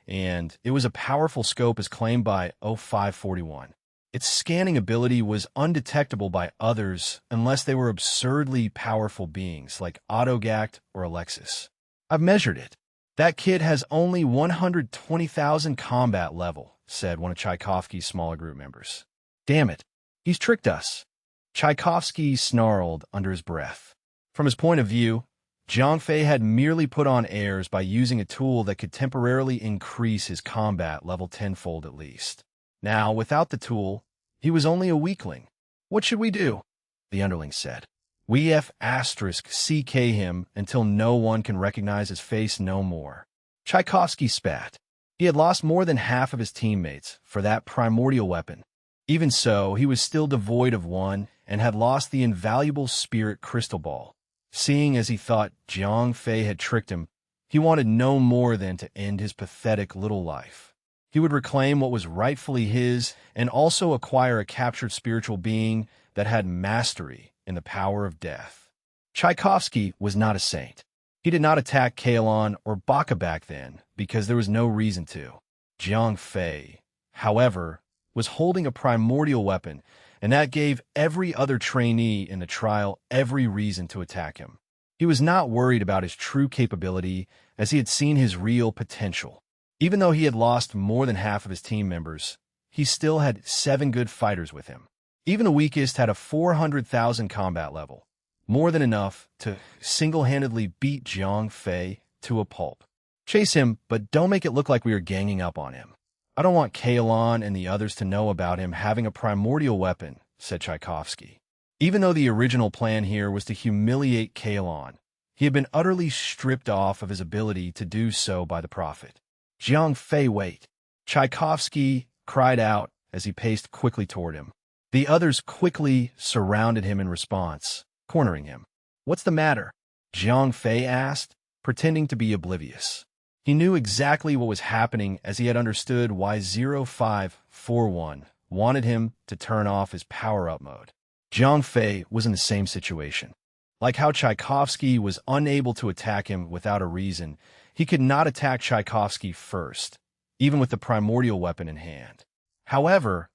and it was a powerful scope as claimed by 0541. Its scanning ability was undetectable by others unless they were absurdly powerful beings like Autogact or Alexis. "I've measured it. That kid has only 120,000 combat level," said one of Tchaikovsky's smaller group members. "Damn it, he's tricked us." Tchaikovsky snarled under his breath. From his point of view, Jiang Fei had merely put on airs by using a tool that could temporarily increase his combat level tenfold at least. Now, without the tool, he was only a weakling. "What should we do?" the underling said. "We **CK him until no one can recognize his face no more." Tchaikovsky spat. He had lost more than half of his teammates for that primordial weapon. Even so, he was still devoid of one and had lost the invaluable spirit crystal ball. Seeing as he thought Jiang Fei had tricked him, he wanted no more than to end his pathetic little life. He would reclaim what was rightfully his and also acquire a captured spiritual being that had mastery in the power of death. Tchaikovsky was not a saint. He did not attack Kalon or Baka back then because there was no reason to. Jiang Fei, however, was holding a primordial weapon, and that gave every other trainee in the trial every reason to attack him. He was not worried about his true capability as he had seen his real potential. Even though he had lost more than half of his team members, he still had 7 good fighters with him. Even the weakest had a 400,000 combat level, more than enough to single-handedly beat Jiang Fei to a pulp. "Chase him, but don't make it look like we are ganging up on him. I don't want Kalon and the others to know about him having a primordial weapon," said Tchaikovsky. Even though the original plan here was to humiliate Kalon, he had been utterly stripped off of his ability to do so by the Prophet. "Jiang Fei, wait!" Tchaikovsky cried out as he paced quickly toward him. The others quickly surrounded him in response, cornering him. "What's the matter?" Jiang Fei asked, pretending to be oblivious. He knew exactly what was happening as he had understood why 0541 wanted him to turn off his power-up mode. Jiang Fei was in the same situation. Like how Tchaikovsky was unable to attack him without a reason, he could not attack Tchaikovsky first, even with the primordial weapon in hand. However,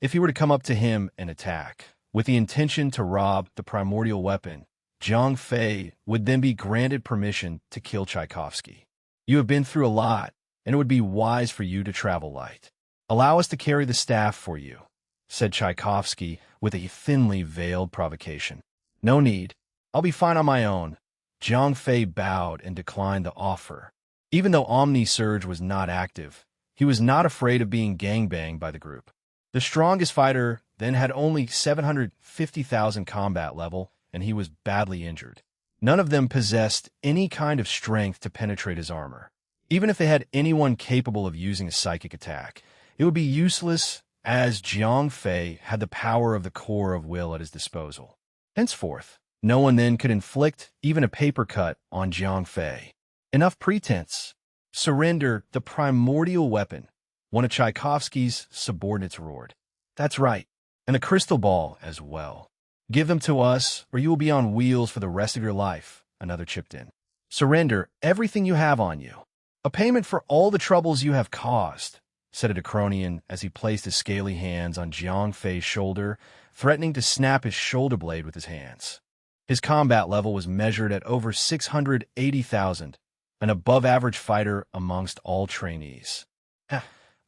if he were to come up to him and attack, with the intention to rob the primordial weapon, Jiang Fei would then be granted permission to kill Tchaikovsky. You have been through a lot, and it would be wise for you to travel light. Allow us to carry the staff for you, said Tchaikovsky with a thinly veiled provocation. No need. I'll be fine on my own. Jiang Fei bowed and declined the offer. Even though Omni Surge was not active, he was not afraid of being gangbanged by the group. The strongest fighter then had only 750,000 combat level, and he was badly injured. None of them possessed any kind of strength to penetrate his armor. Even if they had anyone capable of using a psychic attack, it would be useless, as Jiang Fei had the power of the core of will at his disposal. Henceforth, no one then could inflict even a paper cut on Jiang Fei. Enough pretense. Surrender the primordial weapon, one of Tchaikovsky's subordinates roared. That's right, and a crystal ball as well. Give them to us, or you will be on wheels for the rest of your life, another chipped in. Surrender everything you have on you. A payment for all the troubles you have caused, said a Decronian as he placed his scaly hands on Jiang Fei's shoulder, threatening to snap his shoulder blade with his hands. His combat level was measured at over 680,000, an above-average fighter amongst all trainees.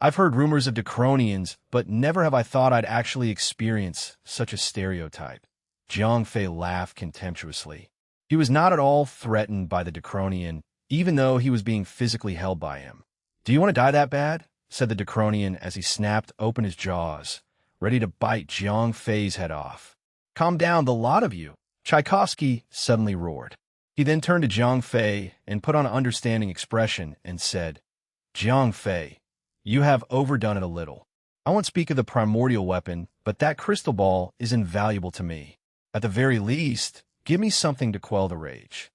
I've heard rumors of Decronians, but never have I thought I'd actually experience such a stereotype. Jiang Fei laughed contemptuously. He was not at all threatened by the Decronian, even though he was being physically held by him. Do you want to die that bad? Said the Decronian as he snapped open his jaws, ready to bite Jiang Fei's head off. Calm down, the lot of you, Tchaikovsky suddenly roared. He then turned to Jiang Fei and put on an understanding expression and said, Jiang Fei, you have overdone it a little. I won't speak of the primordial weapon, but that crystal ball is invaluable to me. At the very least, give me something to quell the rage.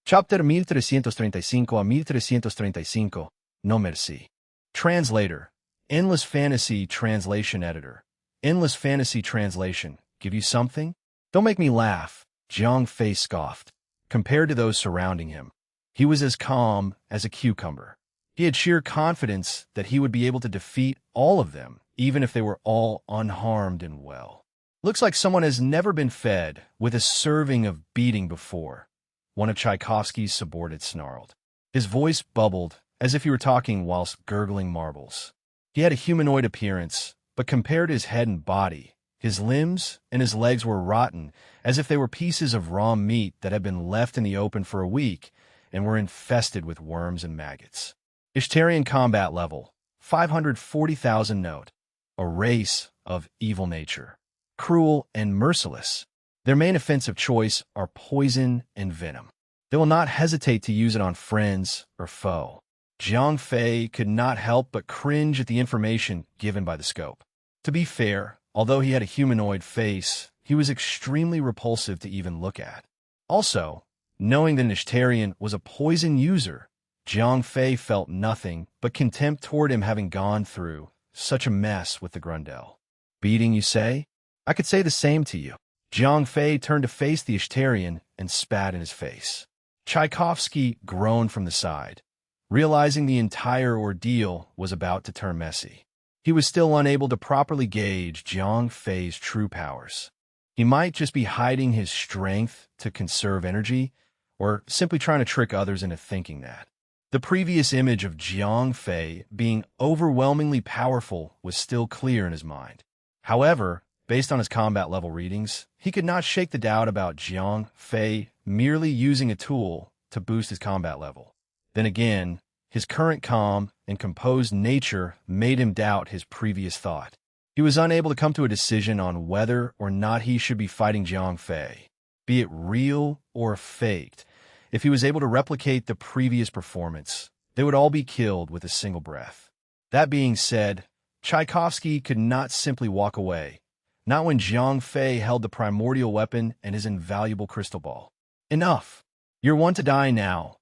Chapter 1335 a 1335. No merci. Translator. Endless Fantasy Translation Editor. Endless Fantasy Translation. Give you something? Don't make me laugh, Jiang Fei scoffed. Compared to those surrounding him, he was as calm as a cucumber. He had sheer confidence that he would be able to defeat all of them, even if they were all unharmed and well. Looks like someone has never been fed with a serving of beating before, one of Tchaikovsky's subordinates snarled. His voice bubbled as if he were talking whilst gurgling marbles. He had a humanoid appearance, but compared to his head and body, his limbs and his legs were rotten, as if they were pieces of raw meat that had been left in the open for a week and were infested with worms and maggots. Ishtarian combat level, 540,000 note. A race of evil nature. Cruel and merciless. Their main offensive choice are poison and venom. They will not hesitate to use it on friends or foe. Jiang Fei could not help but cringe at the information given by the scope. To be fair, although he had a humanoid face, he was extremely repulsive to even look at. Also, knowing that Nishtarian was a poison user, Jiang Fei felt nothing but contempt toward him having gone through such a mess with the Grundel. Beating, you say? I could say the same to you. Jiang Fei turned to face the Ishtarian and spat in his face. Tchaikovsky groaned from the side, realizing the entire ordeal was about to turn messy. He was still unable to properly gauge Jiang Fei's true powers. He might just be hiding his strength to conserve energy, or simply trying to trick others into thinking that. The previous image of Jiang Fei being overwhelmingly powerful was still clear in his mind. However, based on his combat level readings, he could not shake the doubt about Jiang Fei merely using a tool to boost his combat level. Then again, his current calm and composed nature made him doubt his previous thought. He was unable to come to a decision on whether or not he should be fighting Jiang Fei, be it real or faked. If he was able to replicate the previous performance, they would all be killed with a single breath. That being said, Tchaikovsky could not simply walk away, not when Jiang Fei held the primordial weapon and his invaluable crystal ball. Enough! You're one to die now.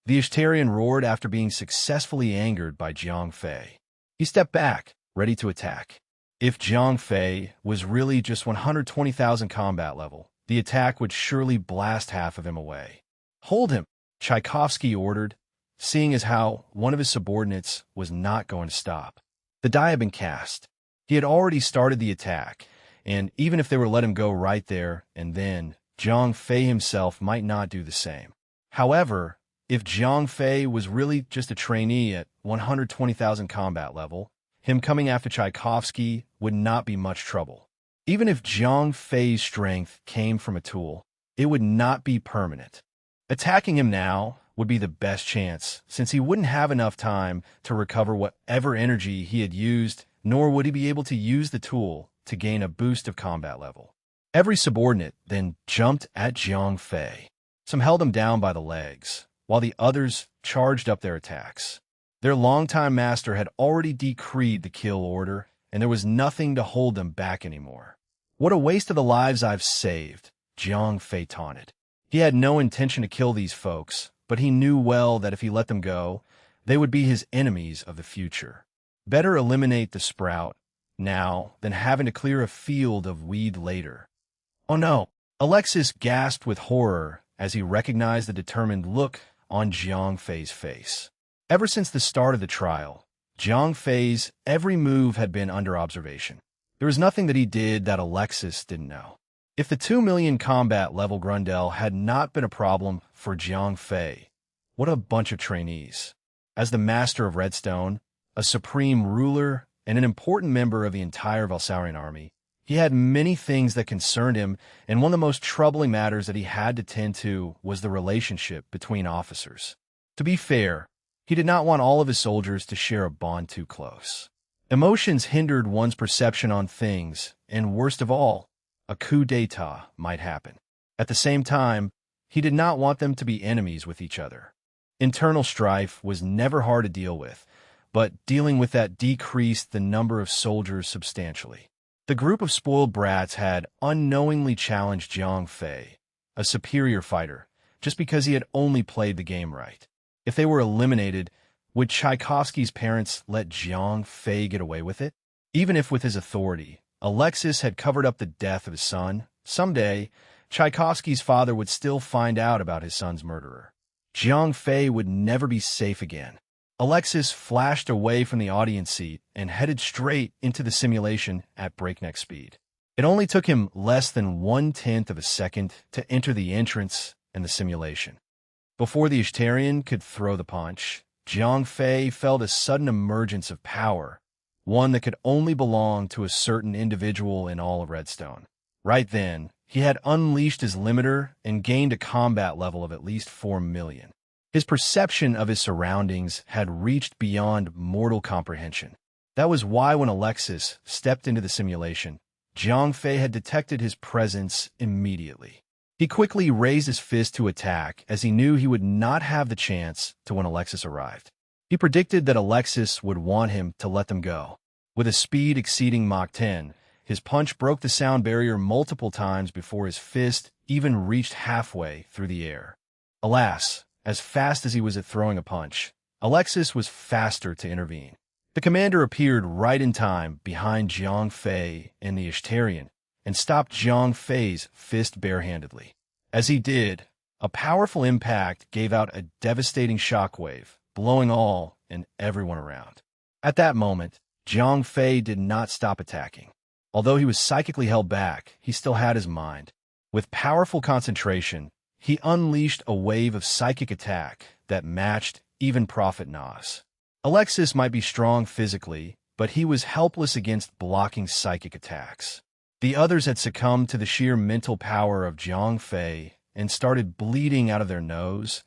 The Ishtarian roared after being successfully angered by Jiang Fei. He stepped back, ready to attack. If Jiang Fei was really just 120,000 combat level, the attack would surely blast half of him away. Hold him, Tchaikovsky ordered, seeing as how one of his subordinates was not going to stop. The die had been cast. He had already started the attack, and even if they were to let him go right there and then, Jiang Fei himself might not do the same. However, if Jiang Fei was really just a trainee at 120,000 combat level, him coming after Tchaikovsky would not be much trouble. Even if Jiang Fei's strength came from a tool, it would not be permanent. Attacking him now would be the best chance, since he wouldn't have enough time to recover whatever energy he had used, nor would he be able to use the tool to gain a boost of combat level. Every subordinate then jumped at Jiang Fei. Some held him down by the legs, while the others charged up their attacks. Their longtime master had already decreed the kill order, and there was nothing to hold them back anymore. What a waste of the lives I've saved, Jiang Fei taunted. He had no intention to kill these folks, but he knew well that if he let them go, they would be his enemies of the future. Better eliminate the sprout now than having to clear a field of weed later. Oh no! Alexis gasped with horror as he recognized the determined look on Jiang Fei's face. Ever since the start of the trial, Jiang Fei's every move had been under observation. There was nothing that he did that Alexis didn't know. If the 2 million combat level Grundel had not been a problem for Jiang Fei, what a bunch of trainees. As the master of Redstone, a supreme ruler, and an important member of the entire Valsaurian army, he had many things that concerned him, and one of the most troubling matters that he had to tend to was the relationship between officers. To be fair, he did not want all of his soldiers to share a bond too close. Emotions hindered one's perception on things, and worst of all, a coup d'etat might happen. At the same time, he did not want them to be enemies with each other. Internal strife was never hard to deal with, but dealing with that decreased the number of soldiers substantially. The group of spoiled brats had unknowingly challenged Jiang Fei, a superior fighter, just because he had only played the game right. If they were eliminated, would Tchaikovsky's parents let Jiang Fei get away with it? Even if with his authority, Alexis had covered up the death of his son, someday, Tchaikovsky's father would still find out about his son's murderer. Jiang Fei would never be safe again. Alexis flashed away from the audience seat and headed straight into the simulation at breakneck speed. It only took him less than 1/10 of a second to enter the entrance and the simulation. Before the Ishtarian could throw the punch, Jiang Fei felt a sudden emergence of power, one that could only belong to a certain individual in all of Redstone. Right then, he had unleashed his limiter and gained a combat level of at least 4 million. His perception of his surroundings had reached beyond mortal comprehension. That was why when Alexis stepped into the simulation, Jiang Fei had detected his presence immediately. He quickly raised his fist to attack as he knew he would not have the chance to when Alexis arrived. He predicted that Alexis would want him to let them go. With a speed exceeding Mach 10, his punch broke the sound barrier multiple times before his fist even reached halfway through the air. Alas, as fast as he was at throwing a punch, Alexis was faster to intervene. The commander appeared right in time behind Jiang Fei and the Ishtarian, and stopped Jiang Fei's fist barehandedly. As he did, a powerful impact gave out a devastating shockwave, blowing all and everyone around. At that moment, Jiang Fei did not stop attacking. Although he was psychically held back, he still had his mind. With powerful concentration, he unleashed a wave of psychic attack that matched even Prophet Nas. Alexis might be strong physically, but he was helpless against blocking psychic attacks. The others had succumbed to the sheer mental power of Jiang Fei and started bleeding out of their nose,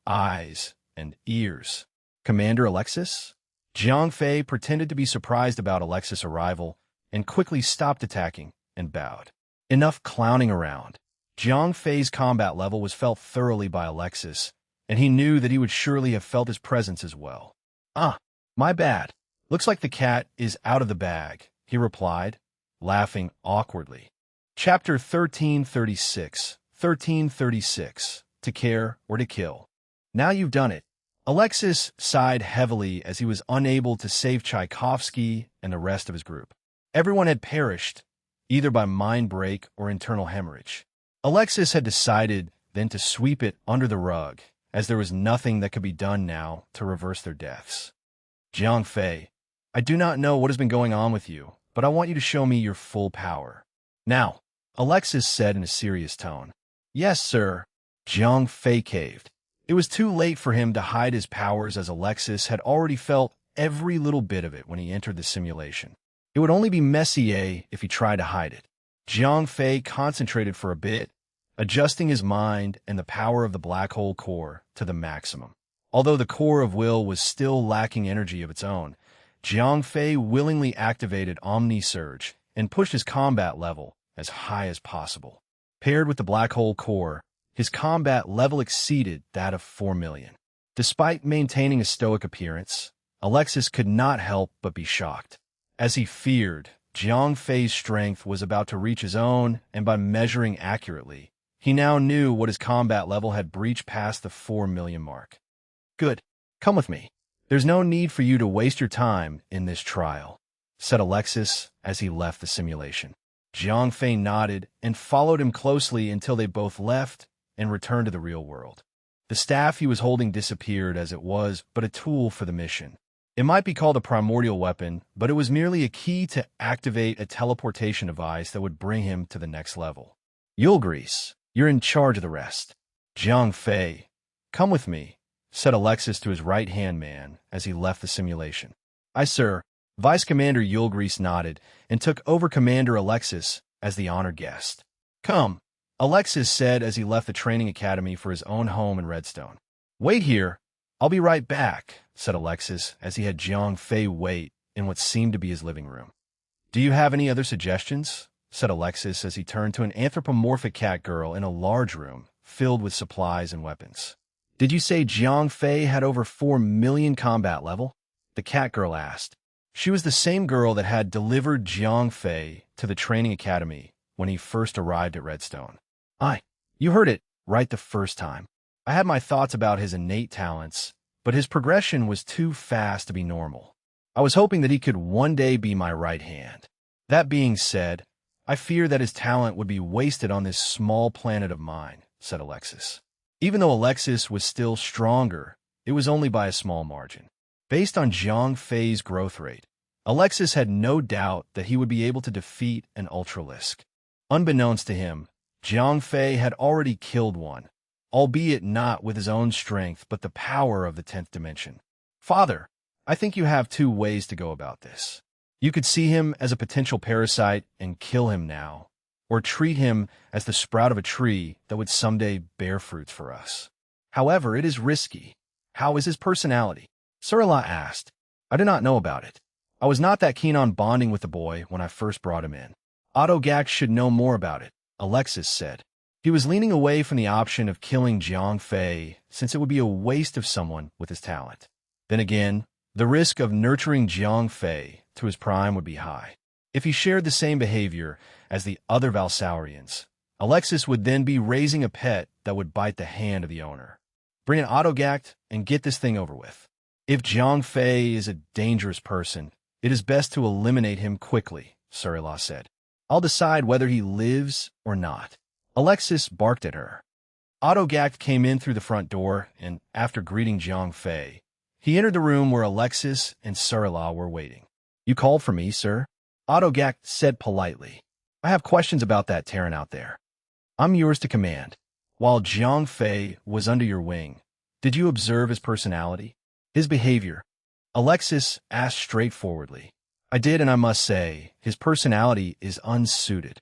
eyes, and ears. Commander Alexis? Jiang Fei pretended to be surprised about Alexis' arrival and quickly stopped attacking and bowed. Enough clowning around. Jiang Fei's combat level was felt thoroughly by Alexis, and he knew that he would surely have felt his presence as well. "Ah, my bad. Looks like the cat is out of the bag," he replied, laughing awkwardly. Chapter 1336. 1336. To care or to kill. Now you've done it. Alexis sighed heavily as he was unable to save Tchaikovsky and the rest of his group. Everyone had perished, either by mind break or internal hemorrhage. Alexis had decided then to sweep it under the rug, as there was nothing that could be done now to reverse their deaths. Jiang Fei, I do not know what has been going on with you, but I want you to show me your full power. Now, Alexis said in a serious tone. Yes, sir. Jiang Fei caved. It was too late for him to hide his powers, as Alexis had already felt every little bit of it when he entered the simulation. It would only be Messier if he tried to hide it. Jiang Fei concentrated for a bit, adjusting his mind and the power of the black hole core to the maximum. Although the core of will was still lacking energy of its own, Jiang Fei willingly activated Omni Surge and pushed his combat level as high as possible. Paired with the black hole core, his combat level exceeded that of 4 million. Despite maintaining a stoic appearance, Alexis could not help but be shocked. As he feared, Jiang Fei's strength was about to reach his own, and by measuring accurately, he now knew what his combat level had breached past the 4 million mark. Good. Come with me. There's no need for you to waste your time in this trial, said Alexis as he left the simulation. Jiang Fei nodded and followed him closely until they both left and returned to the real world. The staff he was holding disappeared, as it was but a tool for the mission. It might be called a primordial weapon, but it was merely a key to activate a teleportation device that would bring him to the next level. Yulgris, you're in charge of the rest. Jiang Fei, come with me, said Alexis to his right-hand man as he left the simulation. Aye, sir. Vice Commander Yulgris nodded and took over Commander Alexis as the honored guest. Come, Alexis said as he left the training academy for his own home in Redstone. Wait here. I'll be right back, said Alexis as he had Jiang Fei wait in what seemed to be his living room. Do you have any other suggestions? Said Alexis as he turned to an anthropomorphic cat girl in a large room filled with supplies and weapons. Did you say Jiang Fei had over 4 million combat level? The cat girl asked. She was the same girl that had delivered Jiang Fei to the training academy when he first arrived at Redstone. Aye, you heard it right the first time. I had my thoughts about his innate talents, but his progression was too fast to be normal. I was hoping that he could one day be my right hand. That being said, I fear that his talent would be wasted on this small planet of mine, said Alexis. Even though Alexis was still stronger, it was only by a small margin. Based on Jiang Fei's growth rate, Alexis had no doubt that he would be able to defeat an Ultralisk. Unbeknownst to him, Jiang Fei had already killed one, albeit not with his own strength but the power of the 10th dimension. Father, I think you have 2 ways to go about this. You could see him as a potential parasite and kill him now, or treat him as the sprout of a tree that would someday bear fruits for us. However, it is risky. How is his personality? Surla asked. I do not know about it. I was not that keen on bonding with the boy when I first brought him in. Autogax should know more about it, Alexis said. He was leaning away from the option of killing Jiang Fei, since it would be a waste of someone with his talent. Then again, the risk of nurturing Jiang Fei to his prime would be high. If he shared the same behavior as the other Valsaurians, Alexis would then be raising a pet that would bite the hand of the owner. Bring an Autogact and get this thing over with. If Jiang Fei is a dangerous person, it is best to eliminate him quickly, Surla said. I'll decide whether he lives or not. Alexis barked at her. Autogact came in through the front door, and after greeting Jiang Fei, he entered the room where Alexis and Surla were waiting. You called for me, sir? Autogact said politely. I have questions about that Terran out there. I'm yours to command. While Jiang Fei was under your wing, did you observe his personality? His behavior? Alexis asked straightforwardly. I did, and I must say, his personality is unsuited.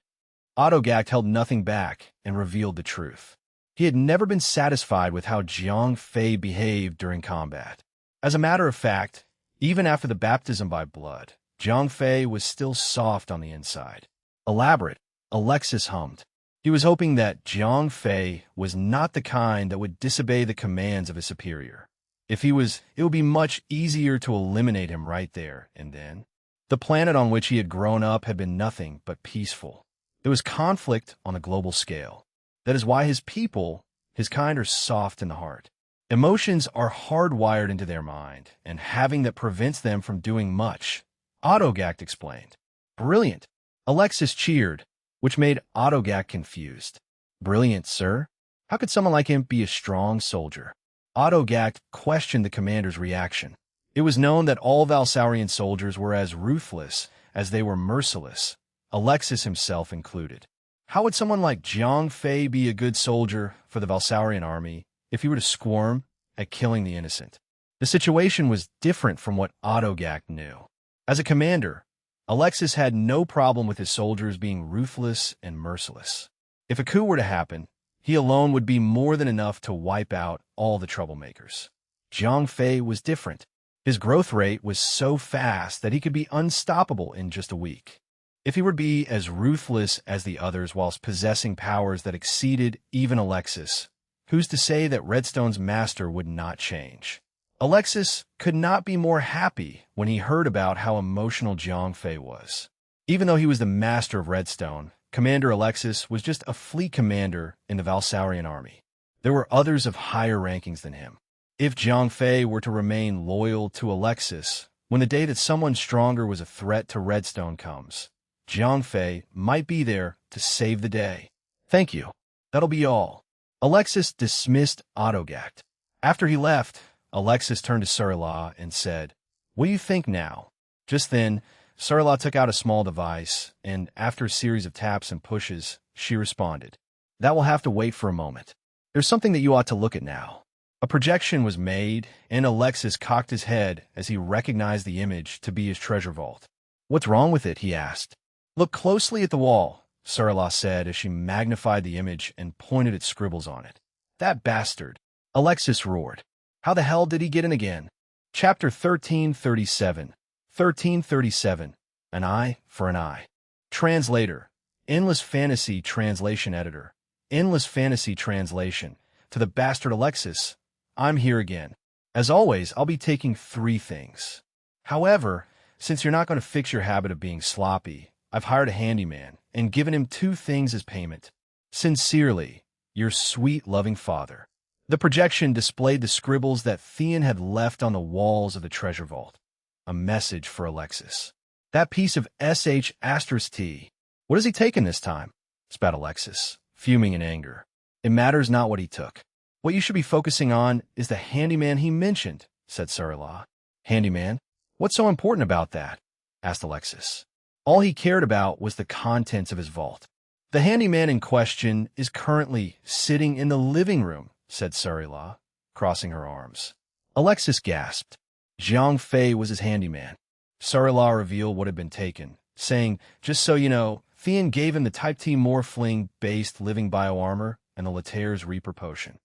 Autogact held nothing back and revealed the truth. He had never been satisfied with how Jiang Fei behaved during combat. As a matter of fact, even after the baptism by blood, Jiang Fei was still soft on the inside. Elaborate, Alexis hummed. He was hoping that Jiang Fei was not the kind that would disobey the commands of his superior. If he was, it would be much easier to eliminate him right there and then. The planet on which he had grown up had been nothing but peaceful. There was conflict on a global scale. That is why his people, his kind, are soft in the heart. Emotions are hardwired into their mind, and having that prevents them from doing much, Autogact explained. Brilliant! Alexis cheered, which made Autogac confused. Brilliant, sir? How could someone like him be a strong soldier? Autogac questioned the commander's reaction. It was known that all Valsaurian soldiers were as ruthless as they were merciless, Alexis himself included. How would someone like Jiang Fei be a good soldier for the Valsaurian army if he were to squirm at killing the innocent? The situation was different from what Autogac knew. As a commander, Alexis had no problem with his soldiers being ruthless and merciless. If a coup were to happen, he alone would be more than enough to wipe out all the troublemakers. Jiang Fei was different. His growth rate was so fast that he could be unstoppable in just a week. If he would be as ruthless as the others whilst possessing powers that exceeded even Alexis, who's to say that Redstone's master would not change? Alexis could not be more happy when he heard about how emotional Jiang Fei was. Even though he was the master of Redstone, Commander Alexis was just a fleet commander in the Valsaurian army. There were others of higher rankings than him. If Jiang Fei were to remain loyal to Alexis, when the day that someone stronger was a threat to Redstone comes, Jiang Fei might be there to save the day. Thank you. That'll be all. Alexis dismissed Autogac. After he left, Alexis turned to Surla and said, "What do you think now?" Just then, Surla took out a small device, and after a series of taps and pushes, she responded, "That will have to wait for a moment. There's something that you ought to look at now." A projection was made, and Alexis cocked his head as he recognized the image to be his treasure vault. "What's wrong with it?" he asked. "Look closely at the wall," Surla said as she magnified the image and pointed at scribbles on it. "That bastard!" Alexis roared. "How the hell did he get in again?" Chapter 1337. 1337. An eye for an eye. Translator. Endless Fantasy Translation Editor. Endless Fantasy Translation. To the bastard Alexis, I'm here again. As always, I'll be taking 3 things. However, since you're not going to fix your habit of being sloppy, I've hired a handyman and given him 2 things as payment. Sincerely, your sweet, loving father. The projection displayed the scribbles that Theon had left on the walls of the treasure vault. A message for Alexis. "That piece of sh*t. What has he taken this time?" spat Alexis, fuming in anger. "It matters not what he took. What you should be focusing on is the handyman he mentioned," said Surla. "Handyman? What's so important about that?" asked Alexis. All he cared about was the contents of his vault. "The handyman in question is currently sitting in the living room," said Surla, crossing her arms. Alexis gasped. Jiang Fei was his handyman. Surla revealed what had been taken, saying, "Just so you know, Theon gave him the Type T Morphling-based living bioarmor and the Later's Reaper potion."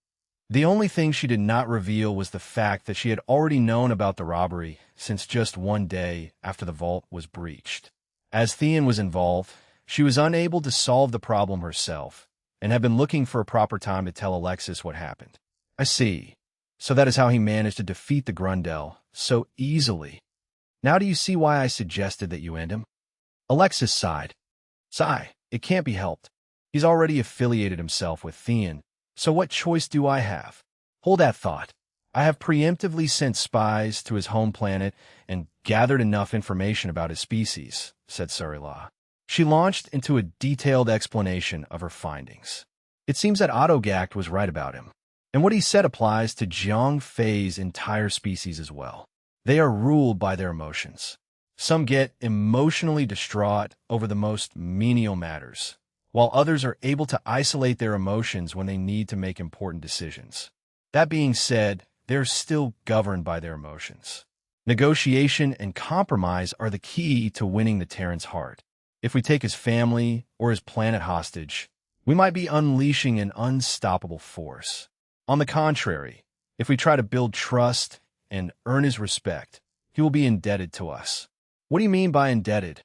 The only thing she did not reveal was the fact that she had already known about the robbery since just 1 day after the vault was breached. As Theon was involved, she was unable to solve the problem herself, and had been looking for a proper time to tell Alexis what happened. "I see. So that is how he managed to defeat the Grundel so easily. Now do you see why I suggested that you end him?" Alexis sighed. "Sigh, it can't be helped. He's already affiliated himself with Theon, so what choice do I have?" "Hold that thought. I have preemptively sent spies to his home planet and gathered enough information about his species," said Surla. She launched into a detailed explanation of her findings. It seems that Autogac was right about him, and what he said applies to Jiang Fei's entire species as well. They are ruled by their emotions. Some get emotionally distraught over the most menial matters, while others are able to isolate their emotions when they need to make important decisions. That being said, they're still governed by their emotions. Negotiation and compromise are the key to winning the Terran's heart. If we take his family or his planet hostage, we might be unleashing an unstoppable force. On the contrary, if we try to build trust and earn his respect, he will be indebted to us. "What do you mean by indebted?"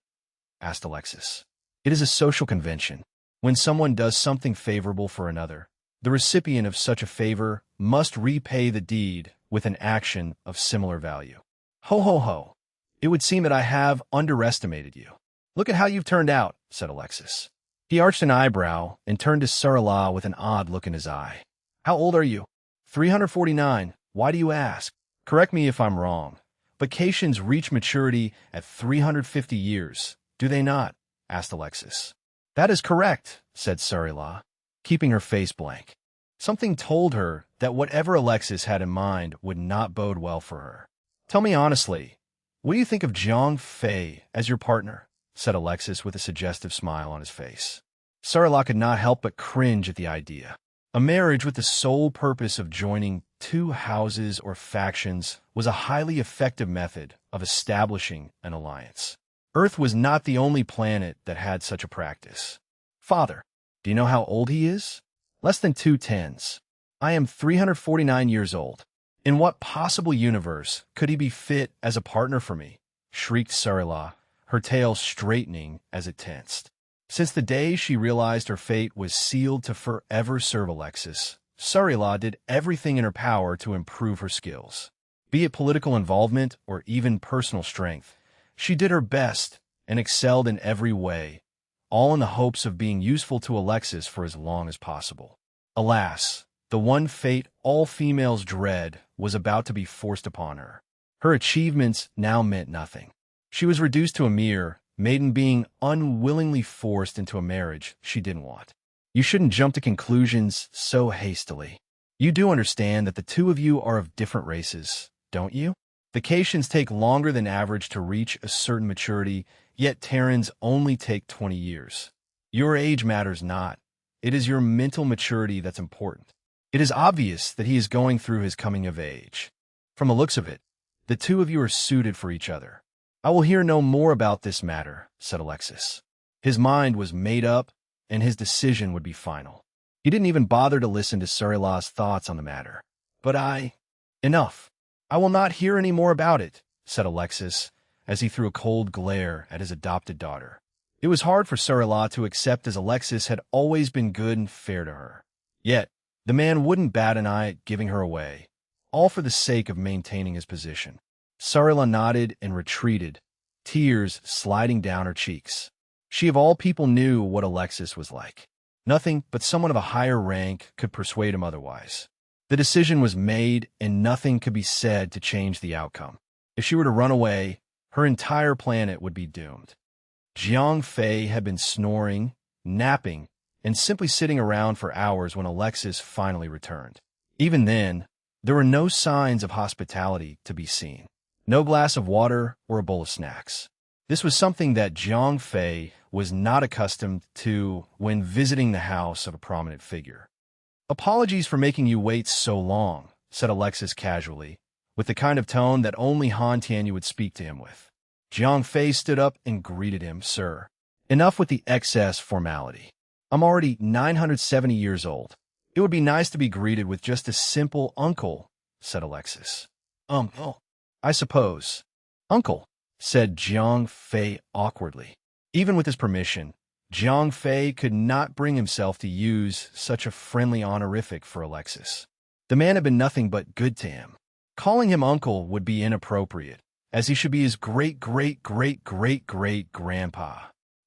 asked Alexis. "It is a social convention. When someone does something favorable for another, the recipient of such a favor must repay the deed with an action of similar value." "Ho, ho, ho. It would seem that I have underestimated you. Look at how you've turned out," said Alexis. He arched an eyebrow and turned to Surla with an odd look in his eye. "How old are you?" 349. Why do you ask? Correct me if I'm wrong, but Caitians reach maturity at 350 years, do they not? Asked Alexis. That is correct, said Sarila, keeping her face blank. Something told her that whatever Alexis had in mind would not bode well for her. Tell me honestly, what do you think of Jiang Fei as your partner? Said Alexis with a suggestive smile on his face. Sarila could not help but cringe at the idea. A marriage with the sole purpose of joining two houses or factions was a highly effective method of establishing an alliance. Earth was not the only planet that had such a practice. Father, do you know how old he is? Less than 2/10. I am 349 years old. In what possible universe could he be fit as a partner for me? Shrieked Sarila, her tail straightening as it tensed. Since the day she realized her fate was sealed to forever serve Alexis, Sarila did everything in her power to improve her skills. Be it political involvement or even personal strength, she did her best and excelled in every way, all in the hopes of being useful to Alexis for as long as possible. Alas, the one fate all females dread was about to be forced upon her. Her achievements now meant nothing. She was reduced to a mere maiden being unwillingly forced into a marriage she didn't want. You shouldn't jump to conclusions so hastily. You do understand that the two of you are of different races, don't you? Vacations take longer than average to reach a certain maturity, yet Terrans only take 20 years. Your age matters not. It is your mental maturity that's important. It is obvious that he is going through his coming of age. From the looks of it, the two of you are suited for each other. I will hear no more about this matter, said Alexis. His mind was made up, and his decision would be final. He didn't even bother to listen to Sarila's thoughts on the matter. Enough. I will not hear any more about it, said Alexis, as he threw a cold glare at his adopted daughter. It was hard for Sarila to accept, as Alexis had always been good and fair to her. Yet, the man wouldn't bat an eye at giving her away, all for the sake of maintaining his position. Sarila nodded and retreated, tears sliding down her cheeks. She of all people knew what Alexis was like. Nothing but someone of a higher rank could persuade him otherwise. The decision was made, and nothing could be said to change the outcome. If she were to run away, her entire planet would be doomed. Jiang Fei had been snoring, napping, and simply sitting around for hours when Alexis finally returned. Even then, there were no signs of hospitality to be seen. No glass of water or a bowl of snacks. This was something that Jiang Fei was not accustomed to when visiting the house of a prominent figure. Apologies for making you wait so long, said Alexis casually, with the kind of tone that only Han Tianyu would speak to him with. Jiang Fei stood up and greeted him, Sir. Enough with the excess formality. I'm already 970 years old. It would be nice to be greeted with just a simple uncle, said Alexis. I suppose. Uncle, said Jiang Fei awkwardly. Even with his permission, Jiang Fei could not bring himself to use such a friendly honorific for Alexis. The man had been nothing but good to him. Calling him uncle would be inappropriate, as he should be his great-great-great-great-great-grandpa.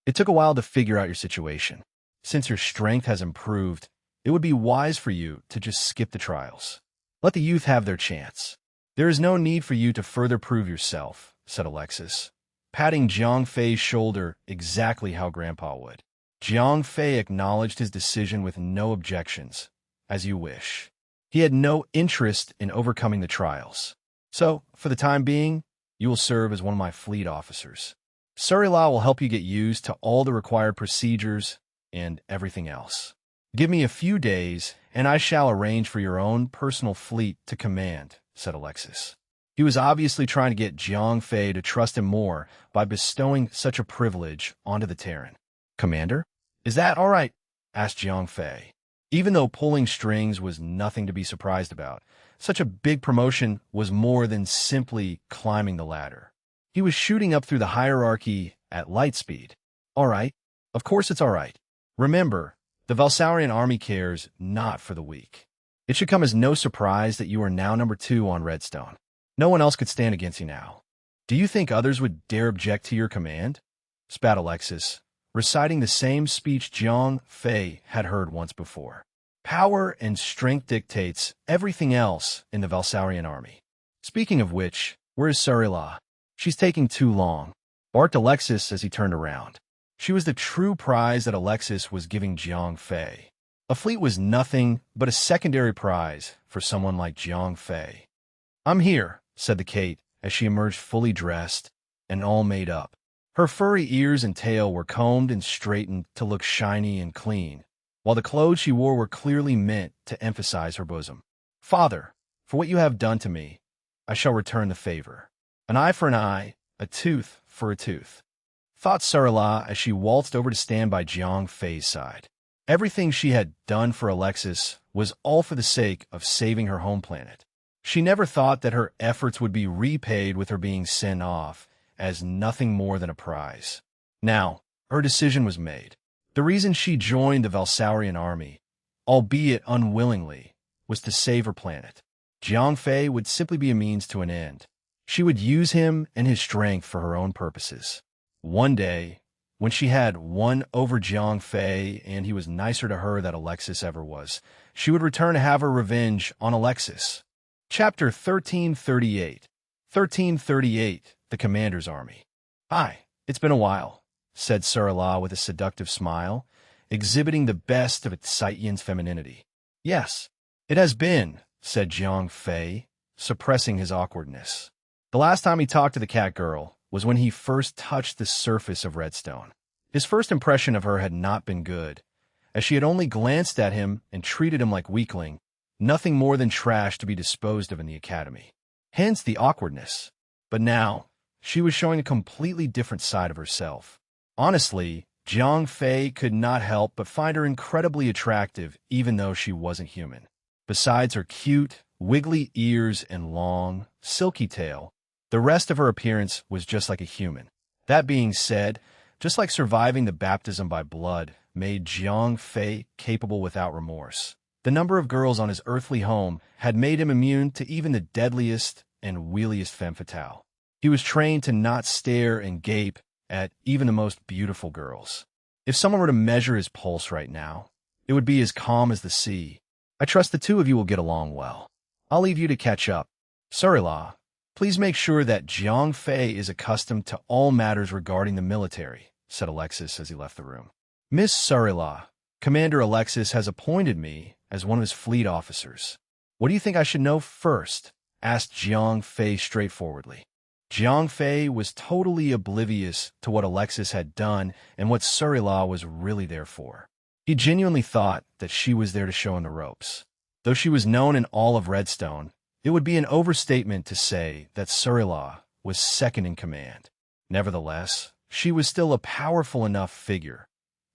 It took a while to figure out your situation. Since your strength has improved, it would be wise for you to just skip the trials. Let the youth have their chance. There is no need for you to further prove yourself, said Alexis, patting Jiang Fei's shoulder exactly how Grandpa would. Jiang Fei acknowledged his decision with no objections. As you wish. He had no interest in overcoming the trials. So, for the time being, you will serve as one of my fleet officers. Sarila will help you get used to all the required procedures and everything else. Give me a few days, and I shall arrange for your own personal fleet to command, said Alexis. He was obviously trying to get Jiang Fei to trust him more by bestowing such a privilege onto the Terran. Commander? Is that all right? Asked Jiang Fei. Even though pulling strings was nothing to be surprised about, such a big promotion was more than simply climbing the ladder. He was shooting up through the hierarchy at light speed. All right. Of course it's all right. Remember, the Valsaurian army cares not for the weak. It should come as no surprise that you are now number 2 on Redstone. No one else could stand against you now. Do you think others would dare object to your command? Spat Alexis, reciting the same speech Jiang Fei had heard once before. Power and strength dictates everything else in the Valsaurian army. Speaking of which, where is Sarila? She's taking too long. barked Alexis as he turned around. She was the true prize that Alexis was giving Jiang Fei. A fleet was nothing but a secondary prize for someone like Jiang Fei. "I'm here," said the Kate as she emerged fully dressed and all made up. Her furry ears and tail were combed and straightened to look shiny and clean, while the clothes she wore were clearly meant to emphasize her bosom. "Father, for what you have done to me, I shall return the favor. An eye for an eye, a tooth for a tooth," thought Sarala as she waltzed over to stand by Jiang Fei's side. Everything she had done for Alexis was all for the sake of saving her home planet. She never thought that her efforts would be repaid with her being sent off as nothing more than a prize. Now, her decision was made. The reason she joined the Valsaurian army, albeit unwillingly, was to save her planet. Jiang Fei would simply be a means to an end. She would use him and his strength for her own purposes. One day, when she had won over Jiang Fei and he was nicer to her than Alexis ever was, she would return to have her revenge on Alexis. Chapter 1338. 1338, The Commander's Army. "Hi, it's been a while," said Sarala with a seductive smile, exhibiting the best of its Scythian's femininity. "Yes, it has been," said Jiang Fei, suppressing his awkwardness. The last time he talked to the cat girl was when he first touched the surface of Redstone. His first impression of her had not been good, as she had only glanced at him and treated him like weakling, nothing more than trash to be disposed of in the academy. Hence the awkwardness. But now, she was showing a completely different side of herself. Honestly, Jiang Fei could not help but find her incredibly attractive even though she wasn't human. Besides her cute, wiggly ears and long, silky tail, the rest of her appearance was just like a human. That being said, just like surviving the baptism by blood made Jiang Fei capable without remorse, the number of girls on his earthly home had made him immune to even the deadliest and wheeliest femme fatale. He was trained to not stare and gape at even the most beautiful girls. If someone were to measure his pulse right now, it would be as calm as the sea. "I trust the two of you will get along well. I'll leave you to catch up. Sarala, please make sure that Jiang Fei is accustomed to all matters regarding the military," said Alexis as he left the room. "Miss Sarala, Commander Alexis has appointed me as one of his fleet officers. What do you think I should know first?" asked Jiang Fei straightforwardly. Jiang Fei was totally oblivious to what Alexis had done and what Sarala was really there for. He genuinely thought that she was there to show him the ropes. Though she was known in all of Redstone, it would be an overstatement to say that Sarala was second in command. Nevertheless, she was still a powerful enough figure,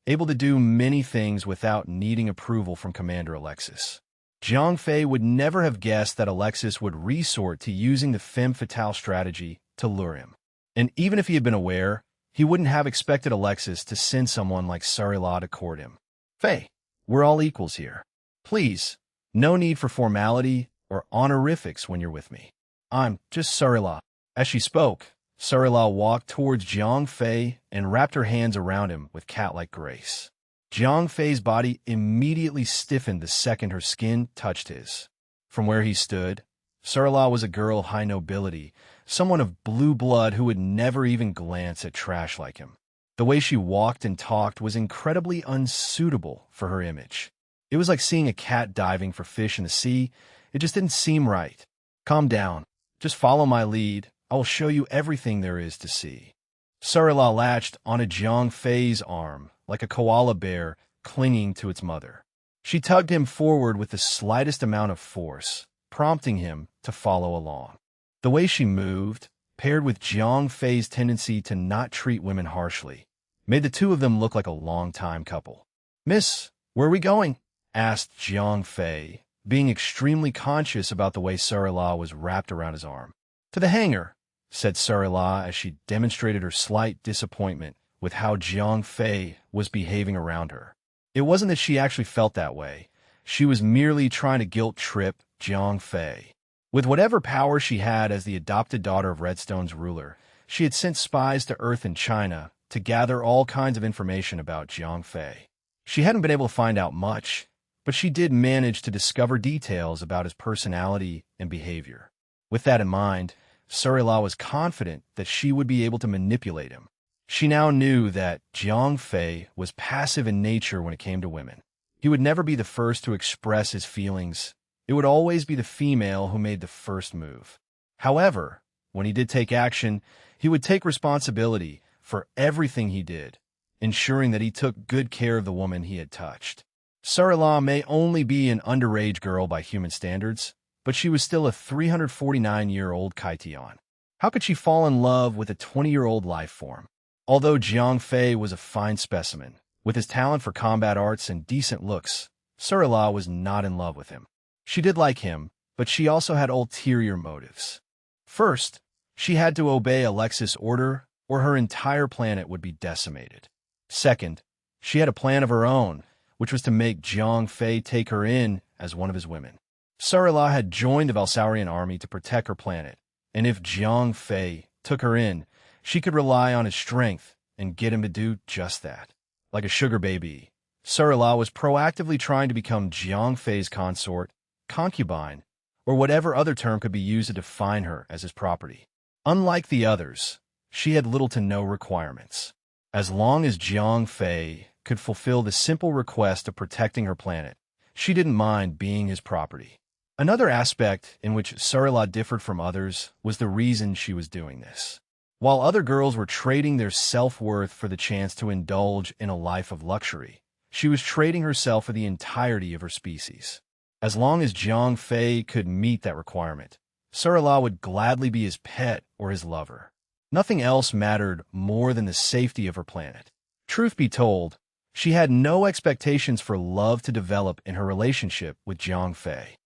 able to do many things without needing approval from Commander Alexis. Jiang Fei would never have guessed that Alexis would resort to using the femme fatale strategy to lure him. And even if he had been aware, he wouldn't have expected Alexis to send someone like Sarala to court him. "Fei, we're all equals here. Please, no need for formality or honorifics when you're with me. I'm just Sarala." As she spoke, Sarala walked towards Jiang Fei and wrapped her hands around him with cat-like grace. Jiang Fei's body immediately stiffened the second her skin touched his. From where he stood, Sarala was a girl high nobility, someone of blue blood who would never even glance at trash like him. The way she walked and talked was incredibly unsuitable for her image. It was like seeing a cat diving for fish in the sea. It just didn't seem right. "Calm down. Just follow my lead. I will show you everything there is to see." Sarala latched onto Jiang Fei's arm like a koala bear clinging to its mother. She tugged him forward with the slightest amount of force, prompting him to follow along. The way she moved, paired with Jiang Fei's tendency to not treat women harshly, made the two of them look like a long-time couple. "Miss, where are we going?" asked Jiang Fei, being extremely conscious about the way Sarala was wrapped around his arm. "To the hangar," said Sarala as she demonstrated her slight disappointment with how Jiang Fei was behaving around her. It wasn't that she actually felt that way. She was merely trying to guilt-trip Jiang Fei. With whatever power she had as the adopted daughter of Redstone's ruler, she had sent spies to Earth and China to gather all kinds of information about Jiang Fei. She hadn't been able to find out much, but she did manage to discover details about his personality and behavior. With that in mind, Surila was confident that she would be able to manipulate him. She now knew that Jiang Fei was passive in nature when it came to women. He would never be the first to express his feelings. It would always be the female who made the first move. However, when he did take action, he would take responsibility for everything he did, ensuring that he took good care of the woman he had touched. Surila may only be an underage girl by human standards, but she was still a 349-year-old Kaitian. How could she fall in love with a 20-year-old life form? Although Jiang Fei was a fine specimen, with his talent for combat arts and decent looks, Surila was not in love with him. She did like him, but she also had ulterior motives. First, she had to obey Alexis' order, or her entire planet would be decimated. Second, she had a plan of her own, which was to make Jiang Fei take her in as one of his women. Surila had joined the Valsaurian army to protect her planet, and if Jiang Fei took her in, she could rely on his strength and get him to do just that. Like a sugar baby, Surila was proactively trying to become Jiang Fei's consort, concubine, or whatever other term could be used to define her as his property. Unlike the others, she had little to no requirements. As long as Jiang Fei could fulfill the simple request of protecting her planet, she didn't mind being his property. Another aspect in which Surila differed from others was the reason she was doing this. While other girls were trading their self-worth for the chance to indulge in a life of luxury, she was trading herself for the entirety of her species. As long as Jiang Fei could meet that requirement, Surila would gladly be his pet or his lover. Nothing else mattered more than the safety of her planet. Truth be told, she had no expectations for love to develop in her relationship with Jiang Fei.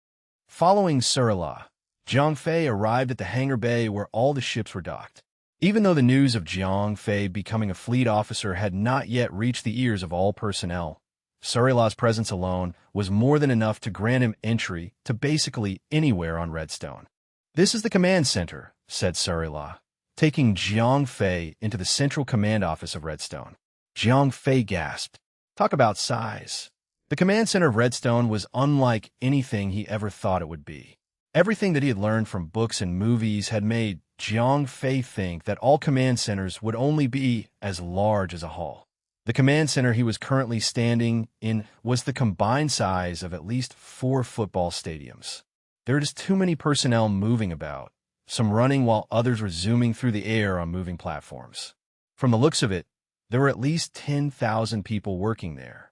Following Surila, Jiang Fei arrived at the hangar bay where all the ships were docked. Even though the news of Jiang Fei becoming a fleet officer had not yet reached the ears of all personnel, Surila's presence alone was more than enough to grant him entry to basically anywhere on Redstone. "This is the command center," said Surila, taking Jiang Fei into the central command office of Redstone. Jiang Fei gasped. Talk about size. The command center of Redstone was unlike anything he ever thought it would be. Everything that he had learned from books and movies had made Jiang Fei think that all command centers would only be as large as a hall. The command center he was currently standing in was the combined size of at least 4 football stadiums. There were just too many personnel moving about, some running while others were zooming through the air on moving platforms. From the looks of it, there were at least 10,000 people working there.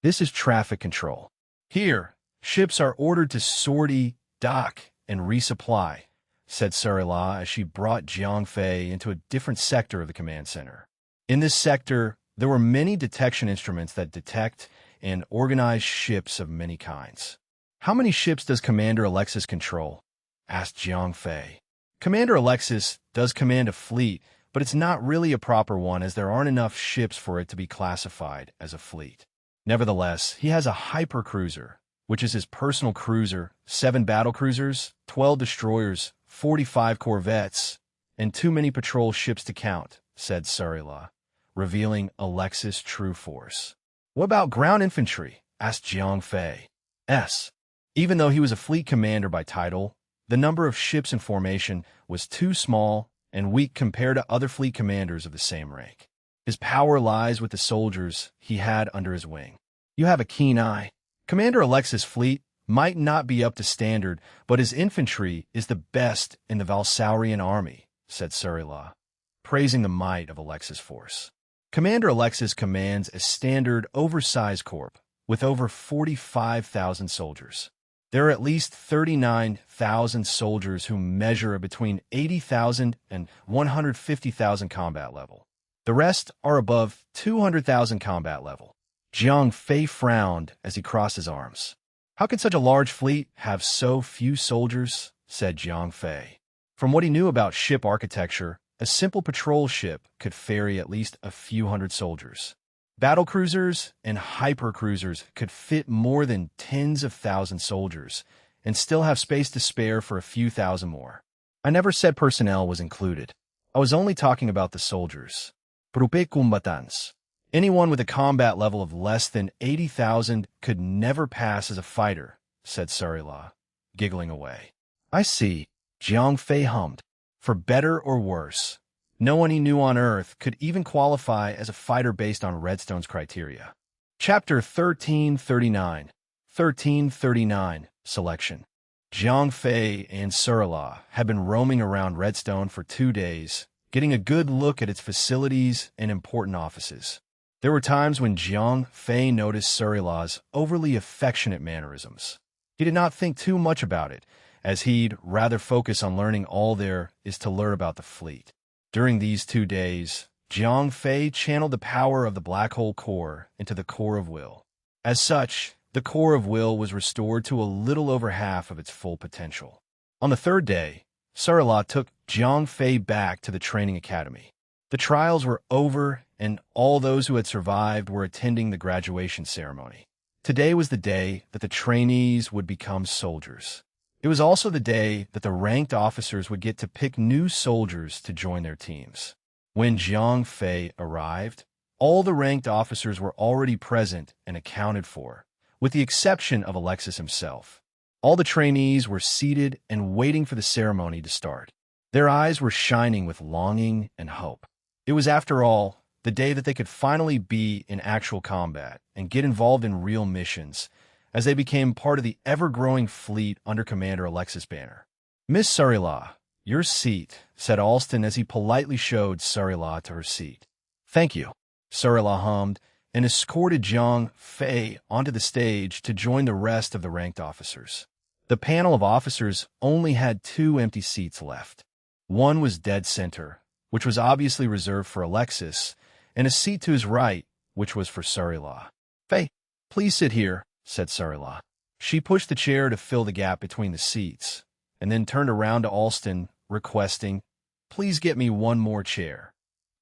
This is traffic control. Here, ships are ordered to sortie, dock, and resupply, said Surila as she brought Jiang Fei into a different sector of the command center. In this sector, there were many detection instruments that detect and organize ships of many kinds. How many ships does Commander Alexis control? Asked Jiang Fei. Commander Alexis does command a fleet, but it's not really a proper one as there aren't enough ships for it to be classified as a fleet. Nevertheless, he has a hypercruiser, which is his personal cruiser, 7 battlecruisers, 12 destroyers, 45 corvettes, and too many patrol ships to count, said Surila, revealing Alexis' true force. What about ground infantry? Asked Jiang Fei. Even though he was a fleet commander by title, the number of ships in formation was too small and weak compared to other fleet commanders of the same rank. His power lies with the soldiers he had under his wing. You have a keen eye. Commander Alexis' fleet might not be up to standard, but his infantry is the best in the Valsaurian army, said Surila, praising the might of Alexis' force. Commander Alexis commands a standard oversized corps with over 45,000 soldiers. There are at least 39,000 soldiers who measure between 80,000 and 150,000 combat level. The rest are above 200,000 combat level. Jiang Fei frowned as he crossed his arms. How could such a large fleet have so few soldiers? Said Jiang Fei. From what he knew about ship architecture, a simple patrol ship could ferry at least a few hundred soldiers. Battlecruisers and hypercruisers could fit more than tens of thousands soldiers and still have space to spare for a few thousand more. I never said personnel was included. I was only talking about the soldiers. Trupe combatants. Anyone with a combat level of less than 80,000 could never pass as a fighter, said Surila, giggling away. I see, Jiang Fei hummed. For better or worse, no one he knew on Earth could even qualify as a fighter based on Redstone's criteria. Chapter 1339. 1339. Selection. Jiang Fei and Surila had been roaming around Redstone for 2 days, getting a good look at its facilities and important offices. There were times when Jiang Fei noticed Surila's overly affectionate mannerisms. He did not think too much about it, as he'd rather focus on learning all there is to learn about the fleet. During these 2 days, Jiang Fei channeled the power of the black hole core into the core of will. As such, the core of will was restored to a little over half of its full potential. On the 3rd day, Surila took Jiang Fei back to the training academy. The trials were over, and all those who had survived were attending the graduation ceremony. Today was the day that the trainees would become soldiers. It was also the day that the ranked officers would get to pick new soldiers to join their teams. When Jiang Fei arrived, all the ranked officers were already present and accounted for, with the exception of Alexis himself. All the trainees were seated and waiting for the ceremony to start. Their eyes were shining with longing and hope. It was, after all, the day that they could finally be in actual combat and get involved in real missions, as they became part of the ever-growing fleet under Commander Alexis' banner. "Miss Surila, your seat," said Alston as he politely showed Surila to her seat. "Thank you," Surila hummed, and escorted Jiang Fei onto the stage to join the rest of the ranked officers. The panel of officers only had 2 empty seats left. One was dead center, which was obviously reserved for Alexis, and a seat to his right, which was for Surila. "Fei, please sit here," said Surila. She pushed the chair to fill the gap between the seats, and then turned around to Alston, requesting, "Please get me one more chair."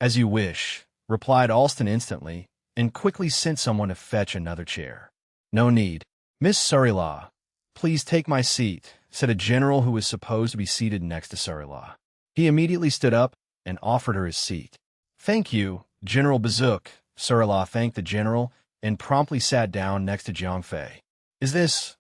"As you wish," replied Alston instantly, and quickly sent someone to fetch another chair. "No need. Miss Surila, please take my seat," said a general who was supposed to be seated next to Surila. He immediately stood up and offered her his seat. "Thank you, General Bazook," Surila thanked the general and promptly sat down next to Jiang Fei. "Is this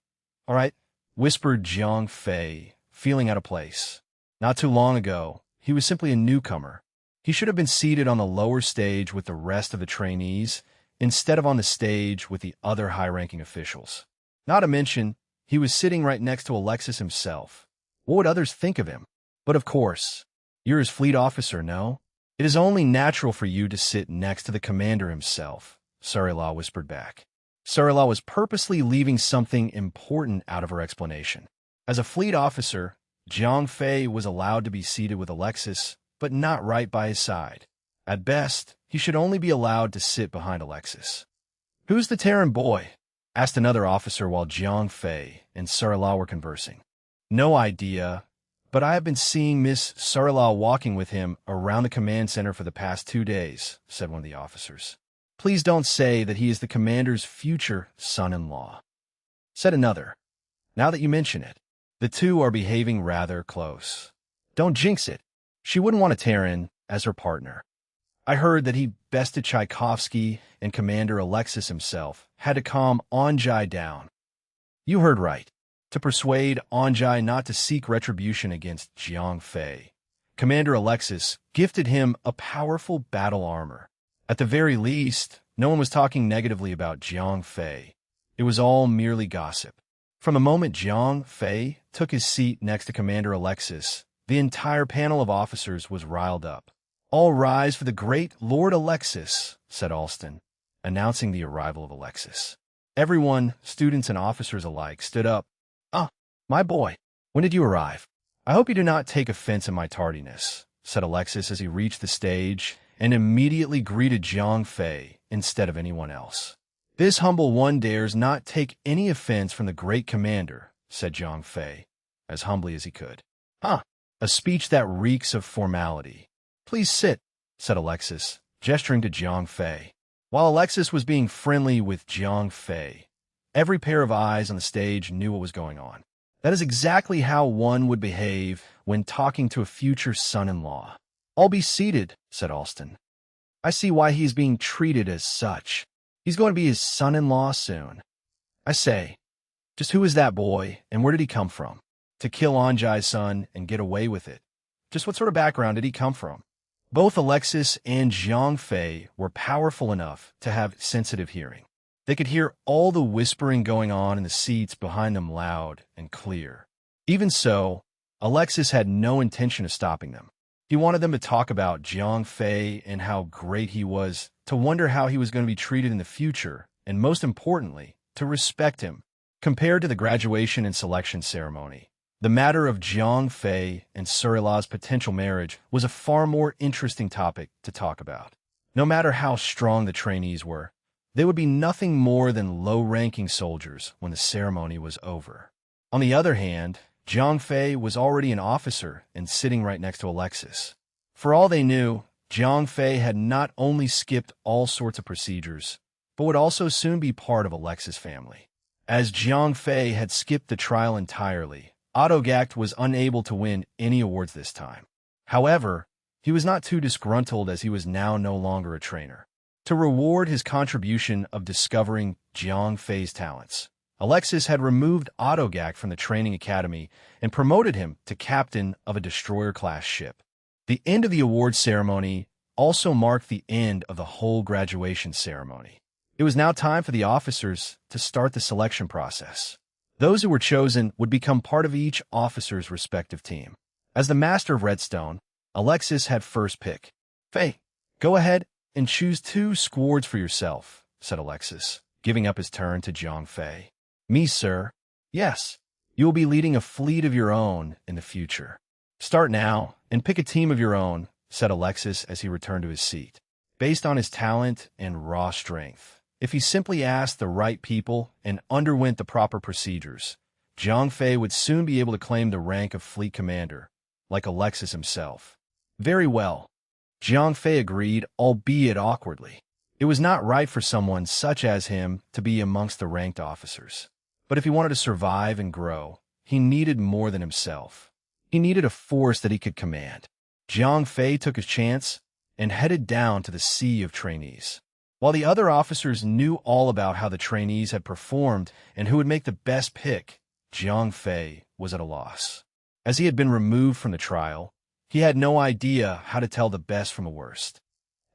all right?" whispered Jiang Fei, feeling out of place. Not too long ago, he was simply a newcomer. He should have been seated on the lower stage with the rest of the trainees, instead of on the stage with the other high-ranking officials. Not to mention, he was sitting right next to Alexis himself. What would others think of him? But of course, you're his fleet officer, no? It is only natural for you to sit next to the commander himself, Surila whispered back. Surila was purposely leaving something important out of her explanation. As a fleet officer, Jiang Fei was allowed to be seated with Alexis, but not right by his side. At best, he should only be allowed to sit behind Alexis. "Who's the Terran boy?" asked another officer while Jiang Fei and Surila were conversing. "No idea, but I have been seeing Miss Surila walking with him around the command center for the past 2 days," said one of the officers. "Please don't say that he is the commander's future son-in-law," said another. "Now that you mention it, the two are behaving rather close. Don't jinx it. She wouldn't want a Terran as her partner. I heard that he bested Tchaikovsky, and Commander Alexis himself had to calm Anjai down." "You heard right. To persuade Anjai not to seek retribution against Jiang Fei, Commander Alexis gifted him a powerful battle armor. At the very least, no one was talking negatively about Jiang Fei. It was all merely gossip. From the moment Jiang Fei took his seat next to Commander Alexis, the entire panel of officers was riled up. "All rise for the great Lord Alexis," said Alston, announcing the arrival of Alexis. Everyone, students and officers alike, stood up. "Ah, my boy, when did you arrive? I hope you do not take offense at my tardiness," said Alexis as he reached the stage and immediately greeted Jiang Fei instead of anyone else. "This humble one dares not take any offense from the great commander," said Jiang Fei, as humbly as he could. "Huh, a speech that reeks of formality. Please sit," said Alexis, gesturing to Jiang Fei. While Alexis was being friendly with Jiang Fei, every pair of eyes on the stage knew what was going on. That is exactly how one would behave when talking to a future son-in-law. "I'll be seated," said Alston. "I see why he is being treated as such. He's going to be his son-in-law soon. I say, just who is that boy, and where did he come from? To kill Anjai's son and get away with it. Just what sort of background did he come from? Both Alexis and Jiang Fei were powerful enough to have sensitive hearing. They could hear all the whispering going on in the seats behind them loud and clear. Even so, Alexis had no intention of stopping them. He wanted them to talk about Jiang Fei and how great he was, to wonder how he was going to be treated in the future, and most importantly, to respect him. Compared to the graduation and selection ceremony, the matter of Jiang Fei and Surila's potential marriage was a far more interesting topic to talk about. No matter how strong the trainees were, they would be nothing more than low-ranking soldiers when the ceremony was over. On the other hand, Jiang Fei was already an officer and sitting right next to Alexis. For all they knew, Jiang Fei had not only skipped all sorts of procedures, but would also soon be part of Alexis' family. As Jiang Fei had skipped the trial entirely, Audiobook was unable to win any awards this time. However, he was not too disgruntled as he was now no longer a trainer. To reward his contribution of discovering Jiang Fei's talents, Alexis had removed Audiobook from the training academy and promoted him to captain of a destroyer-class ship. The end of the awards ceremony also marked the end of the whole graduation ceremony. It was now time for the officers to start the selection process. Those who were chosen would become part of each officer's respective team. As the master of Redstone, Alexis had first pick. "Fei, go ahead and choose 2 squads for yourself," said Alexis, giving up his turn to Jiang Fei. "Me, sir." "Yes, you will be leading a fleet of your own in the future." "Start now and pick a team of your own," said Alexis as he returned to his seat. Based on his talent and raw strength, if he simply asked the right people and underwent the proper procedures, Jiang Fei would soon be able to claim the rank of fleet commander, like Alexis himself. Very well. Jiang Fei agreed, albeit awkwardly. It was not right for someone such as him to be amongst the ranked officers. But if he wanted to survive and grow, he needed more than himself. He needed a force that he could command. Jiang Fei took his chance and headed down to the sea of trainees. While the other officers knew all about how the trainees had performed and who would make the best pick, Jiang Fei was at a loss. As he had been removed from the trial, he had no idea how to tell the best from the worst.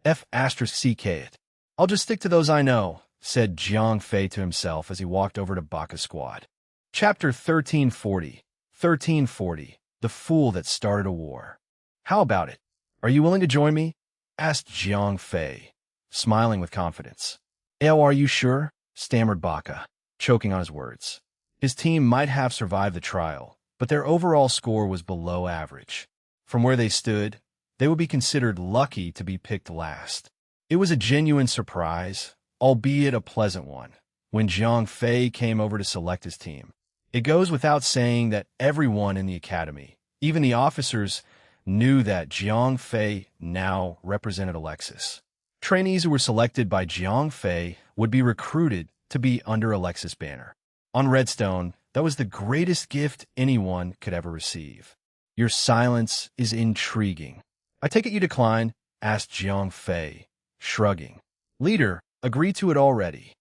F***ck it. "I'll just stick to those I know," said Jiang Fei to himself as he walked over to Baka's squad. Chapter 1340. 1340. The Fool That Started a War. "How about it? Are you willing to join me?" asked Jiang Fei, smiling with confidence. "Oh, are you sure?" stammered Baka, choking on his words. His team might have survived the trial, but their overall score was below average. From where they stood, they would be considered lucky to be picked last. It was a genuine surprise, albeit a pleasant one, when Jiang Fei came over to select his team. It goes without saying that everyone in the academy, even the officers, knew that Jiang Fei now represented Alexis. Trainees who were selected by Jiang Fei would be recruited to be under Alexis' banner. On Redstone, that was the greatest gift anyone could ever receive. "Your silence is intriguing. I take it you decline?" asked Jiang Fei, shrugging. "Leader, agree to it already.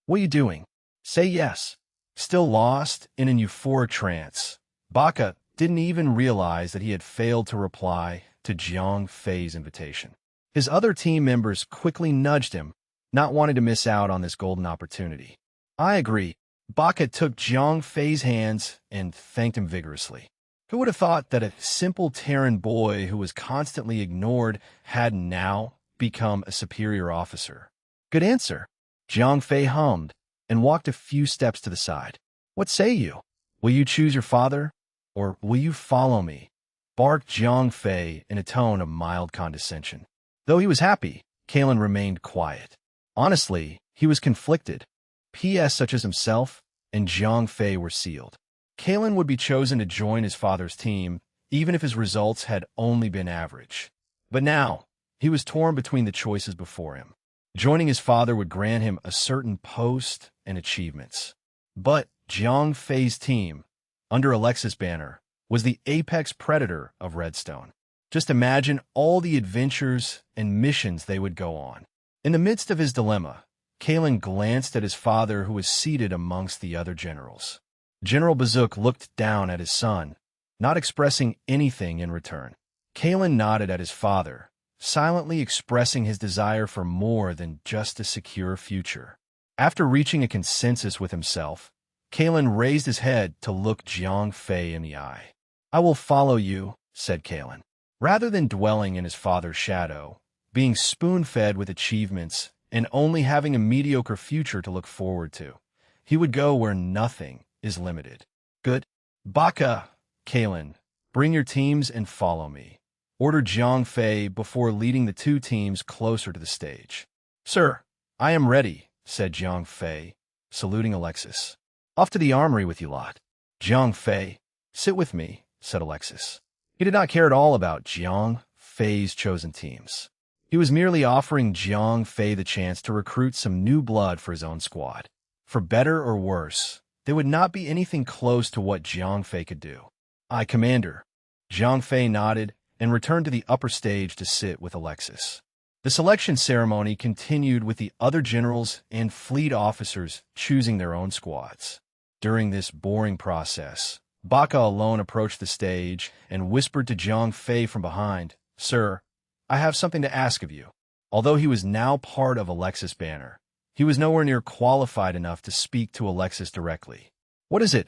What are you doing? Say yes." Still lost in an euphoric trance, Baka didn't even realize that he had failed to reply to Jiang Fei's invitation. His other team members quickly nudged him, not wanting to miss out on this golden opportunity. "I agree." Baka took Jiang Fei's hands and thanked him vigorously. Who would have thought that a simple Terran boy who was constantly ignored had now become a superior officer? "Good answer." Jiang Fei hummed and walked a few steps to the side. "What say you? Will you choose your father, or will you follow me?" barked Jiang Fei in a tone of mild condescension. Though he was happy, Kalen remained quiet. Honestly, he was conflicted. PS such as himself and Jiang Fei were sealed. Kalen would be chosen to join his father's team, even if his results had only been average. But now, he was torn between the choices before him. Joining his father would grant him a certain post and achievements. But Jiang Fei's team, under Alexis' banner, was the apex predator of Redstone. Just imagine all the adventures and missions they would go on. In the midst of his dilemma, Kalen glanced at his father, who was seated amongst the other generals. General Bazook looked down at his son, not expressing anything in return. Kalen nodded at his father, silently expressing his desire for more than just a secure future. After reaching a consensus with himself, Kalen raised his head to look Jiang Fei in the eye. "I will follow you," said Kalen. Rather than dwelling in his father's shadow, being spoon-fed with achievements, and only having a mediocre future to look forward to, he would go where nothing is limited. "Good. Baka, Kalen, bring your teams and follow me," ordered Jiang Fei before leading the two teams closer to the stage. "Sir, I am ready," said Jiang Fei, saluting Alexis. "Off to the armory with you lot." "Jiang Fei, sit with me," said Alexis. He did not care at all about Jiang Fei's chosen teams. He was merely offering Jiang Fei the chance to recruit some new blood for his own squad. For better or worse, there would not be anything close to what Jiang Fei could do. "Aye, Commander." Jiang Fei nodded and returned to the upper stage to sit with Alexis. The selection ceremony continued with the other generals and fleet officers choosing their own squads. During this boring process, Baka alone approached the stage and whispered to Jiang Fei from behind, "Sir, I have something to ask of you." Although he was now part of Alexis' banner, he was nowhere near qualified enough to speak to Alexis directly. "What is it?"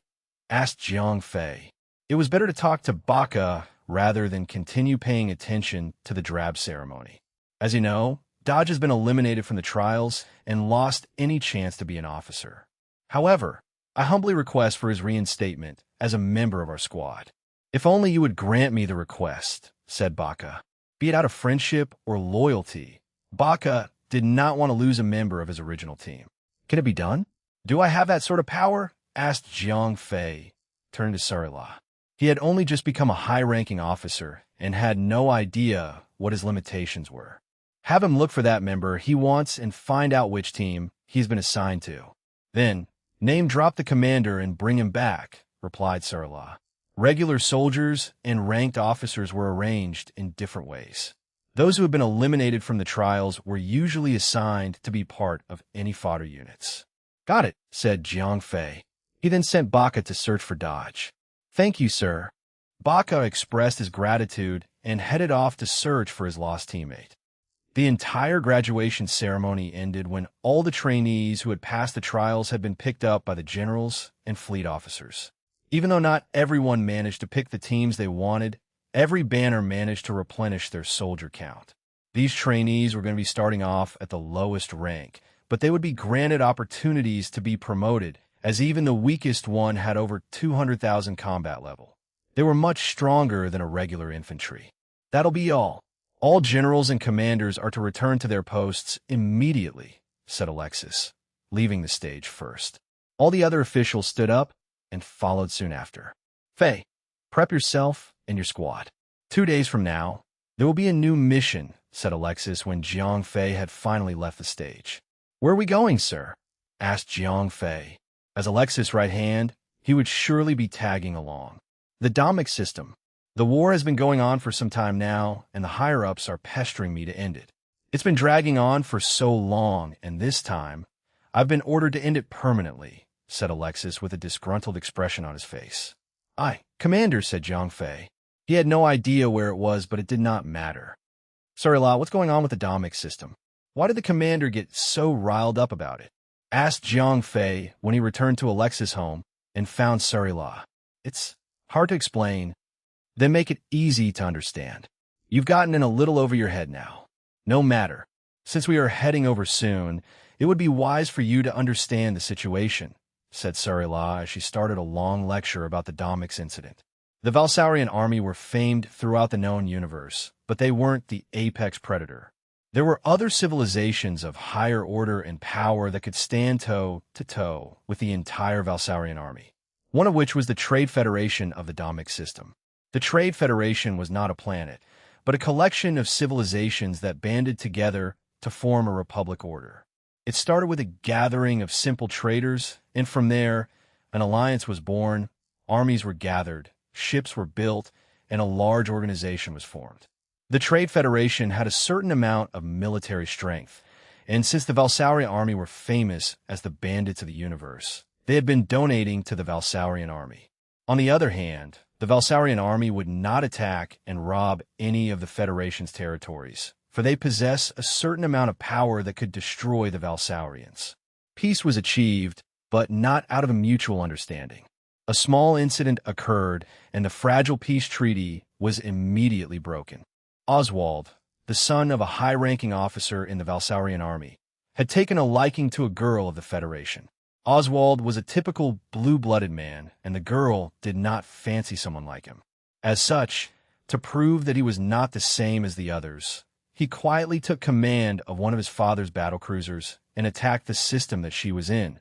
asked Jiang Fei. It was better to talk to Baka rather than continue paying attention to the drab ceremony. As you know, Dodge has been eliminated from the trials and lost any chance to be an officer. However, I humbly request for his reinstatement as a member of our squad. "If only you would grant me the request," said Baka. Be it out of friendship or loyalty, Baka did not want to lose a member of his original team. "Can it be done?" "Do I have that sort of power?" asked Jiang Fei, turning to Sarila. He had only just become a high-ranking officer and had no idea what his limitations were. "Have him look for that member he wants and find out which team he's been assigned to. Then, name-drop the commander and bring him back," replied Sarila. Regular soldiers and ranked officers were arranged in different ways. Those who had been eliminated from the trials were usually assigned to be part of any fodder units. "Got it," said Jiang Fei. He then sent Baka to search for Dodge. "Thank you, sir." Baka expressed his gratitude and headed off to search for his lost teammate. The entire graduation ceremony ended when all the trainees who had passed the trials had been picked up by the generals and fleet officers. Even though not everyone managed to pick the teams they wanted, every banner managed to replenish their soldier count. These trainees were going to be starting off at the lowest rank, but they would be granted opportunities to be promoted, as even the weakest one had over 200,000 combat level. They were much stronger than a regular infantry. "That'll be all. All generals and commanders are to return to their posts immediately," said Alexis, leaving the stage first. All the other officials stood up and followed soon after. "Fei, prep yourself and your squad. 2 days from now, there will be a new mission," said Alexis when Jiang Fei had finally left the stage. "Where are we going, sir?" asked Jiang Fei. As Alexis' right hand, he would surely be tagging along. "The Domix system. The war has been going on for some time now, and the higher-ups are pestering me to end it. It's been dragging on for so long, and this time, I've been ordered to end it permanently," said Alexis with a disgruntled expression on his face. "Aye, Commander," said Jiang Fei. He had no idea where it was, but it did not matter. "Sarila, what's going on with the Domix system? Why did the commander get so riled up about it?" asked Jiang Fei when he returned to Alexis' home and found Sarila. "It's hard to explain. Then make it easy to understand. You've gotten in a little over your head now. No matter. Since we are heading over soon, it would be wise for you to understand the situation," said Sarila as she started a long lecture about the Domix incident. The Valsaurian army were famed throughout the known universe, but they weren't the apex predator. There were other civilizations of higher order and power that could stand toe-to-toe with the entire Valsaurian army, one of which was the Trade Federation of the Domix system. The Trade Federation was not a planet, but a collection of civilizations that banded together to form a republic order. It started with a gathering of simple traders, and from there, an alliance was born, armies were gathered, ships were built, and a large organization was formed. The Trade Federation had a certain amount of military strength, and since the Valsaurian army were famous as the bandits of the universe, they had been donating to the Valsaurian army. On the other hand, The Valsaurian army would not attack and rob any of the Federation's territories, for they possess a certain amount of power that could destroy the Valsaurians. Peace was achieved, but not out of a mutual understanding. A small incident occurred, and the fragile peace treaty was immediately broken. Oswald, the son of a high-ranking officer in the Valsaurian army, had taken a liking to a girl of the Federation. Oswald was a typical blue-blooded man, and the girl did not fancy someone like him. As such, to prove that he was not the same as the others, he quietly took command of one of his father's battlecruisers and attacked the system that she was in,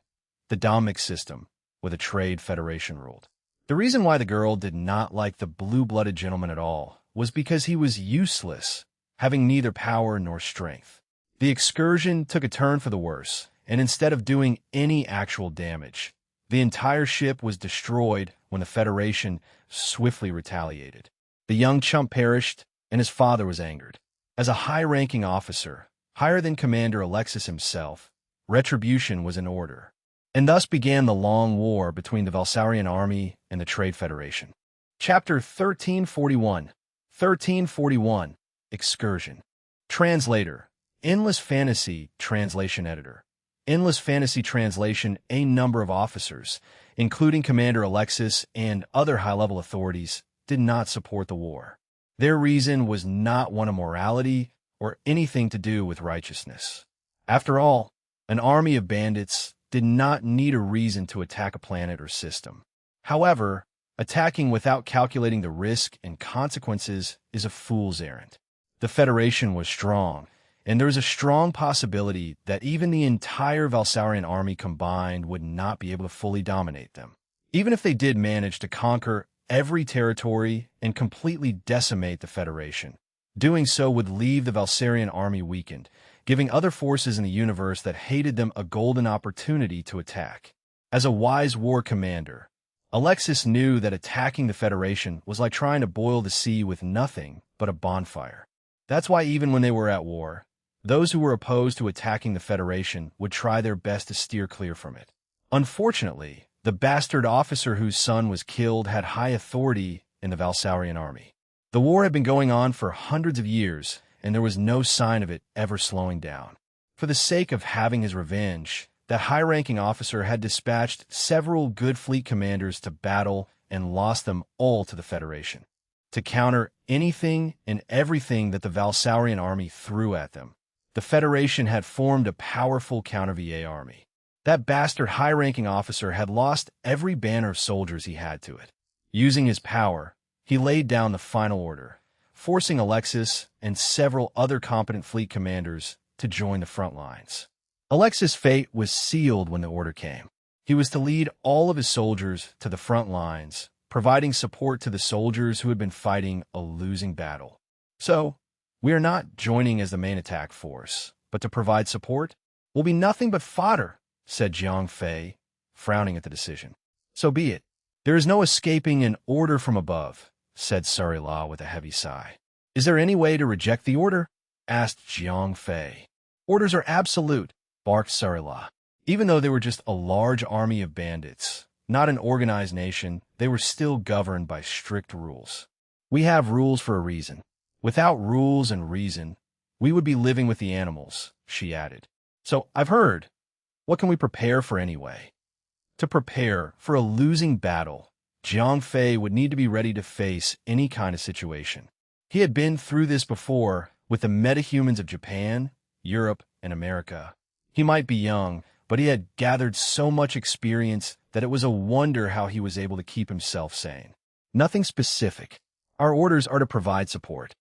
the Dominic system, where the Trade Federation ruled. The reason why the girl did not like the blue-blooded gentleman at all was because he was useless, having neither power nor strength. The excursion took a turn for the worse, and instead of doing any actual damage, the entire ship was destroyed when the Federation swiftly retaliated. The young chump perished, and his father was angered. As a high-ranking officer, higher than Commander Alexis himself, retribution was in order, and thus began the long war between the Valsaurian army and the Trade Federation. Chapter 1341. 1341. Excursion. Translator. Endless Fantasy Translation Editor. Endless Fantasy Translation. A number of officers, including Commander Alexis and other high-level authorities, did not support the war. Their reason was not one of morality or anything to do with righteousness. After all, an army of bandits did not need a reason to attack a planet or system. However, attacking without calculating the risk and consequences is a fool's errand. The Federation was strong, and there was a strong possibility that even the entire Valsaurian army combined would not be able to fully dominate them. Even if they did manage to conquer every territory and completely decimate the Federation, doing so would leave the Valsaurian army weakened, giving other forces in the universe that hated them a golden opportunity to attack. As a wise war commander, Alexis knew that attacking the Federation was like trying to boil the sea with nothing but a bonfire. That's why even when they were at war, those who were opposed to attacking the Federation would try their best to steer clear from it. Unfortunately, the bastard officer whose son was killed had high authority in the Valsaurian army. The war had been going on for hundreds of years, and there was no sign of it ever slowing down. For the sake of having his revenge, that high-ranking officer had dispatched several good fleet commanders to battle and lost them all to the Federation, to counter anything and everything that the Valsaurian army threw at them. The Federation had formed a powerful counter-VA army. That bastard high-ranking officer had lost every banner of soldiers he had to it. Using his power, he laid down the final order, forcing Alexis and several other competent fleet commanders to join the front lines. Alexis' fate was sealed when the order came. He was to lead all of his soldiers to the front lines, providing support to the soldiers who had been fighting a losing battle. So, we are not joining as the main attack force, but to provide support will be nothing but fodder, said Jiang Fei, frowning at the decision. So be it. There is no escaping an order from above, said Sarila with a heavy sigh. Is there any way to reject the order? Asked Jiang Fei. Orders are absolute, barked Sarila. Even though they were just a large army of bandits, not an organized nation, they were still governed by strict rules. We have rules for a reason. Without rules and reason, we would be living with the animals, she added. So, I've heard. What can we prepare for anyway? To prepare for a losing battle, Jiang Fei would need to be ready to face any kind of situation. He had been through this before with the metahumans of Japan, Europe, and America. He might be young, but he had gathered so much experience that it was a wonder how he was able to keep himself sane. Nothing specific. Our orders are to provide support.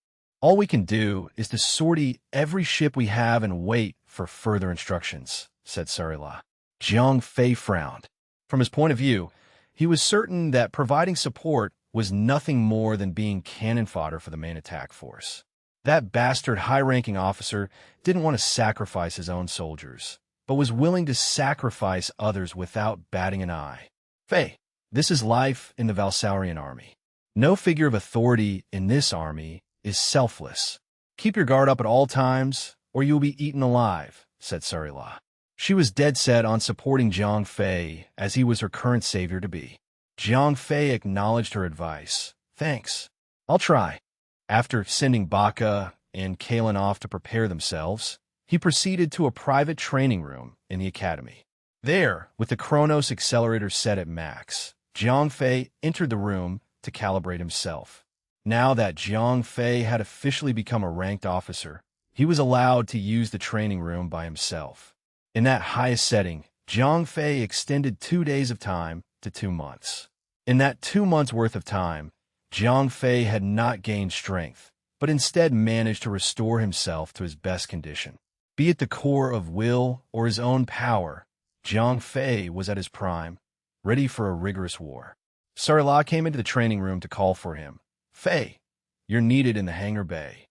All we can do is to sortie every ship we have and wait for further instructions, said Sarila. Jiang Fei frowned. From his point of view, he was certain that providing support was nothing more than being cannon fodder for the main attack force. That bastard high-ranking officer didn't want to sacrifice his own soldiers, but was willing to sacrifice others without batting an eye. Fei, this is life in the Valsaurian army. No figure of authority in this army is selfless. Keep your guard up at all times, or you will be eaten alive, said Sarila. She was dead set on supporting Jiang Fei as he was her current savior to be. Jiang Fei acknowledged her advice. Thanks. I'll try. After sending Baka and Kalen off to prepare themselves, he proceeded to a private training room in the academy. There, with the Chronos accelerator set at max, Jiang Fei entered the room to calibrate himself. Now that Jiang Fei had officially become a ranked officer, he was allowed to use the training room by himself. In that highest setting, Jiang Fei extended 2 days of time to 2 months. In that 2 months' worth of time, Jiang Fei had not gained strength, but instead managed to restore himself to his best condition. Be it the core of will or his own power, Jiang Fei was at his prime, ready for a rigorous war. Sarila came into the training room to call for him. Fei, you're needed in the hangar bay.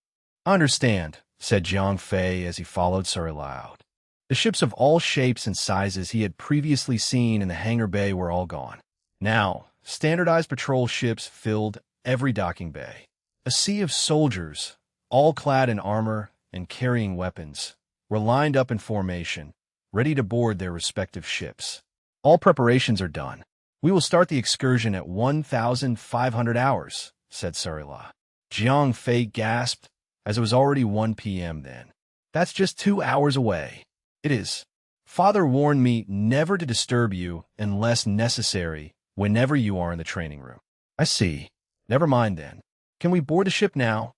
I understand, said Jiang Fei as he followed Sarila out. The ships of all shapes and sizes he had previously seen in the hangar bay were all gone. Now, standardized patrol ships filled every docking bay. A sea of soldiers, all clad in armor and carrying weapons, were lined up in formation, ready to board their respective ships. All preparations are done. We will start the excursion at 1,500 hours, said Sarila. Jiang Fei gasped, as it was already 1 p.m. then. That's just 2 hours away. It is. Father warned me never to disturb you unless necessary whenever you are in the training room. I see. Never mind then. Can we board the ship now?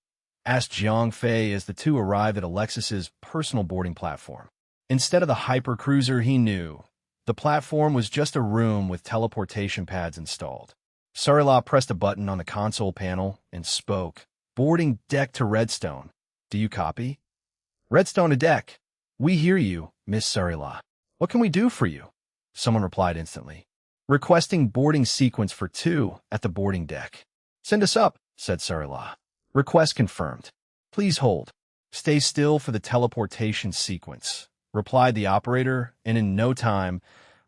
Asked Jiang Fei as the two arrived at Alexis's personal boarding platform. Instead of the hypercruiser he knew, the platform was just a room with teleportation pads installed. Sarila pressed a button on the console panel and spoke. Boarding deck to Redstone. Do you copy? Redstone to deck. We hear you, Miss Sarila. What can we do for you? Someone replied instantly. Requesting boarding sequence for 2 at the boarding deck. Send us up, said Sarila. Request confirmed. Please hold. Stay still for the teleportation sequence, replied the operator, and in no time,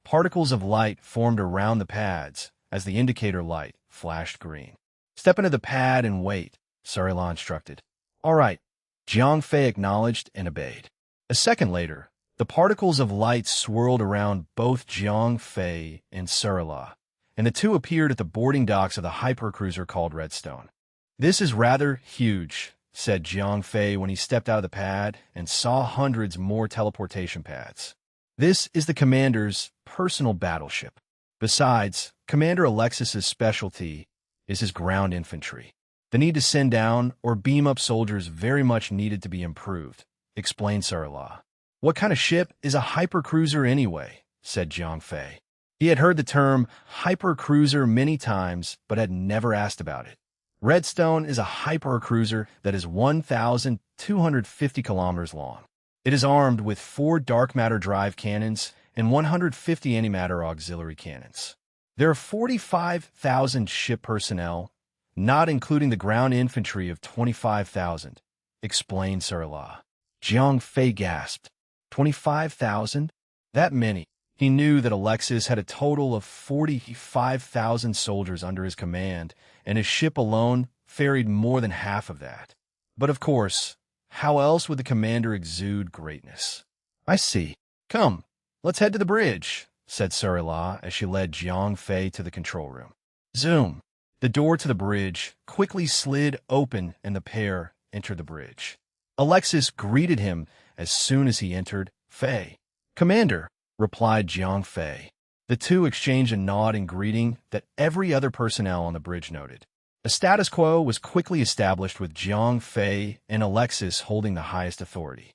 particles of light formed around the pads as the indicator light flashed green. Step into the pad and wait, Sarila instructed. All right. Jiang Fei acknowledged and obeyed. A second later, the particles of light swirled around both Jiang Fei and Sarila, and the two appeared at the boarding docks of the hypercruiser called Redstone. This is rather huge, said Jiang Fei when he stepped out of the pad and saw hundreds more teleportation pads. This is the commander's personal battleship. Besides, Commander Alexis's specialty is his ground infantry. The need to send down or beam up soldiers very much needed to be improved, explained Sarila. What kind of ship is a hypercruiser anyway? Said Jiang Fei. He had heard the term hypercruiser many times, but had never asked about it. Redstone is a hypercruiser that is 1,250 kilometers long. It is armed with 4 dark matter drive cannons and 150 antimatter auxiliary cannons. There are 45,000 ship personnel, not including the ground infantry of 25,000, explained Sarila. Jiang Fei gasped. 25,000? That many. He knew that Alexis had a total of 45,000 soldiers under his command, and his ship alone ferried more than half of that. But of course, how else would the commander exude greatness? I see. Come, let's head to the bridge, said Sarila as she led Jiang Fei to the control room. Zoom. The door to the bridge quickly slid open and the pair entered the bridge. Alexis greeted him as soon as he entered. Fei. Commander, replied Jiang Fei. The two exchanged a nod in greeting that every other personnel on the bridge noted. A status quo was quickly established with Jiang Fei and Alexis holding the highest authority.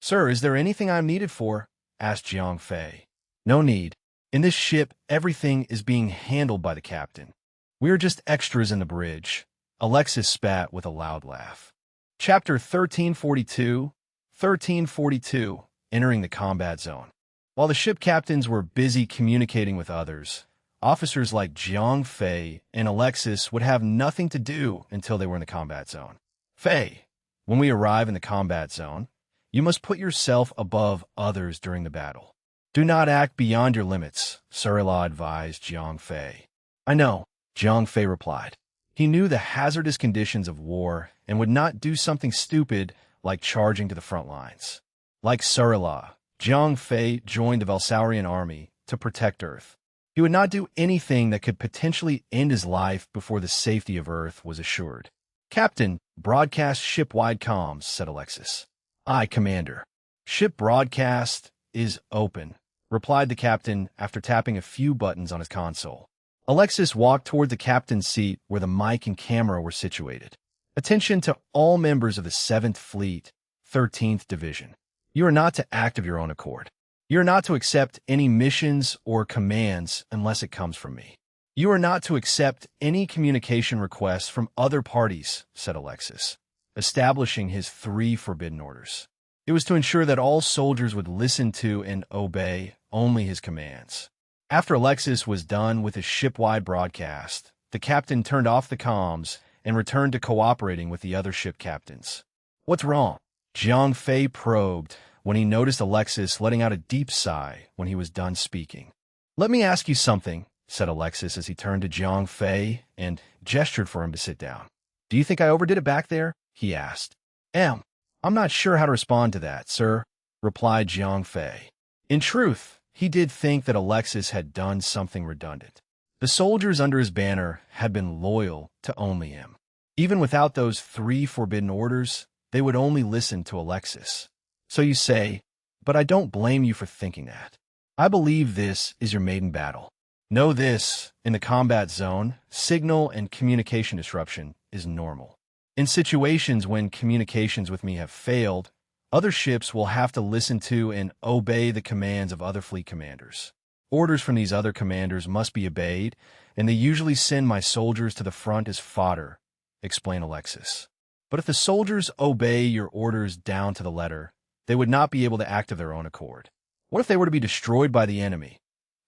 Sir, is there anything I'm needed for? Asked Jiang Fei. No need. In this ship, everything is being handled by the captain. We are just extras in the bridge. Alexis spat with a loud laugh. Chapter 1342, 1342, Entering the Combat Zone. While the ship captains were busy communicating with others, officers like Jiang Fei and Alexis would have nothing to do until they were in the combat zone. Fei, when we arrive in the combat zone, you must put yourself above others during the battle. Do not act beyond your limits, Sarila advised Jiang Fei. I know, Jiang Fei replied. He knew the hazardous conditions of war and would not do something stupid like charging to the front lines. Like Sarila, Jiang Fei joined the Valsaurian army to protect Earth. He would not do anything that could potentially end his life before the safety of Earth was assured. "Captain, broadcast ship-wide comms," said Alexis. "Aye, Commander." "Ship broadcast is open," replied the captain after tapping a few buttons on his console. Alexis walked toward the captain's seat where the mic and camera were situated. "Attention to all members of the 7th Fleet, 13th Division. You are not to act of your own accord. You are not to accept any missions or commands unless it comes from me. You are not to accept any communication requests from other parties," said Alexis, establishing his 3 forbidden orders. It was to ensure that all soldiers would listen to and obey only his commands. After Alexis was done with his ship-wide broadcast, the captain turned off the comms and returned to cooperating with the other ship captains. "What's wrong?" Jiang Fei probed when he noticed Alexis letting out a deep sigh when he was done speaking. "Let me ask you something," said Alexis as he turned to Jiang Fei and gestured for him to sit down. "Do you think I overdid it back there?" he asked. I'm not sure how to respond to that, sir," replied Jiang Fei. In truth, he did think that Alexis had done something redundant. The soldiers under his banner had been loyal to only him. Even without those 3 forbidden orders, they would only listen to Alexis. "So you say, but I don't blame you for thinking that. I believe this is your maiden battle. Know this, in the combat zone, signal and communication disruption is normal. In situations when communications with me have failed, other ships will have to listen to and obey the commands of other fleet commanders. Orders from these other commanders must be obeyed, and they usually send my soldiers to the front as fodder," explained Alexis. "But if the soldiers obey your orders down to the letter, they would not be able to act of their own accord." "What if they were to be destroyed by the enemy?"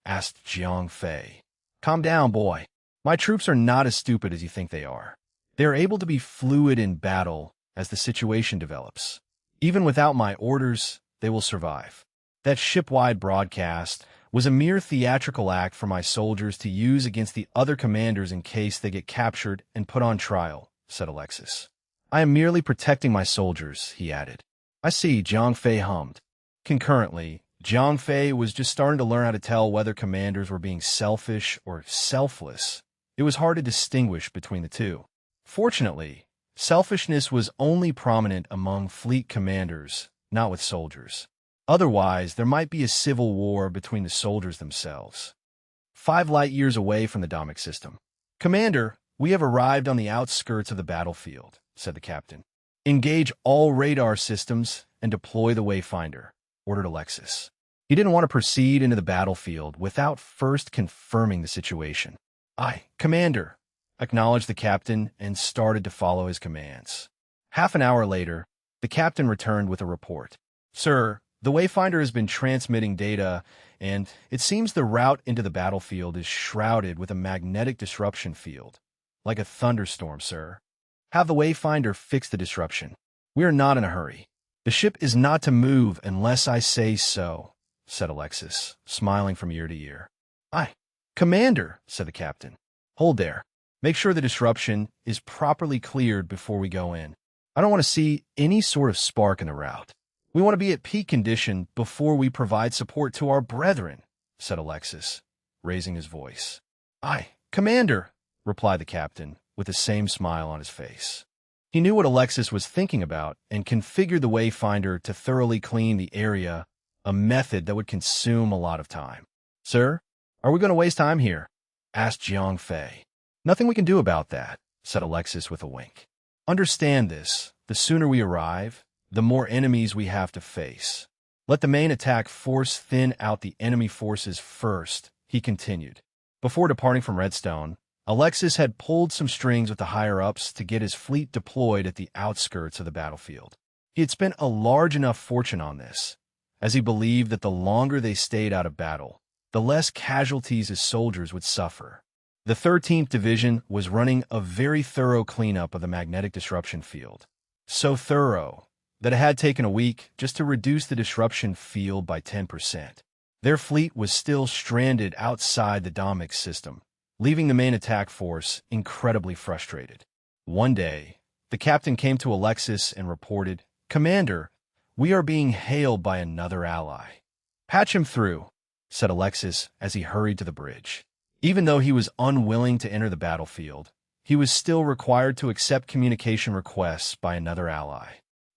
asked Jiang Fei. "Calm down, boy. My troops are not as stupid as you think they are. They are able to be fluid in battle as the situation develops. Even without my orders, they will survive." That ship-wide broadcast was a mere theatrical act for my soldiers to use against the other commanders in case they get captured and put on trial, said Alexis. "I am merely protecting my soldiers," he added. "I see," Jiang Fei hummed. Concurrently, Jiang Fei was just starting to learn how to tell whether commanders were being selfish or selfless. It was hard to distinguish between the two. Fortunately, selfishness was only prominent among fleet commanders, not with soldiers. Otherwise, there might be a civil war between the soldiers themselves. 5 light-years away from the Domic system. "Commander, we have arrived on the outskirts of the battlefield," said the captain. "Engage all radar systems and deploy the Wayfinder," ordered Alexis. He didn't want to proceed into the battlefield without first confirming the situation. "Aye, Commander," acknowledged the captain and started to follow his commands. Half an hour later, the captain returned with a report. "Sir, the Wayfinder has been transmitting data, and it seems the route into the battlefield is shrouded with a magnetic disruption field. Like a thunderstorm, sir. Have the Wayfinder fix the disruption. We are not in a hurry. The ship is not to move unless I say so," said Alexis, smiling from ear to ear. "Aye, Commander," said the captain. "Hold there. Make sure the disruption is properly cleared before we go in. I don't want to see any sort of spark in the route. We want to be at peak condition before we provide support to our brethren," said Alexis, raising his voice. "Aye, Commander," replied the captain, with the same smile on his face. He knew what Alexis was thinking about and configured the Wayfinder to thoroughly clean the area, a method that would consume a lot of time. "Sir, are we going to waste time here?" asked Jiang Fei. "Nothing we can do about that," said Alexis with a wink. "Understand this, the sooner we arrive, the more enemies we have to face. Let the main attack force thin out the enemy forces first," he continued. Before departing from Redstone, Alexis had pulled some strings with the higher-ups to get his fleet deployed at the outskirts of the battlefield. He had spent a large enough fortune on this, as he believed that the longer they stayed out of battle, the less casualties his soldiers would suffer. The 13th Division was running a very thorough cleanup of the magnetic disruption field. So thorough that it had taken a week just to reduce the disruption field by 10%. Their fleet was still stranded outside the Domic system, leaving the main attack force incredibly frustrated. One day, the captain came to Alexis and reported, "Commander, we are being hailed by another ally." "Patch him through," said Alexis as he hurried to the bridge. Even though he was unwilling to enter the battlefield, he was still required to accept communication requests by another ally.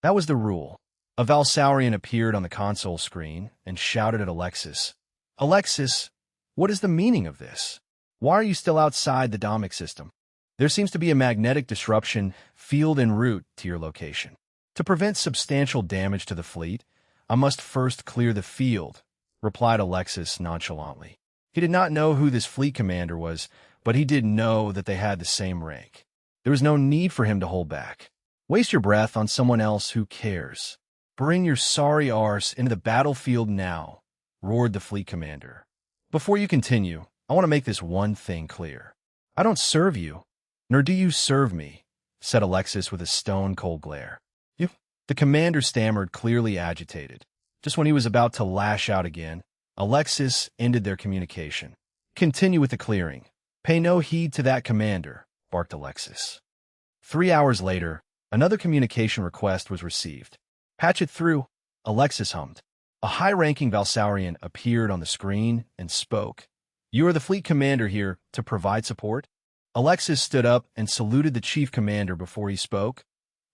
That was the rule. A Valsaurian appeared on the console screen and shouted at Alexis, "Alexis, what is the meaning of this? Why are you still outside the Domic system? There seems to be a magnetic disruption field en route to your location. To prevent substantial damage to the fleet, I must first clear the field," replied Alexis nonchalantly. He did not know who this fleet commander was, but he did know that they had the same rank. There was no need for him to hold back. Waste your breath on someone else who cares. "Bring your sorry arse into the battlefield now," roared the fleet commander. "Before you continue, I want to make this one thing clear. I don't serve you, nor do you serve me," said Alexis with a stone-cold glare. "You?" The commander stammered, clearly agitated. Just when he was about to lash out again, Alexis ended their communication. "Continue with the clearing. Pay no heed to that commander," barked Alexis. 3 hours later, another communication request was received. "Patch it through," Alexis hummed. A high-ranking Valsaurian appeared on the screen and spoke. "You are the fleet commander here to provide support?" Alexis stood up and saluted the chief commander before he spoke.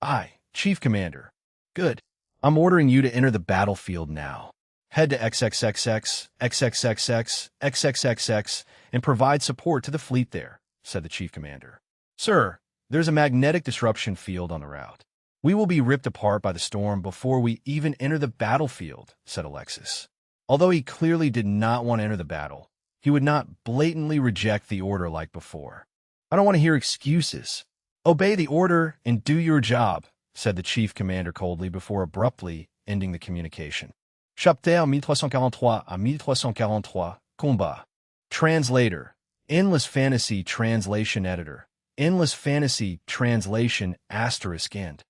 "Aye, chief commander. Good. I'm ordering you to enter the battlefield now. Head to XXXX, XXXX, XXXX, and provide support to the fleet there," said the chief commander. "Sir, there's a magnetic disruption field on the route. We will be ripped apart by the storm before we even enter the battlefield," said Alexis. Although he clearly did not want to enter the battle, he would not blatantly reject the order like before. "I don't want to hear excuses. Obey the order and do your job," said the chief commander coldly before abruptly ending the communication. Chapter 1343 à 1343, Combat. Translator, Endless Fantasy Translation Editor, Endless Fantasy Translation *end.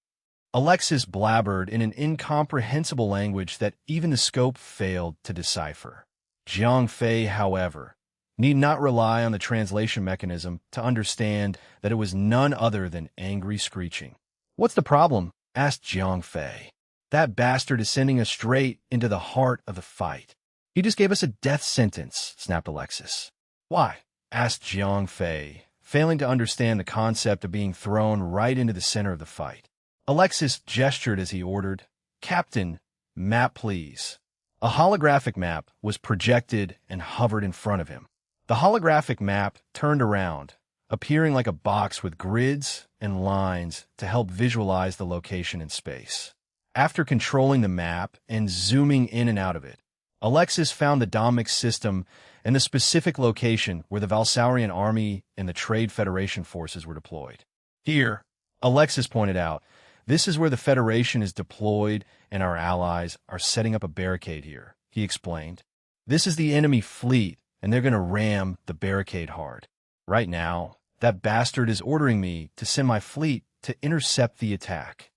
Alexis blabbered in an incomprehensible language that even the scope failed to decipher. Jiang Fei, however, need not rely on the translation mechanism to understand that it was none other than angry screeching. "What's the problem?" asked Jiang Fei. "That bastard is sending us straight into the heart of the fight. He just gave us a death sentence," snapped Alexis. "Why?" asked Jiang Fei, failing to understand the concept of being thrown right into the center of the fight. Alexis gestured as he ordered, "Captain, map please." A holographic map was projected and hovered in front of him. The holographic map turned around, appearing like a box with grids and lines to help visualize the location in space. After controlling the map and zooming in and out of it, Alexis found the Domic system and the specific location where the Valsaurian army and the Trade Federation forces were deployed. "Here," Alexis pointed out, "this is where the Federation is deployed and our allies are setting up a barricade here," he explained. "This is the enemy fleet, and they're going to ram the barricade hard. Right now, that bastard is ordering me to send my fleet to intercept the attack."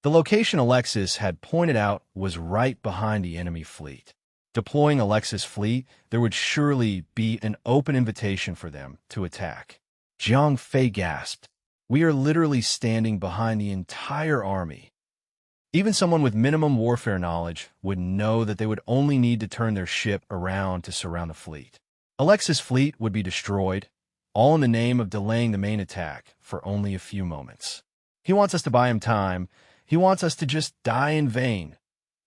The location Alexis had pointed out was right behind the enemy fleet. Deploying Alexis' fleet, there would surely be an open invitation for them to attack. Jiang Fei gasped. "We are literally standing behind the entire army." Even someone with minimum warfare knowledge would know that they would only need to turn their ship around to surround the fleet. Alexis' fleet would be destroyed, all in the name of delaying the main attack for only a few moments. "He wants us to buy him time. He wants us to just die in vain,"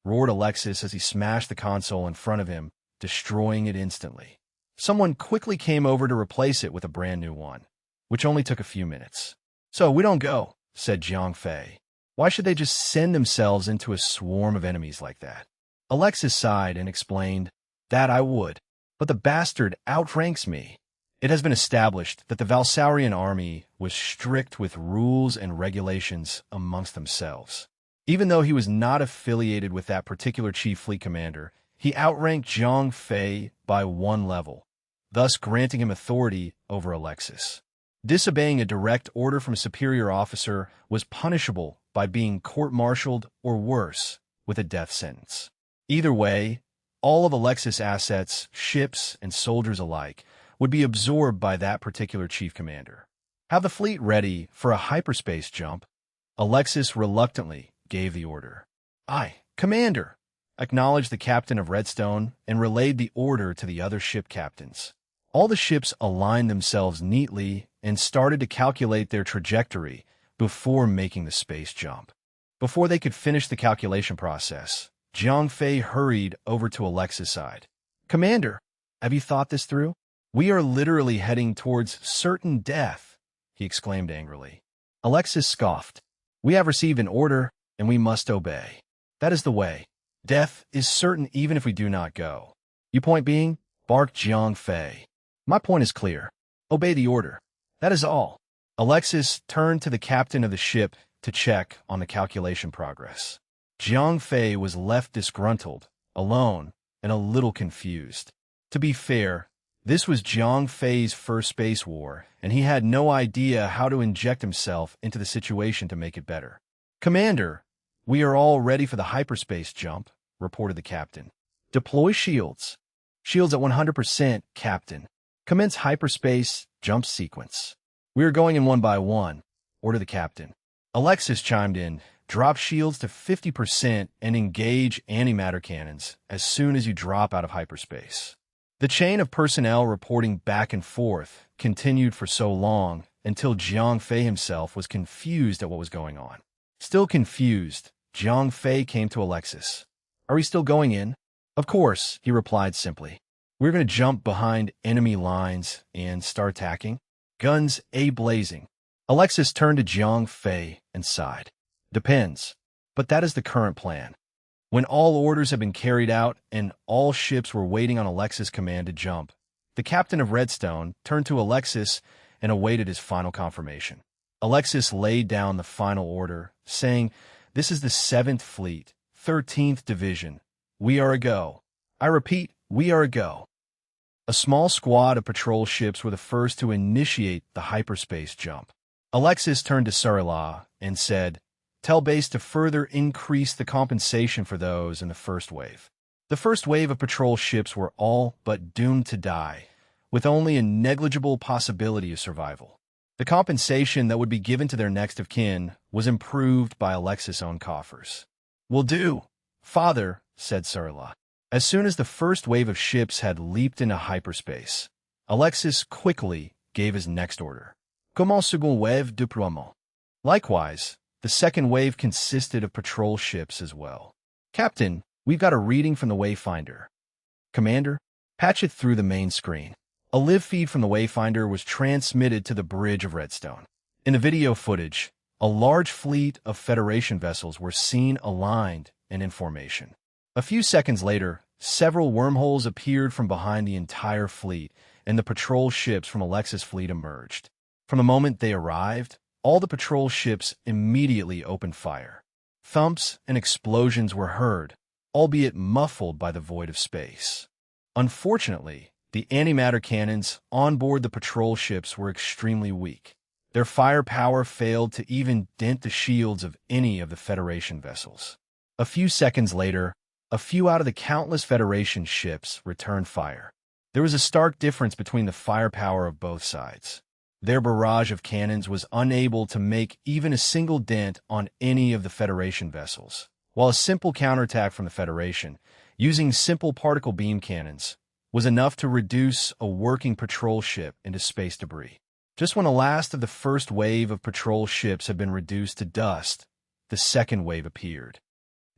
roared Alexis as he smashed the console in front of him, destroying it instantly. Someone quickly came over to replace it with a brand new one, which only took a few minutes. "So we don't go," said Jiang Fei. "Why should they just send themselves into a swarm of enemies like that?" Alexis sighed and explained, "That I would, but the bastard outranks me. It has been established that the Valsaurian army was strict with rules and regulations amongst themselves. Even though he was not affiliated with that particular chief fleet commander, he outranked Jiang Fei by 1 level, thus granting him authority over Alexis. Disobeying a direct order from a superior officer was punishable by being court-martialed or worse, with a death sentence. Either way, all of Alexis' assets, ships, and soldiers alike would be absorbed by that particular chief commander. "Have the fleet ready for a hyperspace jump." Alexis reluctantly gave the order. "Aye, Commander," acknowledged the captain of Redstone, and relayed the order to the other ship captains. All the ships aligned themselves neatly and started to calculate their trajectory before making the space jump. Before they could finish the calculation process, Jiang Fei hurried over to Alexis' side. "Commander, have you thought this through? We are literally heading towards certain death," he exclaimed angrily. Alexis scoffed. "We have received an order, and we must obey. That is the way. Death is certain even if we do not go." "Your point being?" barked Jiang Fei. "My point is clear. Obey the order. That is all." Alexis turned to the captain of the ship to check on the calculation progress. Jiang Fei was left disgruntled, alone, and a little confused. To be fair, this was Jiang Fei's first space war, and he had no idea how to inject himself into the situation to make it better. "Commander, we are all ready for the hyperspace jump," reported the captain. "Deploy shields." "Shields at 100%, Captain. Commence hyperspace jump sequence." "We are going in one by one," ordered the captain. Alexis chimed in. "Drop shields to 50% and engage antimatter cannons as soon as you drop out of hyperspace." The chain of personnel reporting back and forth continued for so long until Jiang Fei himself was confused at what was going on. Still confused, Jiang Fei came to Alexis. "Are we still going in?" "Of course," he replied simply. "We're going to jump behind enemy lines and start attacking. Guns a-blazing." Alexis turned to Jiang Fei and sighed. "Depends. But that is the current plan." When all orders had been carried out and all ships were waiting on Alexis' command to jump, the captain of Redstone turned to Alexis and awaited his final confirmation. Alexis laid down the final order, saying, "This is the 7th Fleet, 13th Division. We are a go. I repeat, we are a go." A small squad of patrol ships were the first to initiate the hyperspace jump. Alexis turned to Sarila and said, "Tell base to further increase the compensation for those in the first wave." The first wave of patrol ships were all but doomed to die, with only a negligible possibility of survival. The compensation that would be given to their next of kin was improved by Alexis' own coffers. "Will do, father," said Sarila. As soon as the first wave of ships had leaped into hyperspace, Alexis quickly gave his next order. "Comment second wave déploiement." Likewise, the second wave consisted of patrol ships as well. "Captain, we've got a reading from the Wayfinder." "Commander, patch it through the main screen." A live feed from the Wayfinder was transmitted to the bridge of Redstone. In the video footage, a large fleet of Federation vessels were seen aligned and in formation. A few seconds later, several wormholes appeared from behind the entire fleet, and the patrol ships from Alexis' fleet emerged. From the moment they arrived, all the patrol ships immediately opened fire. Thumps and explosions were heard, albeit muffled by the void of space. Unfortunately, the antimatter cannons on board the patrol ships were extremely weak. Their firepower failed to even dent the shields of any of the Federation vessels. A few seconds later, a few out of the countless Federation ships returned fire. There was a stark difference between the firepower of both sides. Their barrage of cannons was unable to make even a single dent on any of the Federation vessels, while a simple counterattack from the Federation, using simple particle beam cannons, was enough to reduce a working patrol ship into space debris. Just when the last of the first wave of patrol ships had been reduced to dust, the second wave appeared.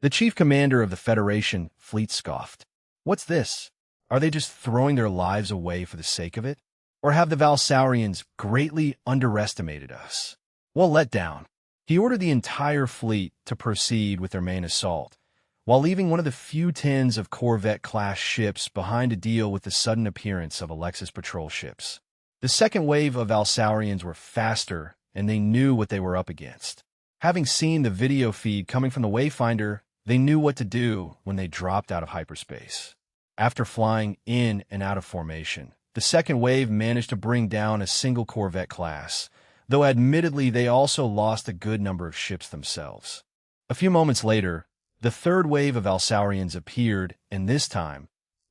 The chief commander of the Federation fleet scoffed. "What's this? Are they just throwing their lives away for the sake of it? Or have the Valsaurians greatly underestimated us? Well, let down." He ordered the entire fleet to proceed with their main assault, while leaving one of the few tens of Corvette-class ships behind to deal with the sudden appearance of Alexis patrol ships. The second wave of Valsaurians were faster, and they knew what they were up against. Having seen the video feed coming from the Wayfinder, they knew what to do when they dropped out of hyperspace. After flying in and out of formation, the second wave managed to bring down a single Corvette class, though admittedly they also lost a good number of ships themselves. A few moments later, the third wave of Valsaurians appeared, and this time,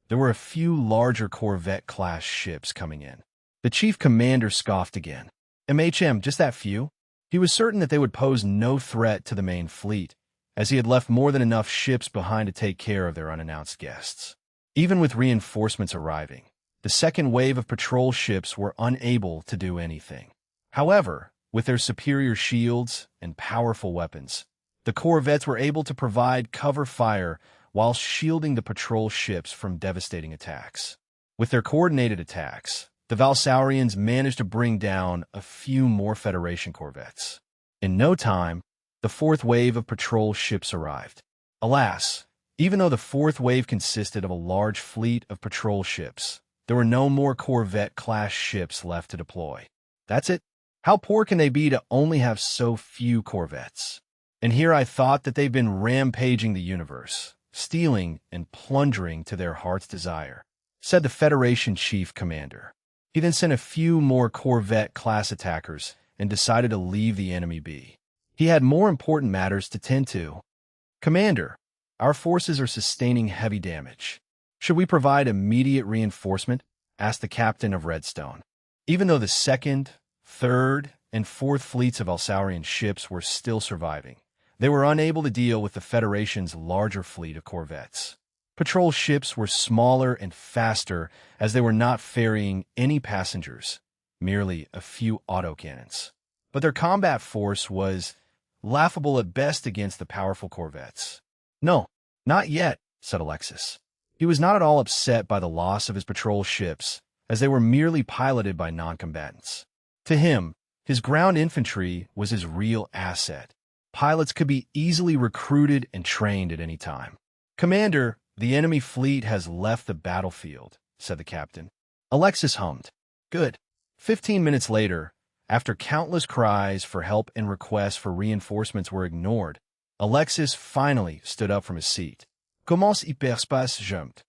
there were a few larger Corvette-class ships coming in. The chief commander scoffed again. "MHM, just that few?" He was certain that they would pose no threat to the main fleet, as he had left more than enough ships behind to take care of their unannounced guests. Even with reinforcements arriving, the second wave of patrol ships were unable to do anything. However, with their superior shields and powerful weapons, the corvettes were able to provide cover fire while shielding the patrol ships from devastating attacks. With their coordinated attacks, the Valsaurians managed to bring down a few more Federation corvettes. In no time, the fourth wave of patrol ships arrived. Alas, even though the fourth wave consisted of a large fleet of patrol ships, there were no more Corvette-class ships left to deploy. That's it. How poor can they be to only have so few corvettes? And here I thought that they've been rampaging the universe, stealing and plundering to their heart's desire, said the Federation Chief Commander. He then sent a few more Corvette-class attackers and decided to leave the enemy be. He had more important matters to tend to. Commander, our forces are sustaining heavy damage. Should we provide immediate reinforcement? Asked the captain of Redstone. Even though the second, third, and fourth fleets of Valsaurian ships were still surviving, they were unable to deal with the Federation's larger fleet of corvettes. Patrol ships were smaller and faster as they were not ferrying any passengers, merely a few autocannons. But their combat force was laughable at best against the powerful corvettes. No, not yet, said Alexis. He was not at all upset by the loss of his patrol ships, as they were merely piloted by non-combatants. To him, his ground infantry was his real asset. Pilots could be easily recruited and trained at any time. Commander, the enemy fleet has left the battlefield, said the captain. Alexis hummed. Good. 15 minutes later, after countless cries for help and requests for reinforcements were ignored, Alexis finally stood up from his seat. Commence hyperspace jumped.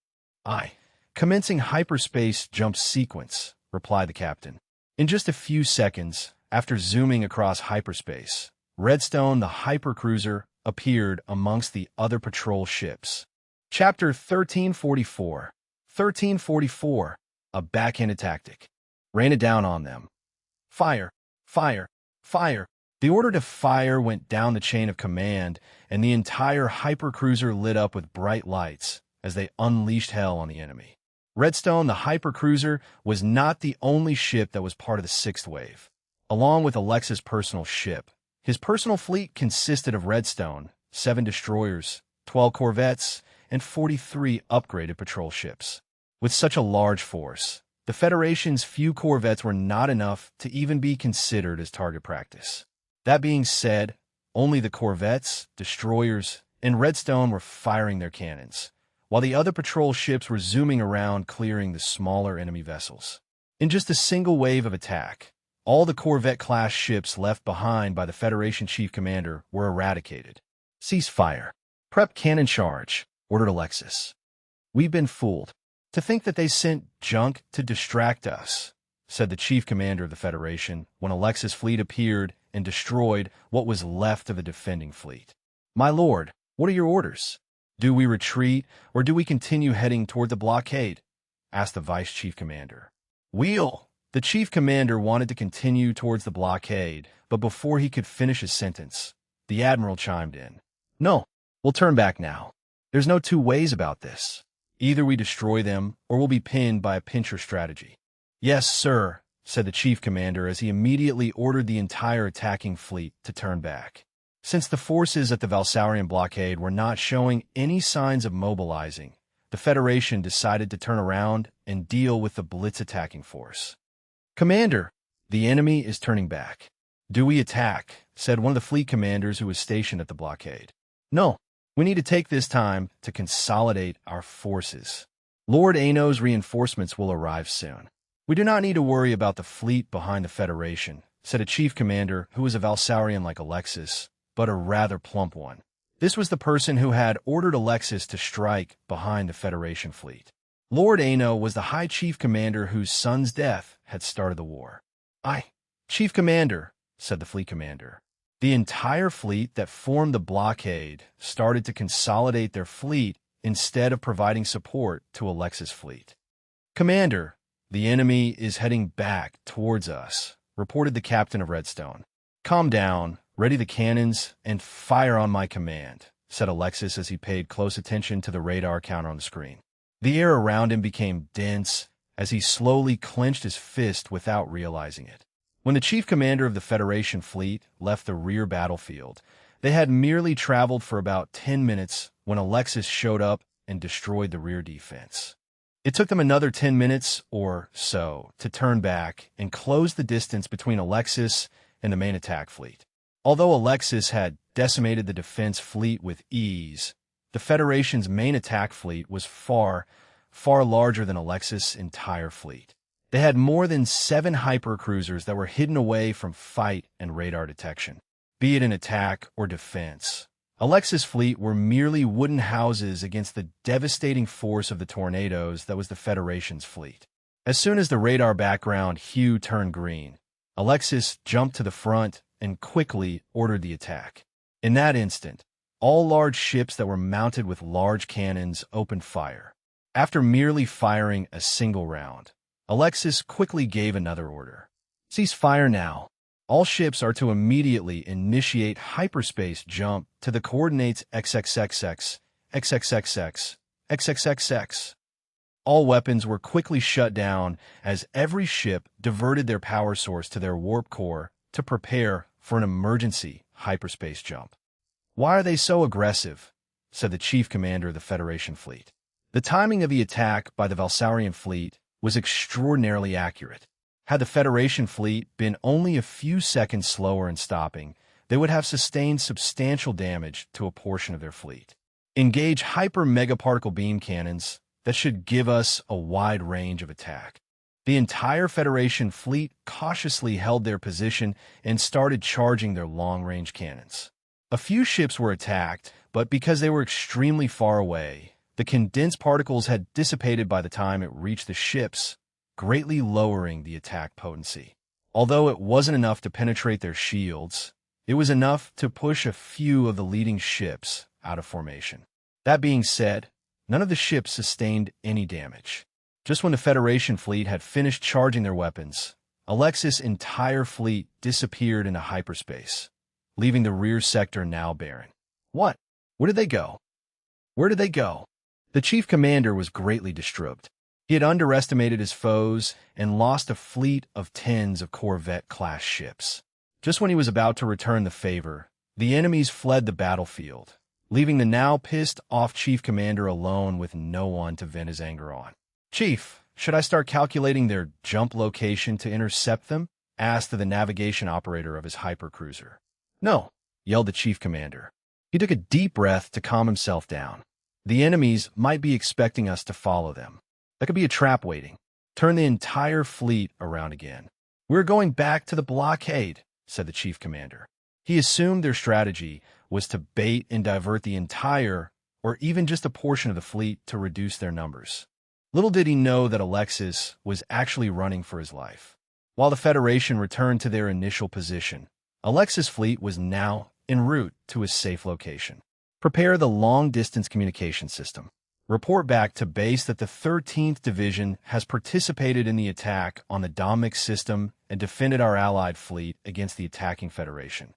Aye. Commencing hyperspace jump sequence, replied the captain. In just a few seconds, after zooming across hyperspace, Redstone the hypercruiser appeared amongst the other patrol ships. Chapter 1344. 1344. A backhanded tactic. Rain it down on them. Fire! Fire! Fire! The order to fire went down the chain of command, and the entire hypercruiser lit up with bright lights as they unleashed hell on the enemy. Redstone, the hypercruiser, was not the only ship that was part of the sixth wave. Along with Alexis' personal ship, his personal fleet consisted of Redstone, 7 destroyers, 12 corvettes, and 43 upgraded patrol ships. With such a large force, the Federation's few corvettes were not enough to even be considered as target practice. That being said, only the corvettes, destroyers, and Redstone were firing their cannons, while the other patrol ships were zooming around clearing the smaller enemy vessels. In just a single wave of attack, all the Corvette-class ships left behind by the Federation Chief Commander were eradicated. Cease fire. Prep cannon charge, ordered Alexis. We've been fooled. To think that they sent junk to distract us, said the Chief Commander of the Federation when Alexis' fleet appeared and destroyed what was left of the defending fleet. My lord, what are your orders? Do we retreat, or do we continue heading toward the blockade? Asked the Vice Chief Commander. Wheel! The Chief Commander wanted to continue towards the blockade, but before he could finish his sentence, the Admiral chimed in. No, we'll turn back now. There's no two ways about this. Either we destroy them, or we'll be pinned by a pincher strategy. Yes, sir, said the Chief Commander as he immediately ordered the entire attacking fleet to turn back. Since the forces at the Valsaurian blockade were not showing any signs of mobilizing, the Federation decided to turn around and deal with the Blitz attacking force. Commander, the enemy is turning back. Do we attack? Said one of the fleet commanders who was stationed at the blockade. No, we need to take this time to consolidate our forces. Lord Ano's reinforcements will arrive soon. We do not need to worry about the fleet behind the Federation, said a chief commander who was a Valsaurian like Alexis, but a rather plump one. This was the person who had ordered Alexis to strike behind the Federation fleet. Lord Ano was the High Chief Commander whose son's death had started the war. Aye, Chief Commander, said the fleet commander. The entire fleet that formed the blockade started to consolidate their fleet instead of providing support to Alexis' fleet. Commander, the enemy is heading back towards us, reported the captain of Redstone. Calm down, ready the cannons, and fire on my command, said Alexis as he paid close attention to the radar counter on the screen. The air around him became dense as he slowly clenched his fist without realizing it. When the chief commander of the Federation fleet left the rear battlefield, they had merely traveled for about 10 minutes when Alexis showed up and destroyed the rear defense. It took them another 10 minutes or so to turn back and close the distance between Alexis and the main attack fleet. Although Alexis had decimated the defense fleet with ease, the Federation's main attack fleet was far larger than Alexis' entire fleet. They had more than 7 hypercruisers that were hidden away from fight and radar detection. Be it in attack or defense, Alexis' fleet were merely wooden houses against the devastating force of the tornadoes that was the Federation's fleet. As soon as the radar background hue turned green, Alexis jumped to the front and quickly ordered the attack. In that instant, all large ships that were mounted with large cannons opened fire. After merely firing a single round, Alexis quickly gave another order. Cease fire now. All ships are to immediately initiate hyperspace jump to the coordinates XXXX, XXXX, XXXX. All weapons were quickly shut down as every ship diverted their power source to their warp core to prepare for an emergency hyperspace jump. "Why are they so aggressive?" said the chief commander of the Federation fleet. The timing of the attack by the Valsaurian fleet was extraordinarily accurate. Had the Federation fleet been only a few seconds slower in stopping, they would have sustained substantial damage to a portion of their fleet. Engage hyper-megaparticle beam cannons that should give us a wide range of attack. The entire Federation fleet cautiously held their position and started charging their long-range cannons. A few ships were attacked, but because they were extremely far away, the condensed particles had dissipated by the time it reached the ships, greatly lowering the attack potency. Although it wasn't enough to penetrate their shields, it was enough to push a few of the leading ships out of formation. That being said, none of the ships sustained any damage. Just when the Federation fleet had finished charging their weapons, Alexis' entire fleet disappeared into hyperspace, leaving the rear sector now barren. What? Where did they go? Where did they go? The chief commander was greatly disturbed. He had underestimated his foes and lost a fleet of tens of Corvette-class ships. Just when he was about to return the favor, the enemies fled the battlefield, leaving the now pissed-off chief commander alone with no one to vent his anger on. "Chief, should I start calculating their jump location to intercept them?" asked the navigation operator of his hypercruiser. "No," yelled the chief commander. He took a deep breath to calm himself down. "The enemies might be expecting us to follow them. That could be a trap waiting. Turn the entire fleet around again." "We're going back to the blockade," said the chief commander. He assumed their strategy was to bait and divert the entire, or even just a portion of the fleet to reduce their numbers. Little did he know that Alexis was actually running for his life. While the Federation returned to their initial position, Alexis' fleet was now en route to a safe location. Prepare the long-distance communication system. Report back to base that the 13th Division has participated in the attack on the Domix system and defended our allied fleet against the attacking Federation.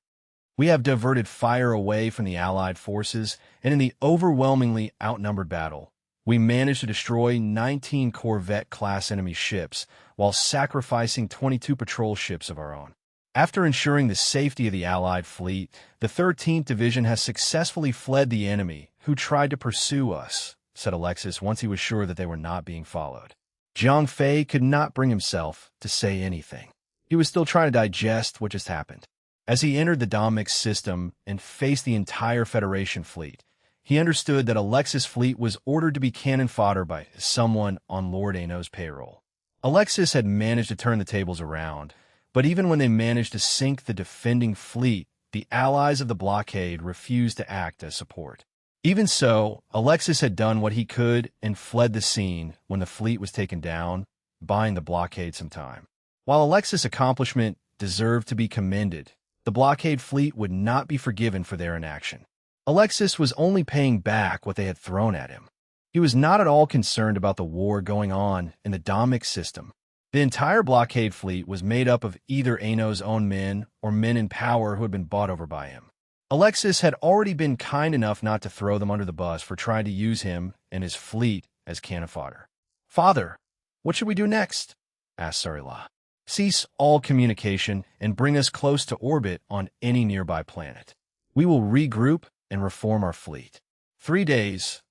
We have diverted fire away from the allied forces, and in the overwhelmingly outnumbered battle, we managed to destroy 19 Corvette-class enemy ships while sacrificing 22 patrol ships of our own. After ensuring the safety of the allied fleet, the 13th Division has successfully fled the enemy who tried to pursue us, said Alexis once he was sure that they were not being followed. Jiang Fei could not bring himself to say anything. He was still trying to digest what just happened. As he entered the Domix system and faced the entire Federation fleet, he understood that Alexis' fleet was ordered to be cannon fodder by someone on Lord Ano's payroll. Alexis had managed to turn the tables around, but even when they managed to sink the defending fleet, the allies of the blockade refused to act as support. Even so, Alexis had done what he could and fled the scene when the fleet was taken down, buying the blockade some time. While Alexis' accomplishment deserved to be commended, the blockade fleet would not be forgiven for their inaction. Alexis was only paying back what they had thrown at him. He was not at all concerned about the war going on in the Domix system. The entire blockade fleet was made up of either Ano's own men or men in power who had been bought over by him. Alexis had already been kind enough not to throw them under the bus for trying to use him and his fleet as cannon fodder. "Father, what should we do next?" asked Sarila. "Cease all communication and bring us close to orbit on any nearby planet. We will regroup and reform our fleet." 3 days.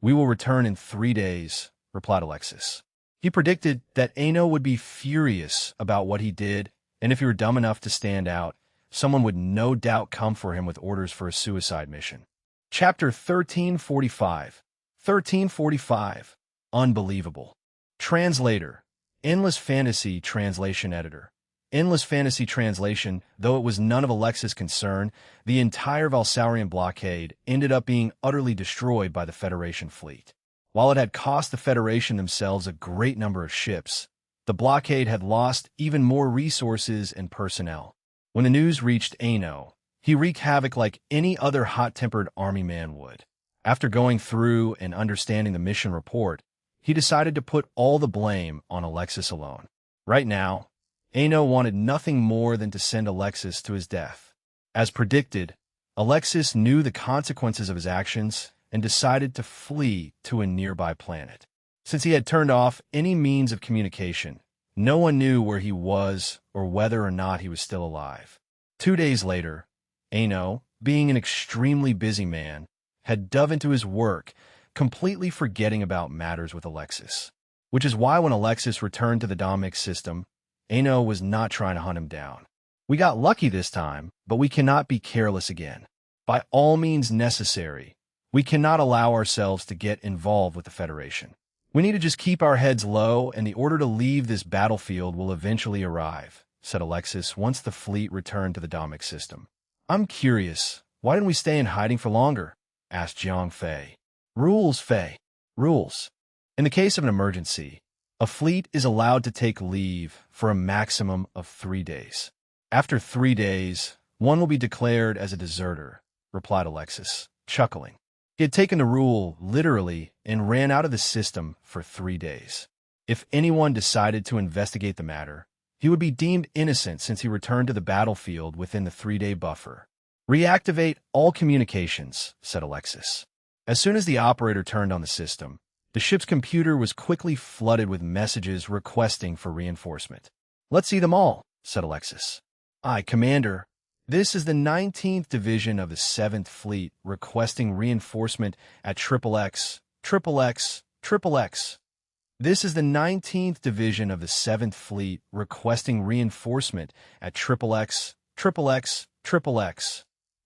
"We will return in 3 days," replied Alexis. He predicted that Ano would be furious about what he did, and if he were dumb enough to stand out, someone would no doubt come for him with orders for a suicide mission. Chapter 1345. 1345. Unbelievable. Translator. Endless Fantasy Translation Editor. Endless Fantasy Translation, though it was none of Alexis' concern, the entire Valsaurian blockade ended up being utterly destroyed by the Federation fleet. While it had cost the Federation themselves a great number of ships, the blockade had lost even more resources and personnel. When the news reached Ano, he wreaked havoc like any other hot-tempered army man would. After going through and understanding the mission report, he decided to put all the blame on Alexis alone. Right now, Ano wanted nothing more than to send Alexis to his death. As predicted, Alexis knew the consequences of his actions and decided to flee to a nearby planet. Since he had turned off any means of communication, no one knew where he was or whether or not he was still alive. 2 days later, Ano, being an extremely busy man, had dove into his work, completely forgetting about matters with Alexis. Which is why when Alexis returned to the Domix system, Ano was not trying to hunt him down. "We got lucky this time, but we cannot be careless again. By all means necessary, we cannot allow ourselves to get involved with the Federation. We need to just keep our heads low, and the order to leave this battlefield will eventually arrive," said Alexis once the fleet returned to the Domix system. "I'm curious, why didn't we stay in hiding for longer?" asked Jiang Fei. "Rules, Fei. Rules. In the case of an emergency, a fleet is allowed to take leave for a maximum of 3 days. After 3 days, one will be declared as a deserter," replied Alexis, chuckling. He had taken the rule literally and ran out of the system for 3 days. If anyone decided to investigate the matter, he would be deemed innocent since he returned to the battlefield within the 3-day buffer. "Reactivate all communications," said Alexis. As soon as the operator turned on the system, the ship's computer was quickly flooded with messages requesting for reinforcement. "Let's see them all," said Alexis. "Aye, Commander. This is the 19th Division of the 7th Fleet requesting reinforcement at XXX, XXX, XXX. This is the 19th Division of the 7th Fleet requesting reinforcement at XXX, XXX, XXX.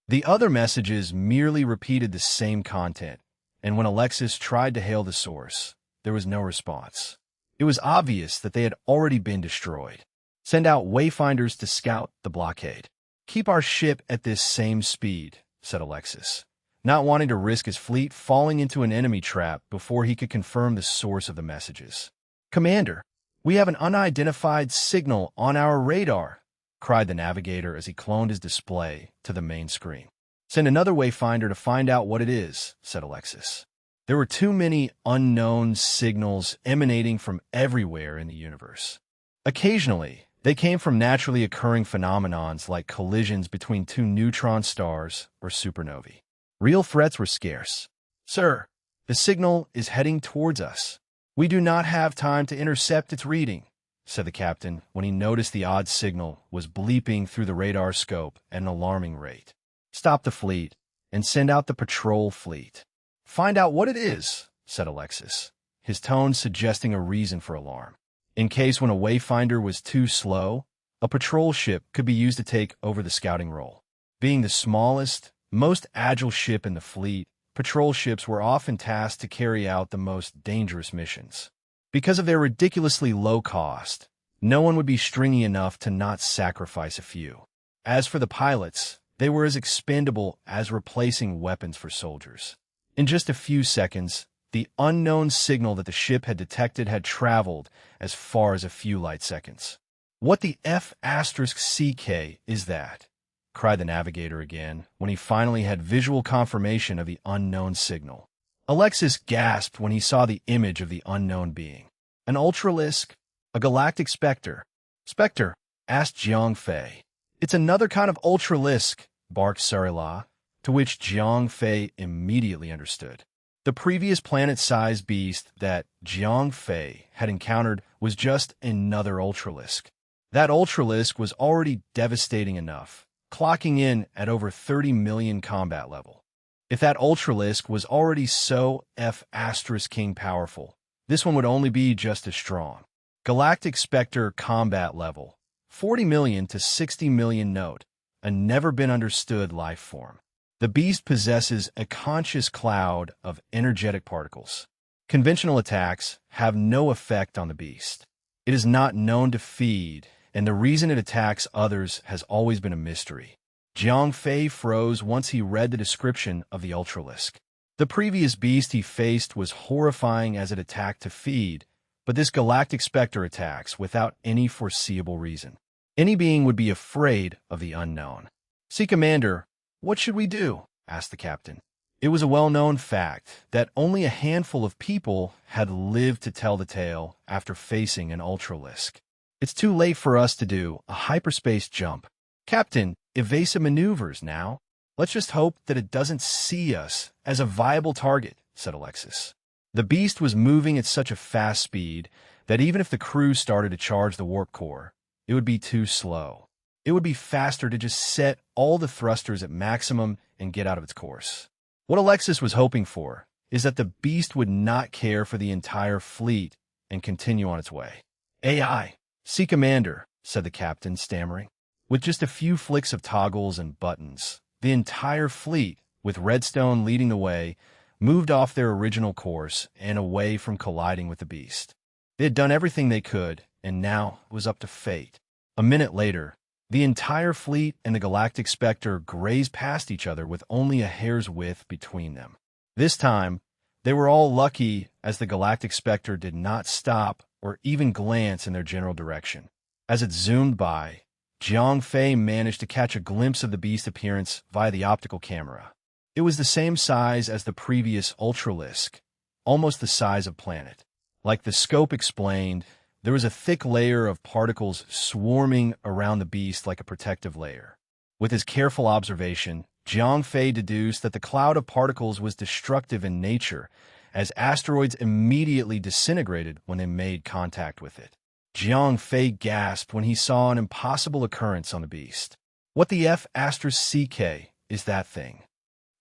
The other messages merely repeated the same content, and when Alexis tried to hail the source, there was no response. It was obvious that they had already been destroyed. "Send out wayfinders to scout the blockade. Keep our ship at this same speed," said Alexis, not wanting to risk his fleet falling into an enemy trap before he could confirm the source of the messages. "Commander, we have an unidentified signal on our radar," cried the navigator as he cloned his display to the main screen. "Send another wayfinder to find out what it is," said Alexis. There were too many unknown signals emanating from everywhere in the universe. Occasionally, they came from naturally occurring phenomenons like collisions between 2 neutron stars or supernovae. Real threats were scarce. "Sir, the signal is heading towards us. We do not have time to intercept its reading," said the captain when he noticed the odd signal was bleeping through the radar scope at an alarming rate. "Stop the fleet and send out the patrol fleet." "Find out what it is," said Alexis, his tone suggesting a reason for alarm. In case when a wayfinder was too slow, a patrol ship could be used to take over the scouting role. Being the smallest, most agile ship in the fleet, patrol ships were often tasked to carry out the most dangerous missions. Because of their ridiculously low cost, no one would be stringy enough to not sacrifice a few. As for the pilots, they were as expendable as replacing weapons for soldiers. In just a few seconds, the unknown signal that the ship had detected had traveled as far as a few light seconds. "What the F***CK is that?" cried the navigator again when he finally had visual confirmation of the unknown signal. Alexis gasped when he saw the image of the unknown being. "An ultralisk? A galactic specter?" "Specter?" asked Jiang Fei. "It's another kind of ultralisk," barked Sarila. to which Jiang Fei immediately understood. The previous planet-sized beast that Jiang Fei had encountered was just another Ultralisk. That Ultralisk was already devastating enough, clocking in at over 30 million combat level. If that Ultralisk was already so F**king powerful, this one would only be just as strong. Galactic Spectre combat level, 40 million to 60 million note, a never-been-understood life form. The beast possesses a conscious cloud of energetic particles. Conventional attacks have no effect on the beast. It is not known to feed, and the reason it attacks others has always been a mystery. Jiang Fei froze once he read the description of the Ultralisk. The previous beast he faced was horrifying as it attacked to feed, but this Galactic Spectre attacks without any foreseeable reason. Any being would be afraid of the unknown. "See, Commander, what should we do?" asked the captain. It was a well-known fact that only a handful of people had lived to tell the tale after facing an Ultralisk. "It's too late for us to do a hyperspace jump. Captain, evasive maneuvers now. Let's just hope that it doesn't see us as a viable target," said Alexis. The beast was moving at such a fast speed that even if the crew started to charge the warp core, it would be too slow. It would be faster to just set all the thrusters at maximum and get out of its course. What Alexis was hoping for is that the beast would not care for the entire fleet and continue on its way. "AI, see Commander," said the captain, stammering. With just a few flicks of toggles and buttons, the entire fleet, with Redstone leading the way, moved off their original course and away from colliding with the beast. They had done everything they could, and now it was up to fate. A minute later, the entire fleet and the Galactic Spectre grazed past each other with only a hair's width between them. This time, they were all lucky as the Galactic Spectre did not stop or even glance in their general direction. As it zoomed by, Jiang Fei managed to catch a glimpse of the beast's appearance via the optical camera. It was the same size as the previous Ultralisk, almost the size of planet. Like the scope explained, there was a thick layer of particles swarming around the beast like a protective layer. With his careful observation, Jiang Fei deduced that the cloud of particles was destructive in nature, as asteroids immediately disintegrated when they made contact with it. Jiang Fei gasped when he saw an impossible occurrence on the beast. What the F***CK is that thing?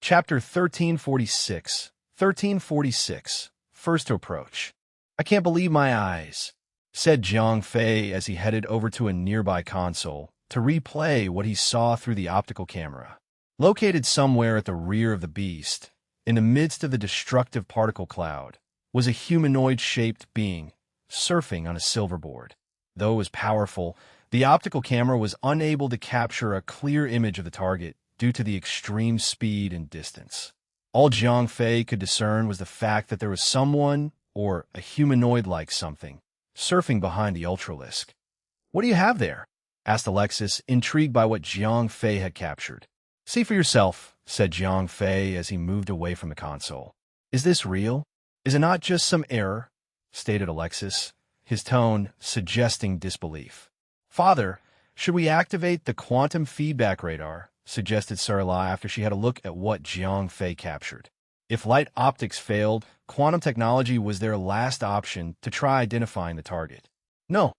Chapter 1346. 1346. First to approach. "I can't believe my eyes," said Jiang Fei as he headed over to a nearby console to replay what he saw through the optical camera. Located somewhere at the rear of the beast, in the midst of the destructive particle cloud, was a humanoid-shaped being, surfing on a silver board. Though it was powerful, the optical camera was unable to capture a clear image of the target due to the extreme speed and distance. All Jiang Fei could discern was the fact that there was someone, or a humanoid-like something, surfing behind the Ultralisk. "What do you have there?" asked Alexis, intrigued by what Jiang Fei had captured. "See for yourself," said Jiang Fei as he moved away from the console. "Is this real? Is it not just some error?" stated Alexis, his tone suggesting disbelief. "Father, should we activate the quantum feedback radar?" suggested Sarla after she had a look at what Jiang Fei captured. If light optics failed, quantum technology was their last option to try identifying the target. "No."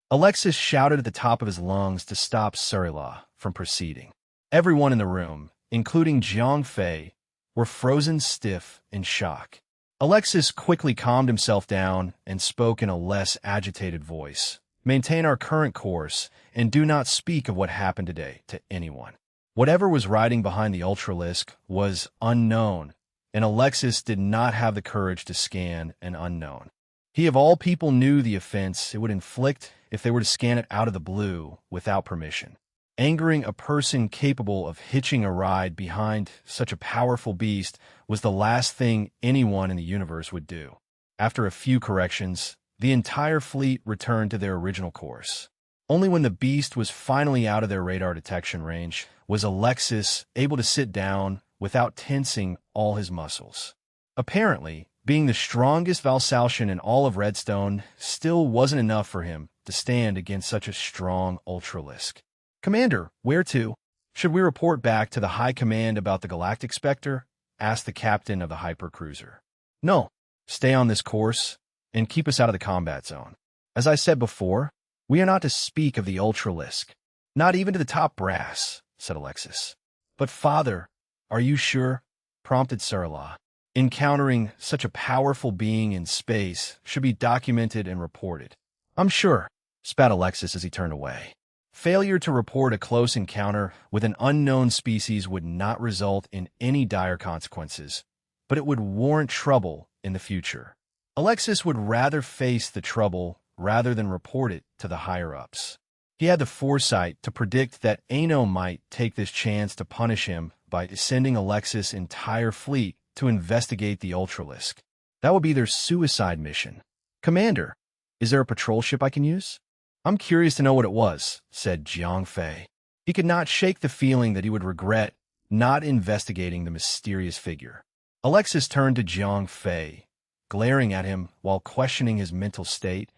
Alexis shouted at the top of his lungs to stop Sarla from proceeding. Everyone in the room, including Jiang Fei, were frozen stiff in shock. Alexis quickly calmed himself down and spoke in a less agitated voice. "Maintain our current course and do not speak of what happened today to anyone." Whatever was riding behind the Ultralisk was unknown, and Alexis did not have the courage to scan an unknown. He of all people knew the offense it would inflict if they were to scan it out of the blue without permission. Angering a person capable of hitching a ride behind such a powerful beast was the last thing anyone in the universe would do. After a few corrections, the entire fleet returned to their original course. Only when the beast was finally out of their radar detection range was Alexis able to sit down without tensing all his muscles. Apparently, being the strongest Valsaltian in all of Redstone still wasn't enough for him to stand against such a strong Ultralisk. "Commander, where to?" Should we report back to the High Command about the Galactic Spectre? Asked the captain of the hypercruiser. No, stay on this course and keep us out of the combat zone. As I said before, we are not to speak of the Ultralisk, not even to the top brass, said Alexis. But father, are you sure? Prompted Sarla. Encountering such a powerful being in space should be documented and reported. I'm sure, spat Alexis as he turned away. Failure to report a close encounter with an unknown species would not result in any dire consequences, but it would warrant trouble in the future. Alexis would rather face the trouble rather than report it to the higher-ups. He had the foresight to predict that Ano might take this chance to punish him by sending Alexis' entire fleet to investigate the Ultralisk. That would be their suicide mission. Commander, is there a patrol ship I can use? I'm curious to know what it was, said Jiang Fei. He could not shake the feeling that he would regret not investigating the mysterious figure. Alexis turned to Jiang Fei, glaring at him while questioning his mental state.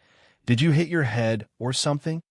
Did you hit your head or something?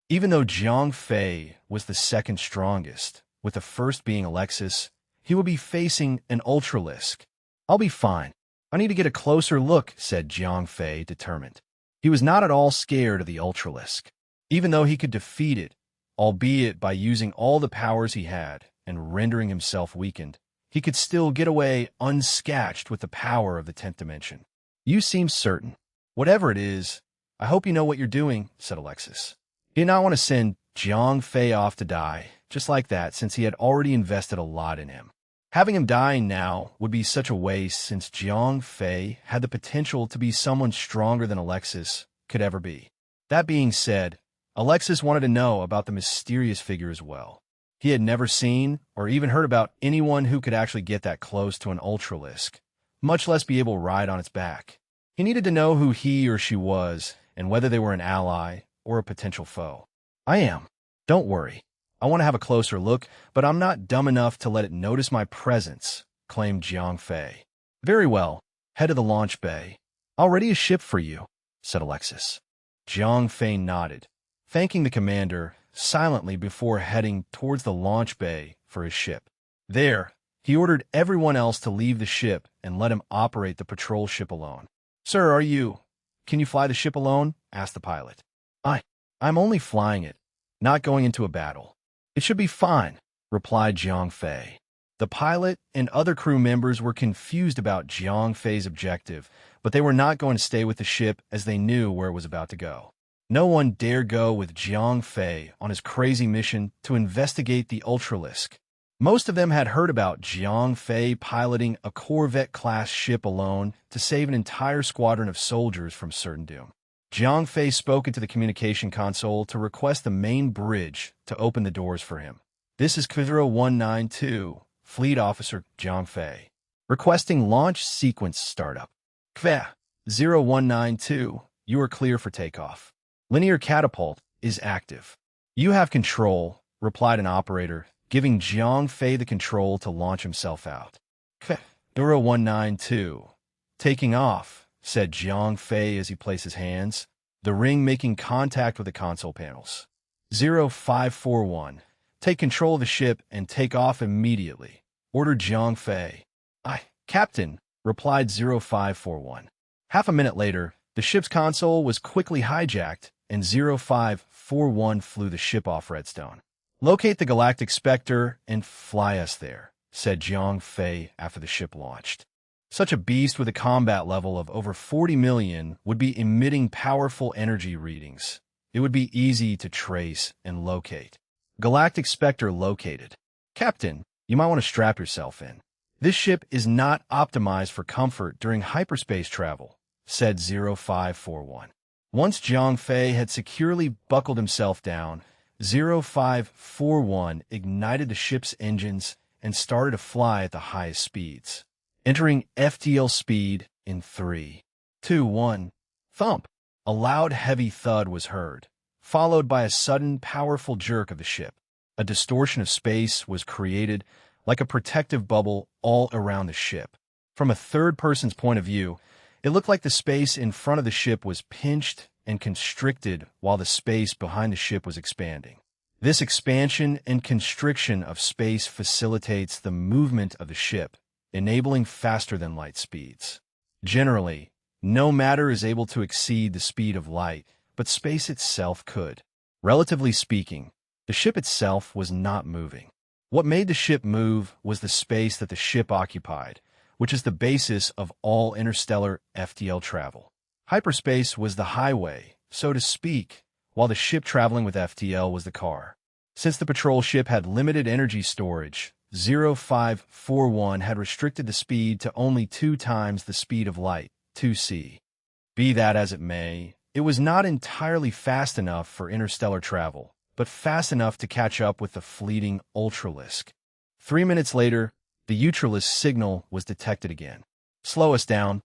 Even though Jiang Fei was the second strongest, with the first being Alexis, he would be facing an Ultralisk. I'll be fine. I need to get a closer look, said Jiang Fei, determined. He was not at all scared of the Ultralisk, even though he could defeat it, albeit by using all the powers he had and rendering himself weakened. He could still get away unscathed with the power of the 10th dimension. You seem certain. Whatever it is, I hope you know what you're doing, said Alexis. He did not want to send Jiang Fei off to die, just like that, since he had already invested a lot in him. Having him dying now would be such a waste, since Jiang Fei had the potential to be someone stronger than Alexis could ever be. That being said, Alexis wanted to know about the mysterious figure as well. He had never seen or even heard about anyone who could actually get that close to an Ultralisk, much less be able to ride on its back. He needed to know who he or she was and whether they were an ally or a potential foe. I am. Don't worry. I want to have a closer look, but I'm not dumb enough to let it notice my presence, claimed Jiang Fei. Very well. Head to the launch bay. I'll ready a ship for you, said Alexis. Jiang Fei nodded, thanking the commander silently before heading towards the launch bay for his ship. There, he ordered everyone else to leave the ship and let him operate the patrol ship alone. Sir, can you fly the ship alone? Asked the pilot. I'm only flying it, not going into a battle. It should be fine, replied Jiang Fei. The pilot and other crew members were confused about Jiang Fei's objective, but they were not going to stay with the ship as they knew where it was about to go. No one dared go with Jiang Fei on his crazy mission to investigate the Ultralisk. Most of them had heard about Jiang Fei piloting a Corvette-class ship alone to save an entire squadron of soldiers from certain doom. Jiang Fei spoke into the communication console to request the main bridge to open the doors for him. This is Kv-192, Fleet Officer Jiang Fei. Requesting launch sequence startup. Kv-0192, you are clear for takeoff. Linear catapult is active. You have control, replied an operator, giving Jiang Fei the control to launch himself out. Kv-0192, taking off, said Jiang Fei as he placed his hands, the ring making contact with the console panels. 0541, take control of the ship and take off immediately, ordered Jiang Fei. Aye, Captain, replied 0541. Half a minute later, the ship's console was quickly hijacked and 0541 flew the ship off Redstone. Locate the Galactic Spectre and fly us there, said Jiang Fei after the ship launched. Such a beast with a combat level of over 40 million would be emitting powerful energy readings. It would be easy to trace and locate. Galactic Spectre located. Captain, you might want to strap yourself in. This ship is not optimized for comfort during hyperspace travel, said 0541. Once Jiang Fei had securely buckled himself down, 0541 ignited the ship's engines and started to fly at the highest speeds. Entering FTL speed in 3, 2, 1. Thump! A loud, heavy thud was heard, followed by a sudden, powerful jerk of the ship. A distortion of space was created, like a protective bubble all around the ship. From a third person's point of view, it looked like the space in front of the ship was pinched and constricted while the space behind the ship was expanding. This expansion and constriction of space facilitates the movement of the ship, enabling faster-than-light speeds. Generally, no matter is able to exceed the speed of light, but space itself could. Relatively speaking, the ship itself was not moving. What made the ship move was the space that the ship occupied, which is the basis of all interstellar FTL travel. Hyperspace was the highway, so to speak, while the ship traveling with FTL was the car. Since the patrol ship had limited energy storage, 0541 had restricted the speed to only 2 times the speed of light, 2c. Be that as it may, it was not entirely fast enough for interstellar travel, but fast enough to catch up with the fleeting Ultralisk. 3 minutes later, the Ultralisk signal was detected again. "Slow us down.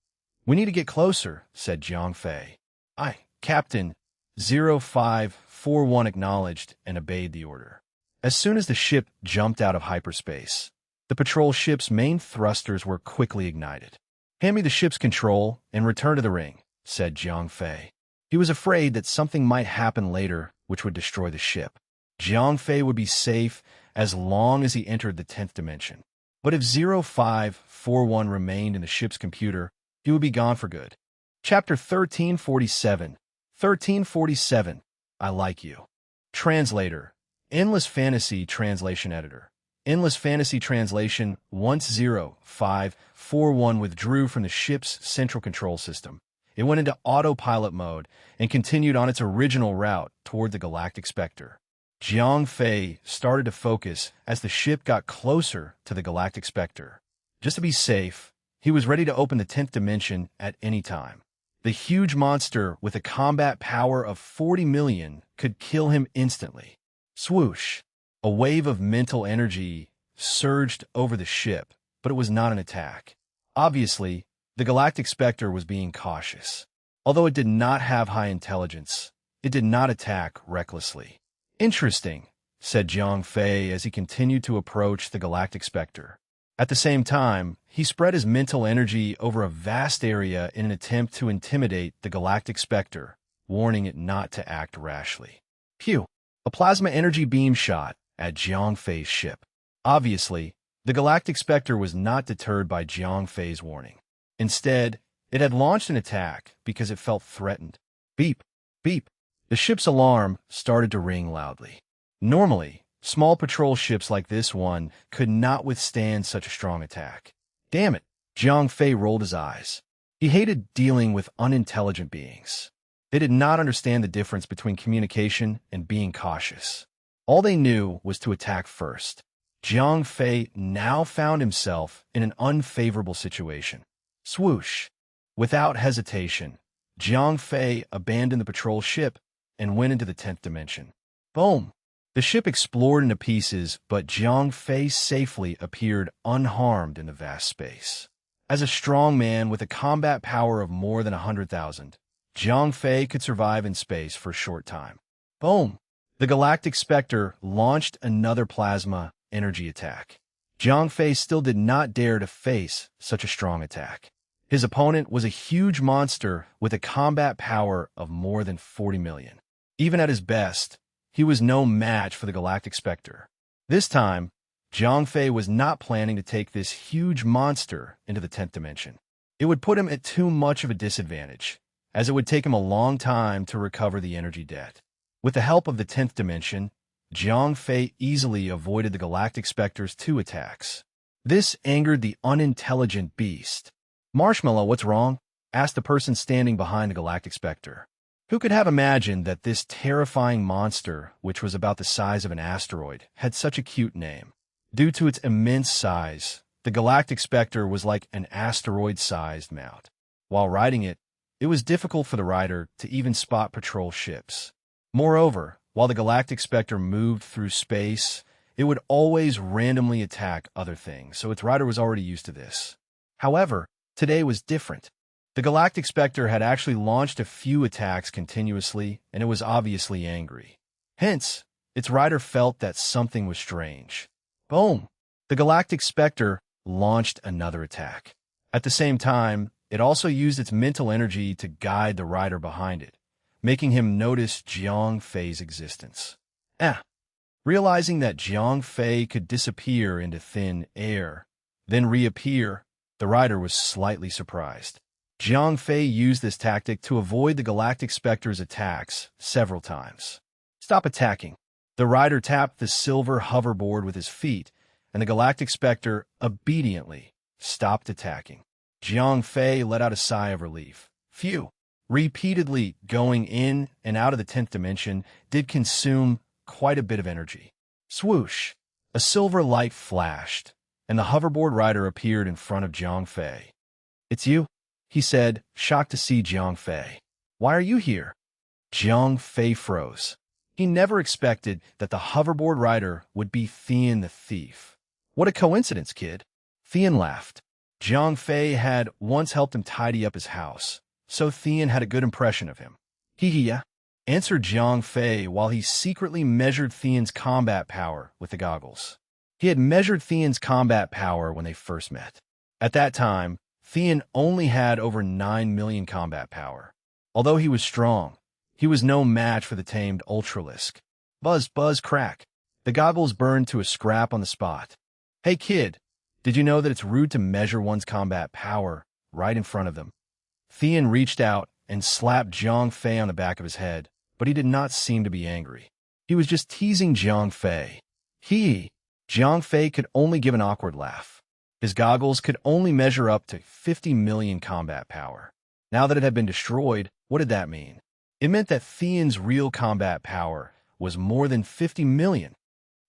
We need to get closer," said Jiang Fei. "Aye, Captain." 0541 acknowledged and obeyed the order. As soon as the ship jumped out of hyperspace, the patrol ship's main thrusters were quickly ignited. "Hand me the ship's control and return to the ring," said Jiang Fei. He was afraid that something might happen later which would destroy the ship. Jiang Fei would be safe as long as he entered the 10th dimension. But if 0541 remained in the ship's computer, he would be gone for good. Chapter 1347. 1347. I Like You. Translator. Endless Fantasy Translation Editor. Endless Fantasy Translation 100541 withdrew from the ship's central control system. It went into autopilot mode and continued on its original route toward the Galactic Spectre. Jiang Fei started to focus as the ship got closer to the Galactic Spectre. Just to be safe, he was ready to open the 10th dimension at any time. The huge monster with a combat power of 40 million could kill him instantly. Swoosh! A wave of mental energy surged over the ship, but it was not an attack. Obviously, the Galactic Spectre was being cautious. Although it did not have high intelligence, it did not attack recklessly. "Interesting," said Jiang Fei as he continued to approach the Galactic Spectre. At the same time, he spread his mental energy over a vast area in an attempt to intimidate the Galactic Spectre, warning it not to act rashly. Phew! A plasma energy beam shot at Jiang Fei's ship. Obviously, the Galactic Spectre was not deterred by Jiang Fei's warning. Instead, it had launched an attack because it felt threatened. Beep! Beep! The ship's alarm started to ring loudly. Normally, small patrol ships like this one could not withstand such a strong attack. Damn it! Jiang Fei rolled his eyes. He hated dealing with unintelligent beings. They did not understand the difference between communication and being cautious. All they knew was to attack first. Jiang Fei now found himself in an unfavorable situation. Swoosh! Without hesitation, Jiang Fei abandoned the patrol ship and went into the 10th dimension. Boom! The ship explored into pieces, but Jiang Fei safely appeared unharmed in the vast space. As a strong man with a combat power of more than 100,000, Jiang Fei could survive in space for a short time. Boom! The Galactic Spectre launched another plasma energy attack. Jiang Fei still did not dare to face such a strong attack. His opponent was a huge monster with a combat power of more than 40 million. Even at his best, he was no match for the Galactic Spectre. This time, Jiang Fei was not planning to take this huge monster into the 10th dimension. It would put him at too much of a disadvantage, as it would take him a long time to recover the energy debt. With the help of the 10th dimension, Jiang Fei easily avoided the Galactic Spectre's 2 attacks. This angered the unintelligent beast. "Marshmallow, what's wrong?" asked the person standing behind the Galactic Spectre. Who could have imagined that this terrifying monster, which was about the size of an asteroid, had such a cute name? Due to its immense size, the Galactic Spectre was like an asteroid-sized mount. While riding it, it was difficult for the rider to even spot patrol ships. Moreover, while the Galactic Spectre moved through space, it would always randomly attack other things, so its rider was already used to this. However, today was different. The Galactic Spectre had actually launched a few attacks continuously, and it was obviously angry. Hence, its rider felt that something was strange. Boom! The Galactic Spectre launched another attack. At the same time, it also used its mental energy to guide the rider behind it, making him notice Jiang Fei's existence. Realizing that Jiang Fei could disappear into thin air, then reappear, the rider was slightly surprised. Jiang Fei used this tactic to avoid the Galactic Spectre's attacks several times. Stop attacking. The rider tapped the silver hoverboard with his feet, and the Galactic Spectre obediently stopped attacking. Jiang Fei let out a sigh of relief. Phew. Repeatedly going in and out of the 10th dimension did consume quite a bit of energy. Swoosh! A silver light flashed, and the hoverboard rider appeared in front of Jiang Fei. It's you, he said, shocked to see Jiang Fei. Why are you here? Jiang Fei froze. He never expected that the hoverboard rider would be Thean the thief. What a coincidence, kid. Thean laughed. Jiang Fei had once helped him tidy up his house, so Thean had a good impression of him. Yeah, answered Jiang Fei while he secretly measured Thean's combat power with the goggles. He had measured Thean's combat power when they first met. At that time, Thean only had over 9 million combat power. Although he was strong, he was no match for the tamed Ultralisk. Buzz, buzz, crack. The goggles burned to a scrap on the spot. Hey kid, did you know that it's rude to measure one's combat power right in front of them? Thean reached out and slapped Jiang Fei on the back of his head, but he did not seem to be angry. He was just teasing Jiang Fei. Jiang Fei could only give an awkward laugh. His goggles could only measure up to 50 million combat power. Now that it had been destroyed, what did that mean? It meant that Thean's real combat power was more than 50 million.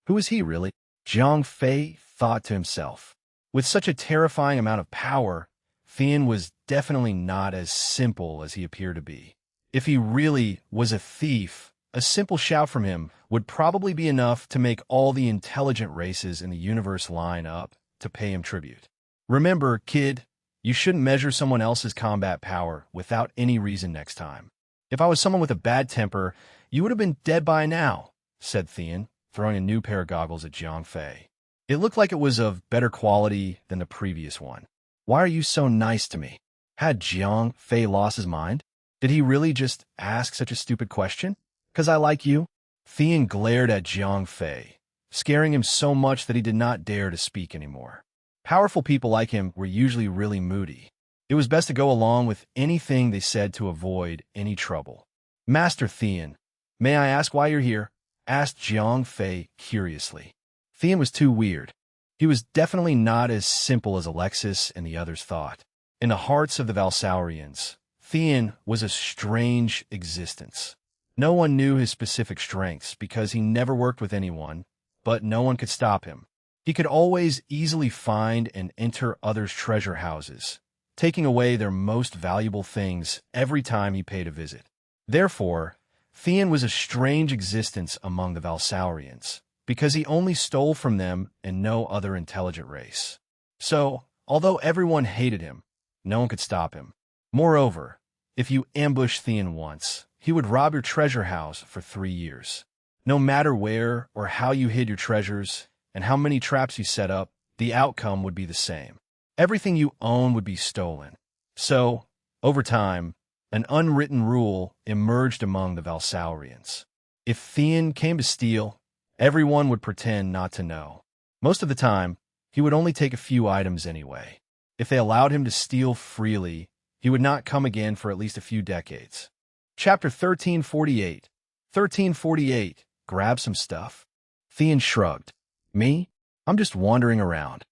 Who is he, really? Jiang Fei thought to himself. With such a terrifying amount of power, Thean was definitely not as simple as he appeared to be. If he really was a thief, a simple shout from him would probably be enough to make all the intelligent races in the universe line up to pay him tribute. Remember, kid, you shouldn't measure someone else's combat power without any reason next time. If I was someone with a bad temper, you would have been dead by now, said Thean, throwing a new pair of goggles at Jiang Fei. It looked like it was of better quality than the previous one. Why are you so nice to me? Had Jiang Fei lost his mind? Did he really just ask such a stupid question? 'Cause I like you? Thean glared at Jiang Fei, scaring him so much that he did not dare to speak anymore. Powerful people like him were usually really moody. It was best to go along with anything they said to avoid any trouble. Master Thean, may I ask why you're here? Asked Jiang Fei curiously. Thean was too weird. He was definitely not as simple as Alexis and the others thought. In the hearts of the Valsaurians, Thean was a strange existence. No one knew his specific strengths because he never worked with anyone, but no one could stop him. He could always easily find and enter others' treasure houses, taking away their most valuable things every time he paid a visit. Therefore, Thean was a strange existence among the Valsaurians, because he only stole from them and no other intelligent race. So, although everyone hated him, no one could stop him. Moreover, if you ambushed Thean once, he would rob your treasure house for 3 years. No matter where or how you hid your treasures and how many traps you set up, the outcome would be the same. Everything you own would be stolen. So, over time, an unwritten rule emerged among the Valsaurians. If Thean came to steal, everyone would pretend not to know. Most of the time, he would only take a few items anyway. If they allowed him to steal freely, he would not come again for at least a few decades. Chapter 1348. 1348. Grab some stuff? Thean shrugged. Me? I'm just wandering around.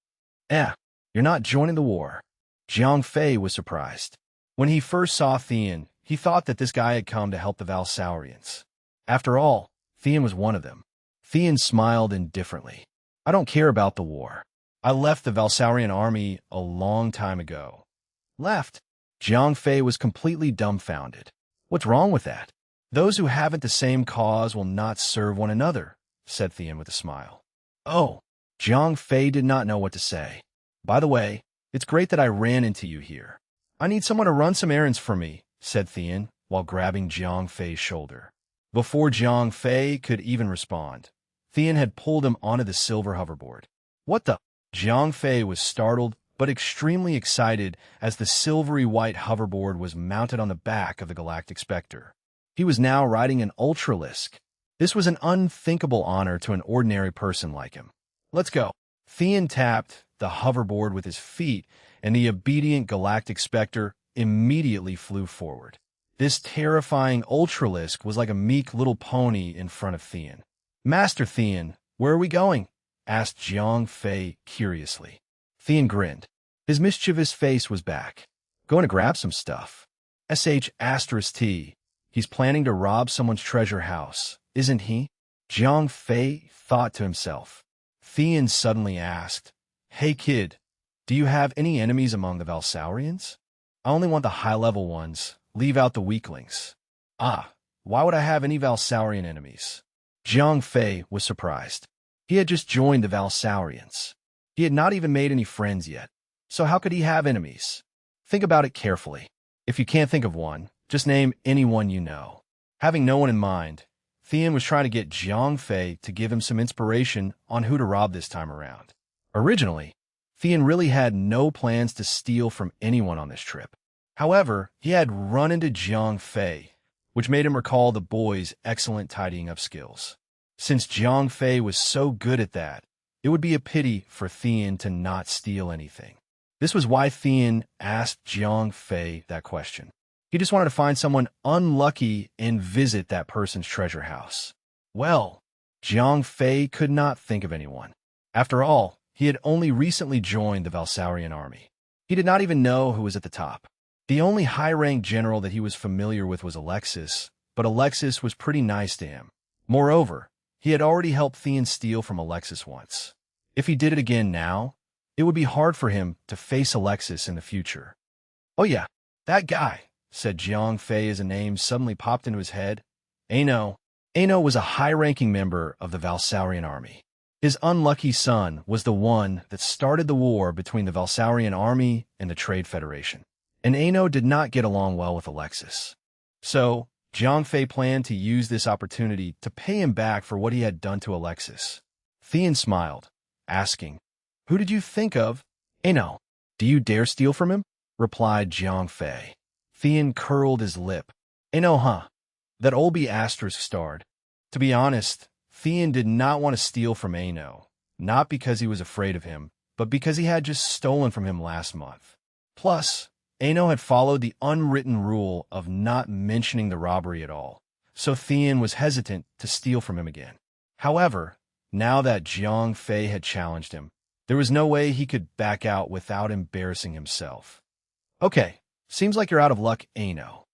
You're not joining the war. Jiang Fei was surprised. When he first saw Thean, he thought that this guy had come to help the Valsaurians. After all, Thean was one of them. Thean smiled indifferently. I don't care about the war. I left the Valsaurian army a long time ago. Left? Jiang Fei was completely dumbfounded. What's wrong with that? Those who haven't the same cause will not serve one another, said Thean with a smile. Oh, Jiang Fei did not know what to say. By the way, it's great that I ran into you here. I need someone to run some errands for me, said Thean, while grabbing Jiang Fei's shoulder. Before Jiang Fei could even respond, Thean had pulled him onto the silver hoverboard. What the? Jiang Fei was startled but extremely excited as the silvery white hoverboard was mounted on the back of the Galactic Spectre. He was now riding an Ultralisk, This was an unthinkable honor to an ordinary person like him. Let's go. Thean tapped the hoverboard with his feet, and the obedient Galactic Spectre immediately flew forward. This terrifying Ultralisk was like a meek little pony in front of Thean. Master Thean, where are we going? Asked Jiang Fei curiously. Thean grinned. His mischievous face was back. Going to grab some stuff. *T. He's planning to rob someone's treasure house, isn't he? Jiang Fei thought to himself. Thean suddenly asked, Hey kid, do you have any enemies among the Valsaurians? I only want the high-level ones. Leave out the weaklings. Ah, why would I have any Valsaurian enemies? Jiang Fei was surprised. He had just joined the Valsaurians. He had not even made any friends yet. So how could he have enemies? Think about it carefully. If you can't think of one, just name anyone you know. Having no one in mind, Thean was trying to get Jiang Fei to give him some inspiration on who to rob this time around. Originally, Thean really had no plans to steal from anyone on this trip. However, he had run into Jiang Fei, which made him recall the boy's excellent tidying up skills. Since Jiang Fei was so good at that, it would be a pity for Thean to not steal anything. This was why Thean asked Jiang Fei that question. He just wanted to find someone unlucky and visit that person's treasure house. Well, Jiang Fei could not think of anyone. After all, he had only recently joined the Valsaurian army. He did not even know who was at the top. The only high-ranked general that he was familiar with was Alexis, but Alexis was pretty nice to him. Moreover, he had already helped Thean steal from Alexis once. If he did it again now, it would be hard for him to face Alexis in the future. Oh yeah, that guy, said Jiang Fei as a name suddenly popped into his head. Ano. Ano was a high-ranking member of the Valsaurian army. His unlucky son was the one that started the war between the Valsaurian army and the Trade Federation. And Ano did not get along well with Alexis. So, Jiang Fei planned to use this opportunity to pay him back for what he had done to Alexis. Thean smiled, asking, Who did you think of? Ano. Do you dare steal from him? Replied Jiang Fei. Thean curled his lip. Ano, huh? That old asterisk starred. To be honest, Thean did not want to steal from Ano, not because he was afraid of him, but because he had just stolen from him last month. Plus, Ano had followed the unwritten rule of not mentioning the robbery at all, so Thean was hesitant to steal from him again. However, now that Jiang Fei had challenged him, there was no way he could back out without embarrassing himself. Okay, seems like you're out of luck, Ano.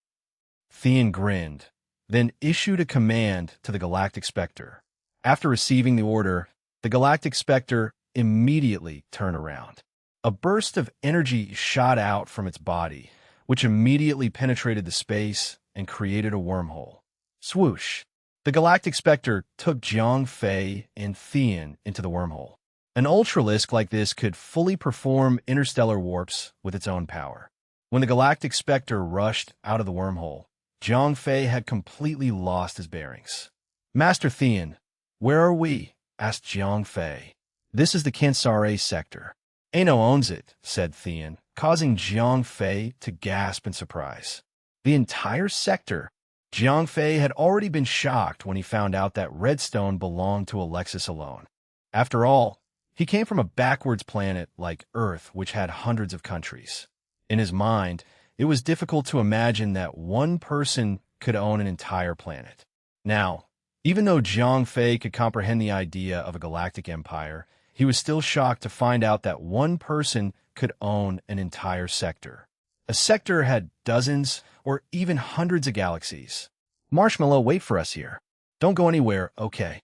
Thean grinned, then issued a command to the Galactic Spectre. After receiving the order, the Galactic Spectre immediately turned around. A burst of energy shot out from its body, which immediately penetrated the space and created a wormhole. Swoosh! The Galactic Spectre took Jiang Fei and Thean into the wormhole. An Ultralisk like this could fully perform interstellar warps with its own power. When the Galactic Spectre rushed out of the wormhole, Jiang Fei had completely lost his bearings. Master Thean, where are we? Asked Jiang Fei. This is the Kansare sector. Ano owns it, said Thean, causing Jiang Fei to gasp in surprise. The entire sector? Jiang Fei had already been shocked when he found out that Redstone belonged to Alexis alone. After all, he came from a backwards planet like Earth, which had hundreds of countries. In his mind, it was difficult to imagine that one person could own an entire planet. Now, even though Jiang Fei could comprehend the idea of a galactic empire, he was still shocked to find out that one person could own an entire sector. A sector had dozens or even hundreds of galaxies. Marshmallow, wait for us here. Don't go anywhere, okay?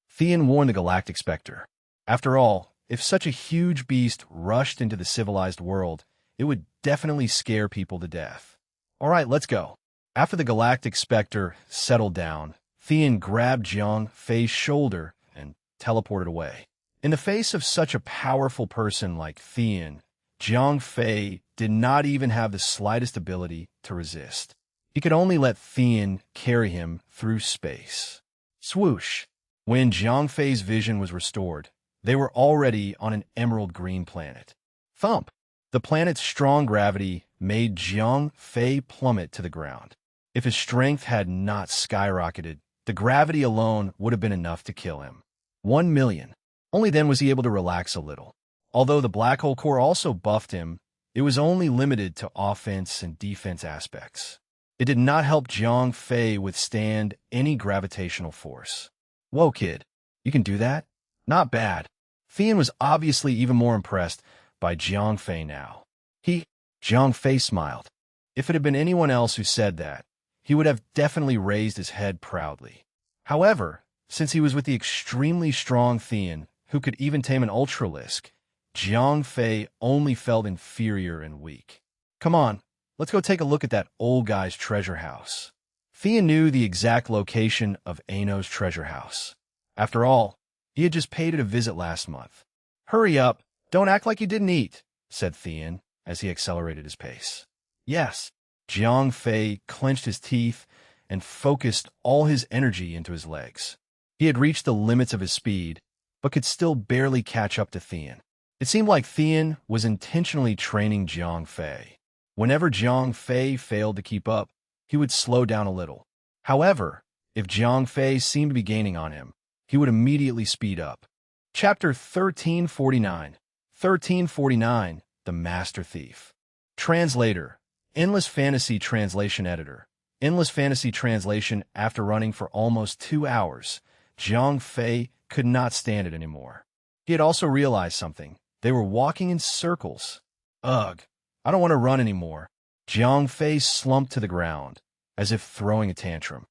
Thean warned the Galactic Spectre. After all, if such a huge beast rushed into the civilized world, it would definitely scare people to death. All right, let's go. After the Galactic Spectre settled down, Thean grabbed Jiang Fei's shoulder and teleported away. In the face of such a powerful person like Thean, Jiang Fei did not even have the slightest ability to resist. He could only let Thean carry him through space. Swoosh! When Jiang Fei's vision was restored, they were already on an emerald green planet. Thump! The planet's strong gravity made Jiang Fei plummet to the ground. If his strength had not skyrocketed, The gravity alone would have been enough to kill him. 1,000,000. Only then was he able to relax a little. Although the black hole core also buffed him, it was only limited to offense and defense aspects. It did not help Jiang Fei withstand any gravitational force. Whoa, kid. You can do that? Not bad. Thian was obviously even more impressed by Jiang Fei now. Jiang Fei smiled. If it had been anyone else who said that, he would have definitely raised his head proudly. However, since he was with the extremely strong Thian, who could even tame an Ultralisk, Jiang Fei only felt inferior and weak. Come on, let's go take a look at that old guy's treasure house. Thian knew the exact location of Ano's treasure house. After all, he had just paid it a visit last month. Hurry up, don't act like you didn't eat, said Thian as he accelerated his pace. Yes, Jiang Fei clenched his teeth and focused all his energy into his legs. He had reached the limits of his speed, but could still barely catch up to Thian. It seemed like Thian was intentionally training Jiang Fei. Whenever Jiang Fei failed to keep up, he would slow down a little. However, if Jiang Fei seemed to be gaining on him, he would immediately speed up. Chapter 1349. 1349, The Master Thief. Translator, Endless Fantasy Translation Editor. Endless Fantasy Translation. After running for almost 2 hours, Jiang Fei could not stand it anymore. He had also realized something. They were walking in circles. Ugh, I don't want to run anymore. Jiang Fei slumped to the ground, as if throwing a tantrum.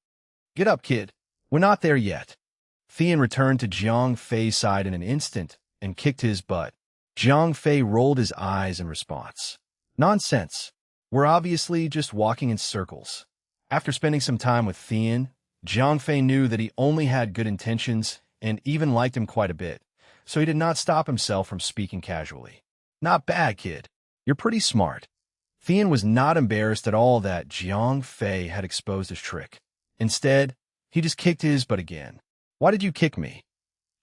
Get up, kid. We're not there yet. Thian returned to Jiang Fei's side in an instant and kicked his butt. Jiang Fei rolled his eyes in response. Nonsense. We're obviously just walking in circles. After spending some time with Thian, Jiang Fei knew that he only had good intentions and even liked him quite a bit, so he did not stop himself from speaking casually. Not bad, kid. You're pretty smart. Thian was not embarrassed at all that Jiang Fei had exposed his trick. Instead, he just kicked his butt again. Why did you kick me?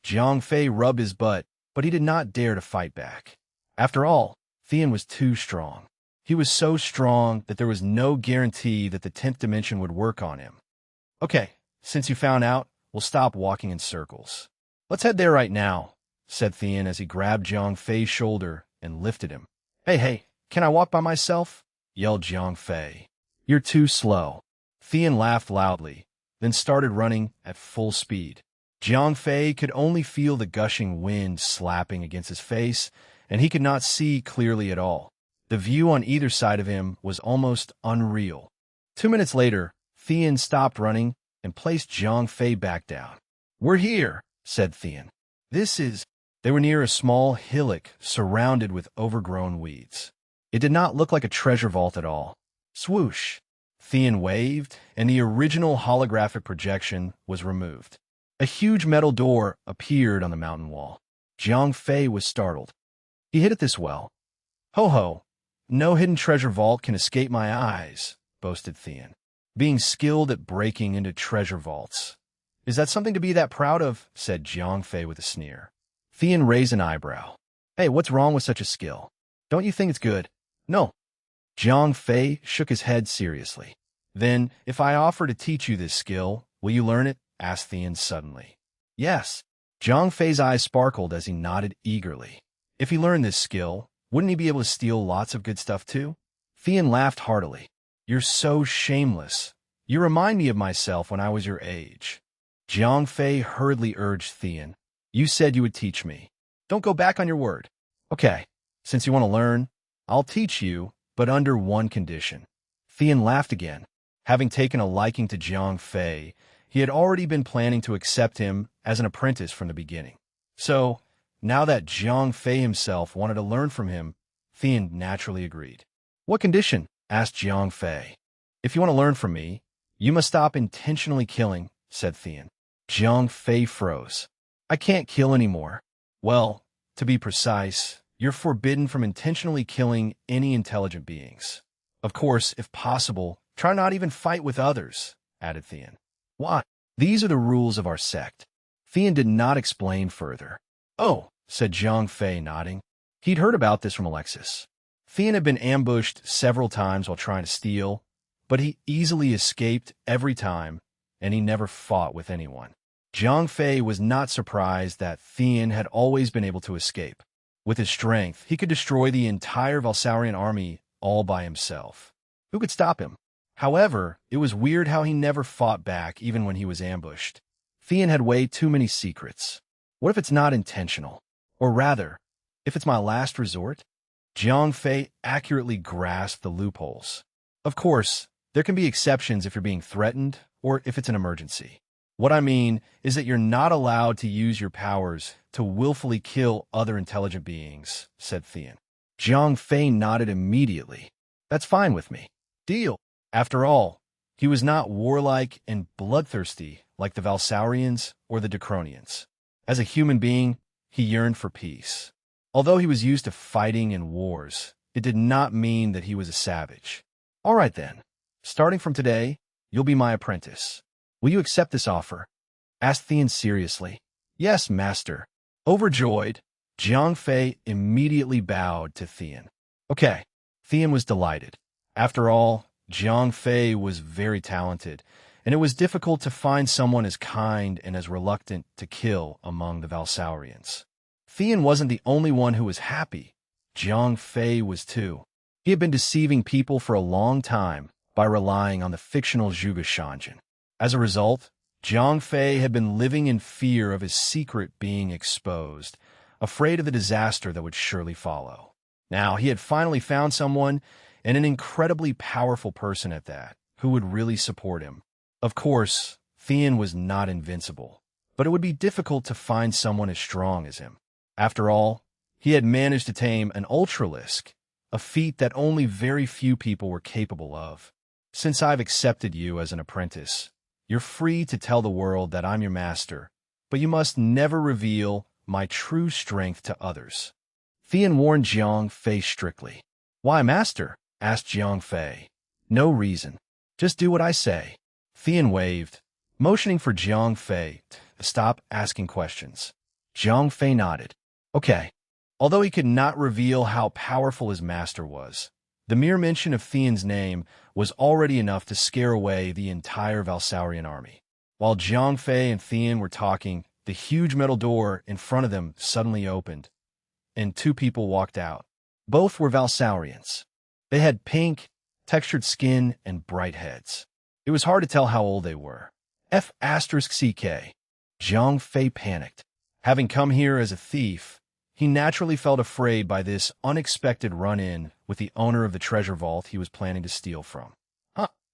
Jiang Fei rubbed his butt, but he did not dare to fight back. After all, Thian was too strong. He was so strong that there was no guarantee that the 10th dimension would work on him. Okay, since you found out, we'll stop walking in circles. Let's head there right now, said Thian as he grabbed Jiang Fei's shoulder and lifted him. Hey, can I walk by myself? Yelled Jiang Fei. You're too slow. Thian laughed loudly, then started running at full speed. Jiang Fei could only feel the gushing wind slapping against his face, and he could not see clearly at all. The view on either side of him was almost unreal. 2 minutes later, Thian stopped running and placed Jiang Fei back down. We're here, said Thian. They were near a small hillock surrounded with overgrown weeds. It did not look like a treasure vault at all. Swoosh! Thian waved, and the original holographic projection was removed. A huge metal door appeared on the mountain wall. Jiang Fei was startled. He hid it this well. Ho, no hidden treasure vault can escape my eyes, boasted Thian. Being skilled at breaking into treasure vaults. Is that something to be that proud of? Said Jiang Fei with a sneer. Thian raised an eyebrow. Hey, what's wrong with such a skill? Don't you think it's good? No. Jiang Fei shook his head seriously. Then, if I offer to teach you this skill, will you learn it? Asked Thian suddenly. Yes. Jiang Fei's eyes sparkled as he nodded eagerly. If he learned this skill, wouldn't he be able to steal lots of good stuff too? Thian laughed heartily. You're so shameless. You remind me of myself when I was your age. Jiang Fei hurriedly urged Thian. You said you would teach me. Don't go back on your word. Okay, since you want to learn, I'll teach you, but under one condition. Thian laughed again. Having taken a liking to Jiang Fei, he had already been planning to accept him as an apprentice from the beginning. So, now that Jiang Fei himself wanted to learn from him, Thian naturally agreed. What condition? Asked Jiang Fei. If you want to learn from me, you must stop intentionally killing, said Thian. Jiang Fei froze. I can't kill anymore. Well, to be precise, you're forbidden from intentionally killing any intelligent beings. Of course, if possible, try not even fight with others, added Thian. Why? These are the rules of our sect. Thian did not explain further. Oh, said Jiang Fei, nodding. He'd heard about this from Alexis. Thian had been ambushed several times while trying to steal, but he easily escaped every time, and he never fought with anyone. Zhang Fei was not surprised that Theon had always been able to escape. With his strength, he could destroy the entire Valsaurian army all by himself. Who could stop him? However, it was weird how he never fought back even when he was ambushed. Theon had way too many secrets. What if it's not intentional? Or rather, if it's my last resort? Zhang Fei accurately grasped the loopholes. Of course, there can be exceptions if you're being threatened or if it's an emergency. What I mean is that you're not allowed to use your powers to willfully kill other intelligent beings, said Theon. Zhang Fei nodded immediately. That's fine with me. Deal. After all, he was not warlike and bloodthirsty like the Valsaurians or the Decronians. As a human being, he yearned for peace. Although he was used to fighting in wars, it did not mean that he was a savage. All right then, starting from today, you'll be my apprentice. Will you accept this offer? Asked Theon seriously. Yes, master. Overjoyed, Zhang Fei immediately bowed to Theon. Okay, Theon was delighted. After all, Zhang Fei was very talented, and it was difficult to find someone as kind and as reluctant to kill among the Valsaurians. Theon wasn't the only one who was happy. Zhang Fei was too. He had been deceiving people for a long time by relying on the fictional Zhuge Shanjin. As a result, Zhang Fei had been living in fear of his secret being exposed, afraid of the disaster that would surely follow. Now, he had finally found someone, and an incredibly powerful person at that, who would really support him. Of course, Theon was not invincible, but it would be difficult to find someone as strong as him. After all, he had managed to tame an ultralisk, a feat that only very few people were capable of. Since I've accepted you as an apprentice, you're free to tell the world that I'm your master, but you must never reveal my true strength to others. Theon warned Zhang Fei strictly. Why, master? Asked Zhang Fei. No reason. Just do what I say. Theon waved, motioning for Zhang Fei to stop asking questions. Zhang Fei nodded. Okay. Although he could not reveal how powerful his master was, the mere mention of Theon's name was already enough to scare away the entire Valsaurian army. While Zhang Fei and Theon were talking, the huge metal door in front of them suddenly opened, and two people walked out. Both were Valsaurians. They had pink, textured skin and bright heads. It was hard to tell how old they were. F***CK. Zhang Fei panicked. Having come here as a thief, he naturally felt afraid by this unexpected run-in with the owner of the treasure vault he was planning to steal from.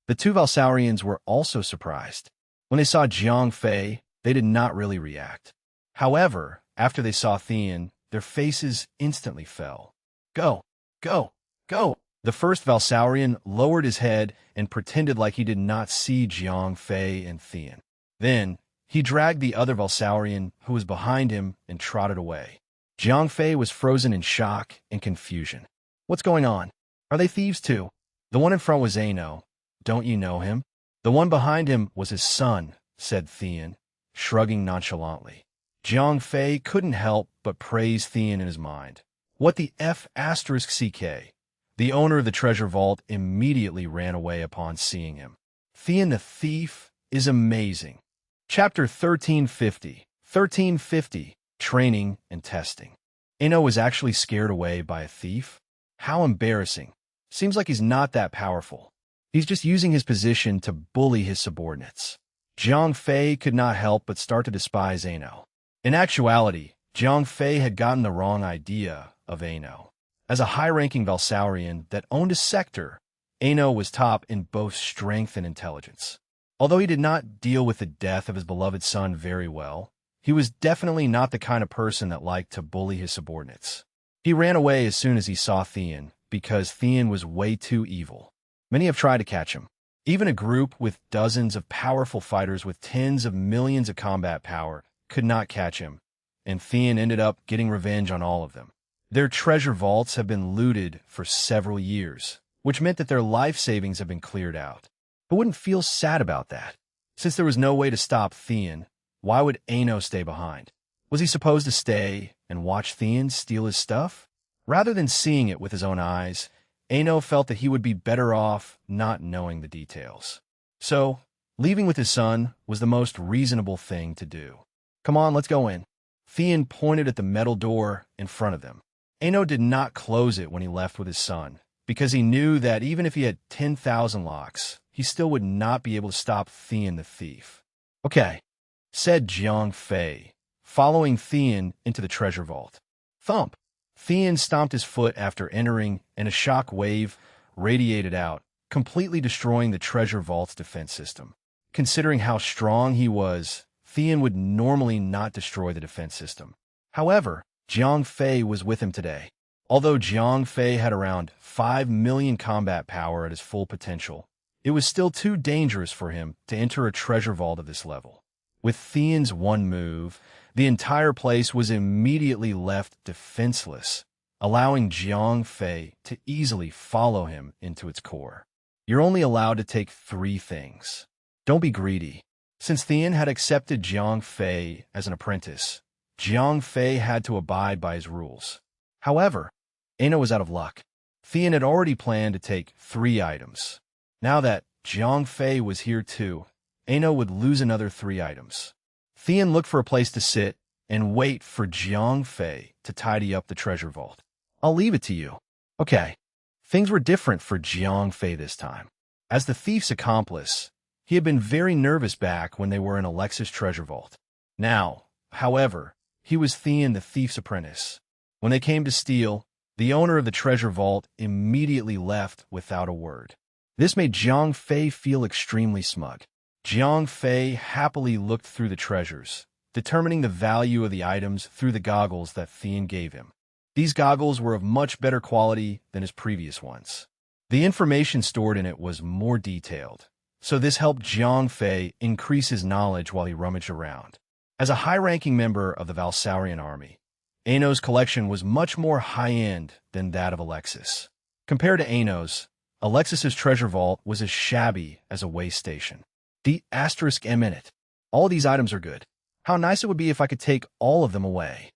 The two Valsaurians were also surprised. When they saw Zhang Fei, they did not really react. However, after they saw Theon, their faces instantly fell. Go! Go! Go! The first Valsaurian lowered his head and pretended like he did not see Zhang Fei and Theon. Then, he dragged the other Valsaurian, who was behind him, and trotted away. Zhang Fei was frozen in shock and confusion. What's going on? Are they thieves too? The one in front was Ano. Don't you know him? The one behind him was his son, said Theon, shrugging nonchalantly. Zhang Fei couldn't help but praise Theon in his mind. What the F***CK? The owner of the treasure vault immediately ran away upon seeing him. Theon the thief is amazing. Chapter 1350. 1350. Training and testing. Ano was actually scared away by a thief? How embarrassing. Seems like he's not that powerful. He's just using his position to bully his subordinates. Zhang Fei could not help but start to despise Ano. In actuality, Zhang Fei had gotten the wrong idea of Ano. As a high-ranking Valsaurian that owned a sector, Ano was top in both strength and intelligence. Although he did not deal with the death of his beloved son very well, he was definitely not the kind of person that liked to bully his subordinates. He ran away as soon as he saw Theon, because Theon was way too evil. Many have tried to catch him. Even a group with dozens of powerful fighters with tens of millions of combat power could not catch him, and Theon ended up getting revenge on all of them. Their treasure vaults have been looted for several years, which meant that their life savings have been cleared out. Who wouldn't feel sad about that? Since there was no way to stop Theon, why would Ano stay behind? Was he supposed to stay and watch Theon steal his stuff? Rather than seeing it with his own eyes, Ano felt that he would be better off not knowing the details. So, Leaving with his son was the most reasonable thing to do. Come on, let's go in. Theon pointed at the metal door in front of them. Ano did not close it when he left with his son, because he knew that even if he had 10,000 locks, he still would not be able to stop Theon the thief. Okay, said Jiang Fei, following Theon into the treasure vault. Thump! Theon stomped his foot after entering, and a shock wave radiated out, completely destroying the treasure vault's defense system. Considering how strong he was, Theon would normally not destroy the defense system. However, Jiang Fei was with him today. Although Jiang Fei had around 5 million combat power at his full potential, it was still too dangerous for him to enter a treasure vault of this level. With Theon's one move, the entire place was immediately left defenseless, allowing Jiang Fei to easily follow him into its core. You're only allowed to take 3 things. Don't be greedy. Since Theon had accepted Jiang Fei as an apprentice, Jiang Fei had to abide by his rules. However, Ano was out of luck. Theon had already planned to take 3 items. Now that Jiang Fei was here too, Ano would lose another 3 items. Theon looked for a place to sit and wait for Jiang Fei to tidy up the treasure vault. I'll leave it to you. Okay. Things were different for Jiang Fei this time. As the thief's accomplice, he had been very nervous back when they were in Alexa's treasure vault. Now, however, he was Theon the thief's apprentice. When they came to steal, the owner of the treasure vault immediately left without a word. This made Jiang Fei feel extremely smug. Jiang Fei happily looked through the treasures, determining the value of the items through the goggles that Theon gave him. These goggles were of much better quality than his previous ones. The information stored in it was more detailed, so this helped Jiang Fei increase his knowledge while he rummaged around. As a high-ranking member of the Valsaurian army, Ano's collection was much more high-end than that of Alexis. Compared to Ano's, Alexis's treasure vault was as shabby as a way station. The *M in it. All these items are good. How nice it would be if I could take all of them away.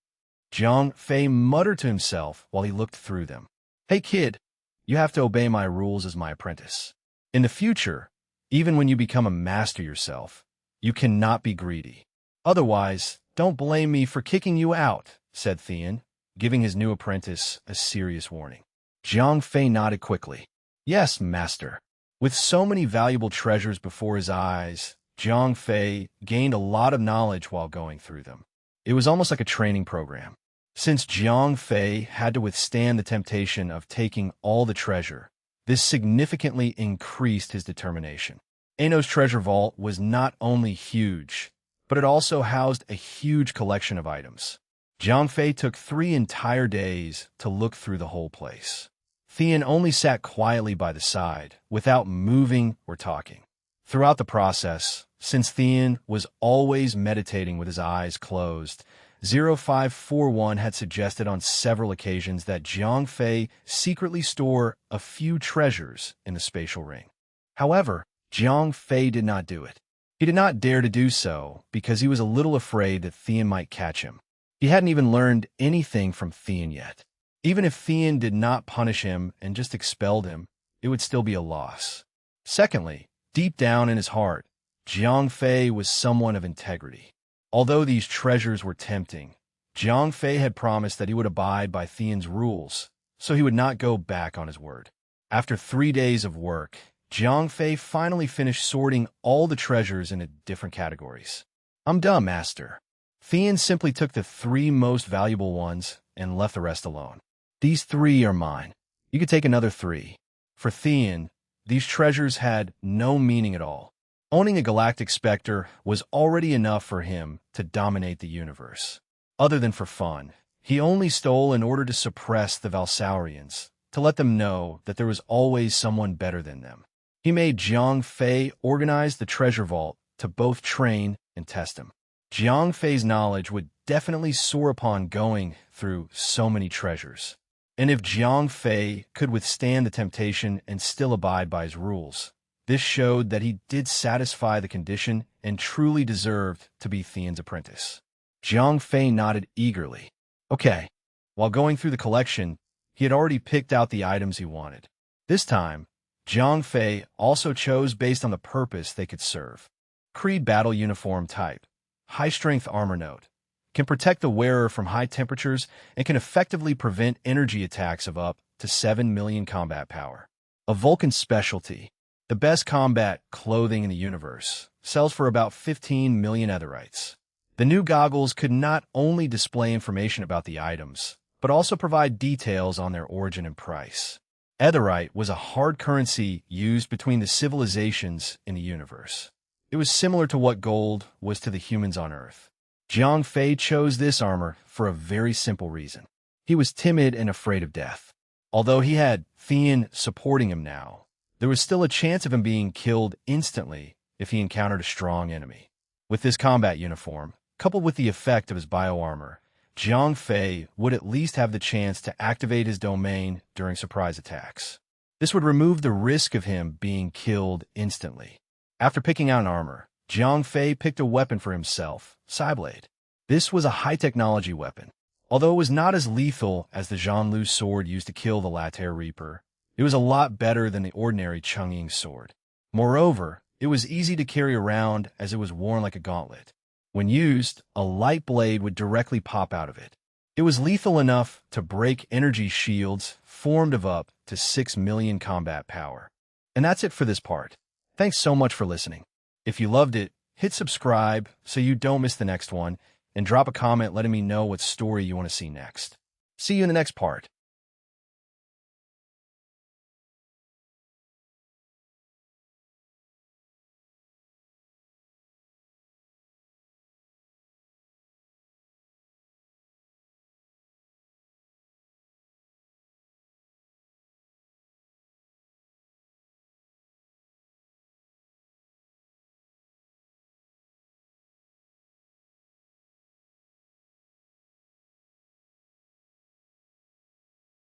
Jiang Fei muttered to himself while he looked through them. Hey kid, you have to obey my rules as my apprentice. In the future, even when you become a master yourself, you cannot be greedy. Otherwise, don't blame me for kicking you out, said Theon, giving his new apprentice a serious warning. Jiang Fei nodded quickly. Yes, master. With so many valuable treasures before his eyes, Jiang Fei gained a lot of knowledge while going through them. It was almost like a training program. Since Jiang Fei had to withstand the temptation of taking all the treasure, this significantly increased his determination. Ano's treasure vault was not only huge, but it also housed a huge collection of items. Jiang Fei took 3 entire days to look through the whole place. Theon only sat quietly by the side, without moving or talking. Throughout the process, since Theon was always meditating with his eyes closed, 0541 had suggested on several occasions that Jiang Fei secretly store a few treasures in the spatial ring. However, Jiang Fei did not do it. He did not dare to do so because he was a little afraid that Theon might catch him. He hadn't even learned anything from Theon yet. Even if Theon did not punish him and just expelled him, it would still be a loss. Secondly, deep down in his heart, Jiang Fei was someone of integrity. Although these treasures were tempting, Jiang Fei had promised that he would abide by Theon's rules, so he would not go back on his word. After 3 days of work, Jiang Fei finally finished sorting all the treasures into different categories. I'm done, master. Theon simply took the 3 most valuable ones and left the rest alone. These 3 are mine. You could take another 3. For Theon, these treasures had no meaning at all. Owning a galactic specter was already enough for him to dominate the universe. Other than for fun, he only stole in order to suppress the Valsaurians, to let them know that there was always someone better than them. He made Jiang Fei organize the treasure vault to both train and test him. Jiang Fei's knowledge would definitely soar upon going through so many treasures. And if Jiang Fei could withstand the temptation and still abide by his rules, this showed that he did satisfy the condition and truly deserved to be Theon's apprentice. Jiang Fei nodded eagerly. Okay. While going through the collection, he had already picked out the items he wanted. This time, Jiang Fei also chose based on the purpose they could serve. Creed Battle Uniform Type. High-strength armor note. Can protect the wearer from high temperatures and can effectively prevent energy attacks of up to 7 million combat power. A Vulcan specialty. The best combat clothing in the universe. Sells for about 15 million etherites. The new goggles could not only display information about the items, but also provide details on their origin and price. Etherite was a hard currency used between the civilizations in the universe. It was similar to what gold was to the humans on Earth. Jiang Fei chose this armor for a very simple reason. He was timid and afraid of death. Although he had Thean supporting him now, there was still a chance of him being killed instantly if he encountered a strong enemy. With this combat uniform, coupled with the effect of his bioarmor, Jiang Fei would at least have the chance to activate his domain during surprise attacks. This would remove the risk of him being killed instantly. After picking out an armor, Jiang Fei picked a weapon for himself, Psyblade. This was a high-technology weapon. Although it was not as lethal as the Zhanlu sword used to kill the Latear Reaper, it was a lot better than the ordinary Chang'ing sword. Moreover, it was easy to carry around as it was worn like a gauntlet. When used, a light blade would directly pop out of it. It was lethal enough to break energy shields formed of up to 6 million combat power. And that's it for this part. Thanks so much for listening. If you loved it, hit subscribe so you don't miss the next one, and drop a comment letting me know what story you want to see next. See you in the next part.